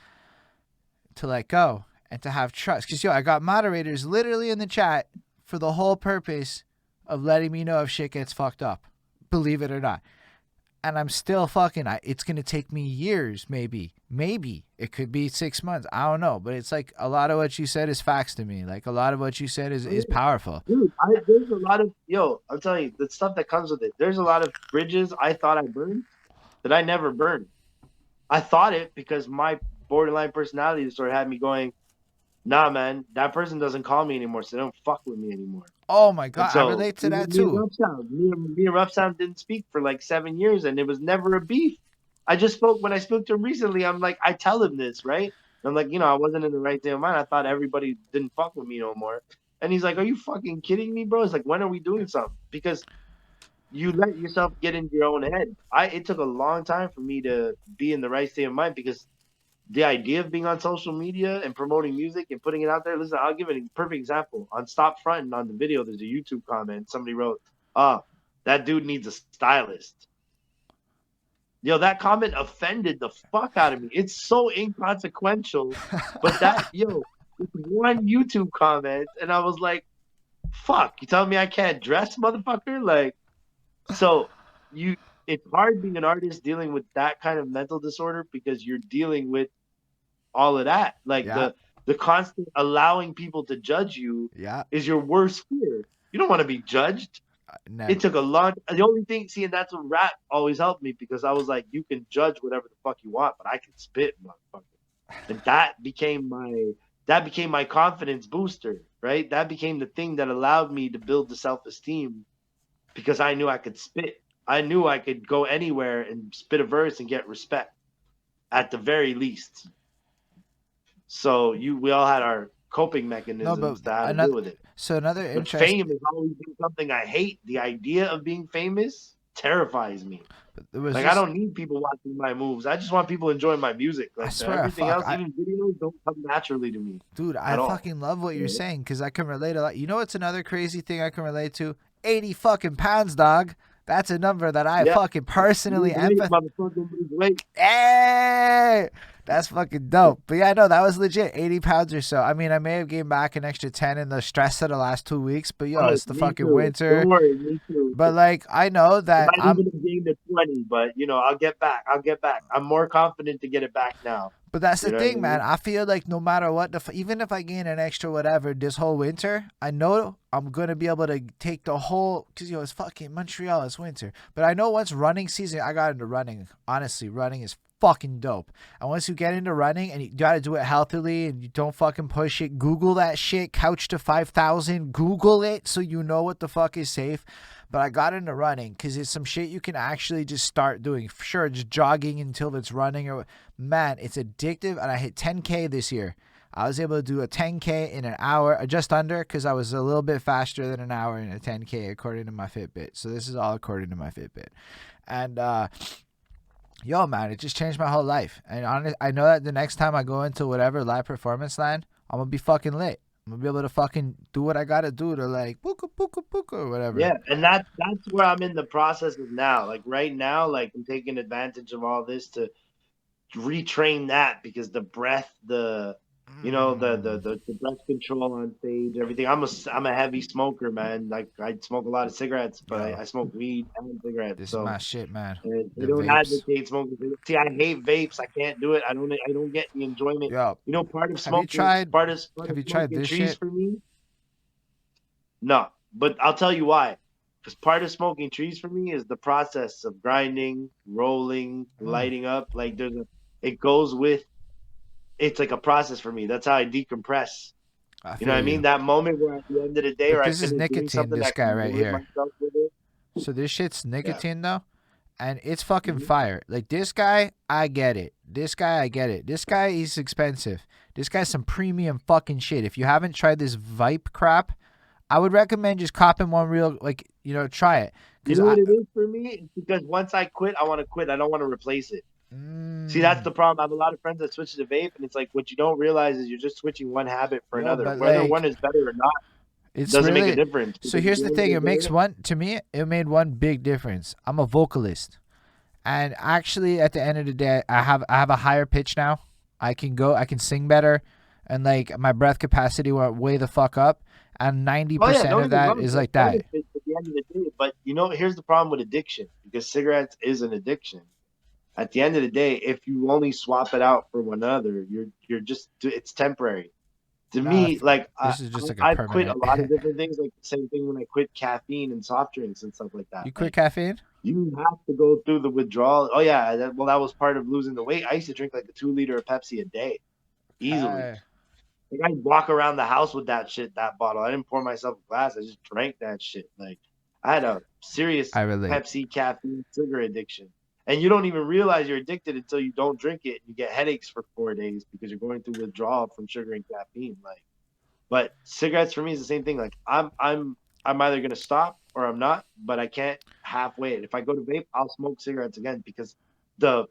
to let go and to have trust. Because I got moderators literally in the chat for the whole purpose of letting me know if shit gets fucked up. Believe it or not. And I'm still it's going to take me years, maybe. Maybe. It could be 6 months. I don't know. But it's like a lot of what you said is facts to me. Like a lot of what you said is powerful.
dude. There's a lot of I'm telling you, the stuff that comes with it. There's a lot of bridges I thought I burned that I never burned. I thought it because my borderline personality disorder had me going, nah, man, that person doesn't call me anymore, so they don't fuck with me anymore.
Oh my
And
God. I
so
relate to that
me and
too.
Rough Sound, me and Rough Sound didn't speak for like 7 years, and it was never a beef. When I spoke to him recently, I'm like, I tell him this, right? And I'm like, I wasn't in the right state of mind. I thought everybody didn't fuck with me no more. And he's like, are you fucking kidding me, bro? It's like, when are we doing something? Because you let yourself get into your own head. It took a long time for me to be in the right state of mind because the idea of being on social media and promoting music and putting it out there. Listen, I'll give a perfect example. On Stop Frontin' on the video, there's a YouTube comment. Somebody wrote, that dude needs a stylist. That comment offended the fuck out of me. It's so inconsequential. But it's one YouTube comment. And I was like, fuck, you telling me I can't dress, motherfucker? Like, so it's hard being an artist dealing with that kind of mental disorder because you're dealing with all of that. Like
Yeah.
the constant allowing people to judge you
Yeah.
is your worst fear. You don't want to be judged.
Never.
It took a long. The only thing, and that's what rap always helped me because I was like, you can judge whatever the fuck you want, but I can spit, motherfucker. And that became my confidence booster, right? That became the thing that allowed me to build the self-esteem because I knew I could spit. I knew I could go anywhere and spit a verse and get respect at the very least. So we all had our coping
No,
mechanisms
but
to how to deal with it.
another
But
interest.
fame has always been something I hate. The idea of being famous terrifies me.
There was
Like I don't need people watching my moves. I just want people enjoying my music.
I
Like
swear,
everything
fuck,
else, even videos, don't come naturally to me
dude, I
at all.
fucking love what you're saying because I can relate a lot. What's another crazy thing I can relate to? 80 fucking pounds, dog. That's a number that I
Yeah,
fucking personally
lose weight,
empathize.
motherfucker, lose weight.
Hey, That's fucking dope. But yeah, no, that was legit 80 pounds or so. I mean, I may have gained back an extra 10 in the stress of the last 2 weeks, but yo,
Oh,
it's the
me
fucking
too. Don't
winter.
worry, me too.
But like, I know
I
that
might even have gained a 20, but I'll get back. I'll get back. I'm more confident to get it back now.
but that's the
You know what I
thing, man.
mean?
I feel like no matter what, even if I gain an extra whatever this whole winter, I know I'm gonna be able to take the whole. Cause it's fucking Montreal. It's winter, but I know once running season, I got into running. Honestly, running is fucking dope. And once you get into running and you gotta do it healthily and you don't fucking push it, Google that shit. Couch to 5,000. Google it so you know what the fuck is safe. But I got into running because it's some shit you can actually just start doing. Sure, just jogging until it's running or man, it's addictive. And I hit 10K this year. I was able to do a 10K in an hour, just under, because I was a little bit faster than an hour in a 10K according to my Fitbit. So this is all according to my Fitbit. And yo, man, it just changed my whole life. And I know that the next time I go into whatever live performance land, I'm gonna be fucking lit. I'm gonna be able to fucking do what I gotta do to like puka puka puka or whatever.
Yeah, and that's where I'm in the process of now. Like right now, like I'm taking advantage of all this to retrain that because the breath, the breath control on stage, everything. I'm a heavy smoker, man. Like I smoke a lot of cigarettes, but
Yo,
I smoke weed and cigarettes.
this is
So
my shit, man.
and I
The
don't
vapes.
advocate smoking. See, I hate vapes. I can't do it. I don't get the enjoyment.
Yo,
Part of
have you
smoking,
tried?
part
Have
of
you tried
smoking
this
trees
shit?
for me. No, but I'll tell you why. Because part of smoking trees for me is the process of grinding, rolling,
Mm,
lighting up. Like it goes with. It's like a process for me. That's how I decompress.
I
You know what
feel
I mean?
you.
That moment where at the end of the day,
But
or I
this is
finish doing
nicotine.
something
This
that I
guy
can
right
enjoy
here.
myself with it.
So this shit's
Yeah.
nicotine though, and it's fucking
Mhm.
fire. Like this guy, I get it. This guy, I get it. This guy is expensive. This guy's some premium fucking shit. If you haven't tried this Vipe crap, I would recommend just copping one real, like, try it.
You
Cause
know what it is for me? It's because once I quit, I want to quit. I don't want to replace it. See, that's
mm,
the problem. I have a lot of friends that switch to vape, and it's like what you don't realize is you're just switching one habit for
yo,
another.
but
Whether
like,
one is better or not
it's
doesn't make a
really.
difference
So
because at
here's
the
the
end of
thing.
the
It makes
day,
one to me. It made one big difference. I'm a vocalist. And actually, at the end of the day, I have a higher pitch now. I can sing better, and like my breath capacity went way the fuck up. And ninety
oh yeah,
percent
don't
of
get me
that
wrong,
is
there's
like that.
benefits at the end of the day. But here's the problem with addiction because cigarettes is an addiction. At the end of the day, if you only swap it out for one other, you're just it's temporary. To
Nah,
me, like
this is just like a
I've quit a
permanent.
lot of different things. Like the same thing when I quit caffeine and soft drinks and stuff like that.
You quit
Like
caffeine?
you have to go through the withdrawal. Oh yeah, that was part of losing the weight. I used to drink like a 2 liter of Pepsi a day easily.
Okay.
Like I'd walk around the house with that bottle. I didn't pour myself a glass. I just drank that shit. Like I had a serious
I relate.
Pepsi caffeine sugar addiction. And you don't even realize you're addicted until you don't drink it. You get headaches for 4 days because you're going through withdrawal from sugar and caffeine. Like, but cigarettes for me is the same thing. Like I'm either gonna stop or I'm not, but I can't halfway it. If I go to vape, I'll smoke cigarettes again because the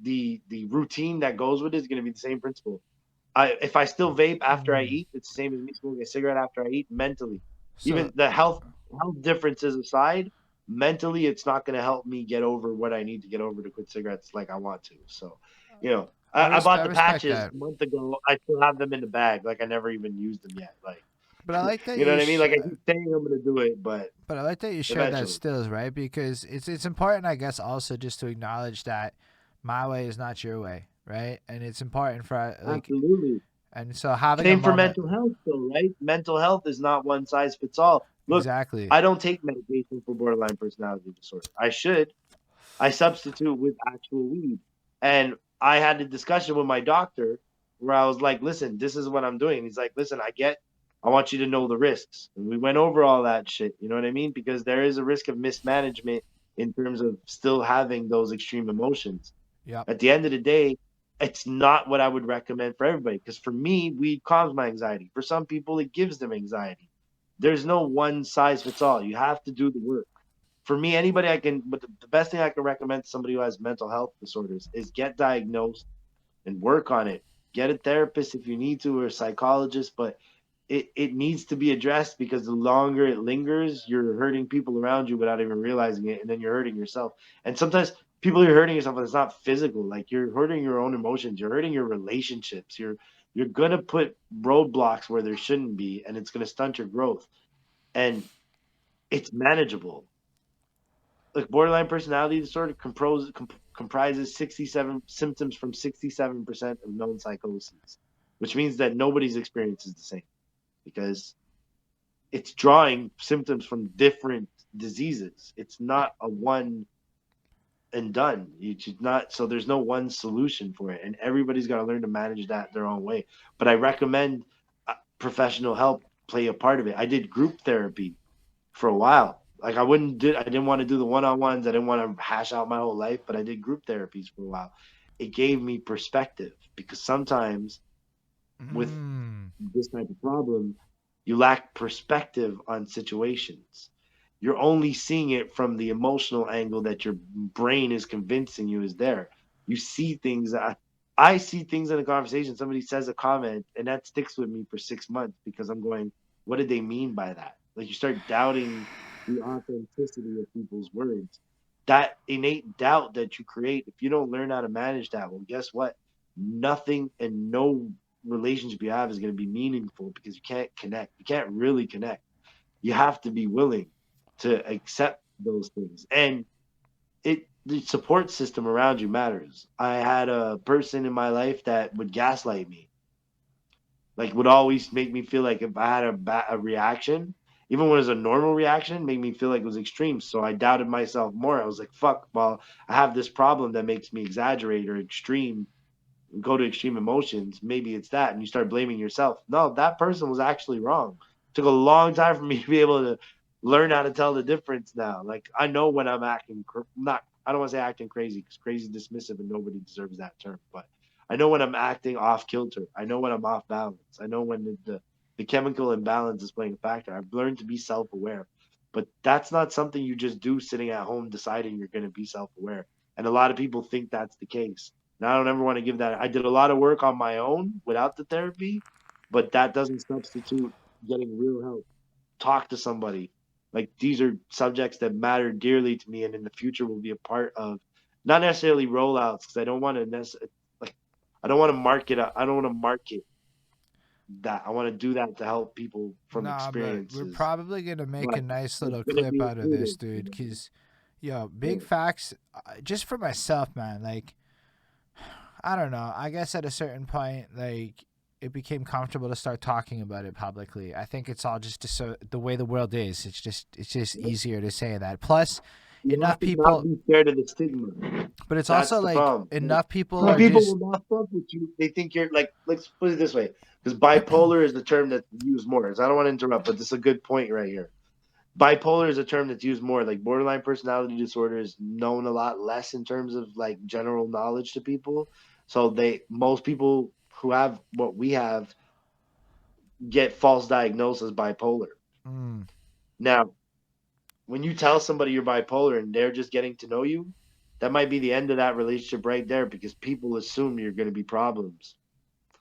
the routine that goes with it is gonna be the same principle. If I still vape after I
Mm.
eat, it's the same as me smoking a cigarette after I eat mentally.
So
Even the health differences aside, mentally it's not going to help me get over what I need to get over to quit cigarettes like I want to. So, I bought
I
the
respect
patches
that,
a month ago. I still have them in the bag. Like I never even used them yet. Like,
but I like that
you know
you.
what I mean? Like I keep saying I'm going to do it, but
But I like that you shared that
eventually.
stills, right? Because it's important, I guess, also just to acknowledge that my way is not your way, right? And it's important for like,
Absolutely.
and so having a
Same for
moment,
mental health, though, right? Mental health is not one size fits all. Look,
exactly.
I don't take medication for borderline personality disorder. I should. I substitute with actual weed. And I had a discussion with my doctor where I was like, listen, this is what I'm doing. He's like, listen, I want you to know the risks. And we went over all that shit. You know what I mean? Because there is a risk of mismanagement in terms of still having those extreme emotions.
Yep.
At the end of the day, it's not what I would recommend for everybody. Because for me, weed calms my anxiety. For some people, it gives them anxiety. There's no one size fits all. You have to do the work. For me, anybody but the best thing I can recommend to somebody who has mental health disorders is get diagnosed and work on it. Get a therapist if you need to or a psychologist, but it needs to be addressed because the longer it lingers, you're hurting people around you without even realizing it, and then you're hurting yourself. And sometimes people, you're hurting yourself, but it's not physical. Like you're hurting your own emotions. You're hurting your relationships. You're gonna put roadblocks where there shouldn't be, and it's gonna stunt your growth. And it's manageable. Like borderline personality disorder comprises 67 symptoms from 67% of known psychoses, which means that nobody's experience is the same because it's drawing symptoms from different diseases. It's not a one and done. You should not. So there's no one solution for it, and everybody's got to learn to manage that their own way. But I recommend professional help play a part of it. I did group therapy for a while. Like I didn't want to do the one-on-ones. I didn't want to hash out my whole life, but I did group therapies for a while. It gave me perspective because sometimes with this type of problem, you lack perspective on situations. You're only seeing it from the emotional angle that your brain is convincing you is there. You see things that I see things in a conversation. Somebody says a comment, and that sticks with me for 6 months because I'm going, what did they mean by that? Like you start doubting the authenticity of people's words. That innate doubt that you create, if you don't learn how to manage that, well, guess what? Nothing and no relationship you have is going to be meaningful because you can't connect. You can't really connect. You have to be willing to accept those things. And the support system around you matters. I had a person in my life that would gaslight me, like would always make me feel like if I had a reaction, even when it was a normal reaction, made me feel like it was extreme. So I doubted myself more. I was like, fuck, well, I have this problem that makes me exaggerate or go to extreme emotions. Maybe it's that. And you start blaming yourself. No, that person was actually wrong. It took a long time for me to be able to learn how to tell the difference now. Like I know when I'm acting, not, I don't want to say acting crazy because crazy is dismissive and nobody deserves that term, but I know when I'm acting off kilter. I know when I'm off balance. I know when the chemical imbalance is playing a factor. I've learned to be self aware, but that's not something you just do sitting at home deciding you're going to be self aware. And a lot of people think that's the case. Now, I don't ever want to give that. I did a lot of work on my own without the therapy, but that doesn't substitute getting real help. Talk to somebody. Like these are subjects that matter dearly to me, and in the future will be a part of not necessarily rollouts because I don't want to like I don't want to market. I don't want to market that. I want to do that to help people from
Nah, but we're
experiences.
probably gonna make a
But
nice
it's
little
gonna
clip
be
out of this,
included.
dude. Cause, yo,
Yeah.
big facts. Just for myself, man. Like, I don't know. I guess at a certain point, like, it became comfortable to start talking about it publicly. I think it's all just so the way the world is. It's just easier to say that. Plus,
You
enough
have to not
people.
be scared of the stigma.
But it's
That's
also
the
like
problem. Like,
enough people
some
are
people
just.
will not fuck with you. They think you're like, let's put it this way, because bipolar is the term that's used more. So I don't want to interrupt, but this is a good point right here. Bipolar is a term that's used more. Like borderline personality disorder is known a lot less in terms of like general knowledge to people. So most people who have what we have get false diagnosis bipolar.
Mm,
Now, when you tell somebody you're bipolar and they're just getting to know you, that might be the end of that relationship right there because people assume you're going to be problems.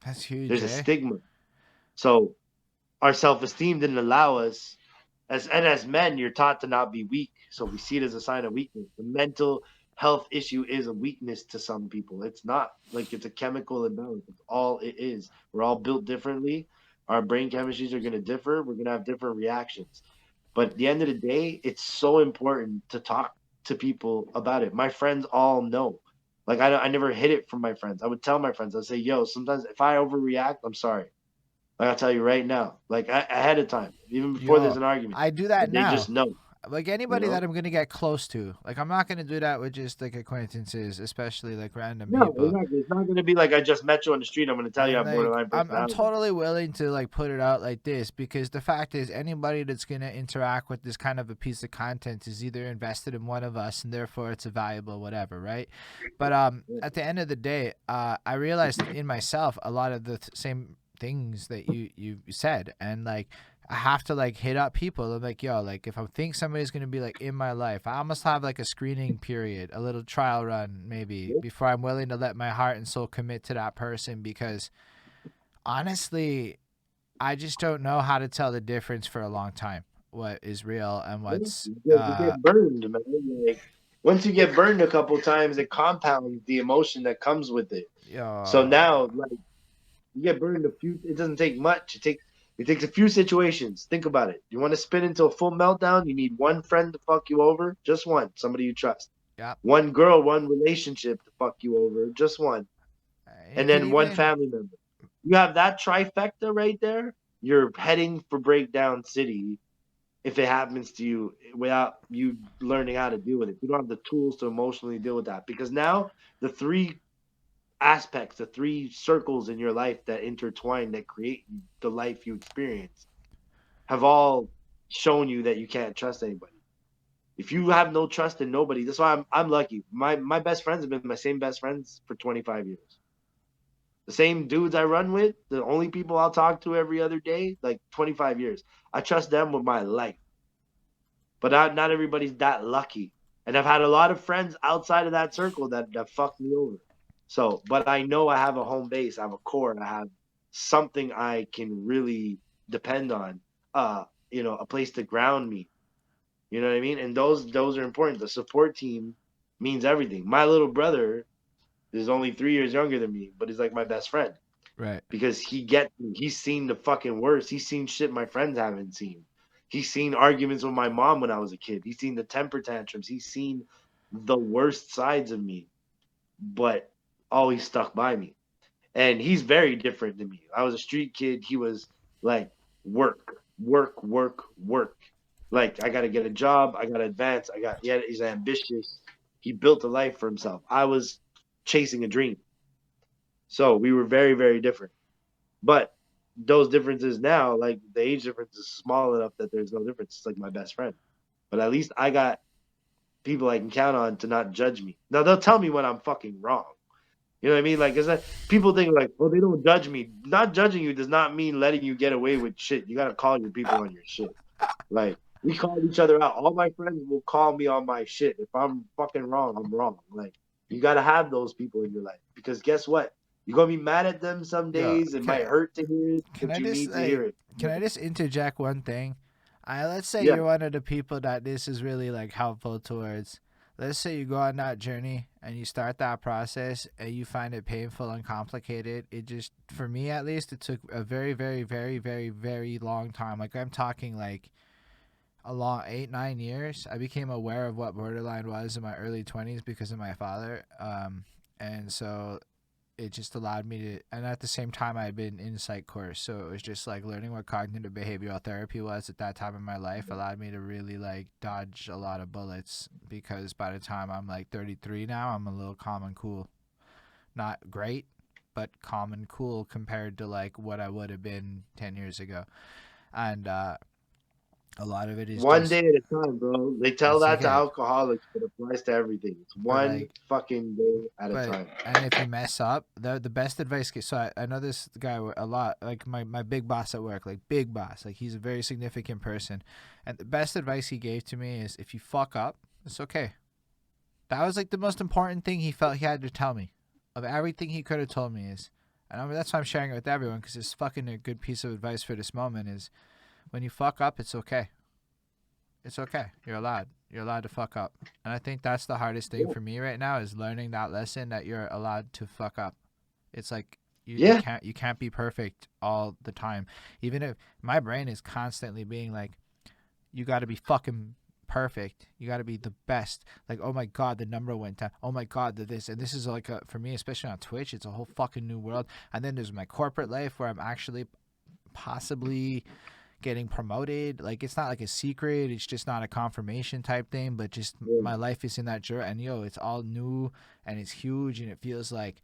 that's huge,
There's a
eh?
stigma. So our self-esteem didn't allow us as men, you're taught to not be weak. So we see it as a sign of weakness. The mental health issue is a weakness to some people. It's not like it's a chemical imbalance. It's all it is. We're all built differently. Our brain chemistries are going to differ. We're going to have different reactions. But at the end of the day, it's so important to talk to people about it. My friends all know. Like I never hid it from my friends. I would tell my friends. I'd say, "Yo, sometimes if I overreact, I'm sorry. Like I'll tell you right now, like ahead of time, even before there's
Yo,
an argument,
I do that
but they just
now.
know,
Like
you
anybody that
know.
I'm gonna get close to. Like I'm not gonna do that with just like acquaintances, especially like random
No,
people.
exactly. It's not going to be like I just met you on the street. I'm going to tell you I
And
have
like
borderline
I'm
personality.
totally willing to like put it out like this because the fact is anybody that's gonna interact with this kind of a piece of content is either invested in one of us and therefore it's a valuable whatever, right? But
Yeah.
at the end of the day, I realized in myself a lot of the same things that you said and like I have to like hit up people. I'm like, yo, like if I think somebody's gonna be like in my life, I almost have like a screening period, a little trial run maybe before I'm willing to let my heart and soul commit to that person because honestly, I just don't know how to tell the difference for a long time. What is real and
Yeah.
what's
You get burned, man. Like once you get burned a couple times, it compounds the emotion that comes with it. So now,
Yo.
like, you get burned a few. It doesn't take much. It takes a few situations. Think about it. You want to spin into a full meltdown? You need one friend to fuck you over, just one, somebody you trust.
Yep.
One girl, one relationship to fuck you over, just one,
You
and
could
then one
even.
family member. You have that trifecta right there. You're heading for breakdown city if it happens to you without you learning how to deal with it. You don't have the tools to emotionally deal with that because now the three aspects, the three circles in your life that intertwine that create the life you experience have all shown you that you can't trust anybody. If you have no trust in nobody, that's why I'm lucky. My best friends have been my same best friends for 25 years. The same dudes I run with, the only people I'll talk to every other day, like 25 years. I trust them with my life. But not everybody's that lucky. And I've had a lot of friends outside of that circle that fucked me over. So, but I know I have a home base, I have a core, and I have something I can really depend on. A place to ground me. You know what I mean? And those are important. The support team means everything. My little brother is only 3 years younger than me, but he's like my best friend
Right.
because he's seen the fucking worst. He's seen shit my friends haven't seen. He's seen arguments with my mom when I was a kid. He's seen the temper tantrums. He's seen the worst sides of me, but always stuck by me. And he's very different than me. I was a street kid. He was like work, work, work, work. Like I got to get a job. I got to advance. Yeah. He's ambitious. He built a life for himself. I was chasing a dream. So we were very, very different. But those differences now, like the age difference is small enough that there's no difference. It's like my best friend. But at least I got people I can count on to not judge me. Now they'll tell me when I'm fucking wrong. You know what I mean? Like, people think like, well, they don't judge me. Not judging you does not mean letting you get away with shit. You gotta call your people on your shit. Like, we call each other out. All my friends will call me on my shit. If I'm fucking wrong, I'm wrong. Like, you gotta have those people in your life because guess what? You're gonna be mad at them some
Yo.
days. It might hurt to hear it,
Can
but
I
you
just
need to hear
like?
it.
Can I just interject one thing? Let's say
Yeah.
you're one of the people that this is really like helpful towards. Let's say you go on that journey and you start that process and you find it painful and complicated. It just, for me at least, it took a very, very, very, very, very long time. Like I'm talking like a long 8, 9 years. I became aware of what borderline was in my early 20s because of my father. And so it just allowed me to, and at the same time I had been in psych course, so it was just like learning what cognitive behavioral therapy was at that time in my life allowed me to really like dodge a lot of bullets, because by the time I'm like 33 now, I'm a little calm and cool. Not great, but calm and cool compared to like what I would have been 10 years ago. And a lot of it is
One
just,
day at a time, bro. They tell
it's
that to
okay.
alcoholics, but it applies to everything. It's
But
one
like,
fucking day at a
but
time.
and if you mess up, the best advice. So I know this guy a lot, like my big boss at work, like big boss, like he's a very significant person, and the best advice he gave to me is if you fuck up, it's okay. That was like the most important thing he felt he had to tell me. Of everything he could have told me is, and I mean, that's why I'm sharing it with everyone because it's fucking a good piece of advice for this moment. Is when you fuck up, it's okay. It's okay. You're allowed. You're allowed to fuck up. And I think that's the hardest thing
Yeah.
for me right now is learning that lesson that you're allowed to fuck up. It's like you
Yeah.
can't be perfect all the time. Even if my brain is constantly being like, you got to be fucking perfect. You got to be the best. Like, oh my god, the number went down. Oh my god, the this, and this is like for me, especially on Twitch, it's a whole fucking new world. And then there's my corporate life where I'm actually possibly getting promoted. Like it's not like a secret. It's just not a confirmation type thing, but just
Yeah.
my life is in that journey. And it's all new and it's huge and it feels like.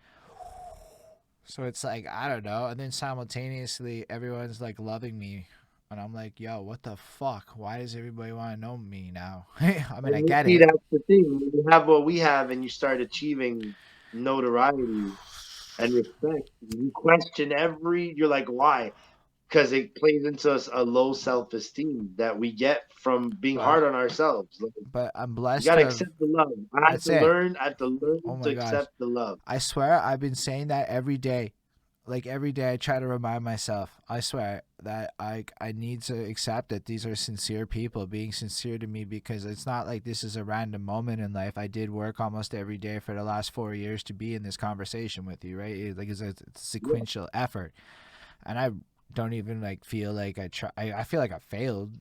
So it's like I don't know. And then simultaneously, everyone's like loving me. And I'm like, yo, what the fuck? Why does everybody want to know me now? I mean, I
And you
get
see,
it.
that's the thing. When you have what we have and you start achieving notoriety and respect, you question you're like, why? Because it plays into us a low self esteem that we get from being hard
But
on ourselves. Like,
I'm
you
blessed
got
to
to
have.
accept the love. I
That's it.
had to learn
Oh
to
my gosh.
accept the love.
I swear I've been saying that every day. like every day I try to remind myself, I swear, that I need to accept that these are sincere people being sincere to me, because it's not like this is a random moment in life. I did work almost every day for the last 4 years to be in this conversation with you, right? It's a sequential effort, and I don't even like feel like I feel like I failed.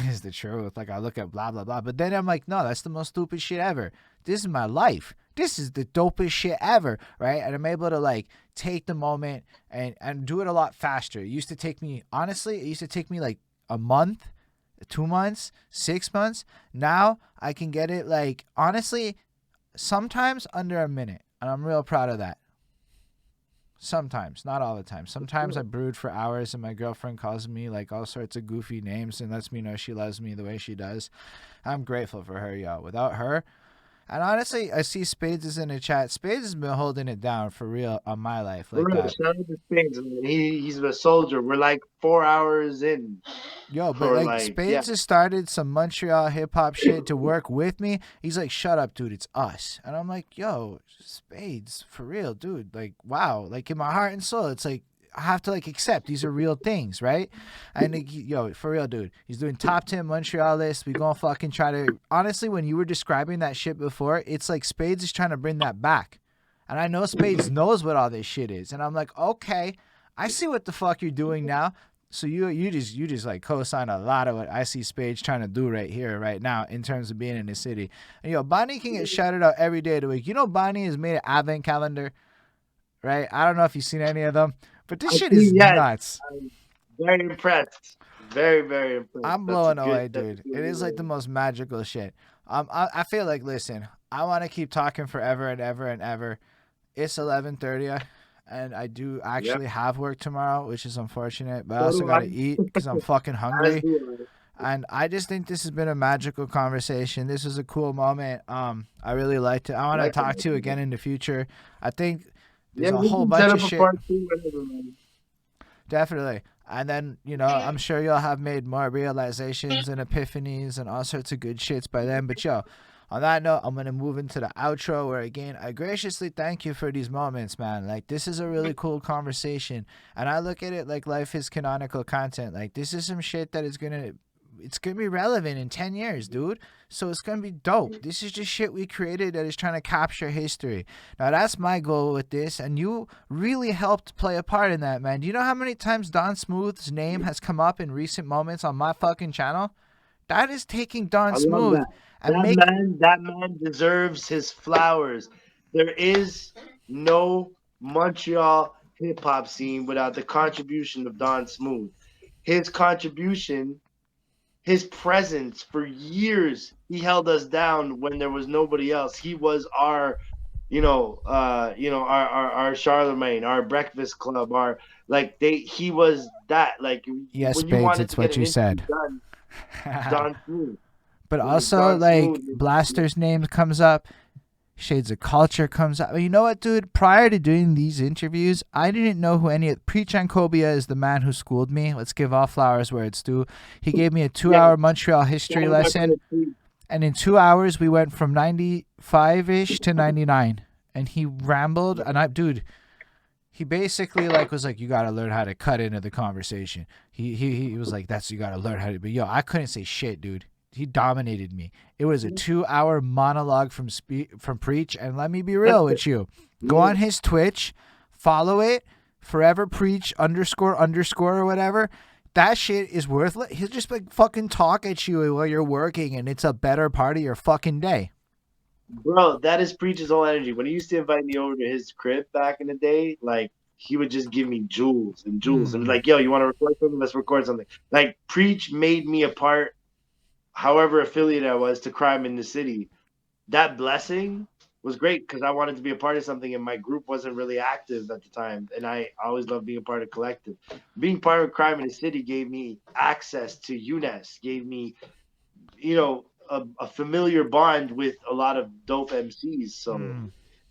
Is the truth. Like I look at blah blah blah, but then I'm like, no, that's the most stupid shit ever. This is my life. This is the dopest shit ever, right? And I'm able to like take the moment and do it a lot faster. It used to take me, honestly, it used to take me like a month, 2 months, 6 months. Now I can get it like, honestly, sometimes under a minute, and I'm real proud of that. Sometimes, not all the time. Sometimes I brood for hours and my girlfriend calls me like all sorts of goofy names and lets me know she loves me the way she does. I'm grateful for her, yo. Without her, and honestly, I see Spades is in the chat. Spades has been holding it down for real on my life like
Bro,
that.
shout out to Spades, man. He's a soldier. We're like 4 hours in.
Yo, but
Or
like
like, yeah.
Spades has started some Montreal hip hop shit to work with me. He's like, shut up, dude, it's us. And I'm like, yo, Spades, for real, dude. Like, wow. Like in my heart and soul, it's like, I have to like accept these are real things, right? And like, yo, for real, dude, he's doing top 10 Montreal list. We gonna fucking try to, honestly, when you were describing that shit before, it's like Spades is trying to bring that back. And I know Spades knows what all this shit is. And I'm like, okay, I see what the fuck you're doing now. So you just like co-sign a lot of what I see Spades trying to do right here, right now, in terms of being in the city. And yo, Bonnie can get shouted out every day of the week. You know, Bonnie has made an advent calendar, right? I don't know if you've seen any of them, but this shit is nuts.
I'm very impressed. Very, very impressed.
I'm blowing away, dude. It is like the most magical shit. I feel like, listen, I want to keep talking forever and ever and ever. It's 11:30. And I do actually have work tomorrow, which is unfortunate. But I also got to eat because I'm fucking hungry. And I just think this has been a magical conversation. This is a cool moment. I really liked it. I want to talk to you again in the future. I think there's a whole bunch of shit. Definitely. And then, you know, I'm sure you'll have made more realizations and epiphanies and all sorts of good shits by then. But yo, on that note, I'm going to move into the outro where, again, I graciously thank you for these moments, man. Like, this is a really cool conversation. And I look at it like life is canonical content. Like, this is some shit that is going to, it's going to be relevant in 10 years, dude. So it's going to be dope. This is just shit we created that is trying to capture history. Now, that's my goal with this. And you really helped play a part in that, man. Do you know how many times Don Smooth's name has come up in recent moments on my fucking channel? That is taking Don Smooth.
That man deserves his flowers. There is no Montreal hip hop scene without the contribution of Don Smooth. His contribution, his presence for years, he held us down when there was nobody else. He was our, our Charlemagne, our Breakfast Club, he was that. Like,
yes,
when
Spades,
you wanted
it's
to
what
get
you said.
done, Don Smooth.
But also, like, Blaster's name comes up. Shades of Culture comes up. You know what, dude? Prior to doing these interviews, I didn't know who any of... Preach Ancobia is the man who schooled me. Let's give all flowers where it's due. He gave me a 2-hour Montreal history lesson. And in 2 hours, we went from 95-ish to 99. And he rambled. And he basically was like, you got to learn how to cut into the conversation. He was like, you got to learn how to... But yo, I couldn't say shit, dude. He dominated me. It was a 2-hour monologue from Preach, and let me be real with you. Go on his Twitch, follow it, Forever Preach _ or whatever. That shit is worthless. He'll just fucking talk at you while you're working, and it's a better part of your fucking day.
Bro, that is Preach's whole energy. When he used to invite me over to his crib back in the day, like, he would just give me jewels and jewels. And like, yo, you want to record something? Let's record something. Like, Preach made me a part, however affiliated I was, to Crime in the City. That blessing was great because I wanted to be a part of something, and my group wasn't really active at the time. And I always loved being a part of collective. Being part of Crime in the City gave me access to UNES, gave me, a familiar bond with a lot of dope MCs. So,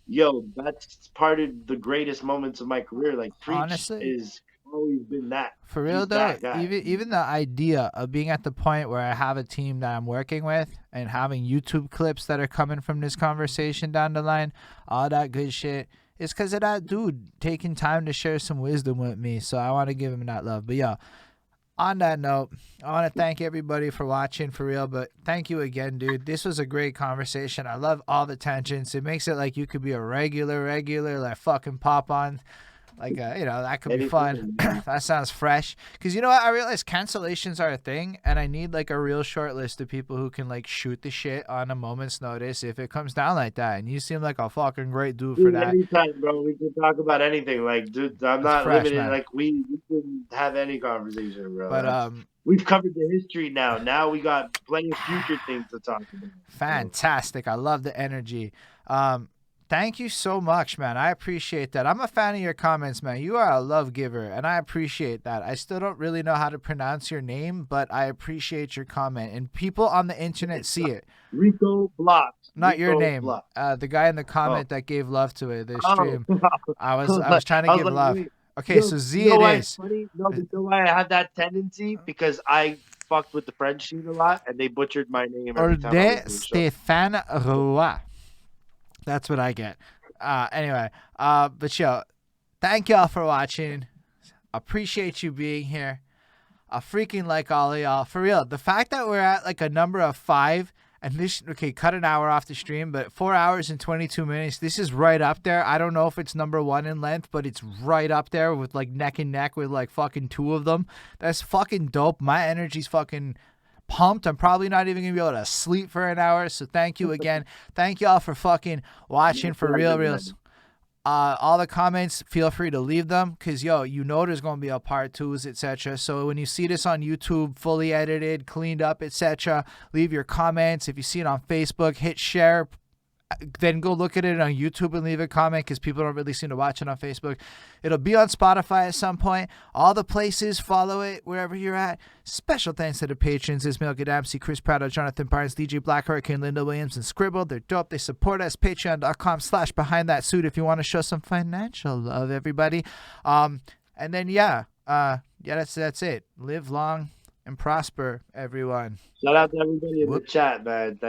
yo, that's part of the greatest moments of my career. Like, Preach
honestly,
is always been that.
For real though, even the idea of being at the point where I have a team that I'm working with and having YouTube clips that are coming from this conversation down the line, all that good shit, it's because of that dude taking time to share some wisdom with me. So I want to give him that love. But yeah, on that note, I want to thank everybody for watching for real. But thank you again, dude. This was a great conversation. I love all the tangents. It makes it like you could be a regular, like fucking pop on. Like, that could be fun. That sounds fresh. Because you know what? I realize cancellations are a thing, and I need, like, a real short list of people who can, like, shoot the shit on a moment's notice if it comes down like that. And you seem like a fucking great dude for that.
Anytime, bro. We can talk about anything. Like, dude, I'm not
fresh,
limited.
man.
Like, we can have any conversation, bro.
But,
we've covered the history now. Now we got plenty of future things to talk about.
Fantastic. I love the energy. Thank you so much, man. I appreciate that. I'm a fan of your comments, man. You are a love giver, and I appreciate that. I still don't really know how to pronounce your name, but I appreciate your comment. And people on the internet see it.
Rico Blox.
Not your name. The guy in the comment that gave love to it. The stream. I was trying to give love. Okay, so Z it is.
Funny? No, you know why I have that tendency? Because I fucked with the French scene a lot, and they butchered my name every time.
Holden Stephan Roy. That's what I get. Anyway, but yo, thank y'all for watching. Appreciate you being here. I freaking like all of y'all. For real, the fact that we're at like a number of 5, and this, okay, cut an hour off the stream, but 4 hours and 22 minutes. This is right up there. I don't know if it's number 1 in length, but it's right up there with like neck and neck with like fucking 2 of them. That's fucking dope. My energy's fucking pumped. I'm probably not even gonna be able to sleep for an hour. So thank you again. Thank y'all for fucking watching for real. All the comments, feel free to leave them, because there's gonna be a part 2s, etc. So when you see this on YouTube, fully edited, cleaned up, etc., leave your comments. If you see it on Facebook, hit share. Then go look at it on YouTube and leave a comment, because people don't really seem to watch it on Facebook. It'll be on Spotify at some point. All the places, follow it wherever you're at. Special thanks to the patrons: Ismail Gadamsi, Chris Prado, Jonathan Barnes, DJ Black Hurricane, Linda Williams, and Scribble. They're dope. They support us. Patreon.com/BehindThatSuit if you want to show some financial love, everybody. And then that's it. Live long and prosper, everyone.
Shout out to everybody in the chat, man.